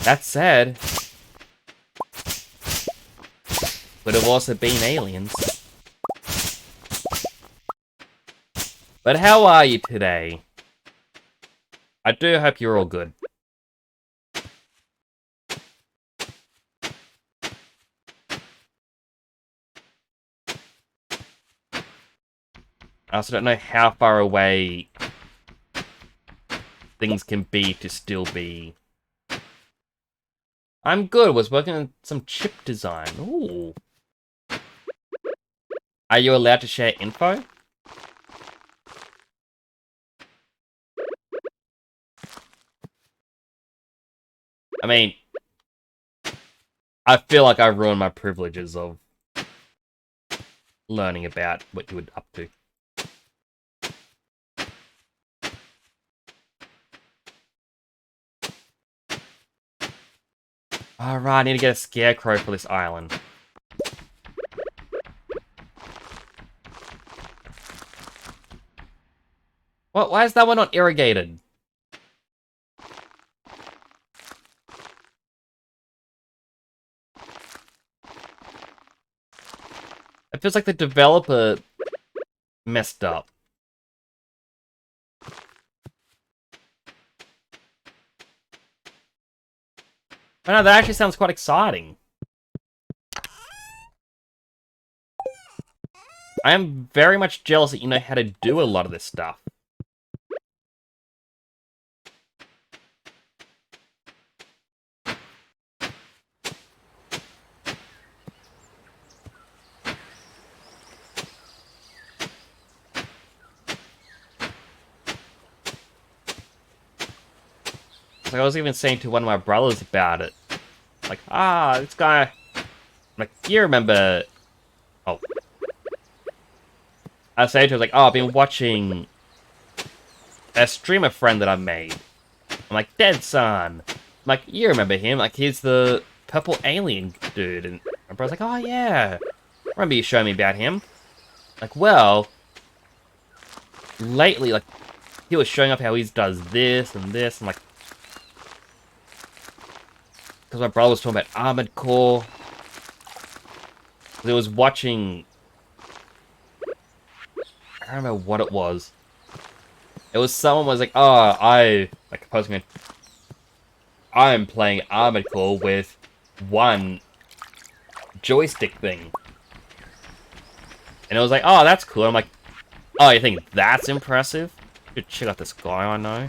That said, could have also been aliens. But how are you today? I do hope you're all good. I also don't know how far away things can be to still be. I'm good. Was working on some chip design. Ooh. Are you allowed to share info? I mean, I feel like I ruined my privileges of learning about what you were up to. Alright, I need to get a scarecrow for this island. What? Why is that one not irrigated? It feels like the developer messed up. I know, that actually sounds quite exciting. I am very much jealous that you know how to do a lot of this stuff. Like, I was even saying to one of my brothers about it. Like, this guy... Like, you remember... Oh. I say to him, like, I've been watching a streamer friend that I made. I'm like, Dead Son. I'm like, you remember him? Like, he's the purple alien dude. And my brother's like, oh, yeah. I remember you showing me about him. Like, well... Lately, like, he was showing up how he does this and this. And, like... Because my brother was talking about Armored Core. He was watching... I don't remember what it was. It was someone was like, like, posting I'm playing Armored Core with one joystick thing. And it was like, oh, that's cool. I'm like, oh, you think that's impressive? You check out this guy I know.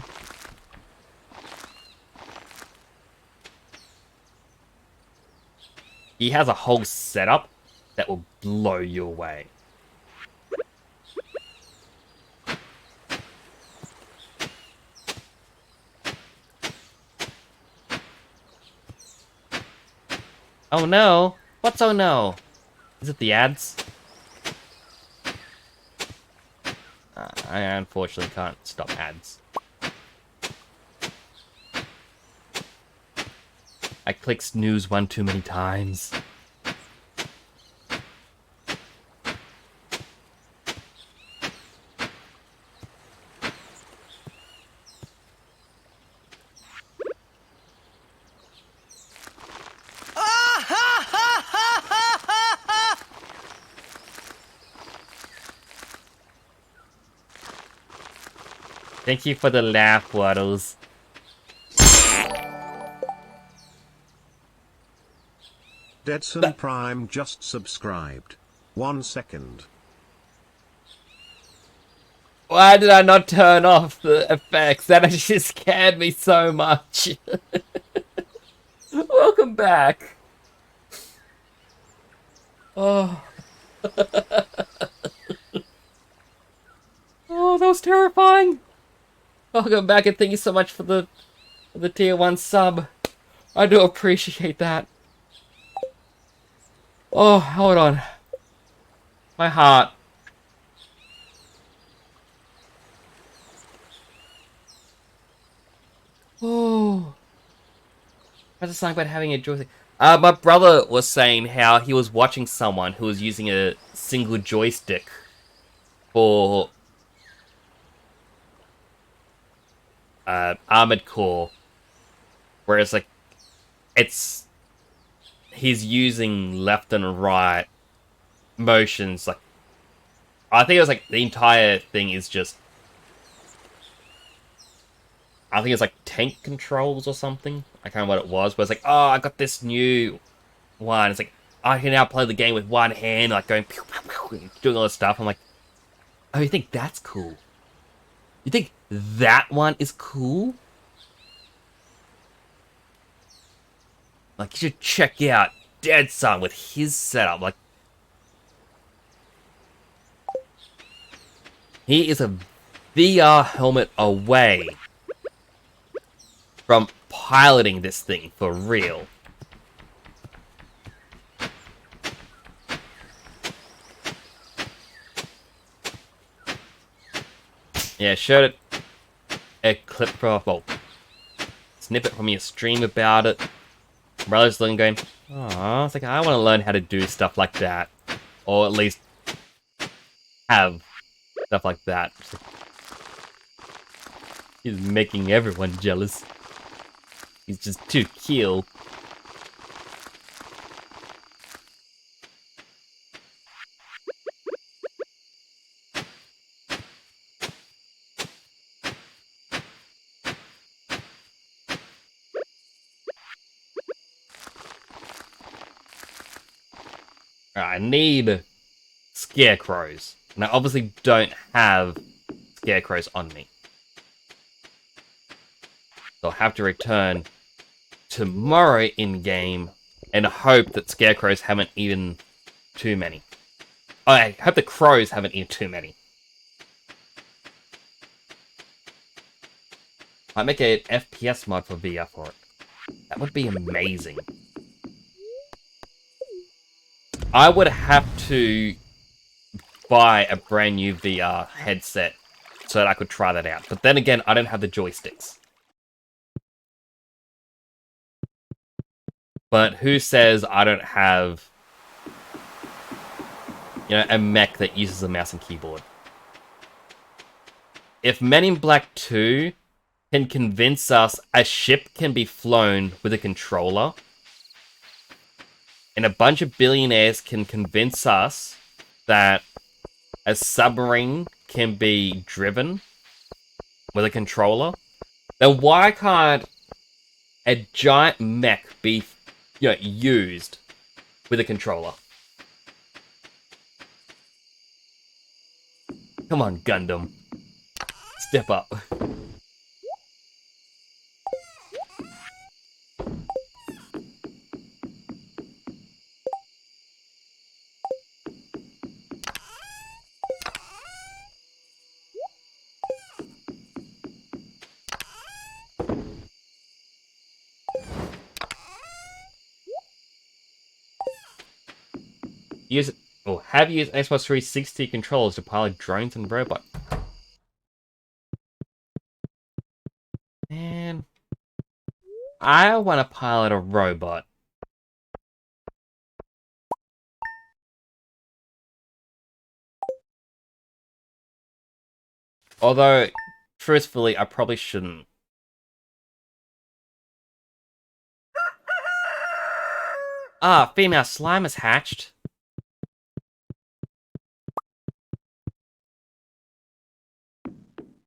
He has a whole setup that will blow you away. Oh no! What's oh no? Is it the ads? I unfortunately can't stop ads. I clicked snooze one too many times. Thank you for the laugh, Waddles. Deadson Prime just subscribed. 1 second. Why did I not turn off the effects? That actually scared me so much. Welcome back. Oh. Oh, that was terrifying. Welcome back and thank you so much for the tier 1 sub. I do appreciate that. Oh, hold on. My heart. Oh. How's it sound about having a joystick? My brother was saying how he was watching someone who was using a single joystick for Armored Core, whereas like it's he's using left and right motions. Like I think it was like the entire thing is just I think it's like tank controls or something. I can't remember what it was, but it's like, oh, I got this new one. It's like I can now play the game with one hand, like going pew, pew, pew, doing all this stuff. I'm like, oh, you think that's cool? You think that one is cool? Like, you should check out Dead Son with his setup. Like, he is a VR helmet away from piloting this thing for real. Yeah, showed it a clip from, well, snippet from your stream about it. Brother's looking going, oh, it's like, I want to learn how to do stuff like that. Or at least have stuff like that. He's making everyone jealous. He's just too cute. I need scarecrows. And I obviously don't have scarecrows on me. So I'll have to return tomorrow in-game and hope that scarecrows haven't eaten too many. Oh, I hope the crows haven't eaten too many. Might make an FPS mod for VR for it. That would be amazing. I would have to buy a brand new VR headset so that I could try that out. But then again, I don't have the joysticks. But who says I don't have, a mech that uses a mouse and keyboard? If Men in Black 2 can convince us a ship can be flown with a controller, and a bunch of billionaires can convince us that a submarine can be driven with a controller, then why can't a giant mech be, used with a controller? Come on, Gundam. Step up. Use or have used Xbox 360 controllers to pilot drones and robots. Man, I want to pilot a robot. Although, truthfully, I probably shouldn't. Ah, female slime has hatched.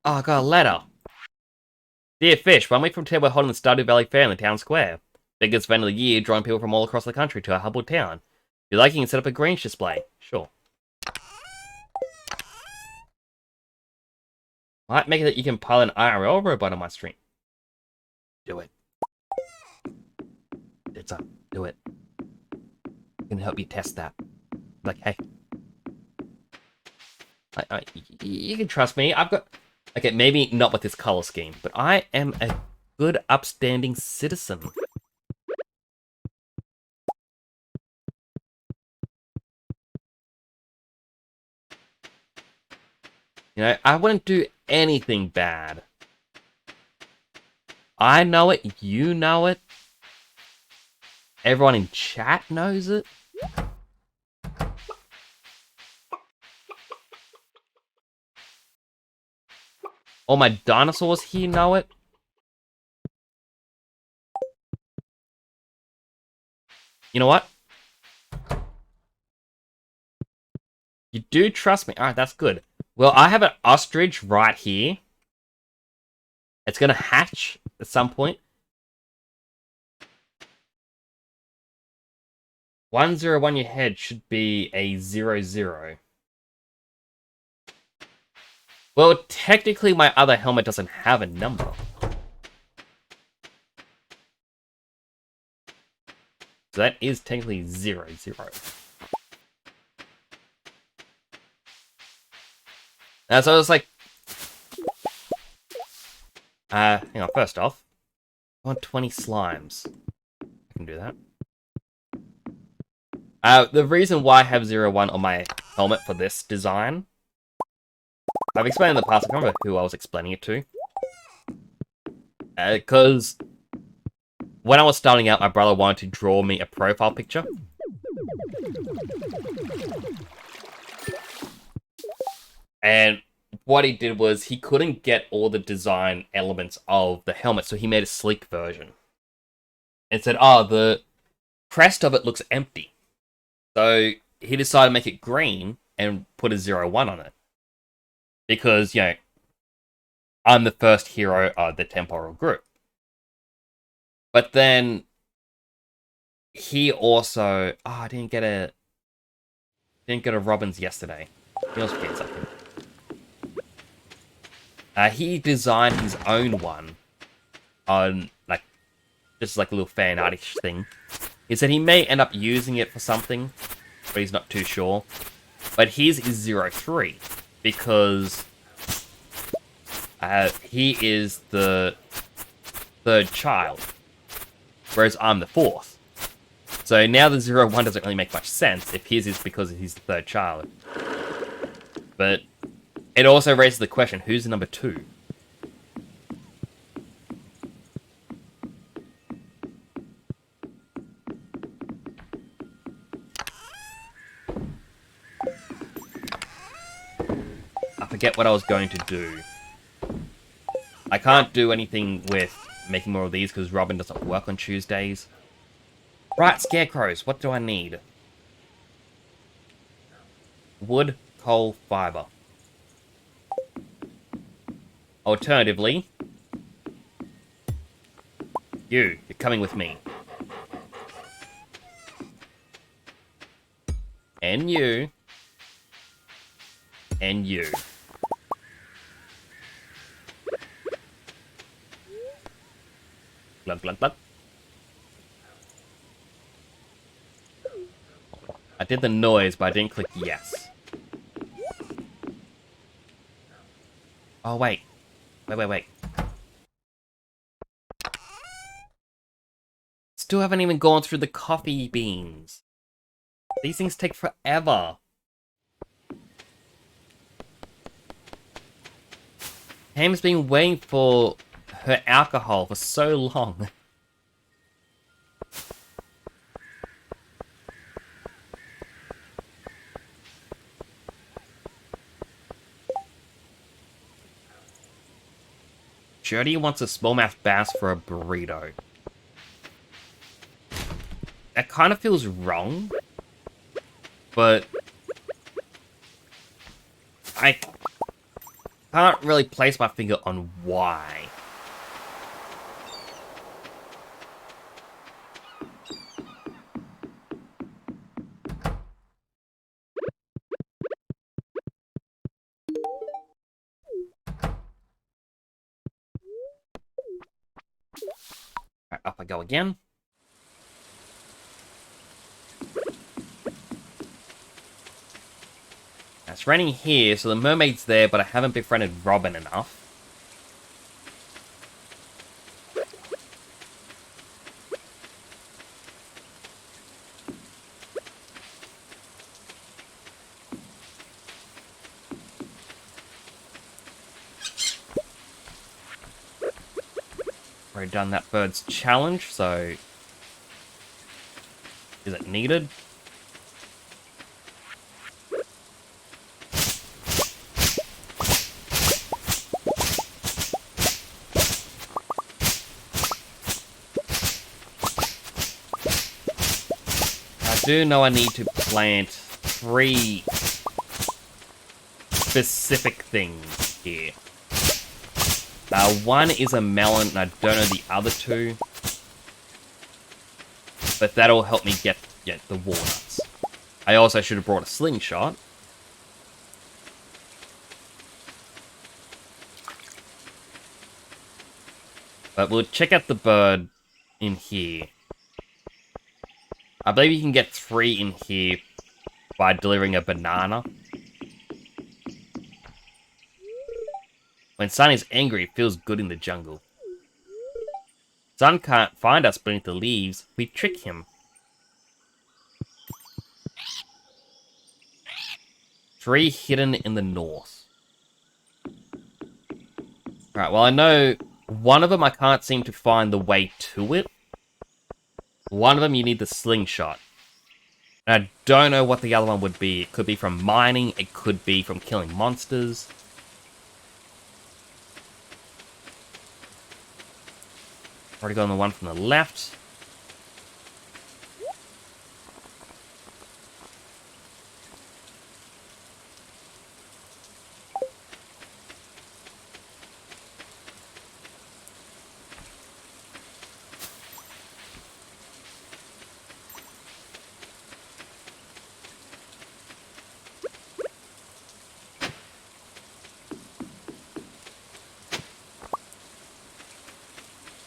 Oh, I got a letter. Dear Fish, 1 week from today we're holding the Stardew Valley Fair in the town square. Biggest event of the year, drawing people from all across the country to our humble town. If you like, you can set up a Grange display. Sure. Might make it that you can pilot an IRL robot on my stream. Do it. It's up. Do it. I can help you test that. Like, hey. You can trust me. I've got... Okay, maybe not with this color scheme, but I am a good, upstanding citizen. You know, I wouldn't do anything bad. I know it, you know it. Everyone in chat knows it. All my dinosaurs here know it. You know what? You do trust me. Alright, that's good. Well, I have an ostrich right here. It's gonna hatch at some point. 101 your head should be a 00. Well, technically my other helmet doesn't have a number. So that is technically 00. So it's like... hang on, first off. I want 20 slimes. I can do that. The reason why I have 01 on my helmet for this design... I've explained in the past, I can't remember who I was explaining it to. Because... when I was starting out, my brother wanted to draw me a profile picture. And what he did was he couldn't get all the design elements of the helmet, so he made a sleek version. And said, oh, the crest of it looks empty. So he decided to make it green and put a 01 on it. Because, you know, I'm the first hero of the temporal group. But then he also... Oh, I didn't get a Robbins yesterday. He also gets something. He designed his own one on, like, just like a little fan artish thing. He said he may end up using it for something, but he's not too sure. But his is 03, because he is the third child, whereas I'm the fourth. So now the 01 doesn't really make much sense if his is because he's the third child. But it also raises the question, who's the number 2? I forget what I was going to do. I can't do anything with making more of these because Robin doesn't work on Tuesdays. Right, scarecrows, what do I need? Wood, coal, fiber. Alternatively, you're coming with me. And you. And you. Glug, glug, glug. I did the noise, but I didn't click yes. Oh, wait. Wait. Still haven't even gone through the coffee beans. These things take forever. Ham's been waiting for her alcohol for so long. Jody wants a smallmouth bass for a burrito. That kind of feels wrong, but I can't really place my finger on why. Alright, up I go again. Now, it's raining here, so the mermaid's there, but I haven't befriended Robin enough. Already done that bird's challenge, so is it needed? I do know I need to plant 3 specific things here. One is a melon, and I don't know the other 2. But that'll help me get the walnuts. I also should have brought a slingshot. But we'll check out the bird in here. I believe you can get 3 in here by delivering a banana. When Sun is angry, it feels good in the jungle. Sun can't find us beneath the leaves. We trick him. 3 hidden in the north. Alright, well I know one of them I can't seem to find the way to it. One of them you need the slingshot. And I don't know what the other one would be. It could be from mining, it could be from killing monsters. Already got on the one from the left.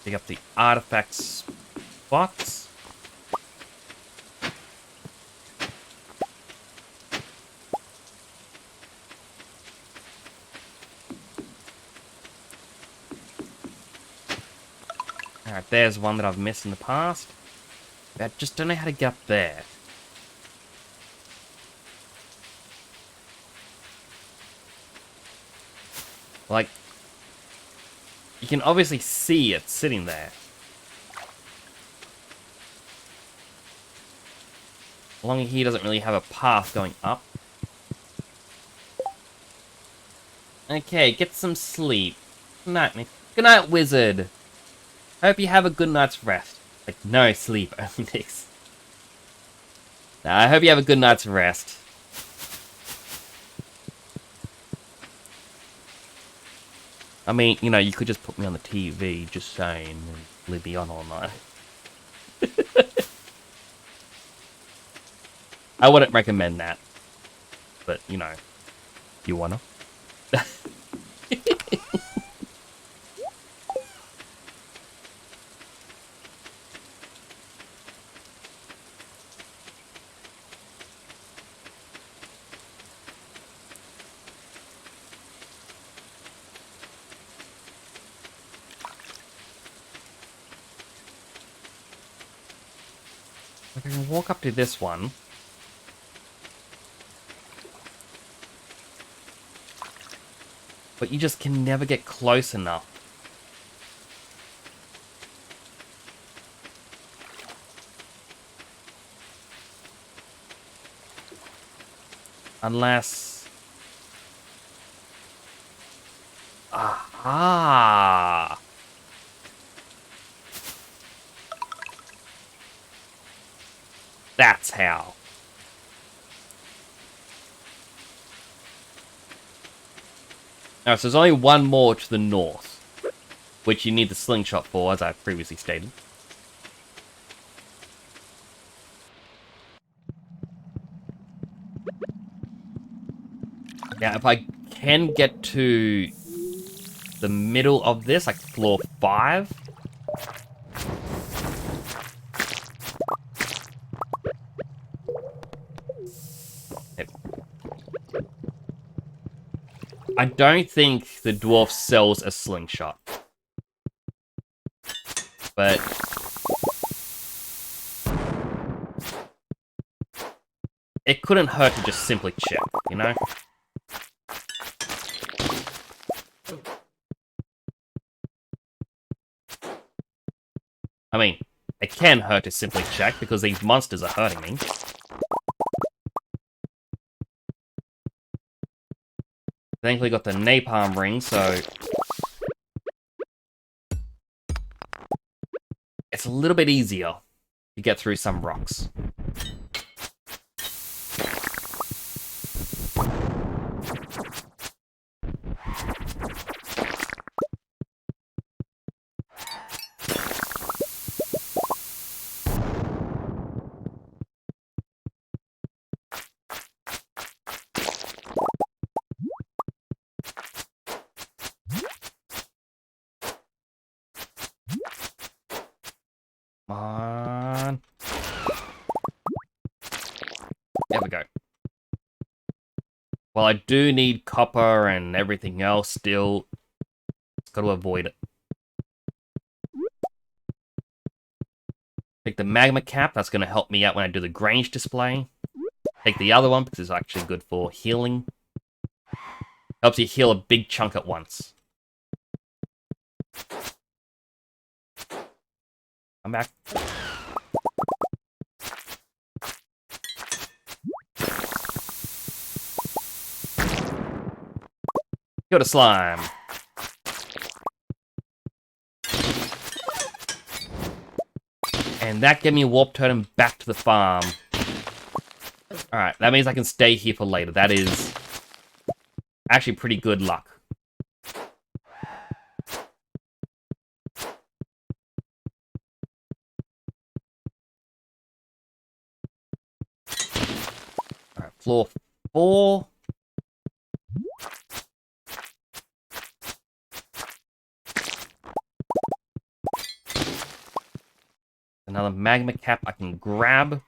Pick up the artifacts box. Alright, there's one that I've missed in the past. I just don't know how to get up there. Like, you can obviously see it sitting there. Along here doesn't really have a path going up. Okay, get some sleep. Good night, Nick. Good night, wizard. Hope you have a good night's rest. Like, no sleep, only this. Nah, I hope you have a good night's rest. I mean, you know, you could just put me on the TV, just saying, and leave me on all night. I wouldn't recommend that. But, you know, you wanna? I can walk up to this one. But you just can never get close enough. Unless... Aha! That's how. Alright, so there's only one more to the north, which you need the slingshot for, as I previously stated. Now, if I can get to the middle of this, like floor 5... I don't think the dwarf sells a slingshot. But... it couldn't hurt to just simply check, you know? I mean, it can hurt to simply check, because these monsters are hurting me. Thankfully got the napalm ring, so... it's a little bit easier to get through some rocks. Come on. There we go. Well, I do need copper and everything else still. Just gotta avoid it. Take the magma cap, that's gonna help me out when I do the Grange display. Take the other one, because it's actually good for healing. Helps you heal a big chunk at once. Come back. Go to slime. And that gave me a warp totem back to the farm. Alright, that means I can stay here for later. That is actually pretty good luck. Alright, floor 4. Another magma cap I can grab.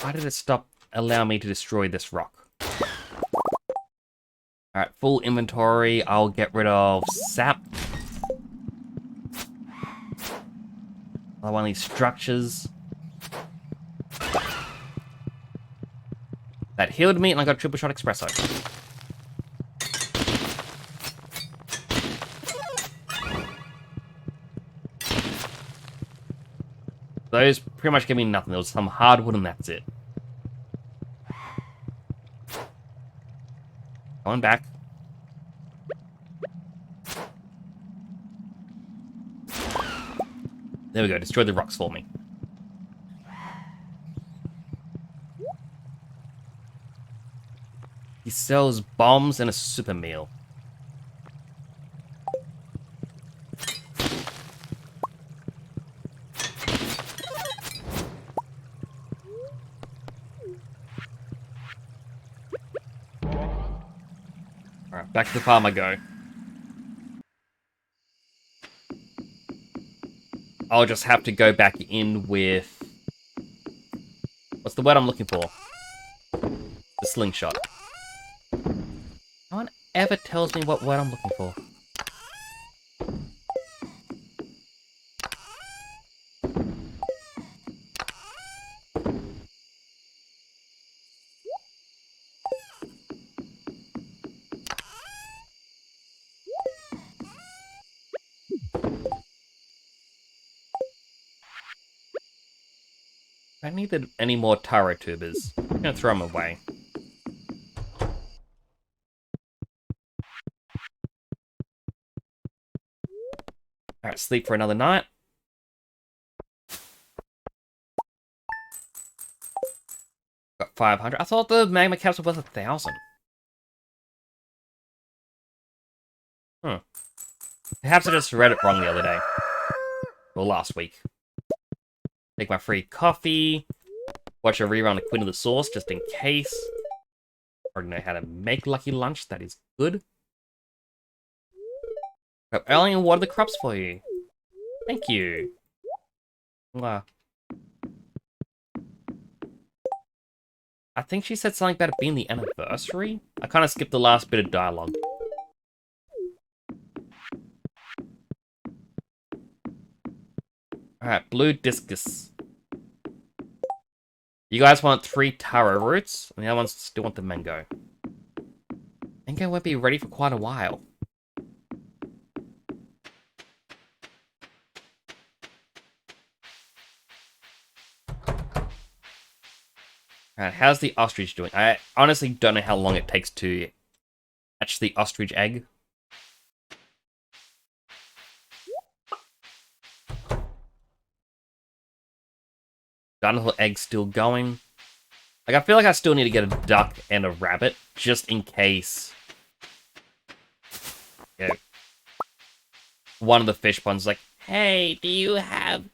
Why did it stop allowing me to destroy this rock? Alright, full inventory. I'll get rid of sap. Another one of these structures. That healed me, and I got a triple shot espresso. Those pretty much gave me nothing. There was some hardwood, and that's it. Going back. There we go. Destroy the rocks for me. He sells bombs and a super meal. Alright, back to the farm I go. I'll just have to go back in with the word I'm looking for? The slingshot. No one ever tells me what word I'm looking for. I don't need any more taro tubers. I'm gonna throw them away. Alright, sleep for another night. Got 500. I thought the magma caps were worth 1,000. Perhaps I just read it wrong the other day. Or last week. Take my free coffee. Watch a rerun of Queen of the Source, just in case. Already know how to make Lucky Lunch, that is good. I've only watered the crops for you. Thank you. Wow. I think she said something about it being the anniversary. I kind of skipped the last bit of dialogue. Alright, blue discus. You guys want 3 taro roots, and the other ones still want the mango. Mango won't be ready for quite a while. Alright, how's the ostrich doing? I honestly don't know how long it takes to hatch the ostrich egg. Dinosaur egg still going. Like, I feel like I still need to get a duck and a rabbit, just in case. You know, one of the fish ponds like, hey, do you have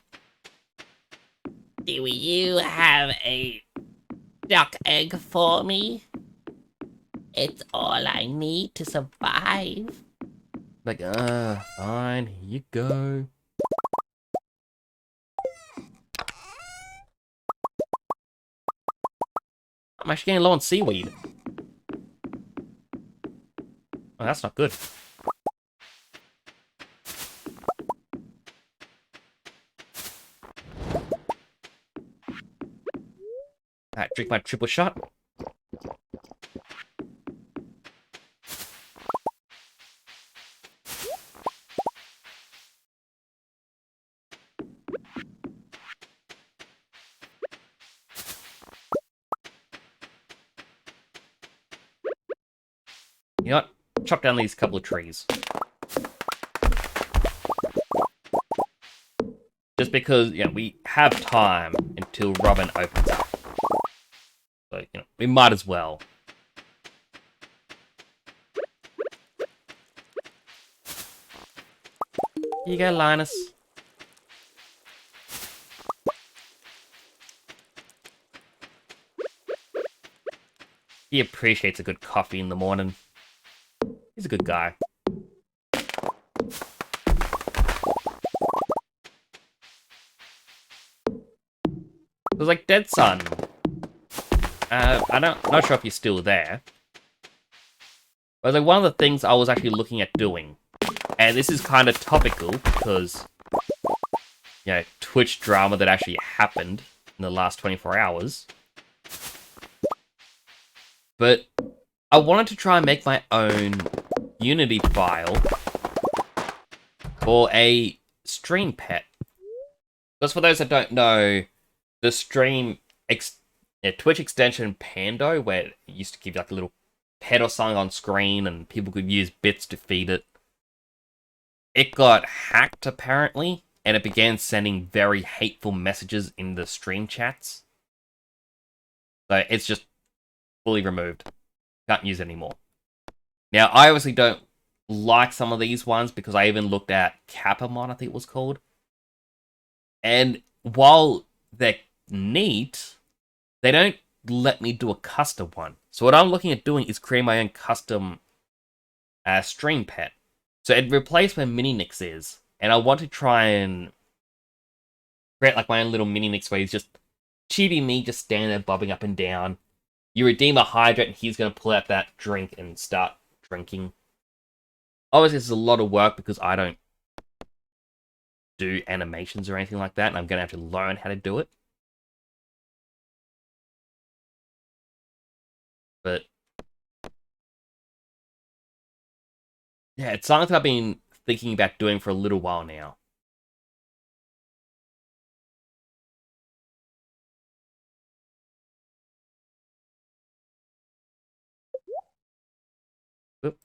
a duck egg for me? It's all I need to survive. Like, fine, here you go. I'm actually getting low on seaweed. Oh, that's not good. Alright, drink my triple shot. You know what? Chop down these couple of trees. Just because, yeah, we have time until Robin opens up. So, you know, we might as well. Here you go, Linus. He appreciates a good coffee in the morning. He's a good guy. It was like Dead Sun. I'm not sure if you're still there. But it was like one of the things I was actually looking at doing. And this is kind of topical because, you know, Twitch drama that actually happened in the last 24 hours. But I wanted to try and make my own Unity file for a stream pet. Because for those that don't know, the Twitch extension Pando, where it used to give you like a little pet or something on screen and people could use bits to feed it, it got hacked apparently, and it began sending very hateful messages in the stream chats. So it's just fully removed. Can't use it anymore. Now, I obviously don't like some of these ones because I even looked at Capamon, I think it was called. And while they're neat, they don't let me do a custom one. So what I'm looking at doing is creating my own custom stream pet. So it replaced where Mini-Nix is. And I want to try and create like my own little Mini-Nix where he's just Chibi me just standing there bobbing up and down. You redeem a hydrant and he's going to pull out that drink and start drinking. Obviously, this is a lot of work because I don't do animations or anything like that, and I'm going to have to learn how to do it. But yeah, it's something I've been thinking about doing for a little while now. Oop.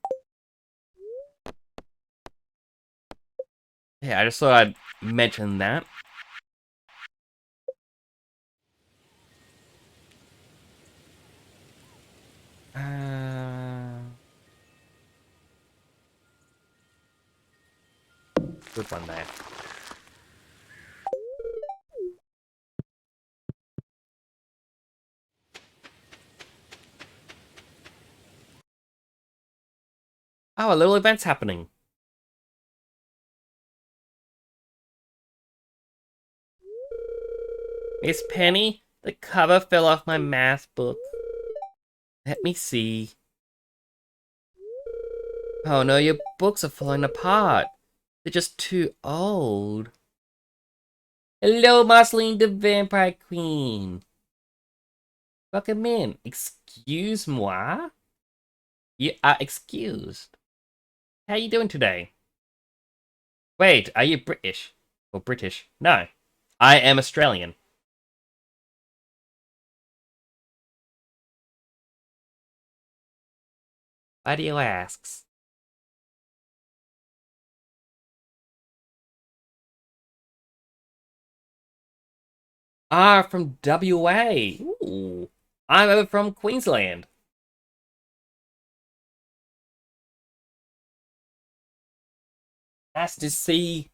Yeah, I just thought I'd mention that. Good one there. Oh, a little event's happening. Miss Penny, the cover fell off my math book. Let me see. Oh no, your books are falling apart. They're just too old. Hello, Marceline the Vampire Queen. Welcome in. Excuse moi? You are excused. How you doing today? Wait, are you British? Or British? No. I am Australian. Why do you ask? Ah, from WA. Ooh. I'm over from Queensland. Nice to see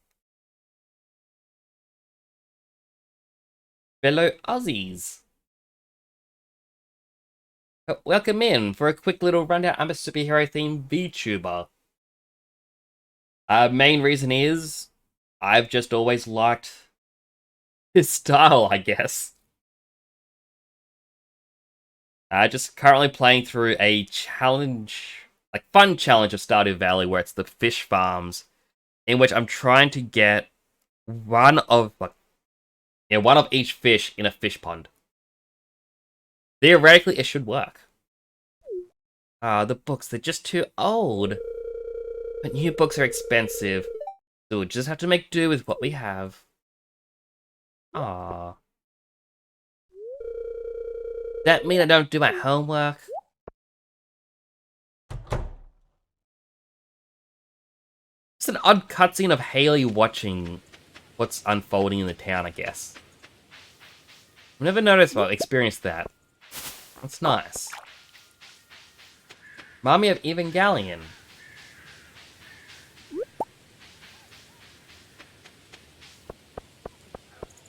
fellow Aussies. Welcome in for a quick little rundown. I'm a superhero themed VTuber. Main reason is I've just always liked his style, I guess. Just currently playing through a challenge, like fun challenge of Stardew Valley, where it's the fish farms, in which I'm trying to get one of one of each fish in a fish pond. Theoretically, it should work. The books, they're just too old. But new books are expensive, so we'll just have to make do with what we have. Ah, that mean I don't do my homework? It's an odd cutscene of Haley watching what's unfolding in the town, I guess. I've never noticed or experienced that. That's nice. Mommy of Evangelion.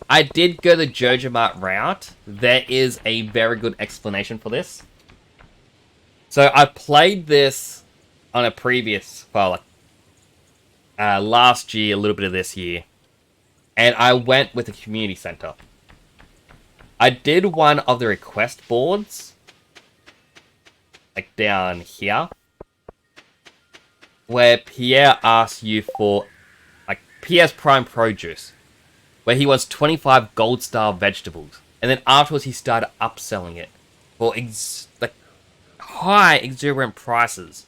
I did go the Jojo Mart route. There is a very good explanation for this. So I played this on a previous, well, last year, a little bit of this year, and I went with the community center. I did one of the request boards, like down here, where Pierre asks you for, like, Pierre's Prime Produce, where he wants 25 gold star vegetables, and then afterwards he started upselling it for like high exuberant prices.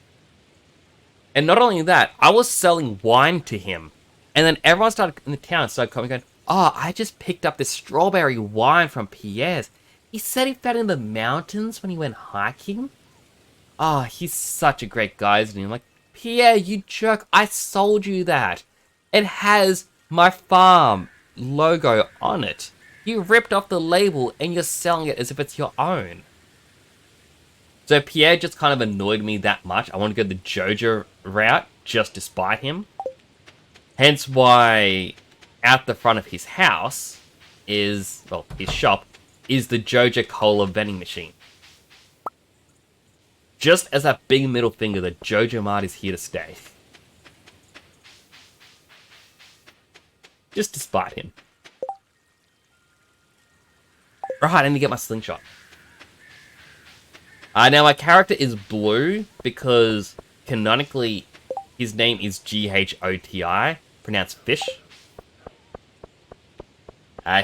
And not only that, I was selling wine to him. And then everyone started in the town started coming going, oh, I just picked up this strawberry wine from Pierre's. He said he found it in the mountains when he went hiking. Oh, he's such a great guy, isn't he? I'm like, Pierre, you jerk, I sold you that. It has my farm logo on it. You ripped off the label and you're selling it as if it's your own. So Pierre just kind of annoyed me that much. I want to go the Jojo route just to spite him. Hence why out the front of his house is, well, his shop, is the Jojo Cola vending machine. Just as a big middle finger that Jojo Mart is here to stay. Just to spite him. Right, I need to get my slingshot. Now my character is blue because canonically his name is Ghoti, pronounced fish.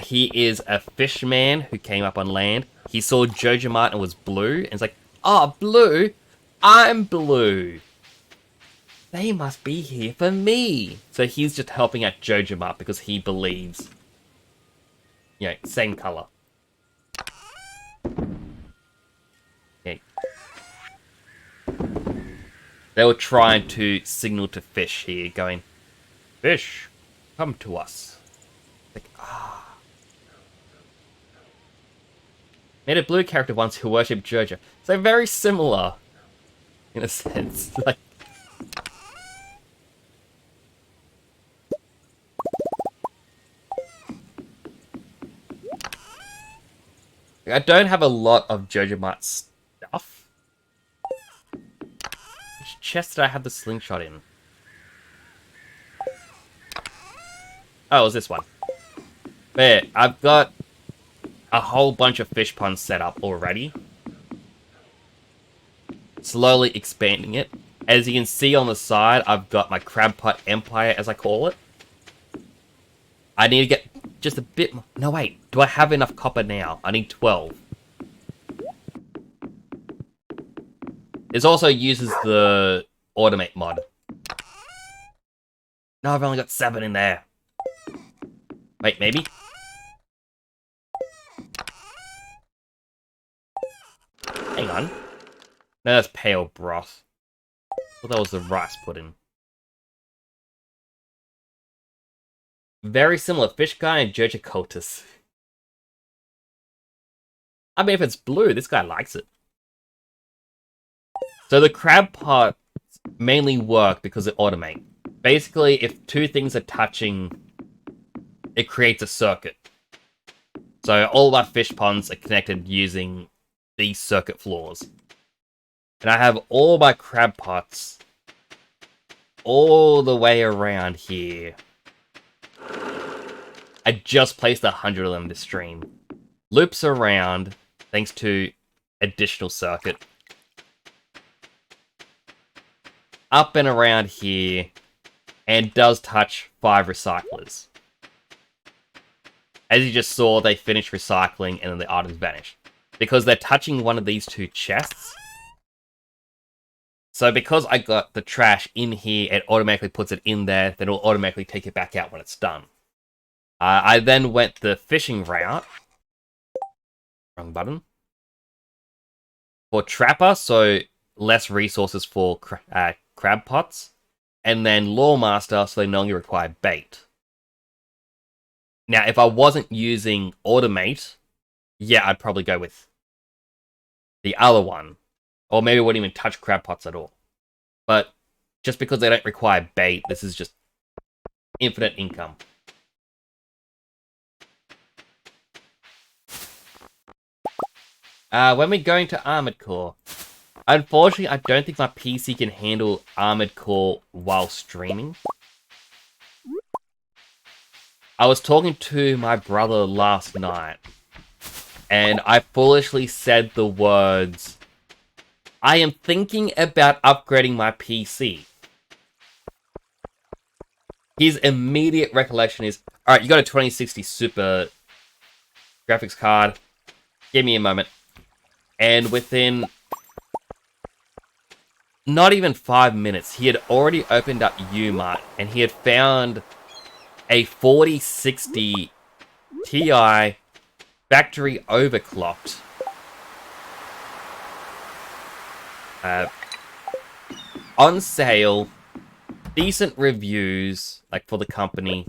He is a fishman who came up on land. He saw Jojo Mart and was blue, and it's like, oh, blue? I'm blue. They must be here for me. So he's just helping out Jojo Mart because he believes, same color. Okay. They were trying to signal to fish here, going, fish, come to us. Like, Made a blue character once who worshipped Jojo. So very similar, in a sense. Like, I don't have a lot of Jojo Mart stuff. Which chest did I have the slingshot in? Oh, it was this one. But yeah, I've got a whole bunch of fish ponds set up already. Slowly expanding it. As you can see on the side, I've got my crab pot empire, as I call it. I need to get just a bit more. No, wait. Do I have enough copper now? I need 12. This also uses the automate mod. No, I've only got 7 in there. Wait, maybe? Hang on. No, that's pale broth. I thought that was the rice pudding. Very similar. Fish guy and Jojo Cultus. I mean, if it's blue, this guy likes it. So the crab pot mainly work because it automate. Basically, if 2 things are touching, it creates a circuit. So all of our fish ponds are connected using these circuit floors. And I have all my crab pots all the way around here. I just placed 100 of them this stream. Loops around, thanks to additional circuit. Up and around here, and does touch 5 recyclers. As you just saw, they finished recycling and then the items vanished. Because they're touching one of these 2 chests. So because I got the trash in here, it automatically puts it in there, then it'll automatically take it back out when it's done. I then went the fishing route. Wrong button. For Trapper, so less resources for crab pots. And then Lawmaster, so they no longer require bait. Now, if I wasn't using Automate, yeah, I'd probably go with the other one. Or maybe I wouldn't even touch crab pots at all. But just because they don't require bait, this is just infinite income. When we're going to Armored Core, unfortunately, I don't think my PC can handle Armored Core while streaming. I was talking to my brother last night, and I foolishly said the words, I am thinking about upgrading my PC. His immediate recollection is, alright, you got a 2060 Super graphics card. Give me a moment. And within not even 5 minutes, he had already opened up Umart, and he had found a 4060 Ti factory overclocked. On sale, decent reviews, like for the company.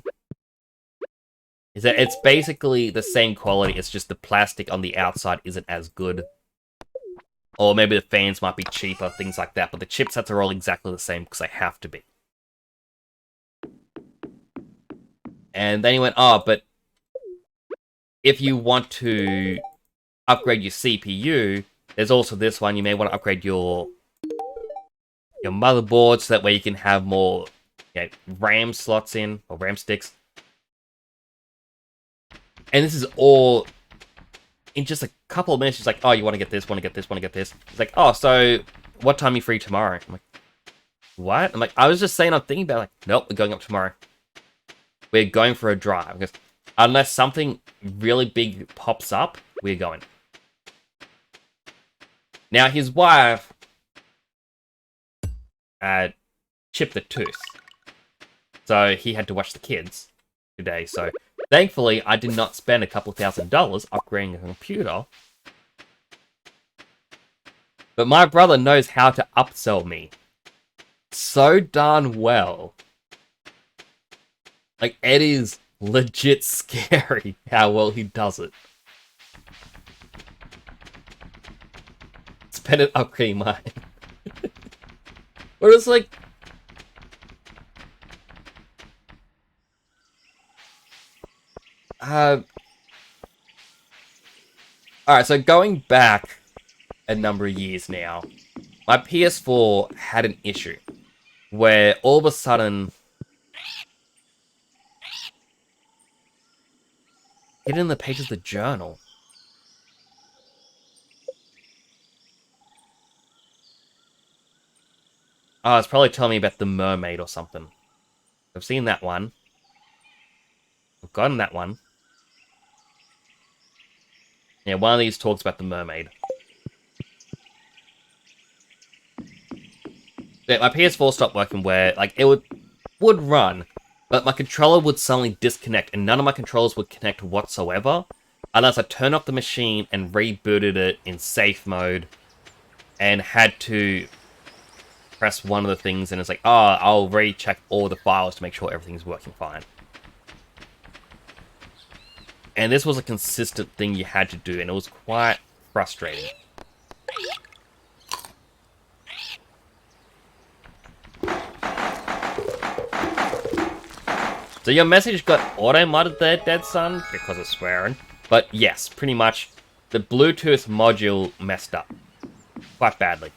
Is that it's basically the same quality, it's just the plastic on the outside isn't as good. Or maybe the fans might be cheaper, things like that, but the chipsets are all exactly the same because they have to be. And then he went, oh, but if you want to upgrade your CPU, there's also this one. You may want to upgrade your motherboard so that way you can have more RAM slots in, or RAM sticks. And this is all in just a couple of minutes, she's like, oh, you want to get this, want to get this, want to get this. It's like, oh, so what time are you free tomorrow? I'm like, what? I'm like, I was just saying I'm thinking about it. Like, nope, we're going up tomorrow. We're going for a drive. Because unless something really big pops up, we're going. Now, his wife chipped a tooth. So he had to watch the kids today. So thankfully, I did not spend a couple $1,000 upgrading a computer. But my brother knows how to upsell me so darn well. Like, it is legit scary how well he does it. Spend it upgrading mine. But it's like... Alright, so going back a number of years now, my PS4 had an issue where all of a sudden, hidden in the pages of the journal. Oh, it's probably telling me about the mermaid or something. I've seen that one. I've gotten that one. Yeah, one of these talks about the mermaid. Yeah, my PS4 stopped working where, like, it would run, but my controller would suddenly disconnect, and none of my controllers would connect whatsoever, unless I turned off the machine and rebooted it in safe mode, and had to press one of the things, and it's like, oh, I'll recheck all the files to make sure everything's working fine. And this was a consistent thing you had to do, and it was quite frustrating. So your message got auto-modded there, dead son, because of swearing. But yes, pretty much, the Bluetooth module messed up. Quite badly.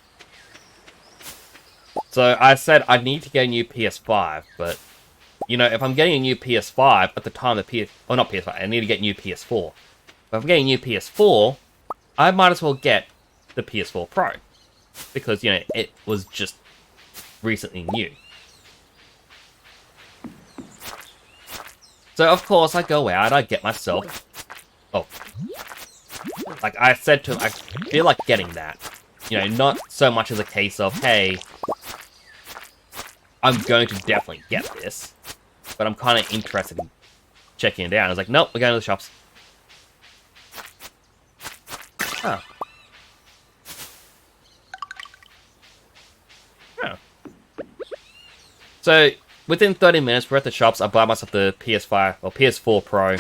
So I said I need to get a new PS5, but, you know, if I'm getting a new PS5, at the time the not PS5, I need to get a new PS4. But if I'm getting a new PS4, I might as well get the PS4 Pro. Because, you know, it was just recently new. So, of course, I go out, I get myself... Oh. Like I said to him, I feel like getting that. You know, not so much as a case of, hey, I'm going to definitely get this. But I'm kind of interested in checking it out. I was like, nope, we're going to the shops. Huh. Oh. So... within 30 minutes, we're at the shops. I buy myself the PS5 or PS4 Pro.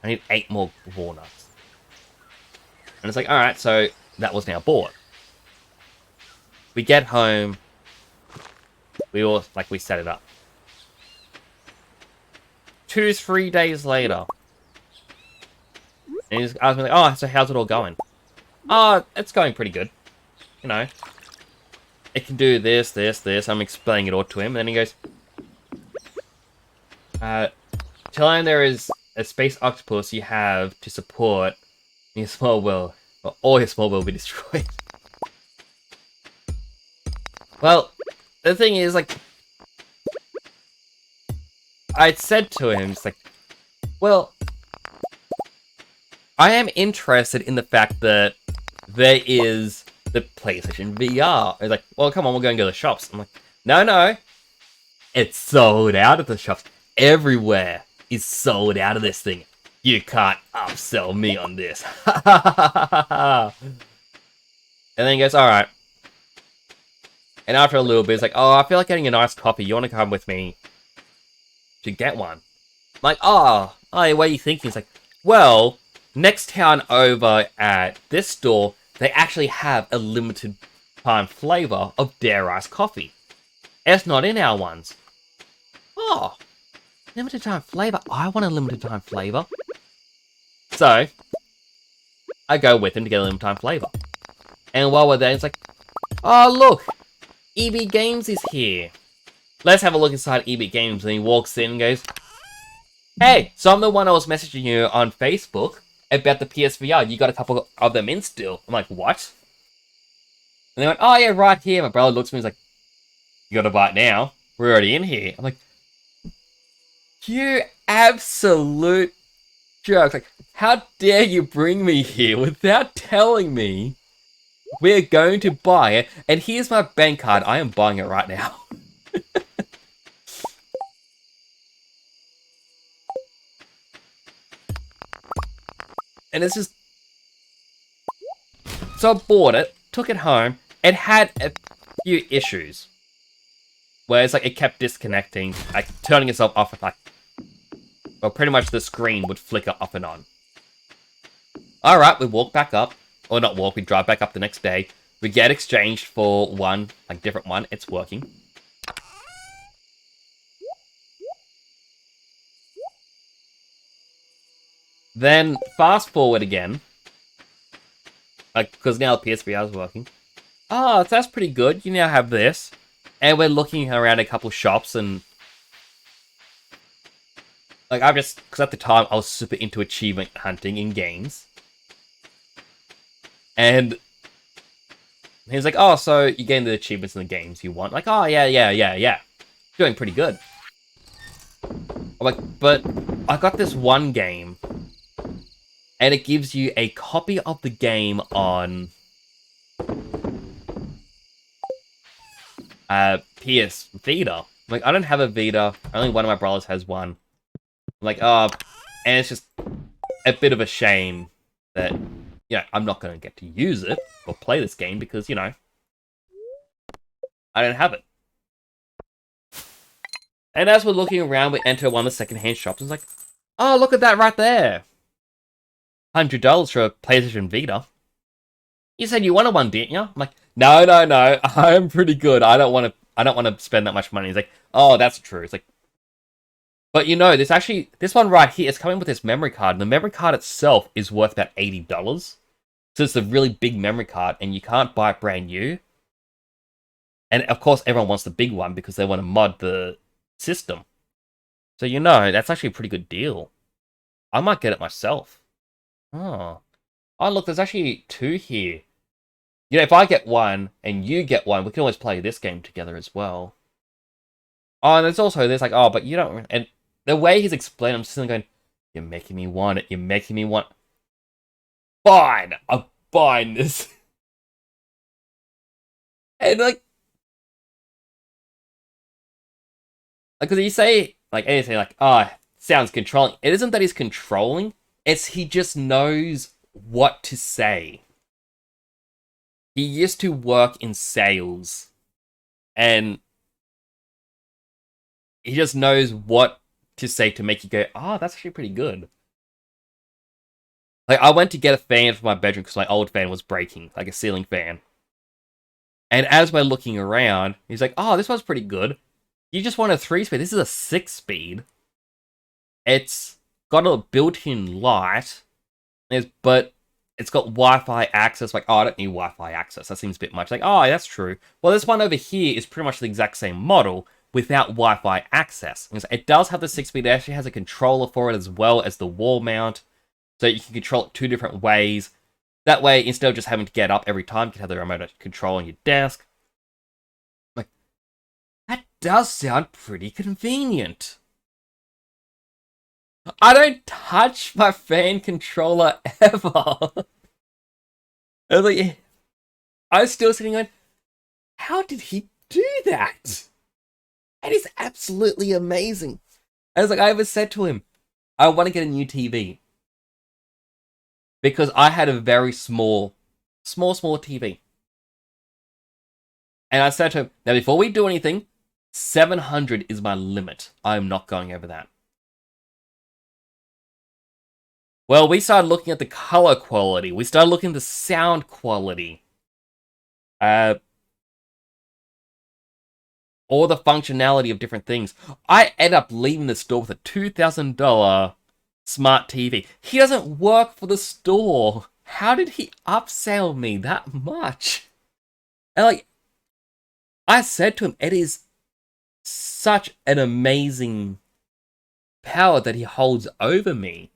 I need 8 more walnuts. And it's like, alright, so that was now bought. We get home. We set it up. 2-3 days later. And he's asking me, like, oh, so how's it all going? Oh, it's going pretty good. You know. It can do this, this, this. I'm explaining it all to him. And then he goes, tell him there is a space octopus you have to support your small world. Or all your small world will be destroyed. Well, the thing is, like, I said to him, it's like, well, I am interested in the fact that there is the PlayStation VR. He's like, well, come on, we're going to go to the shops. I'm like, no. It's sold out at the shops. Everywhere is sold out of this thing. You can't upsell me on this. And then he goes, alright. And after a little bit, it's like, oh, I feel like getting a nice coffee. You want to come with me to get one? I'm like, oh, what are you thinking? It's like, well, next town over at this store, they actually have a limited time flavor of Dare Ice coffee. It's not in our ones. Oh, limited time flavor. I want a limited time flavor. So, I go with him to get a limited time flavor. And while we're there, it's like, oh, look, EB Games is here. Let's have a look inside EB Games. And he walks in and goes, Hey, so I'm the one I was messaging you on Facebook about the PSVR. You got a couple of them in still. I'm like, what? And they went, oh yeah, right here. My brother looks at me and he's like, you gotta buy it now. We're already in here. I'm like, you absolute jerk. Like, how dare you bring me here without telling me we're going to buy it? And here's my bank card. I am buying it right now. And it's just... So I bought it, took it home. It had a few issues. Where it's like it kept disconnecting, like turning itself off, like, well, pretty much the screen would flicker off and on. Alright, we walk back up. Or not walk, we drive back up the next day. We get exchanged for one, like, different one. It's working. Then, fast forward again. Like, because now the PSVR is working. Oh, that's pretty good. You now have this. And we're looking around a couple shops and... Like, I've just... Because at the time, I was super into achievement hunting in games. And... He was like, oh, so you gain the achievements in the games you want. Like, oh, yeah. Doing pretty good. I'm like, but I got this one game, and it gives you a copy of the game on PS Vita. Like, I don't have a Vita. Only one of my brothers has one. I'm like, oh, and it's just a bit of a shame that, I'm not going to get to use it or play this game because, I don't have it. And as we're looking around, we enter one of the secondhand shops and it's like, oh, look at that right there. $100 for a PlayStation Vita. You said you wanted one, didn't you? I'm like, no. I'm pretty good. I don't want to spend that much money. He's like, oh, that's true. It's like, but this one right here is coming with this memory card. And the memory card itself is worth about $80. So it's a really big memory card, and you can't buy it brand new. And of course, everyone wants the big one because they want to mod the system. So that's actually a pretty good deal. I might get it myself. Oh. Oh, look, there's actually two here. If I get one and you get one, we can always play this game together as well. Oh, and there's like, oh, but you don't... And the way he's explaining, I'm just going, you're making me want it. You're making me want... Fine! I'm buying this. And, because you say, like, anything like, oh, sounds controlling. It isn't that he's controlling. It's he just knows what to say. He used to work in sales. And he just knows what to say to make you go, oh, that's actually pretty good. Like, I went to get a fan for my bedroom because my old fan was breaking, like a ceiling fan. And as we're looking around, he's like, oh, this one's pretty good. You just want a 3-speed. This is a 6-speed. It's got a built-in light, but it's got Wi-Fi access. Like, oh, I don't need Wi-Fi access. That seems a bit much. Like, oh, that's true. Well, this one over here is pretty much the exact same model without Wi-Fi access. It does have the 6-speed. It actually has a controller for it as well as the wall mount. So you can control it two different ways. That way, instead of just having to get up every time, you can have the remote control on your desk. Like, that does sound pretty convenient. I don't touch my fan controller ever. I was like, I was still sitting on, how did he do that? That is absolutely amazing. I was like, I ever said to him, I want to get a new TV. Because I had a very small TV. And I said to him, now before we do anything, 700 is my limit. I'm not going over that. Well, we started looking at the color quality. We started looking at the sound quality. All the functionality of different things. I end up leaving the store with a $2,000 smart TV. He doesn't work for the store. How did he upsell me that much? And I said to him, it is such an amazing power that he holds over me.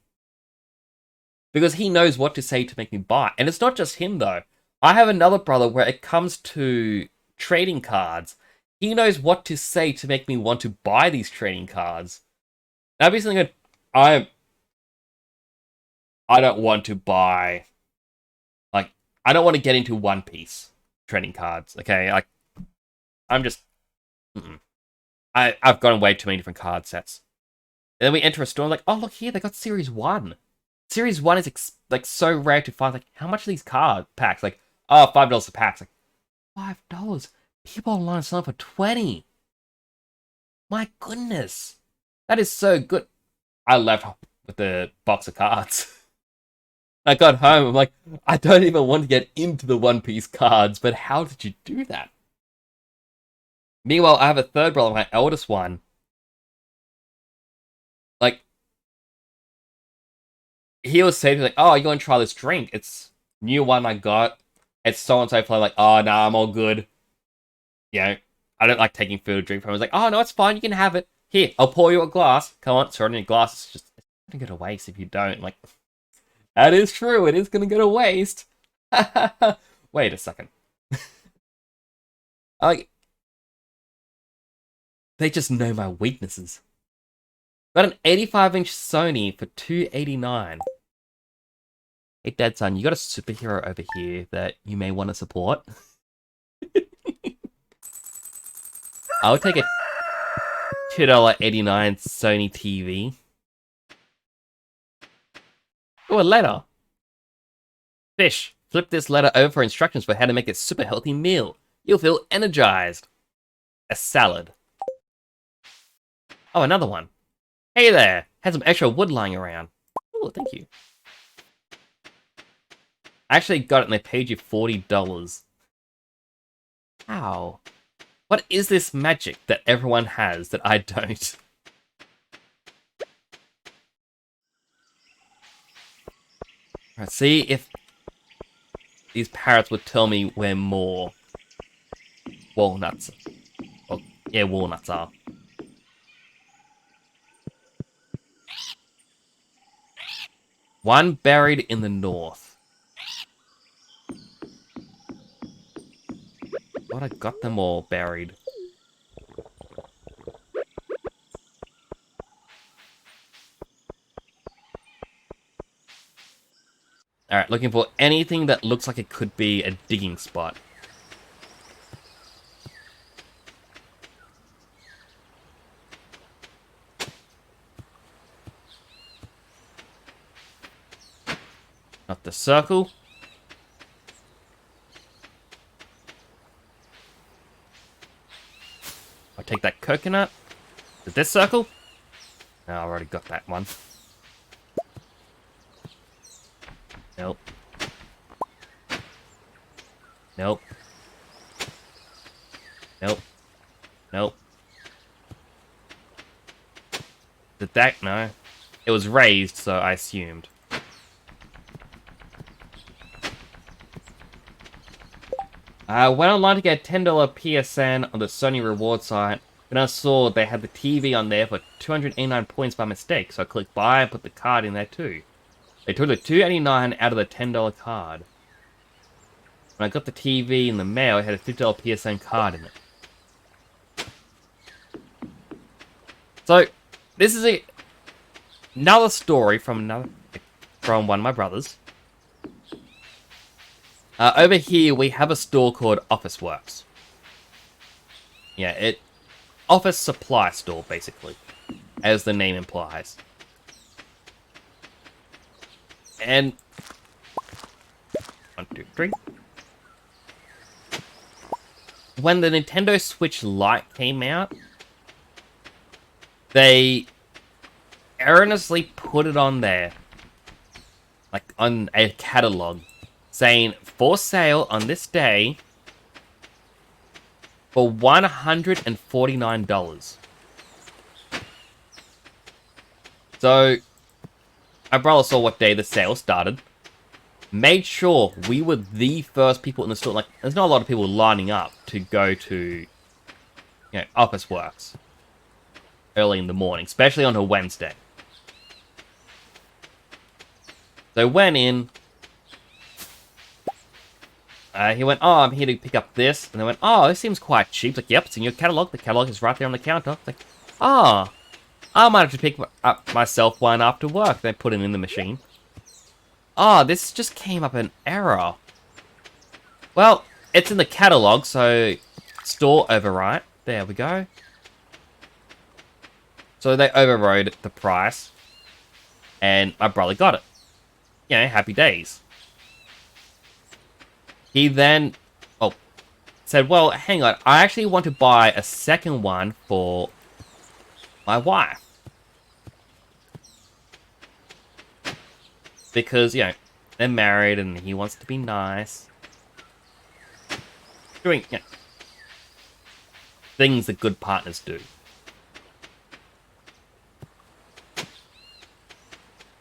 Because he knows what to say to make me buy. And it's not just him, though. I have another brother where it comes to trading cards. He knows what to say to make me want to buy these trading cards. That'd be something I don't want to buy. Like, I don't want to get into One Piece trading cards, okay? Like, I'm just... Mm-mm. I've gotten way too many different card sets. And then we enter a store, like, oh, look here, they got Series 1. Series 1 is, like, so rare to find. Like, how much are these card packs? Like, oh, $5 a pack. It's like, $5? People online selling for 20. My goodness. That is so good. I left with the box of cards. I got home, I'm like, I don't even want to get into the One Piece cards, but how did you do that? Meanwhile, I have a third brother, my eldest one. Like, he was saying, like, oh, you want to try this drink? It's new one I got. It's so-and-so flavor. Like, oh, no, I'm all good. You know, I don't like taking food or drink from him. I was like, oh, no, it's fine. You can have it. Here, I'll pour you a glass. Come on, throw it in your glass. It's going to go to waste if you don't. I'm like, that is true. It is going to go to waste. Wait a second. Like, they just know my weaknesses. Got an 85-inch Sony for $289. Hey, Dad, son, you got a superhero over here that you may want to support? I'll take a $2.89 Sony TV. Oh, a letter. Fish, flip this letter over for instructions for how to make a super healthy meal. You'll feel energized. A salad. Oh, another one. Hey there, had some extra wood lying around. Oh, thank you. I actually got it and they paid you $40. How? What is this magic that everyone has that I don't? Let's see if these parrots would tell me where more walnuts. Oh, yeah, walnuts are. One buried in the north. Thought I got them all buried. Alright, looking for anything that looks like it could be a digging spot. Not the circle. I'll take that coconut. Did this circle? No, I already got that one. Nope. Nope. Nope. Nope. Did that? No. It was raised, so I assumed. I went online to get a $10 PSN on the Sony reward site, and I saw they had the TV on there for 289 points by mistake, so I clicked buy and put the card in there too. They took the $289 out of the $10 card. When I got the TV in the mail, it had a $50 PSN card in it. So, this is another story from one of my brothers. Over here, we have a store called Officeworks. Yeah, office supply store, basically, as the name implies. And 1, 2, 3. When the Nintendo Switch Lite came out, they erroneously put it on there, like on a catalog, saying for sale on this day for $149. So, my brother saw what day the sale started, made sure we were the first people in the store. Like, there's not a lot of people lining up to go to, Officeworks. early in the morning, especially on a Wednesday. So went in. He went, oh, I'm here to pick up this. And they went, oh, this seems quite cheap. Like, yep, it's in your catalog. The catalog is right there on the counter. Like, ah, oh, I might have to pick up myself one after work. They put it in the machine. Oh, this just came up an error. Well, it's in the catalog, so store overwrite. There we go. So they overrode the price, and my brother got it. You know, happy days. He then, said, well, hang on, I actually want to buy a second one for my wife. Because, you know, they're married and he wants to be nice. Doing, you know, things that good partners do.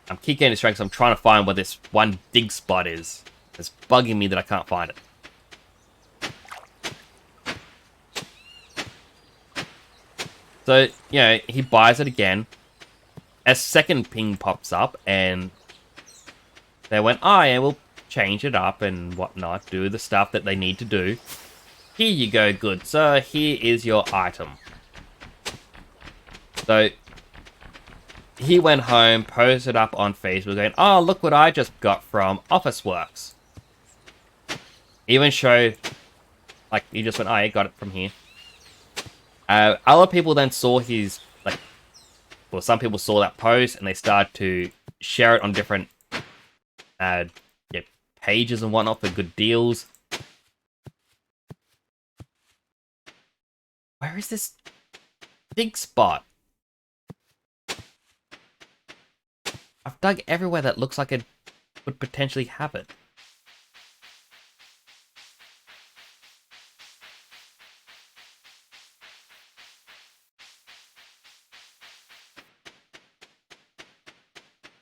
I'm keep getting distracted because I'm trying to find where this one dig spot is. It's bugging me that I can't find it. So, you know, he buys it again. A second ping pops up, and they went, oh, yeah, we'll change it up and whatnot, do the stuff that they need to do. Here you go, good sir, here is your item. So, he went home, posted up on Facebook, going, oh, look what I just got from Officeworks. Even showed, like, he just went, oh, I got it from here. Other people then saw his, like, well, some people saw that post and they started to share it on different yeah, pages and whatnot for good deals. Where is this big spot? I've dug everywhere that looks like it would potentially have it.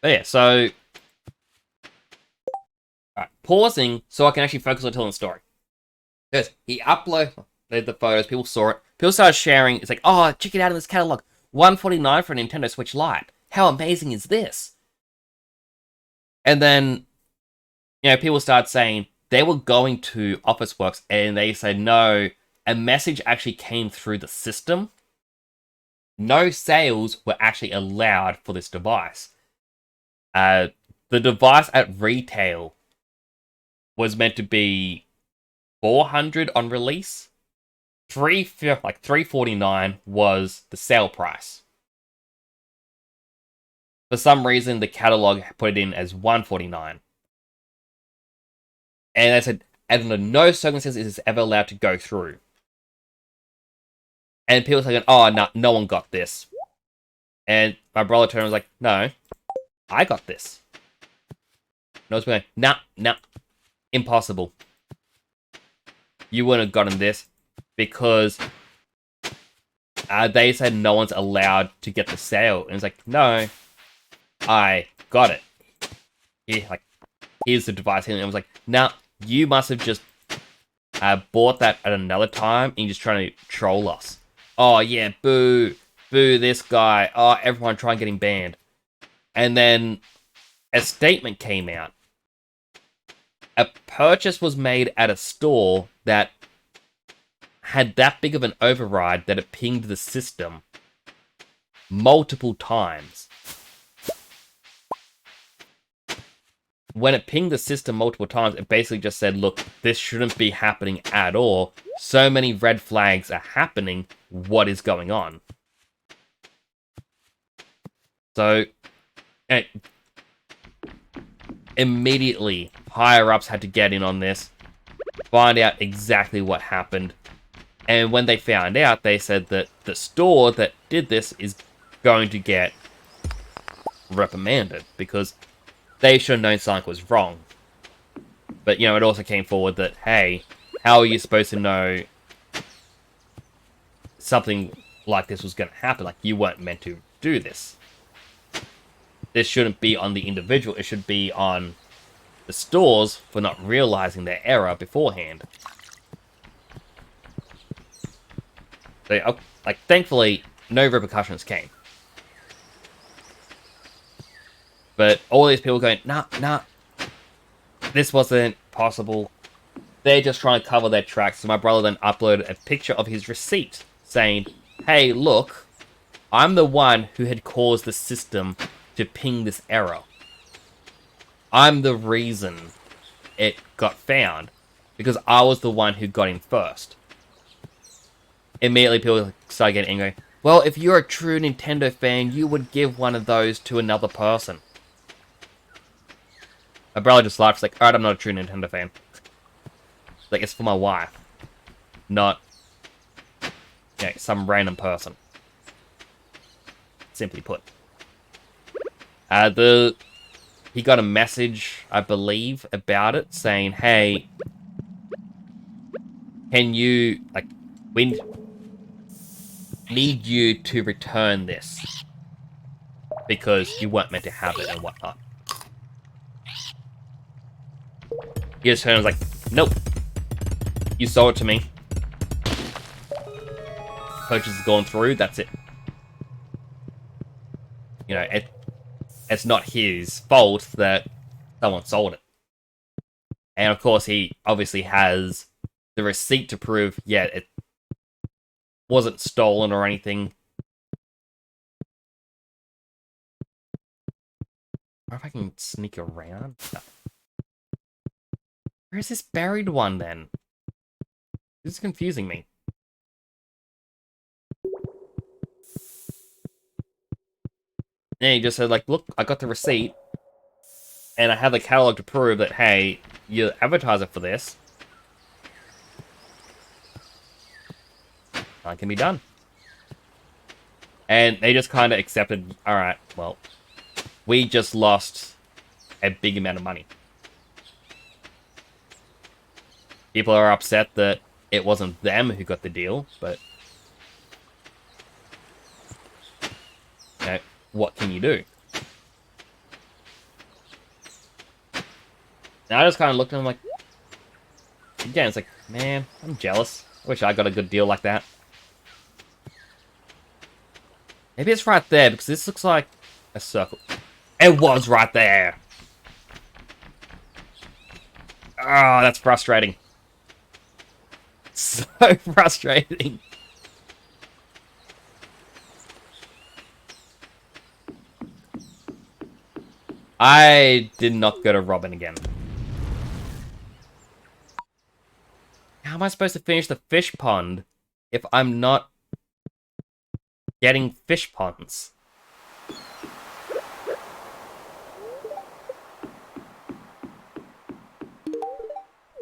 But yeah, so... Alright, pausing so I can actually focus on telling the story. Because he uploaded the photos, people saw it, people started sharing, it's like, oh, check it out in this catalog. $149 for a Nintendo Switch Lite. How amazing is this? And then, you know, people started saying they were going to Officeworks and they said, no, a message actually came through the system. No sales were actually allowed for this device. The device at retail was meant to be $400 on release. $349 was the sale price. For some reason, the catalog put it in as $149. And they said, under no circumstances is this ever allowed to go through. And people saying, oh, no one got this. And my brother turned and was like, no, I got this. And I was going, nah, impossible. You wouldn't have gotten this because they said no one's allowed to get the sale. And it's like, no, I got it. Here, like, here's the device. And it was like, nah, you must have just bought that at another time and you're just trying to troll us. Oh, yeah, boo this guy. Oh, everyone try and get him banned. And then a statement came out. A purchase was made at a store that had that big of an override that it pinged the system multiple times. When it pinged the system multiple times, it basically just said, look, this shouldn't be happening at all. So many red flags are happening. What is going on? So, immediately, higher-ups had to get in on this, find out exactly what happened. And when they found out, they said that the store that did this is going to get reprimanded because they should have known something was wrong. But, you know, it also came forward that, hey, how are you supposed to know something like this was going to happen? Like, you weren't meant to do this. This shouldn't be on the individual. It should be on the stores for not realizing their error beforehand. So, like, thankfully, no repercussions came. But all these people going, nah, this wasn't possible. They're just trying to cover their tracks. So my brother then uploaded a picture of his receipt saying, hey, look, I'm the one who had caused the system to ping this error. I'm the reason it got found because I was the one who got in first. Immediately people started getting angry. Well, if you're a true Nintendo fan, you would give one of those to another person. My brother just laughed. He's like, alright, I'm not a true Nintendo fan. Like, it's for my wife. Not, some random person. Simply put. He got a message, I believe, about it, saying, hey, can you, we need you to return this. Because you weren't meant to have it and whatnot. He just turned and was like, nope. You sold it to me. Purchase has gone through, that's it. It's not his fault that someone sold it. And of course, he obviously has the receipt to prove, yeah, it wasn't stolen or anything. Or if I can sneak around? No. Where's this buried one, then? This is confusing me. And he just said, like, look, I got the receipt. And I have the catalog to prove that, hey, you advertise it for this. It can be done. And they just kind of accepted, alright, well, we just lost a big amount of money. People are upset that it wasn't them who got the deal, but what can you do? And I just kind of looked at him like, again, it's like, man, I'm jealous. I wish I got a good deal like that. Maybe it's right there, because this looks like a circle. It was right there! Oh, that's frustrating. So frustrating. I did not go to Robin again. How am I supposed to finish the fish pond if I'm not getting fish ponds?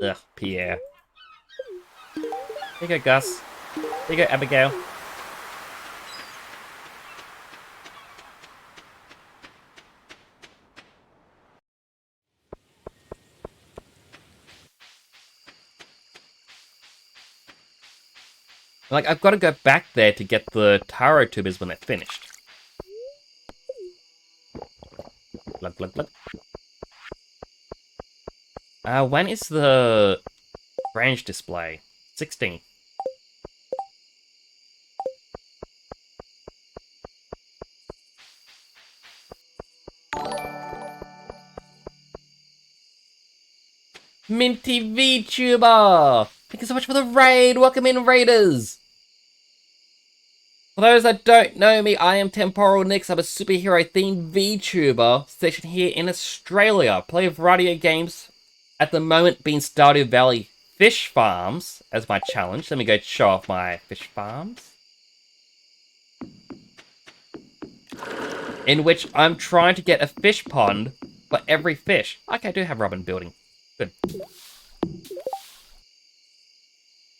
Ugh, Pierre. There you go, Gus. There you go, Abigail. Like, I've got to go back there to get the taro tubers when they're finished. Glug, glug, glug. When is the branch display? 16. Minty VTuber! Thank you so much for the raid! Welcome in, Raiders! For those that don't know me, I am Temporal Nix. I'm a superhero-themed VTuber stationed here in Australia. Play a variety of games. At the moment, being Stardew Valley Fish Farms as my challenge. Let me go show off my fish farms. In which I'm trying to get a fish pond for every fish. Okay, I do have Robin building. Good.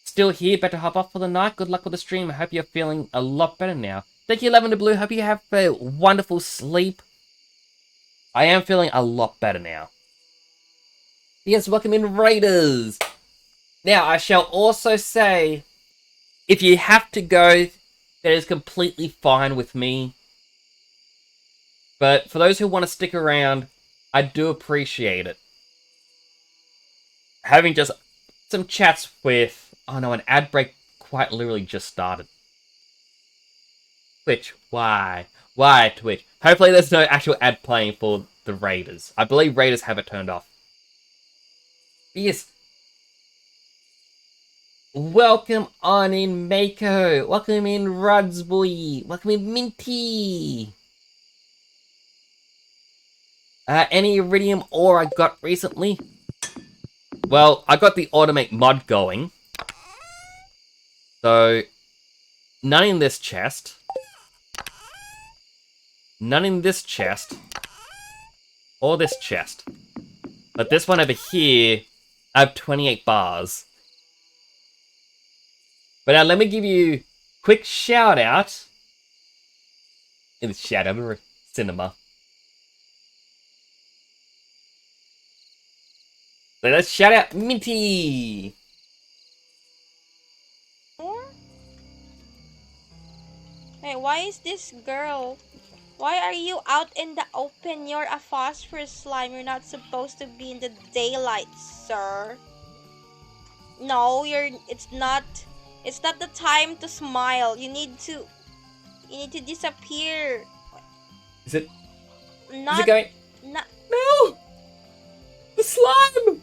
Still here, better hop off for the night. Good luck with the stream. I hope you're feeling a lot better now. Thank you, Lavender Blue. Hope you have a wonderful sleep. I am feeling a lot better now. Yes, welcome in, Raiders. Now, I shall also say, if you have to go, that is completely fine with me. But for those who want to stick around, I do appreciate it. Having just some chats with... Oh no, an ad break quite literally just started. Twitch, why? Why Twitch? Hopefully there's no actual ad playing for the Raiders. I believe Raiders have it turned off. Yes. Welcome on in Mako. Welcome in Rudsboy. Welcome in Minty. Any iridium ore I got recently? Well, I got the automate mod going. So, none in this chest. None in this chest. Or this chest. But this one over here, I have 28 bars. But now let me give you a quick shout out. In the shout out of cinema. So let's shout out Minty. Hey, why is this girl? Why are you out in the open? You're a phosphorus slime. You're not supposed to be in the daylight, sir. No, it's not the time to smile. You need to disappear. Is it Not going? not No! The slime!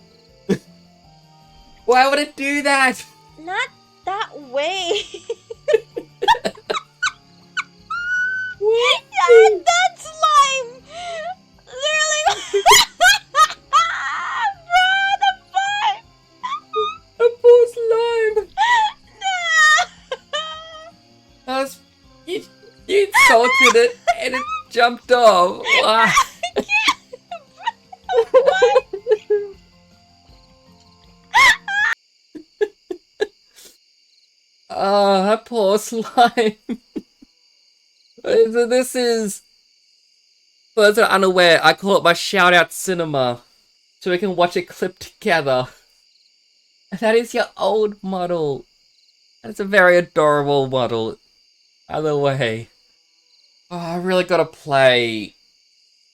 Why would it do that? not that way. What? Yeah, that slime. Literally. Bro, the fuck? A poor slime! No. You insulted it and it jumped off. Why? Oh, that poor slime. So this is, for those that are unaware, I call it my shout out cinema. So we can watch a clip together. And that is your old model. That's a very adorable model. Either way. Oh, I really gotta play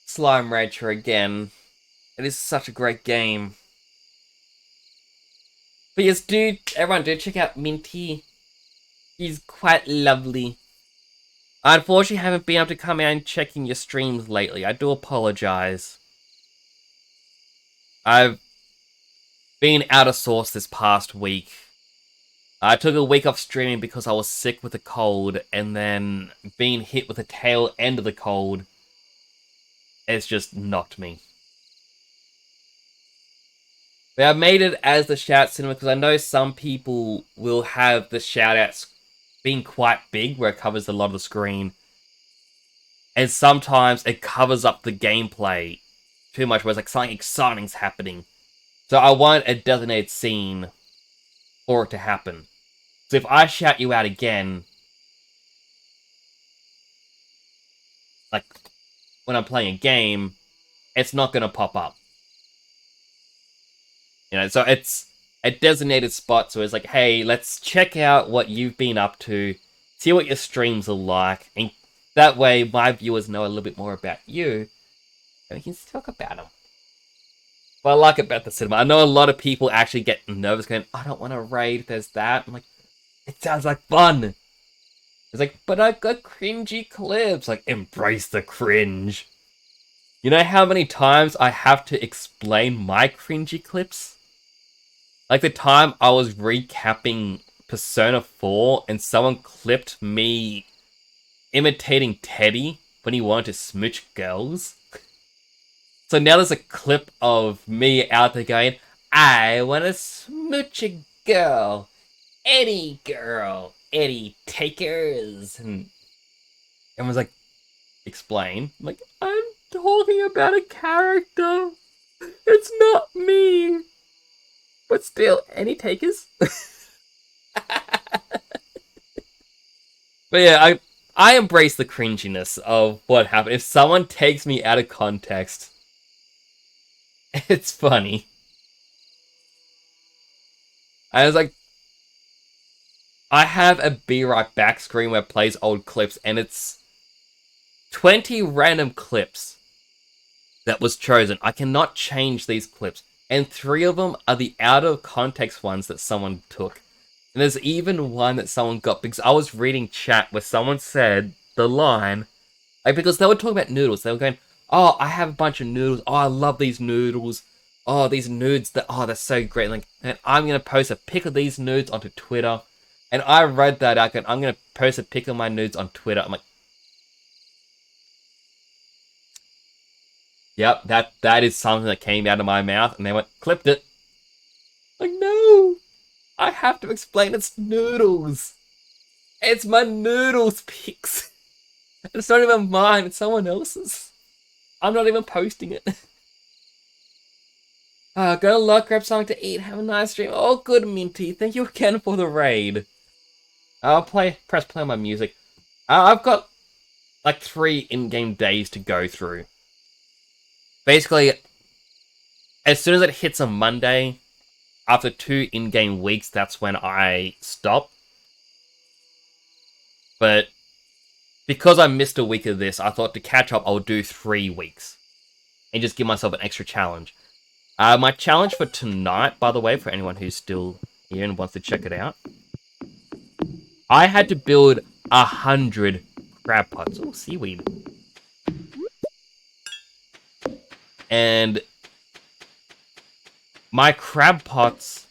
Slime Rancher again. It is such a great game. But yes, everyone do check out Minty. He's quite lovely. I unfortunately haven't been able to come out and check in your streams lately. I do apologize. I've been out of source this past week. I took a week off streaming because I was sick with a cold, and then being hit with the tail end of the cold, it's just knocked me. But I made it as the shout cinema because I know some people will have the shout outs being quite big where it covers a lot of the screen. And sometimes it covers up the gameplay too much where it's like something exciting's happening. So I want a designated scene for it to happen. So if I shout you out again, like when I'm playing a game, it's not going to pop up. You know, so it's a designated spot. So it's like, hey, let's check out what you've been up to, see what your streams are like, and that way my viewers know a little bit more about you, and we can talk about them. What I like about the cinema, I know a lot of people actually get nervous going, I don't want to raid, there's that. I'm like, it sounds like fun. It's like, but I got cringy clips. Like, embrace the cringe. You know how many times I have to explain my cringy clips? Like the time I was recapping Persona 4 and someone clipped me imitating Teddy when he wanted to smooch girls. So now there's a clip of me out there going, I want to smooch a girl. Any girl. Any takers. And everyone's like, explain. I'm like, I'm talking about a character. It's not me. But still, any takers? But yeah, I embrace the cringiness of what happened. If someone takes me out of context, it's funny. I was like, I have a Be Right Back screen where it plays old clips, and it's 20 random clips that was chosen. I cannot change these clips. And 3 of them are the out of context ones that someone took. And there's even one that someone got because I was reading chat where someone said the line. Like, because they were talking about noodles. They were going, oh, I have a bunch of noodles. Oh, I love these noodles. Oh, these nudes, they're so great. Like, and I'm going to post a pic of these nudes onto Twitter. And I read that out, and I'm going to post a pic of my nudes on Twitter. I'm like, yep, that is something that came out of my mouth. And they went, clipped it. Like, no, I have to explain it's noodles. It's my noodles pics. It's not even mine, it's someone else's. I'm not even posting it. Gonna look, grab something to eat, have a nice stream. Oh, good, Minty. Thank you again for the raid. I'll press play on my music. I've got like 3 in-game days to go through. Basically, as soon as it hits a Monday, after 2 in-game weeks, that's when I stop. But because I missed a week of this, I thought to catch up, I'll do 3 weeks. And just give myself an extra challenge. My challenge for tonight, by the way, for anyone who's still here and wants to check it out, I had to build 100 crab pots. Oh, seaweed. And my crab pots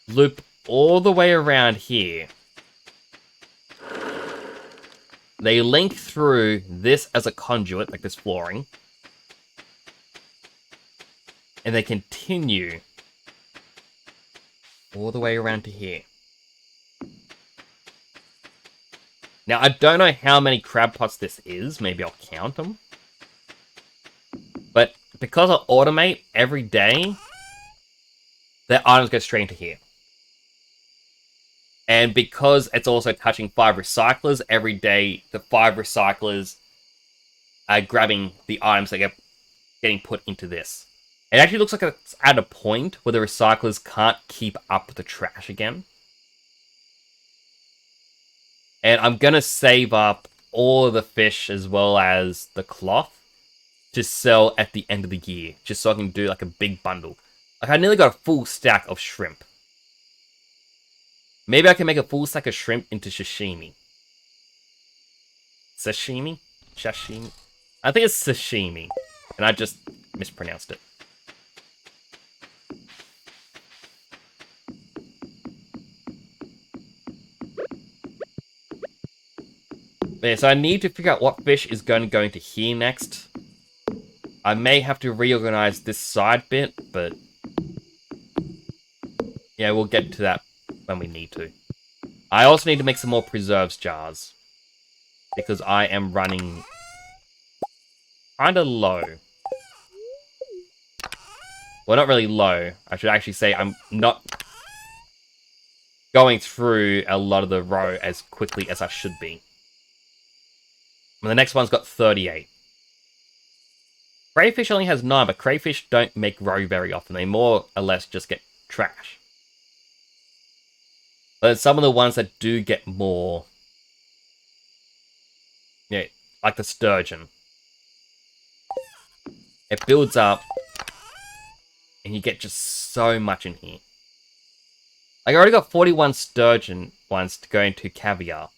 loop all the way around here. They link through this as a conduit, like this flooring. And they continue all the way around to here. Now, I don't know how many crab pots this is. Maybe I'll count them. But because I automate every day, the items go straight into here. And because it's also touching 5 recyclers, every day the 5 recyclers are grabbing the items that get getting put into this. It actually looks like it's at a point where the recyclers can't keep up with the trash again. And I'm going to save up all of the fish as well as the cloth to sell at the end of the year, just so I can do like a big bundle. Like, I nearly got a full stack of shrimp. Maybe I can make a full stack of shrimp into sashimi. Sashimi? Sashimi? I think it's sashimi. And I just mispronounced it. Yeah, so I need to figure out what fish is going to go into here next. I may have to reorganize this side bit, but yeah, we'll get to that when we need to. I also need to make some more preserves jars, because I am running kind of low. Well, not really low. I should actually say I'm not going through a lot of the row as quickly as I should be. And the next one's got 38. Crayfish only has 9, but crayfish don't make roe very often. They more or less just get trash. But some of the ones that do get more, yeah, like the sturgeon. It builds up, and you get just so much in here. Like, I already got 41 sturgeon ones to go into caviar.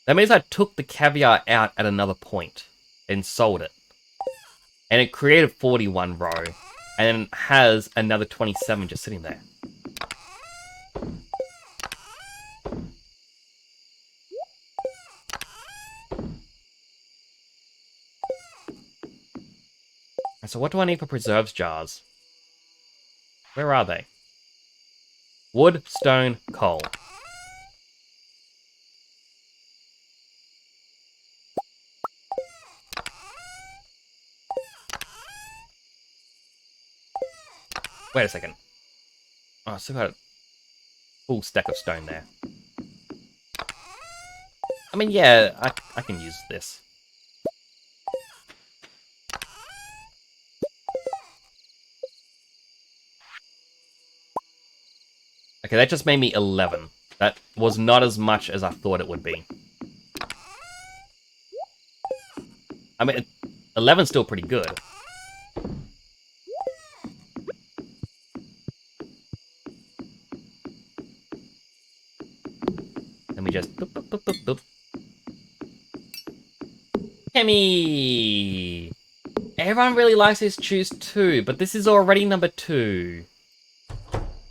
That means I took the caviar out at another point and sold it. And it created 41 roe, and it has another 27 just sitting there. And so what do I need for preserves jars? Where are they? Wood, stone, coal. Wait a second. Oh, I still got a full stack of stone there. I mean, yeah, I can use this. Okay, that just made me 11. That was not as much as I thought it would be. I mean, 11's still pretty good. Let me just Hemi! Everyone really likes this choose 2, but this is already number 2.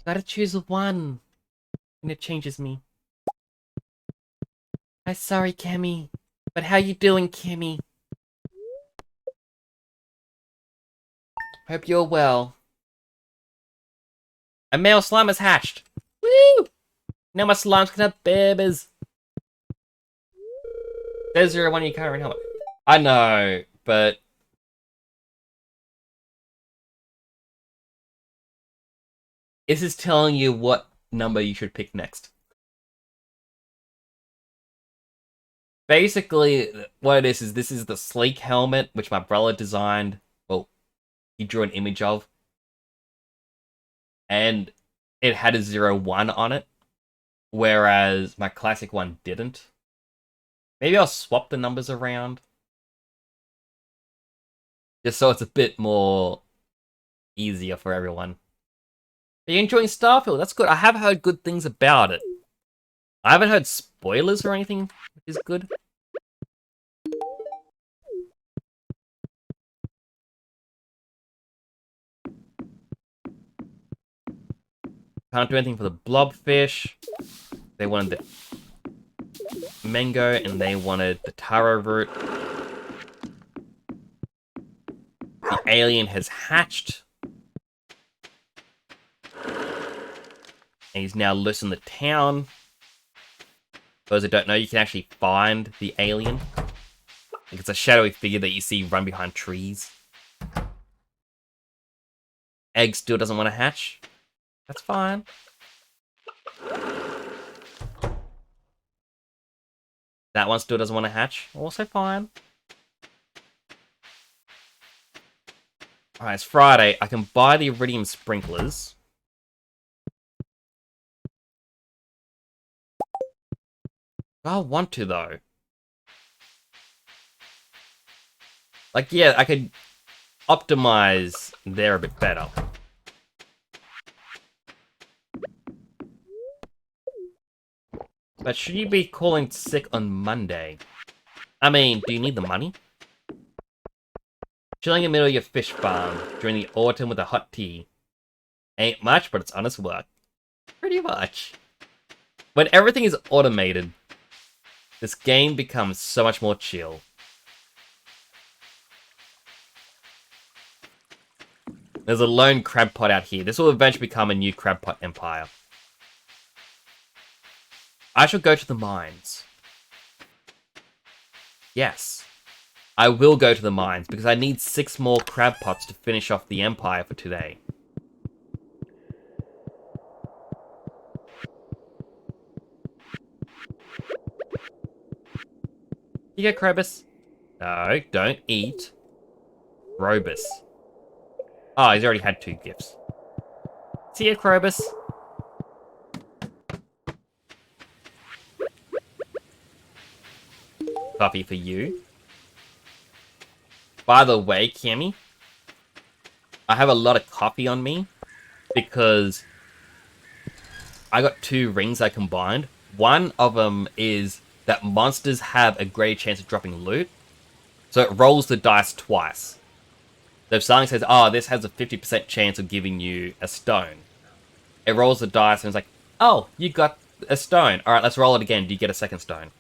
Gotta choose 1. And it changes me. I'm sorry, Kemi. But how you doing, Kemi? Hope you're well. A male slime has hatched. Woo! Now my slimes can have babies. There's 0-1 you can't read helmet. I know, but this is telling you what number you should pick next. Basically, what it is this is the sleek helmet, which my brother designed. Well, he drew an image of. And it had a 0-1 on it. Whereas my classic one didn't. Maybe I'll swap the numbers around. Just so it's a bit more easier for everyone. Are you enjoying Starfield? That's good. I have heard good things about it. I haven't heard spoilers or anything, which is good. Can't do anything for the blobfish. They wanted the mango and they wanted the taro root. The alien has hatched. And he's now loose in the town. For those that don't know, you can actually find the alien. Like it's a shadowy figure that you see run behind trees. Egg still doesn't want to hatch. That's fine. That one still doesn't want to hatch. Also fine. Alright, it's Friday. I can buy the iridium sprinklers. I want to, though. Like, yeah, I could optimize there a bit better. But should you be calling sick on Monday? I mean, do you need the money? Chilling in the middle of your fish farm during the autumn with a hot tea. Ain't much, but it's honest work. Pretty much. When everything is automated, this game becomes so much more chill. There's a lone crab pot out here. This will eventually become a new crab pot empire. I shall go to the mines. Yes. I will go to the mines, because I need 6 more crab pots to finish off the empire for today. You get Krobus? No, don't eat. Robus. Oh, he's already had 2 gifts. See ya, Krobus. Coffee for you. By the way, Cammy, I have a lot of coffee on me because I got 2 rings I combined. One of them is that monsters have a greater chance of dropping loot, so it rolls the dice twice. So if something says, oh, this has a 50% chance of giving you a stone, it rolls the dice and it's like, oh, you got a stone. Alright, let's roll it again. Do you get a second stone?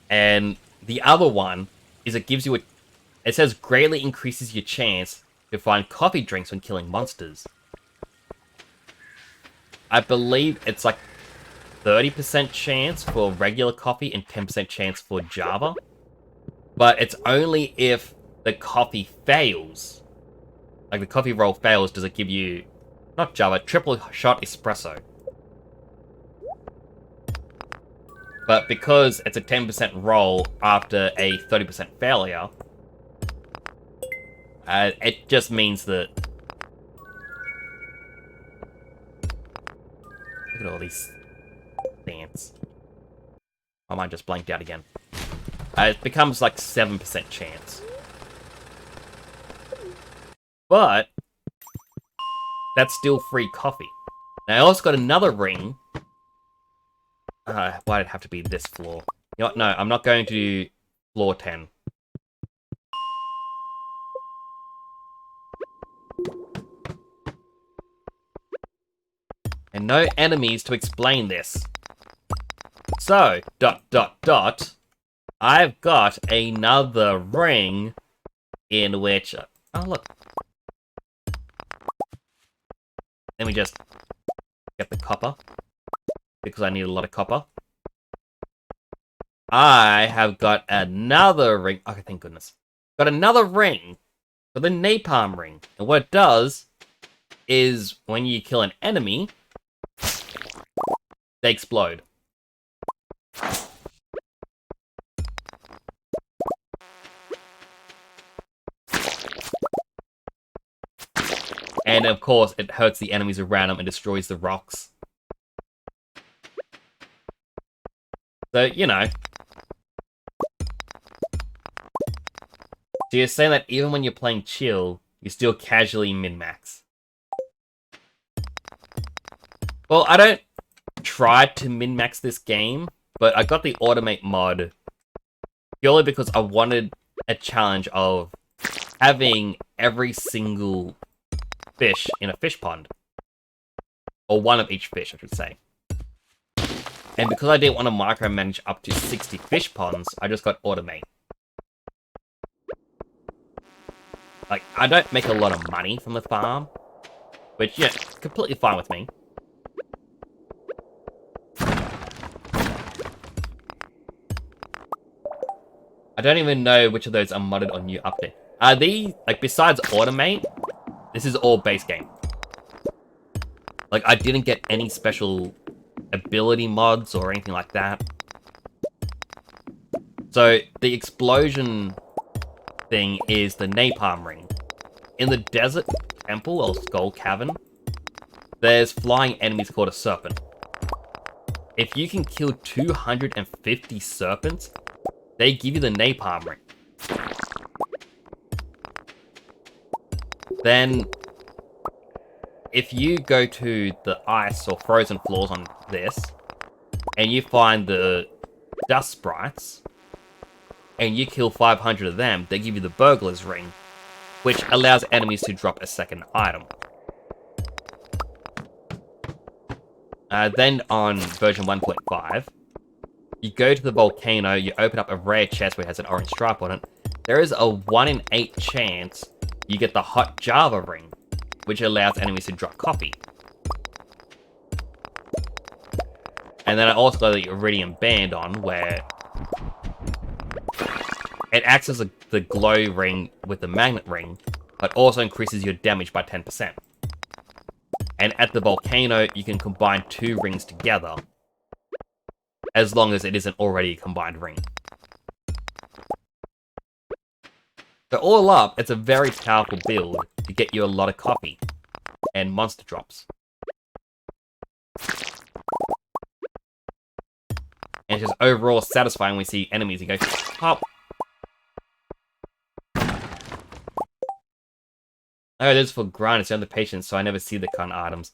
And the other one is it gives you a... It says greatly increases your chance to find coffee drinks when killing monsters. I believe it's like 30% chance for regular coffee and 10% chance for Java. But it's only if the coffee fails. Like the coffee roll fails, does it give you... Not Java, triple shot espresso. But because it's a 10% roll after a 30% failure, it just means that... Look at all these stamps. My mind just blanked out again. It becomes like 7% chance. But that's still free coffee. Now I also got another ring Why did it have to be this floor? You know what? No, I'm not going to floor 10. And no enemies to explain this. So, ... I've got another ring in which... Oh, look. Let me just get the copper, because I need a lot of copper. I have got another ring. Okay, thank goodness. Got another ring for the napalm ring. And what it does is when you kill an enemy, they explode. And of course, it hurts the enemies around them and destroys the rocks. So, you know. So you're saying that even when you're playing chill, you still casually min-max. Well, I don't try to min-max this game, but I got the automate mod purely because I wanted a challenge of having every single fish in a fish pond. Or one of each fish, I should say. And because I didn't want to micromanage up to 60 fish ponds, I just got automate. Like, I don't make a lot of money from the farm, which, yeah, completely fine with me. I don't even know which of those are modded or new update. Are these, like, besides automate, this is all base game. Like, I didn't get any special ability mods or anything like that. So, the explosion thing is the napalm ring. In the desert temple, or skull cavern, there's flying enemies called a serpent. If you can kill 250 serpents, they give you the napalm ring. Then, if you go to the ice or frozen floors on this, and you find the dust sprites, and you kill 500 of them, they give you the burglar's ring, which allows enemies to drop a second item. Then on version 1.5, you go to the volcano, you open up a rare chest where it has an orange stripe on it. There is a 1 in 8 chance you get the hot Java ring, which allows enemies to drop coffee. And then I also got the Iridium Band on, where it acts as the glow ring with the magnet ring, but also increases your damage by 10%. And at the volcano, you can combine 2 rings together, as long as it isn't already a combined ring. So all up, it's a very powerful build to get you a lot of coffee and monster drops. And it's just overall satisfying when we see enemies and go, pop. Oh, this is for grind, it's under patience, so I never see the kind of items.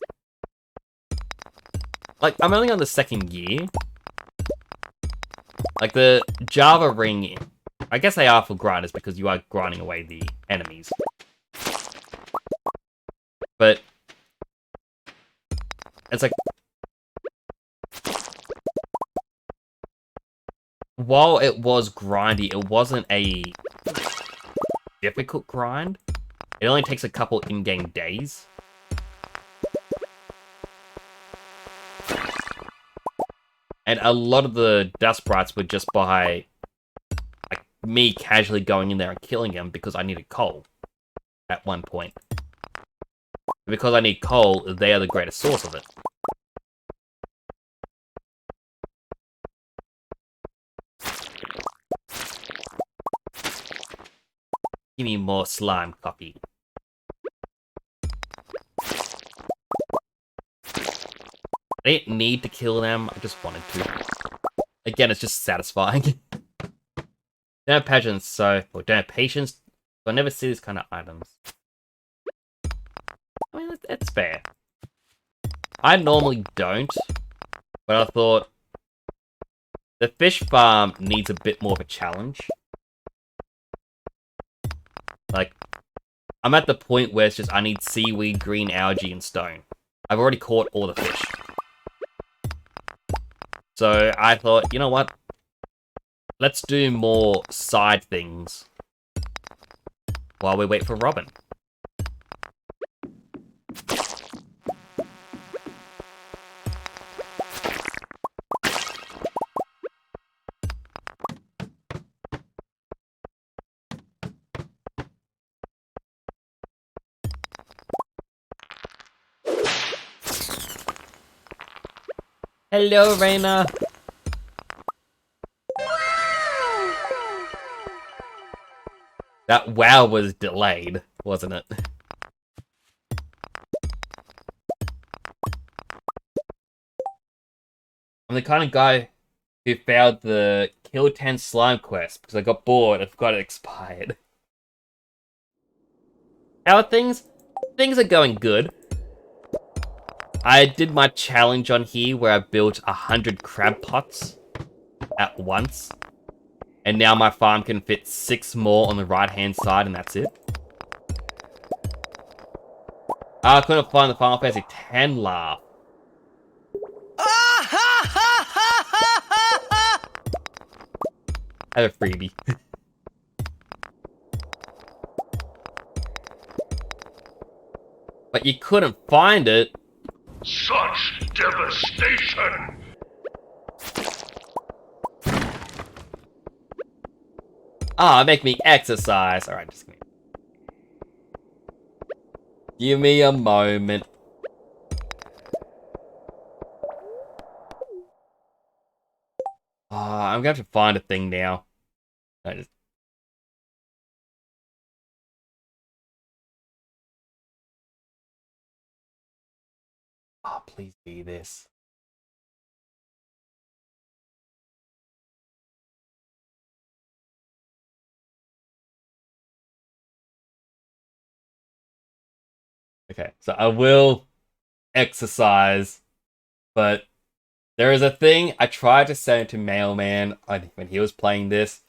Like, I'm only on the 2nd year. Like, the Java ring, I guess they are for grinders because you are grinding away the enemies. But it's like, while it was grindy, it wasn't a difficult grind. It only takes a couple in-game days. And a lot of the dust sprites were just by like me casually going in there and killing them because I needed coal at one point. Because I need coal, they are the greatest source of it. Give me more slime copy. I didn't need to kill them, I just wanted to. Again, it's just satisfying. Don't have patience, so... Or don't have patience, so I never see these kind of items. I mean, it's fair. I normally don't, but I thought the fish farm needs a bit more of a challenge. Like, I'm at the point where it's just I need seaweed, green algae, and stone. I've already caught all the fish. So I thought, you know what? Let's do more side things while we wait for Robin. Hello, Raina. That wow was delayed, wasn't it? I'm the kind of guy who failed the kill 10 slime quest because I got bored and forgot it expired. How are things? Things are going good. I did my challenge on here where I built 100 crab pots at once. And now my farm can fit 6 more on the right-hand side, and that's it. I couldn't find the Final Fantasy X laugh. I have a freebie. But you couldn't find it. Such devastation! Ah, make me exercise. Alright, just give me a moment. I'm gonna have to find a thing now. I just... Oh, please be this. Okay, so I will exercise, but there is a thing I tried to send to Mailman when he was playing this,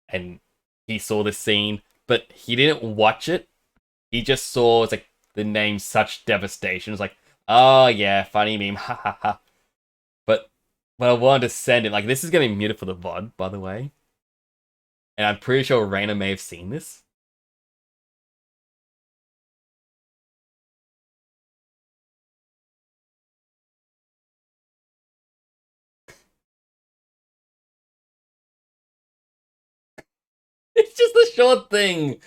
and he saw this scene, but he didn't watch it. He just saw like the name Such Devastation. It's like, oh yeah, funny meme, ha ha ha. But I wanted to send it, like, this is gonna be muted for the VOD, by the way. And I'm pretty sure Raina may have seen this. It's just a short thing,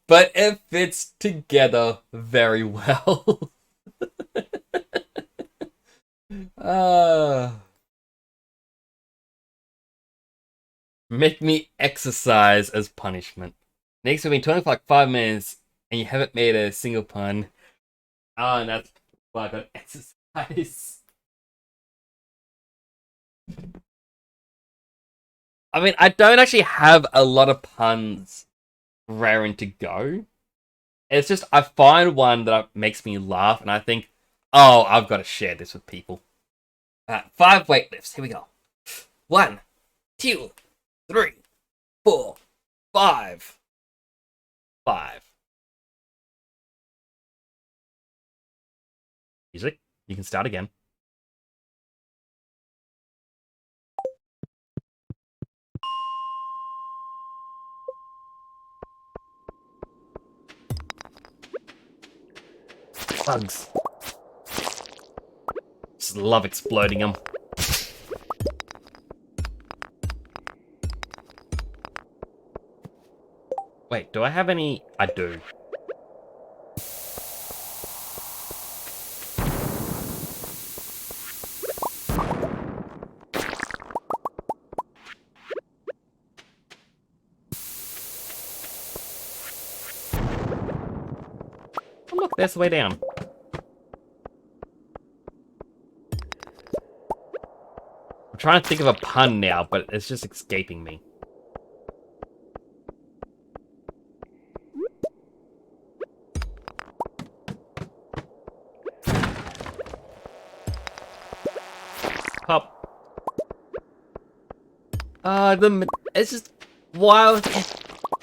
but it fits together very well. Make me exercise as punishment. Next, we've been talking for like 5 minutes, and you haven't made a single pun. Oh, and that's why I got exercise. I mean, I don't actually have a lot of puns raring to go. It's just, I find one that makes me laugh, and I think, oh, I've got to share this with people. 5 weightlifts, here we go. 1, 2, 3, 4, 5. 5. Music, you can start again. Bugs. Just love exploding them. Wait, do I have any? I do. Oh, look, there's the way down. I'm trying to think of a pun now, but it's just escaping me. Pop. It's just why?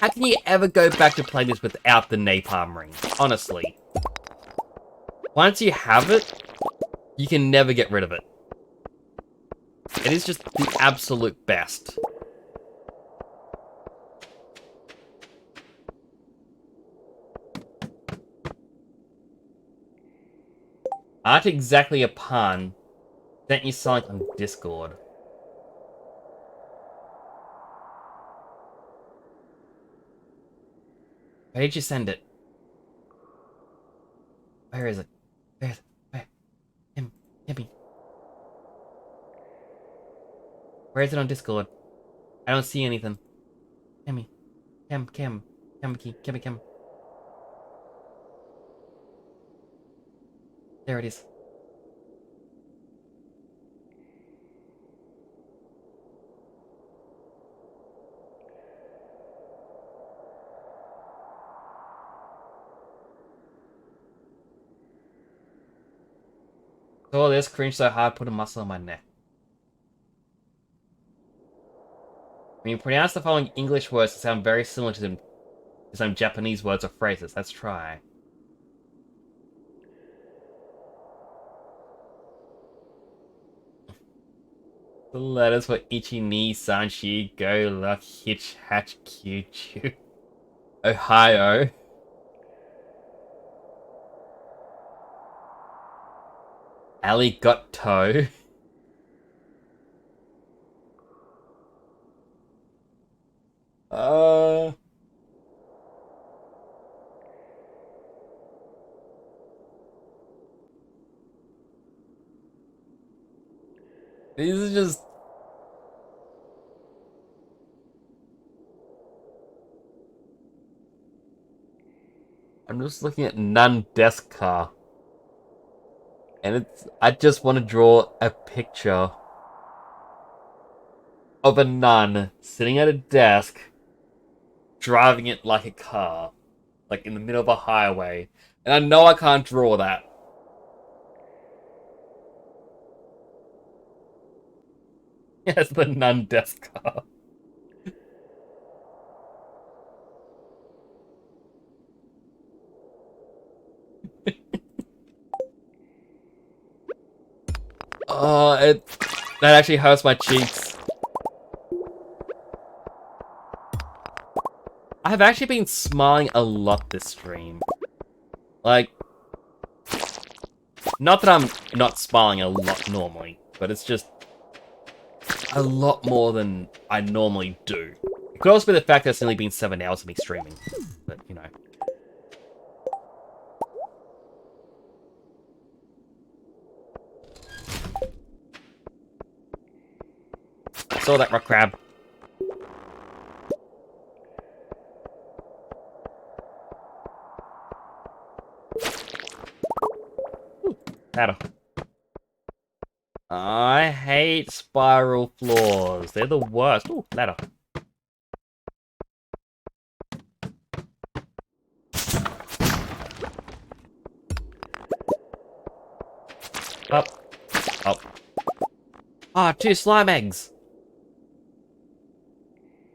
How can you ever go back to play this without the napalm ring? Honestly, once you have it, you can never get rid of it. It is just the absolute best. Aren't exactly a pun. Sent you something on Discord. Where did you send it? Where is it? Where? Him. Where is it on Discord? I don't see anything. Kimmy. Kim. There it is. Oh, this cringe so hard, put a muscle on my neck. When you pronounce the following English words that sound very similar to some Japanese words or phrases, let's try. The letters for Ichi, Ni, San, Shi, Go, Luck, Hitch, Hatch, Q, Chew. Ohio. Ali got toe. Uh... These are just... I'm just looking at Nun Desk Car. And it's... I just want to draw a picture of a nun sitting at a desk, driving it like a car. Like in the middle of a highway. And I know I can't draw that. Yes, the nun desk car. Oh, that actually hurts my cheeks. I've actually been smiling a lot this stream. Like, not that I'm not smiling a lot normally, but it's just a lot more than I normally do. It could also be the fact that it's only been 7 hours of me streaming, but you know. Saw that rock crab. Ladder. I hate spiral floors. They're the worst. Ooh, ladder. Up. Ah, 2 slime eggs.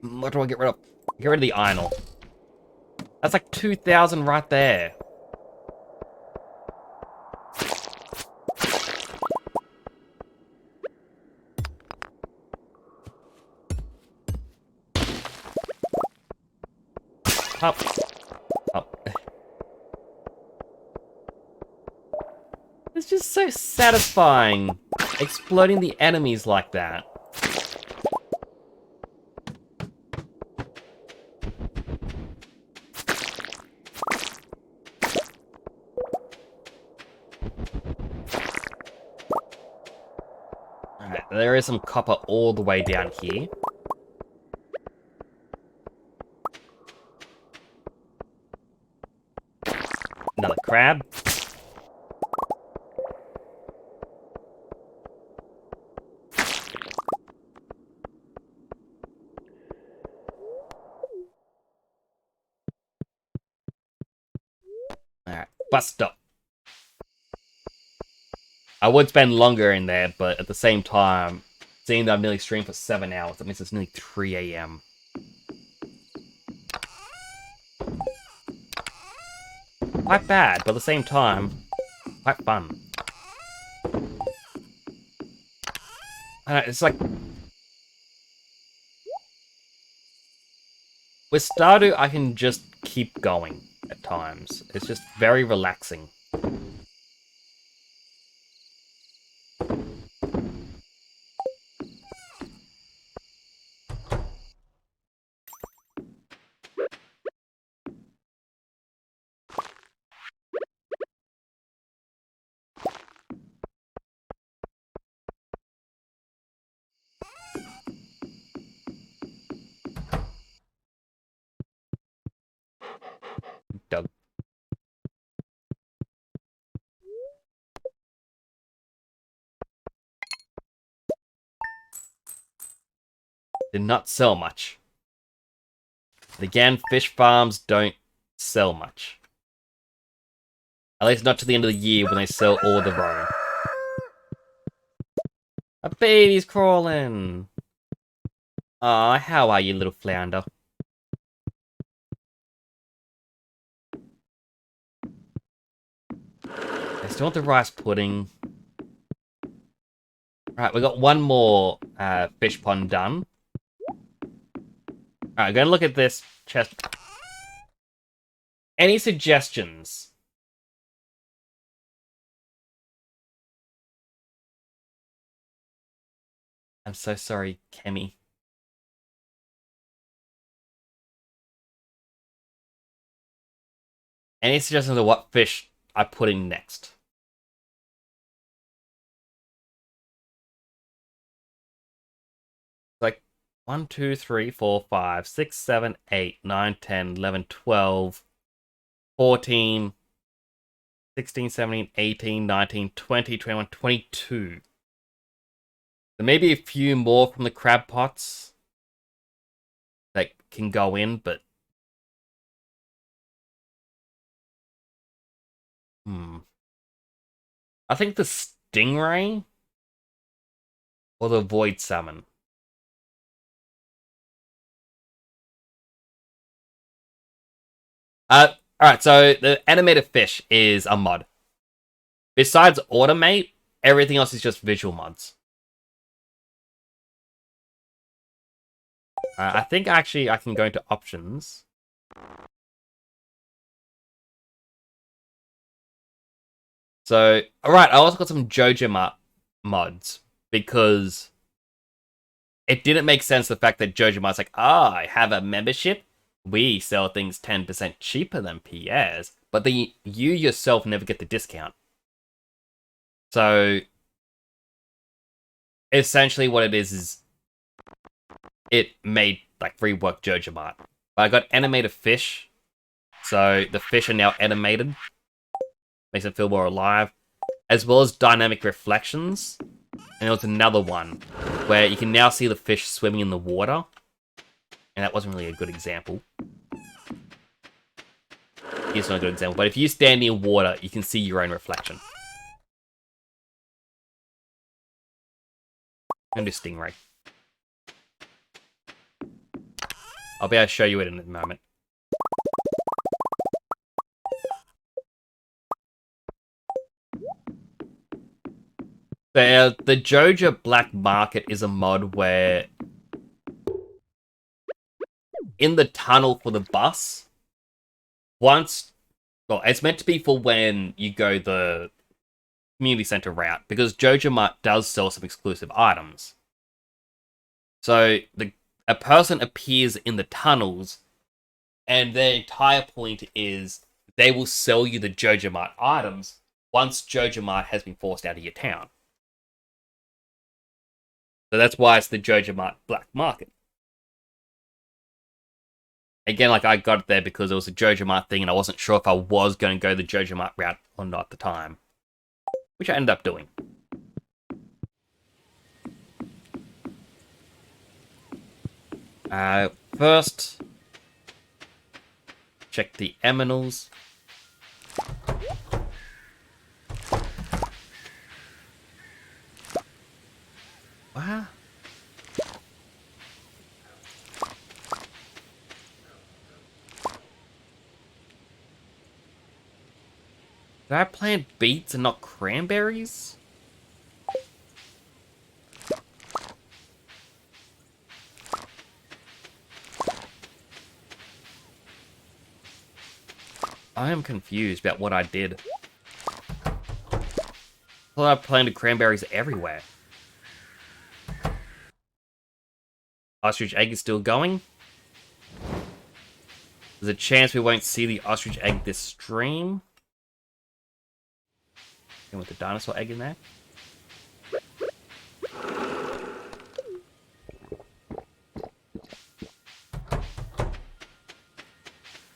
What do I get rid of? Get rid of the iron ore. That's like 2,000 right there. Up. It's just so satisfying, exploding the enemies like that. Alright, there is some copper all the way down here. Another crab. Alright, bus stop. I would spend longer in there, but at the same time, seeing that I've nearly streamed for 7 hours. That means it's nearly 3 a.m. Quite bad, but at the same time, quite fun. It's like... With Stardew, I can just keep going at times. It's just very relaxing. Doug. Did not sell much. And again, fish farms don't sell much. At least not to the end of the year when they sell all the roe. A baby's crawling! Aw, how are you, little flounder? I still want the rice pudding. Right, we got one more fish pond done. Alright, gonna look at this chest. Any suggestions? I'm so sorry, Kemi. Any suggestions of what fish I put in next? Like 1, 2, 3, 4, 5, 6, 7, 8, 9, 10, 11, 12, 14, 16, 17, 18, 19, 20, 21, 22. There may be a few more from the crab pots that can go in, but... I think the stingray or the void salmon. Alright, so the animated fish is a mod. Besides automate, everything else is just visual mods. I think actually I can go into options. So, alright, I also got some JoJo mods because it didn't make sense the fact that JoJo Mart's like, I have a membership. We sell things 10% cheaper than PS, but then you yourself never get the discount. So, essentially what it is it made, like, rework JoJo Mart. But I got animated fish, so the fish are now animated. Makes it feel more alive. As well as dynamic reflections. And there was another one where you can now see the fish swimming in the water. And that wasn't really a good example. It's not a good example, but if you stand near water, you can see your own reflection. I'm gonna do Stingray. I'll be able to show you it in a moment. The Joja Black Market is a mod where in the tunnel for the bus, well, it's meant to be for when you go the community center route, because Joja Mart does sell some exclusive items. So a person appears in the tunnels, and their entire point is they will sell you the Joja Mart items once Joja Mart has been forced out of your town. So that's why it's the Joja Mart Black Market. Again, like, I got it there because it was a Joja Mart thing and I wasn't sure if I was going to go the Joja Mart route or not at the time. Which I ended up doing. First, check the Eminals. Wow. Did I plant beets and not cranberries? I am confused about what I did. I thought I planted cranberries everywhere. Ostrich egg is still going. There's a chance we won't see the ostrich egg this stream. And with the dinosaur egg in there.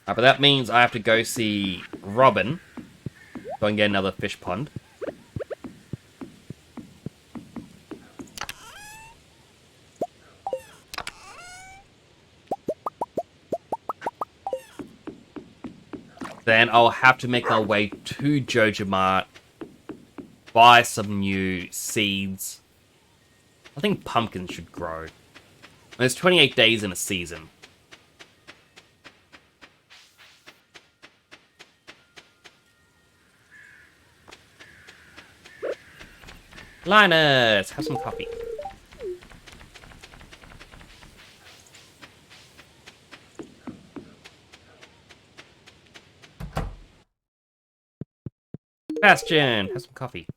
But that means I have to go see Robin. Go and get another fish pond. Then I'll have to make my way to Joja Mart. Buy some new seeds. I think pumpkins should grow. There's 28 days in a season. Linus, have some coffee. Bastion, have some coffee.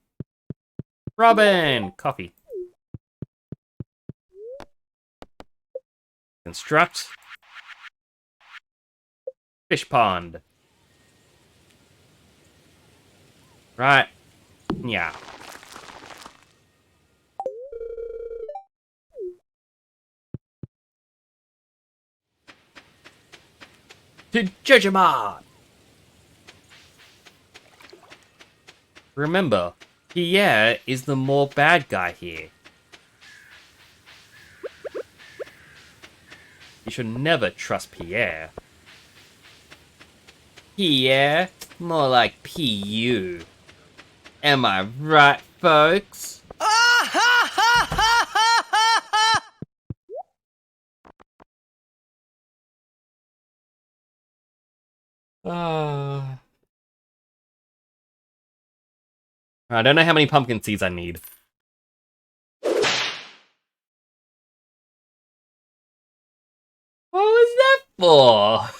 Robin, coffee. Construct. Fish pond. Right. Yeah. To Joja Mart. Remember, Pierre is the more bad guy here. You should never trust Pierre. Pierre? More like P.U. Am I right, folks? I don't know how many pumpkin seeds I need. What was that for?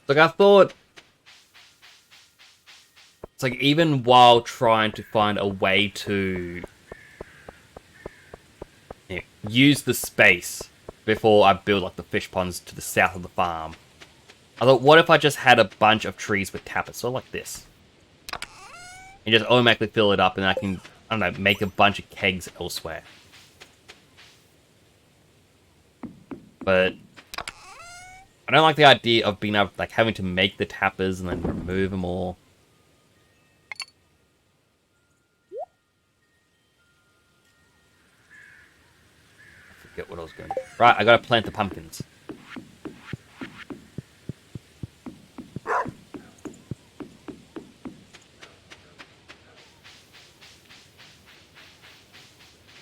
Like, I thought... It's like, even while trying to find a way to... use the space before I build, like, the fish ponds to the south of the farm. I thought, what if I just had a bunch of trees with tappets, sort of like this? And just automatically fill it up, and I can, I don't know, make a bunch of kegs elsewhere. But... I don't like the idea of being able, like, having to make the tappers and then remove them all. I forget what I was going to do. Right, I gotta plant the pumpkins.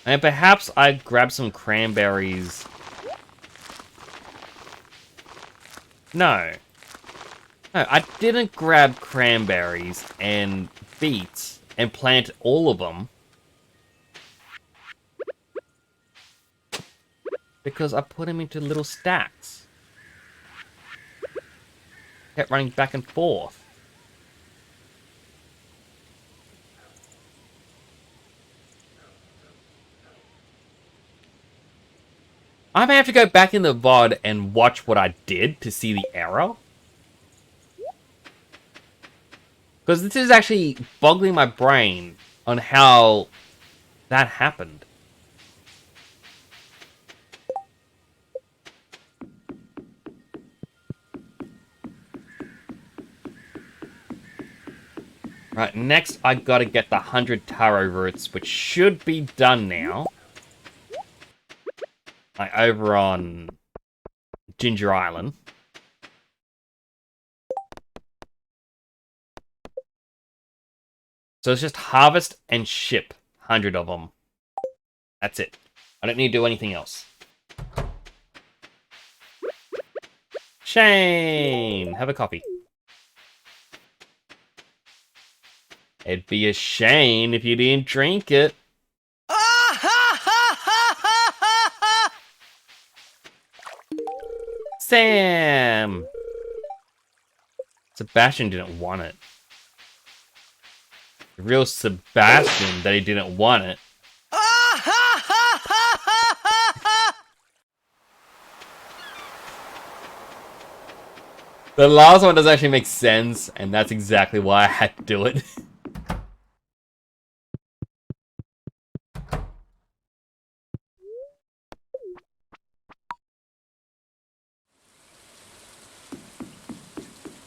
And perhaps I grab some cranberries. No. No, I didn't grab cranberries and beets and plant all of them. Because I put them into little stacks. Kept running back and forth. I may have to go back in the VOD and watch what I did to see the error. Because this is actually boggling my brain on how that happened. Right, next I gotta get the 100 taro roots, which should be done now. Like, over on Ginger Island. So it's just harvest and ship 100 of them. That's it. I don't need to do anything else. Shane! Have a coffee. It'd be a shame if you didn't drink it. Sam! Sebastian didn't want it. The real Sebastian that he didn't want it. The last one does actually make sense, and that's exactly why I had to do it.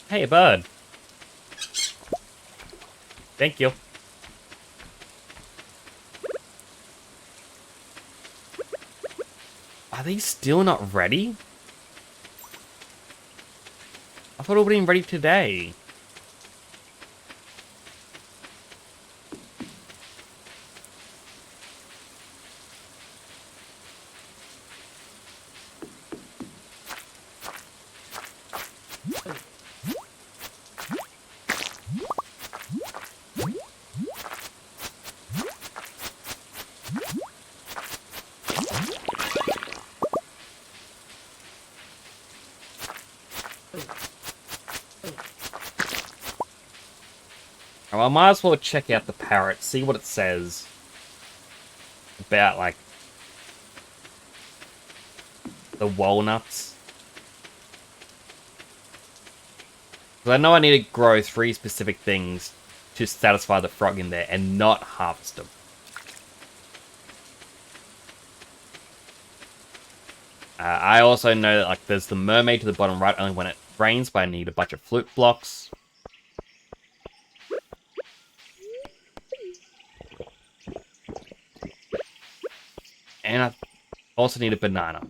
Hey, bud. Thank you. Are they still not ready? I thought it would have been ready today. Well, I might as well check out the parrot, see what it says about, like, the walnuts. Because I know I need to grow 3 specific things to satisfy the frog in there and not harvest them. I also know that, like, there's the mermaid to the bottom right only when it rains, but I need a bunch of flute blocks. And I also need a banana.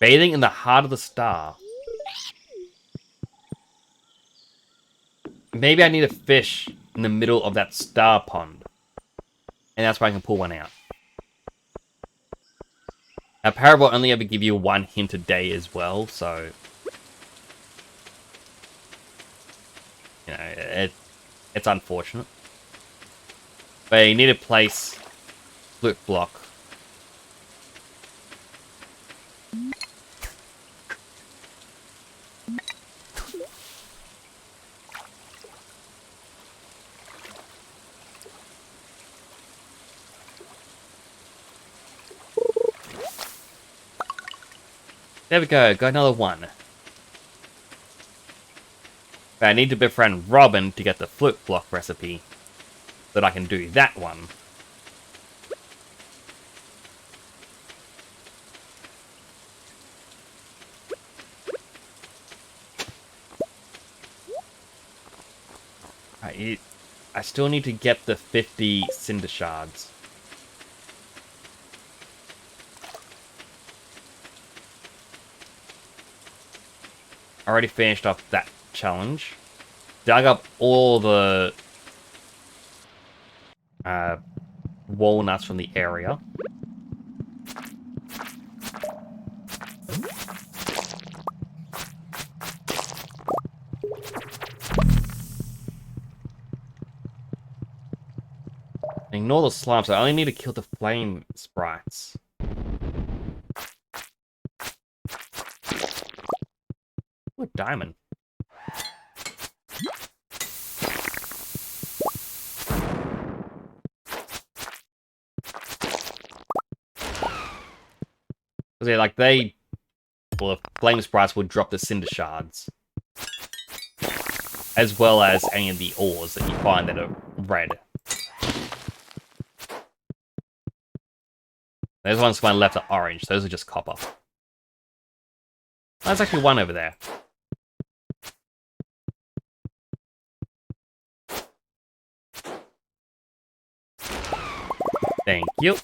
Bathing in the heart of the star. Maybe I need a fish in the middle of that star pond. And that's where I can pull one out. Now, Parrot will only ever give you 1 hint a day as well, so... You know, it's unfortunate. But you need to place flute block. There we go, got another one. But I need to befriend Robin to get the flute block recipe. So that I can do that one. I still need to get the 50 cinder shards. I already finished off that challenge. Dug up all the walnuts from the area. Ignore the slime, so I only need to kill the flame sprites. Ooh, a diamond. Yeah, like well, the flame sprites will drop the cinder shards. As well as any of the ores that you find that are red. Those ones to my left are orange, those are just copper. There's actually one over there. Thank you.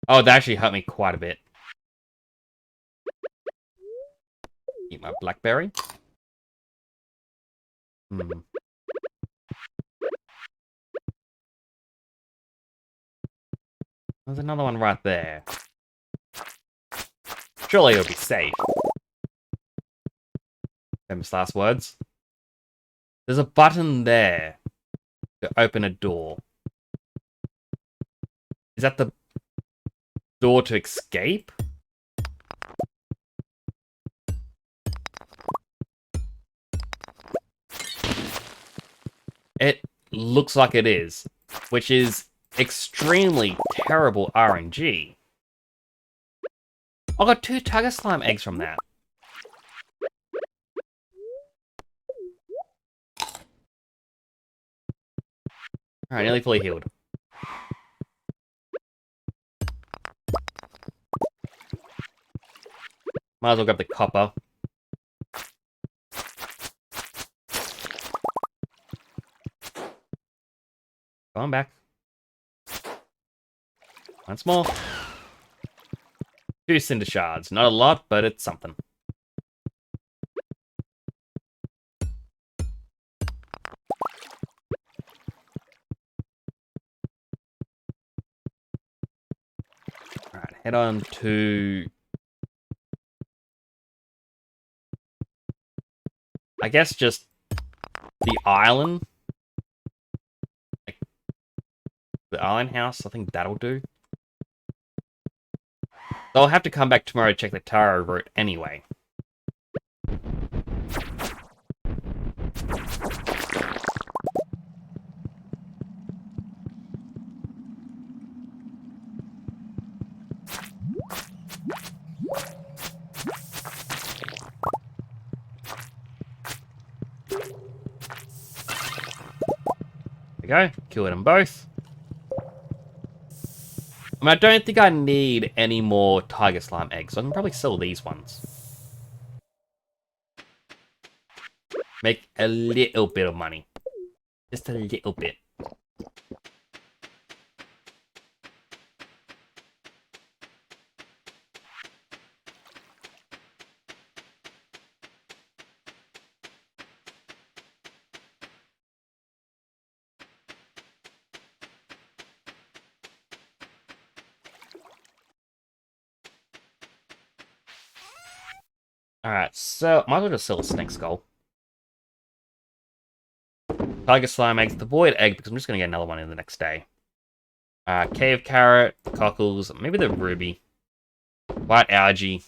Oh, that actually hurt me quite a bit. Eat my blackberry. There's another one right there. Surely it'll be safe. Famous last words. There's a button there to open a door. Is that the door to escape? It looks like it is, which is extremely terrible RNG. I got 2 tiger slime eggs from that. Alright, nearly fully healed. Might as well grab the copper. Going back. Once more. 2 cinder shards. Not a lot, but it's something. Alright, head on to... I guess just the island. Like, the island house. I think that'll do. So I'll have to come back tomorrow to check the Taro route anyway. There we go. Killed them both. I mean, I don't think I need any more tiger slime eggs, so I can probably sell these ones. Make a little bit of money. Just a little bit. Alright, so might as well just sell a snake skull. Tiger slime eggs, the void egg, because I'm just going to get another one in the next day. Cave carrot, cockles, maybe the ruby. White algae.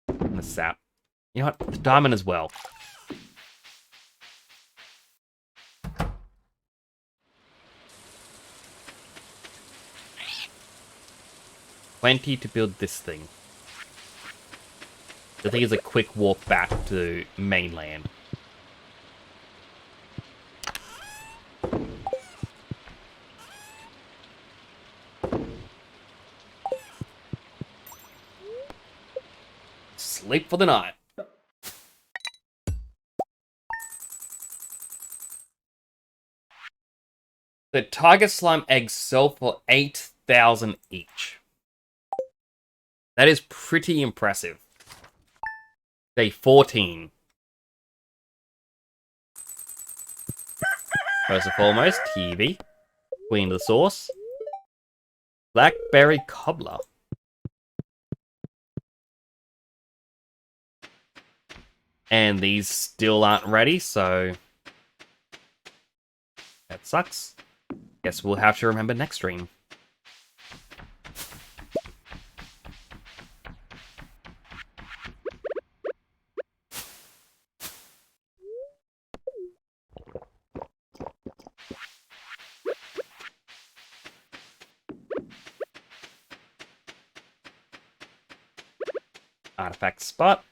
And the sap. You know what? The diamond as well. Plenty to build this thing. I think it's a quick walk back to mainland. Sleep for the night. The tiger slime eggs sell for 8,000 each. That is pretty impressive. Day 14. First and foremost, TV. Queen of the sauce. Blackberry cobbler. And these still aren't ready, so... that sucks. Guess we'll have to remember next stream. Artifact spot.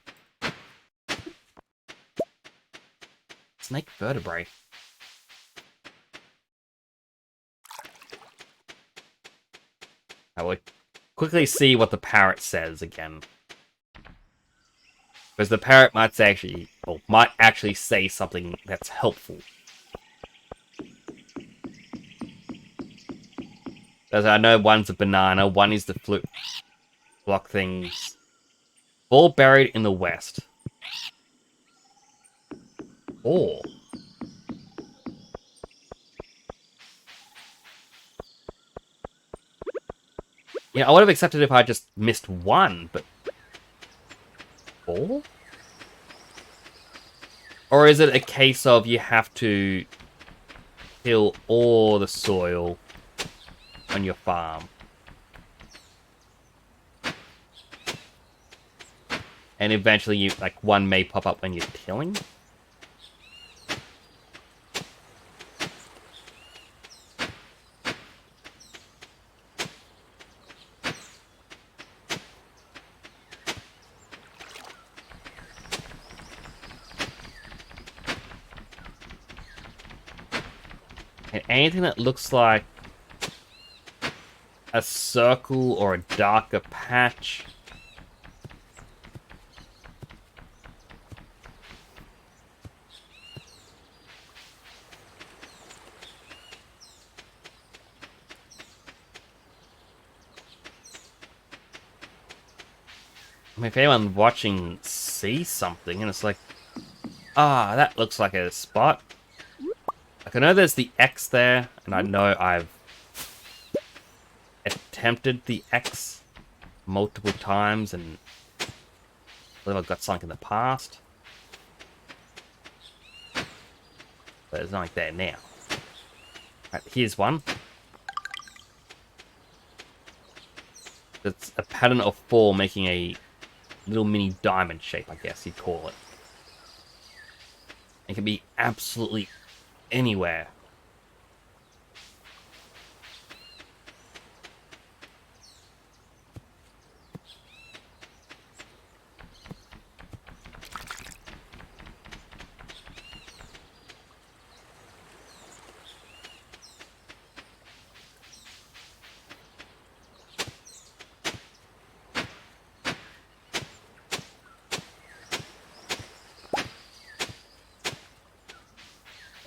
Snake vertebrae. I would quickly see what the parrot says again. Because the parrot might actually say something that's helpful. As I know one's a banana, one is the flute block things. All buried in the west. Or yeah, I would have accepted if I just missed one, but 4? Or is it a case of you have to kill all the soil on your farm? And eventually you one may pop up when you're tilling? And anything that looks like a circle or a darker patch. I mean, if anyone watching sees something and it's like, that looks like a spot. Like, I know there's the X there, and I know I've attempted the X multiple times, and I believe I've got something in the past. But there's nothing there now. Right, here's one. It's a pattern of 4 making a little mini diamond shape, I guess you'd call it. It can be absolutely anywhere.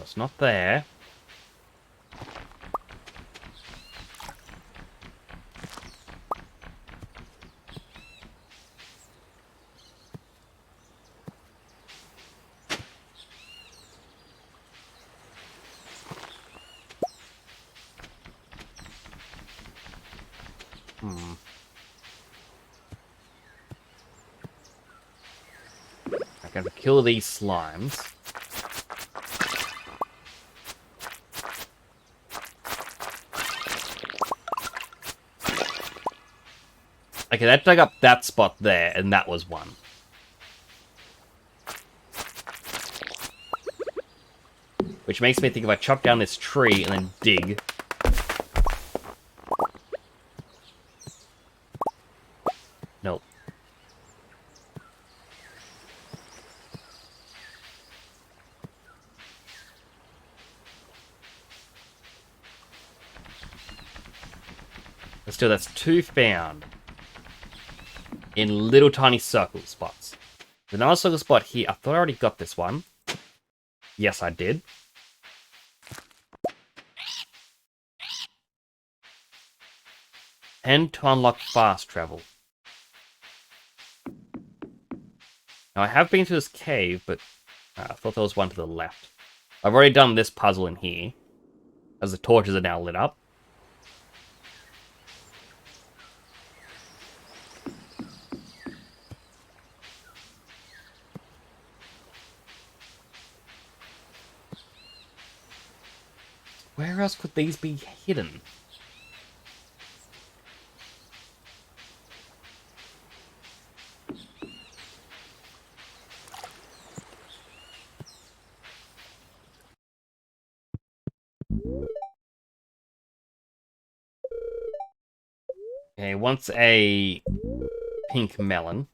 It's not there. I can kill these slimes. Okay, that dug up that spot there, and that was one. Which makes me think if I chop down this tree and then dig. Nope. But still, that's 2 found. In little tiny circle spots. There's another circle spot here. I thought I already got this one. Yes, I did. And to unlock fast travel. Now, I have been to this cave, but I thought there was one to the left. I've already done this puzzle in here, as the torches are now lit up. Where else could these be hidden? Okay, once a pink melon.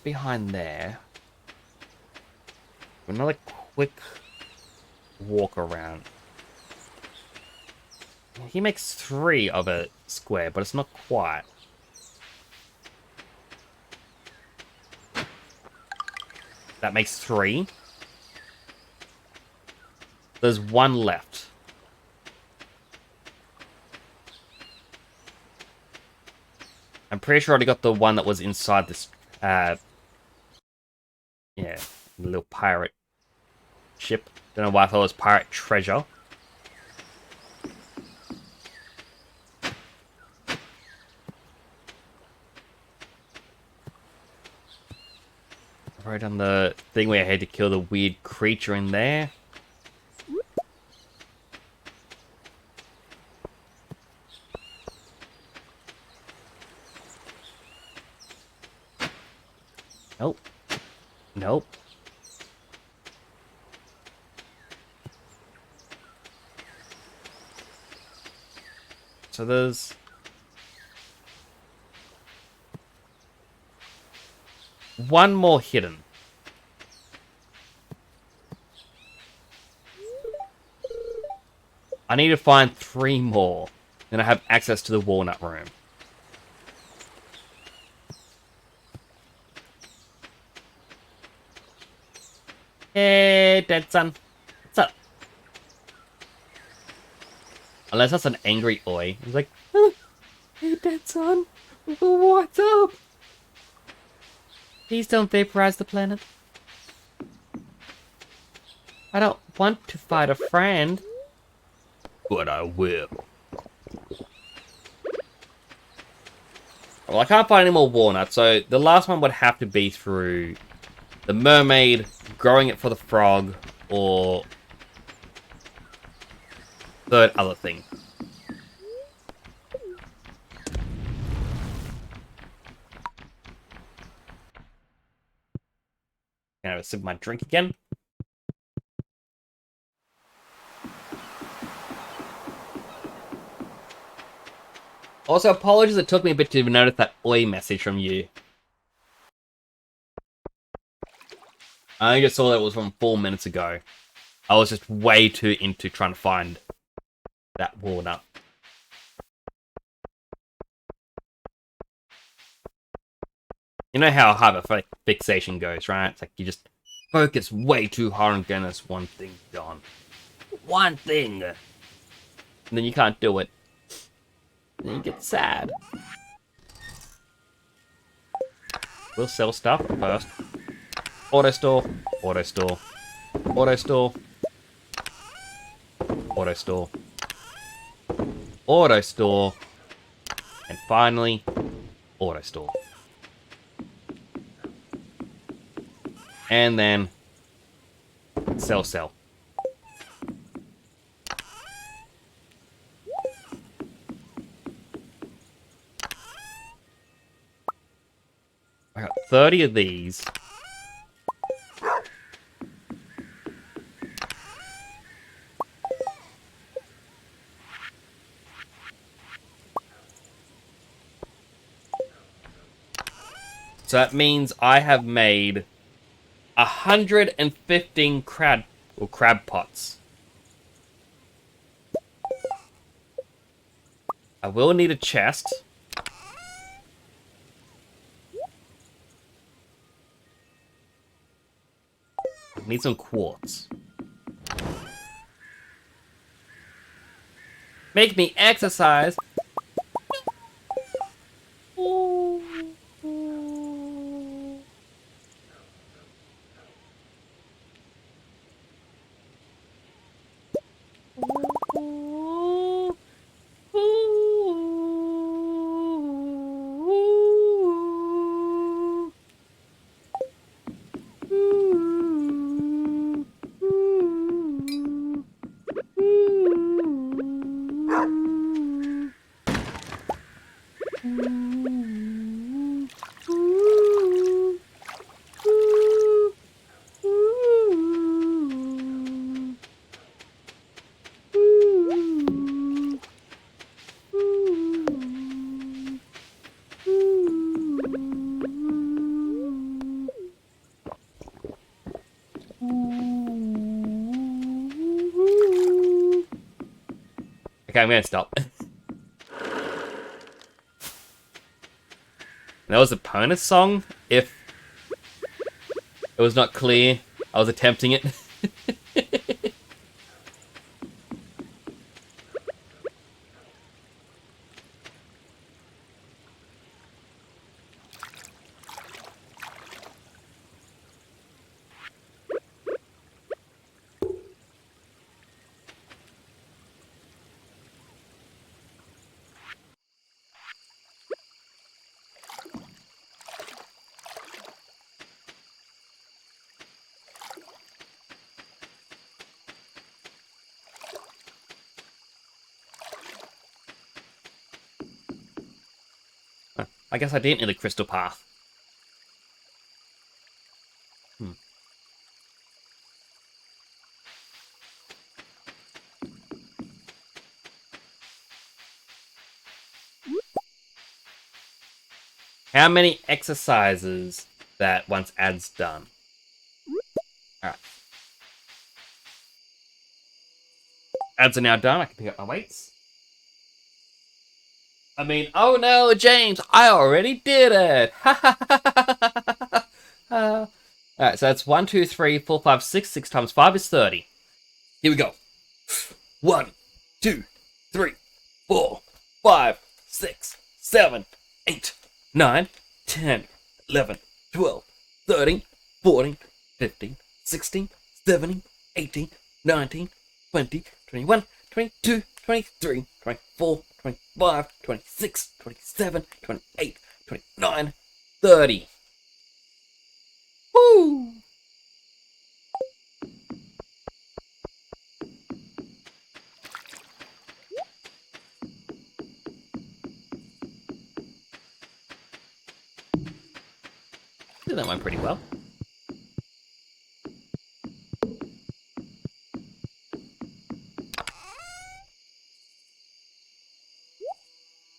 just behind there. Another quick walk around. He makes 3 of a square, but it's not quite. That makes 3. There's 1 left. I'm pretty sure I already got the one that was inside this, yeah, little pirate ship. Don't know why I thought it was pirate treasure. Right on the thing where I had to kill the weird creature in there. Nope. Nope. So there's one more hidden. I need to find 3 more. Then I have access to the walnut room. Hey, dead son. What's up? Unless that's an angry oi. He's like, oh, hey, dead son. What's up? Please don't vaporize the planet. I don't want to fight a friend. But I will. Well, I can't find any more walnuts, so the last one would have to be through the mermaid, growing it for the frog, or third other thing. Can I have a sip of my drink again? Also, apologies, it took me a bit to notice that oi message from you. I just saw that it was from 4 minutes ago. I was just way too into trying to find that walnut. You know how hyperfixation goes, right? It's like you just focus way too hard on getting this one thing done. One thing! And then you can't do it. Then you get sad. We'll sell stuff first. Auto store, auto store, auto store, auto store, auto store, and finally, auto store. And then sell, sell. I got 30 of these. So that means I have made 115 crab pots. I will need a chest. I need some quartz. Make me exercise. Okay, I'm gonna stop. That was a bonus song. If it was not clear, I was attempting it. I guess I didn't need the crystal path. How many exercises that once ad's done? Alright. Ads are now done. I can pick up my weights. I mean, oh no, James, I already did it! Alright, so that's 1, 2, 3, 4, 5, 6. 6 times 5 is 30. Here we go. 1, 2, 3, 4, 5, 6, 7, 8, 9, 10, 11, 12, 13, 14, 15, 16, 17, 18, 19, 20, 21, 22, 23, 24, 25, 26, 27, 28, 29, 30. Woo! Did that went pretty well.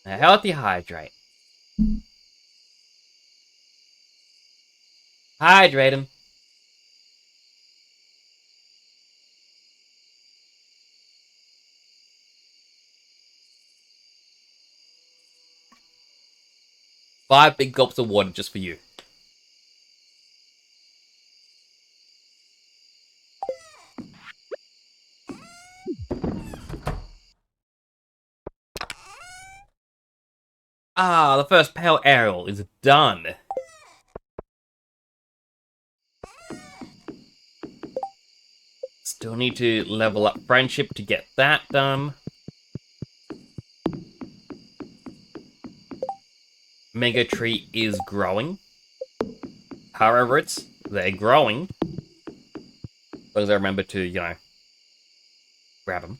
Now, healthy hydrate. Hydrate him. Five big gulps of water just for you. Ah, the first pale aerial is done. Still need to level up friendship to get that done. Mega Tree is growing. However, they're growing. As long as I remember to, grab them.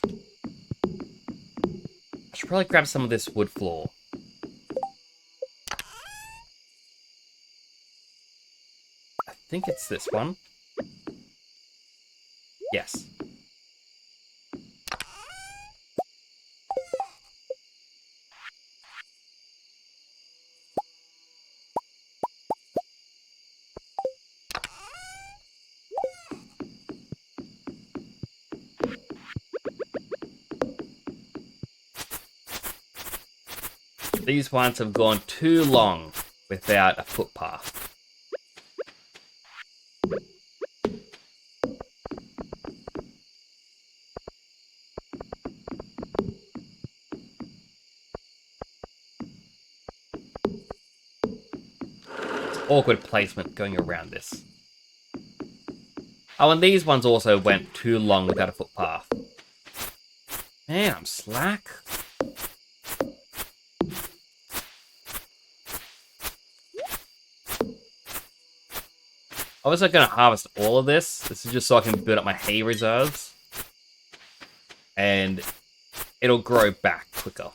I should probably grab some of this wood floor. I think it's this one. Yes. These ones have gone too long without a footpath. Awkward placement going around this. Oh, and these ones also went too long without a footpath. Man, I'm slack. I was going to harvest all of this. This is just so I can build up my hay reserves. And it'll grow back quicker.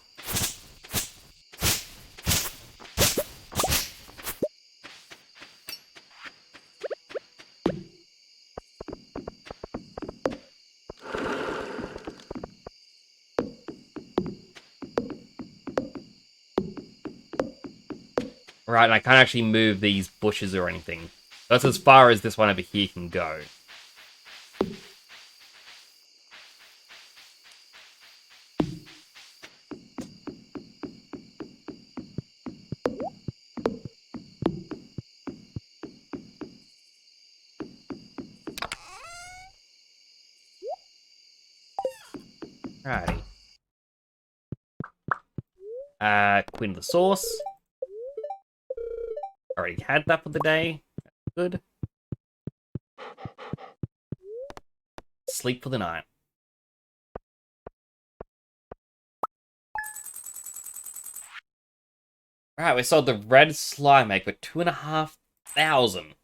Right, and I can't actually move these bushes or anything. That's as far as this one over here can go. Alrighty. Queen of the Sauce. Already had that for the day. Good. Sleep for the night. Alright, we sold the red slime egg for 2,500.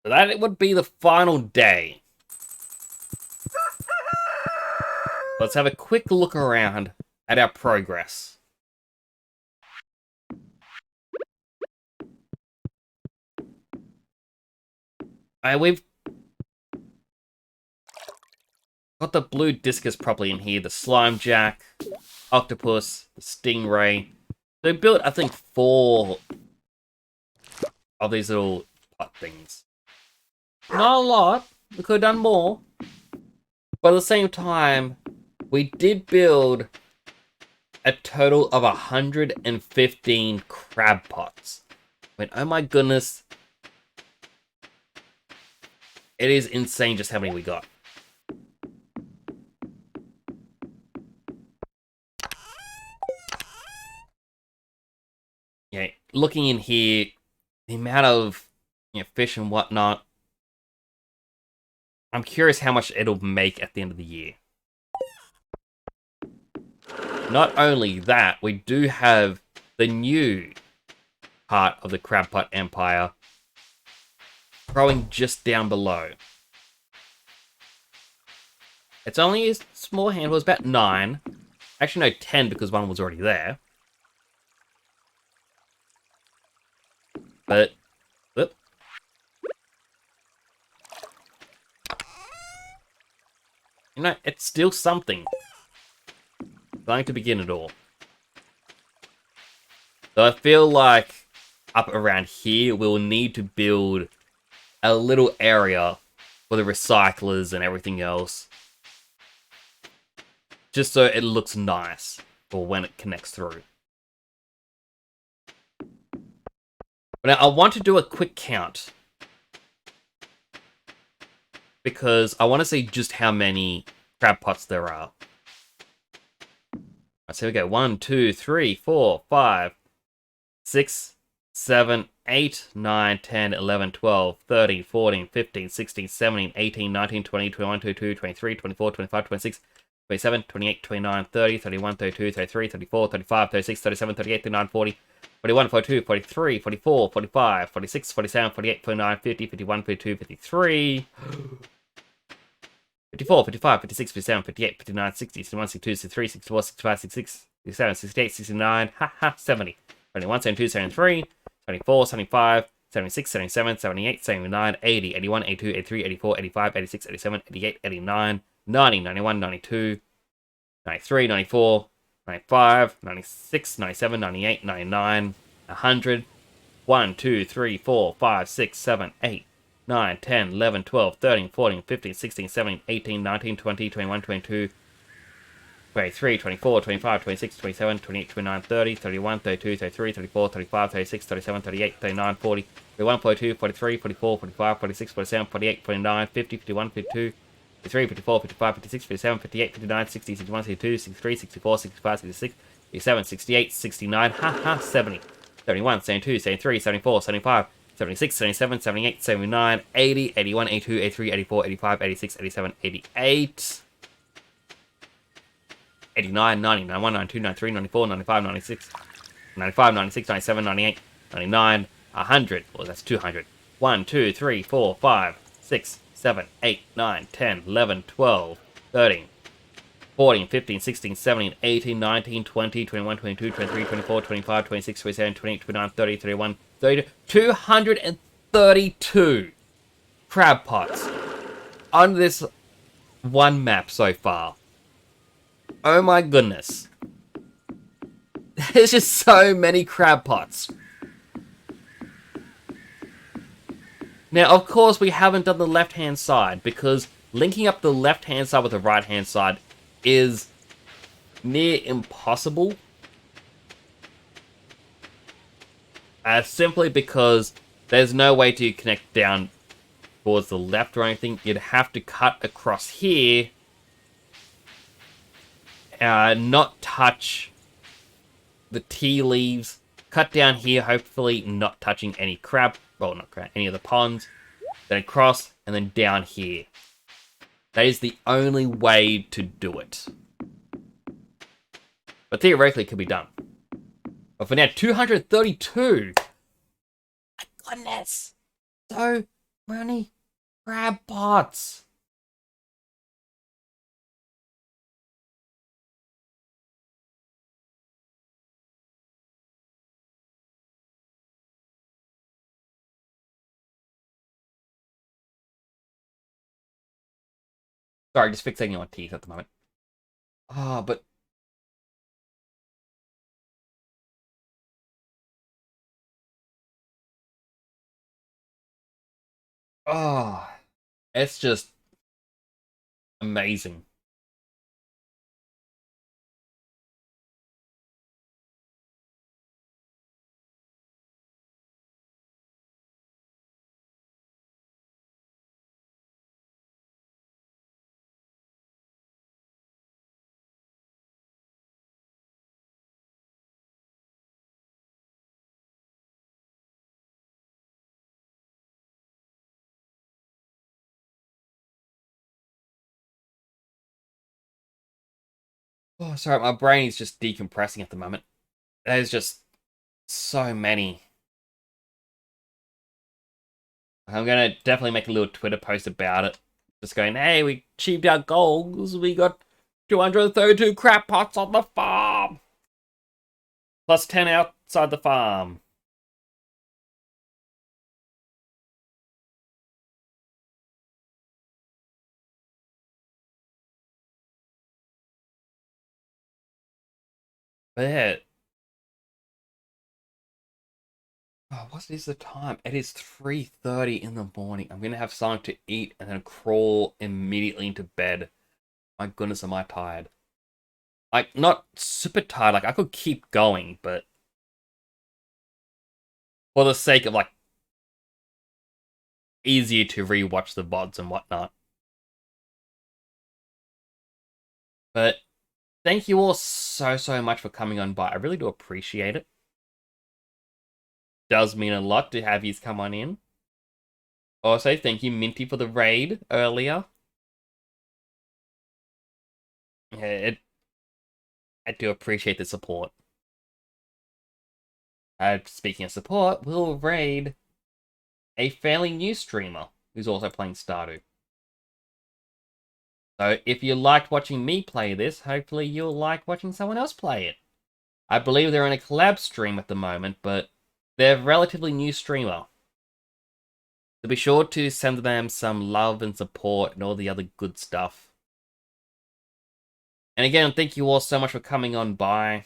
So that it would be the final day. Let's have a quick look around at our progress. We've got the blue discus properly in here, the slime jack, octopus, the stingray. They built, I think, 4 of these little pot things. Not a lot. We could have done more. But at the same time, we did build a total of 115 crab pots. I mean, oh my goodness. It is insane just how many we got. Yeah, looking in here, the amount of fish and whatnot, I'm curious how much it'll make at the end of the year. Not only that, we do have the new part of the crab pot empire growing just down below. It's only a small handful, it's about 9. Actually, no, 10 because one was already there. But, whoop. You know, it's still something. Going to begin it all. So I feel like up around here, we'll need to build a little area for the recyclers and everything else. Just so it looks nice for when it connects through. But now I want to do a quick count. Because I want to see just how many crab pots there are. Alright, so here we go. 1, 2, 3, 4, 5, 6, 7, 8, 9, 10, 11, 12, 13, 14, 15, 16, 17, 18, 19, 20, 21, 22, 23, 24, 25, 26, 27, 28, 29, 30, 31, 32, 33, 34, 35, 36, 37, 38, 39, 40, 41, 42, 43, 44, 45, 46, 47, 48, 49, 50, 51, 52, 53, 54, 55, 56, 57, 58, 59, 60, 61, 62, 63, 64, 65, 66, 67, 68, 69, haha, 70, 71, 72, 73, 74, 75, 76, 77, 78, 79, 80, 81, 82, 83, 84, 85, 86, 87, 88, 89, 90, 91, 92, 93, 94, 95, 96, 97, 98, 99, 100, 1, 2, 3, 4, 5, 6, 7, 8, 9, 10, 11, 12, 13, 14, 15, 16, 17, 18, 19, 20, 21, 22, 23, 24, 25, 26, 27, 28, 29, 30, 31, 32, 33, 34, 35, 36, 37, 38, 39, 40, 41, 42, 43, 44, 45, 46, 47, 48, 49, 50, 51, 52, 53, 54, 55, 56, 57, 58, 59, 60, 61, 62, 63, 64, 65, 66, 67, 68, 69, haha, 70, 71, 72, 73, 74, 75, 76, 77, 78, 79, 80, 81, 82, 83, 84, 85, 86, 87, 88, 89, 90, 91, 92, 93, 94, 95, 96, 95, 96, 97, 98, 99, 100. Well, that's 200. 1, 2, 3, 4, 5, 6, 7, 8, 9, 10, 11, 12, 13, 14, 15, 16, 17, 18, 19, 20, 21, 22, 23, 24, 25, 26, 27, 28, 29, 30, 31, 32, 232 crab pots on this one map so far. Oh my goodness. There's just so many crab pots. Now, of course, we haven't done the left-hand side, because linking up the left-hand side with the right-hand side is near impossible. Simply because there's no way to connect down towards the left or anything. You'd have to cut across here. Not touch the tea leaves. Cut down here, hopefully not touching any crab. Well, not crab, any of the ponds. Then across, and then down here. That is the only way to do it. But theoretically, it could be done. But for now, 232. My goodness. So many crab pots. Sorry, just fixating on teeth at the moment. But... it's just amazing. Oh, sorry, my brain is just decompressing at the moment. There's just so many. I'm gonna definitely make a little Twitter post about it. Just going, hey, we achieved our goals. We got 232 crab pots on the farm. Plus 10 outside the farm. But yeah. Oh, what is the time? It is 3:30 in the morning. I'm gonna have something to eat and then crawl immediately into bed. My goodness, am I tired. Like, not super tired. Like, I could keep going, but... for the sake of, like... easier to rewatch the VODs and whatnot. But... thank you all so much for coming on by. I really do appreciate it. Does mean a lot to have you come on in. Also, thank you, Minty, for the raid earlier. Yeah, I do appreciate the support. Speaking of support, we'll raid a fairly new streamer who's also playing Stardew. So if you liked watching me play this, hopefully you'll like watching someone else play it. I believe they're in a collab stream at the moment, but they're a relatively new streamer. So be sure to send them some love and support and all the other good stuff. And again, thank you all so much for coming on by.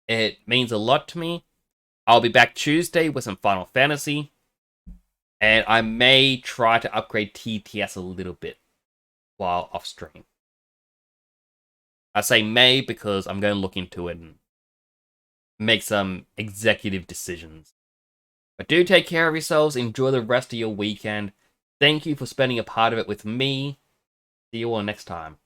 It means a lot to me. I'll be back Tuesday with some Final Fantasy. And I may try to upgrade TTS a little bit while off stream. I say may because I'm going to look into it and make some executive decisions. But do take care of yourselves. Enjoy the rest of your weekend. Thank you for spending a part of it with me. See you all next time.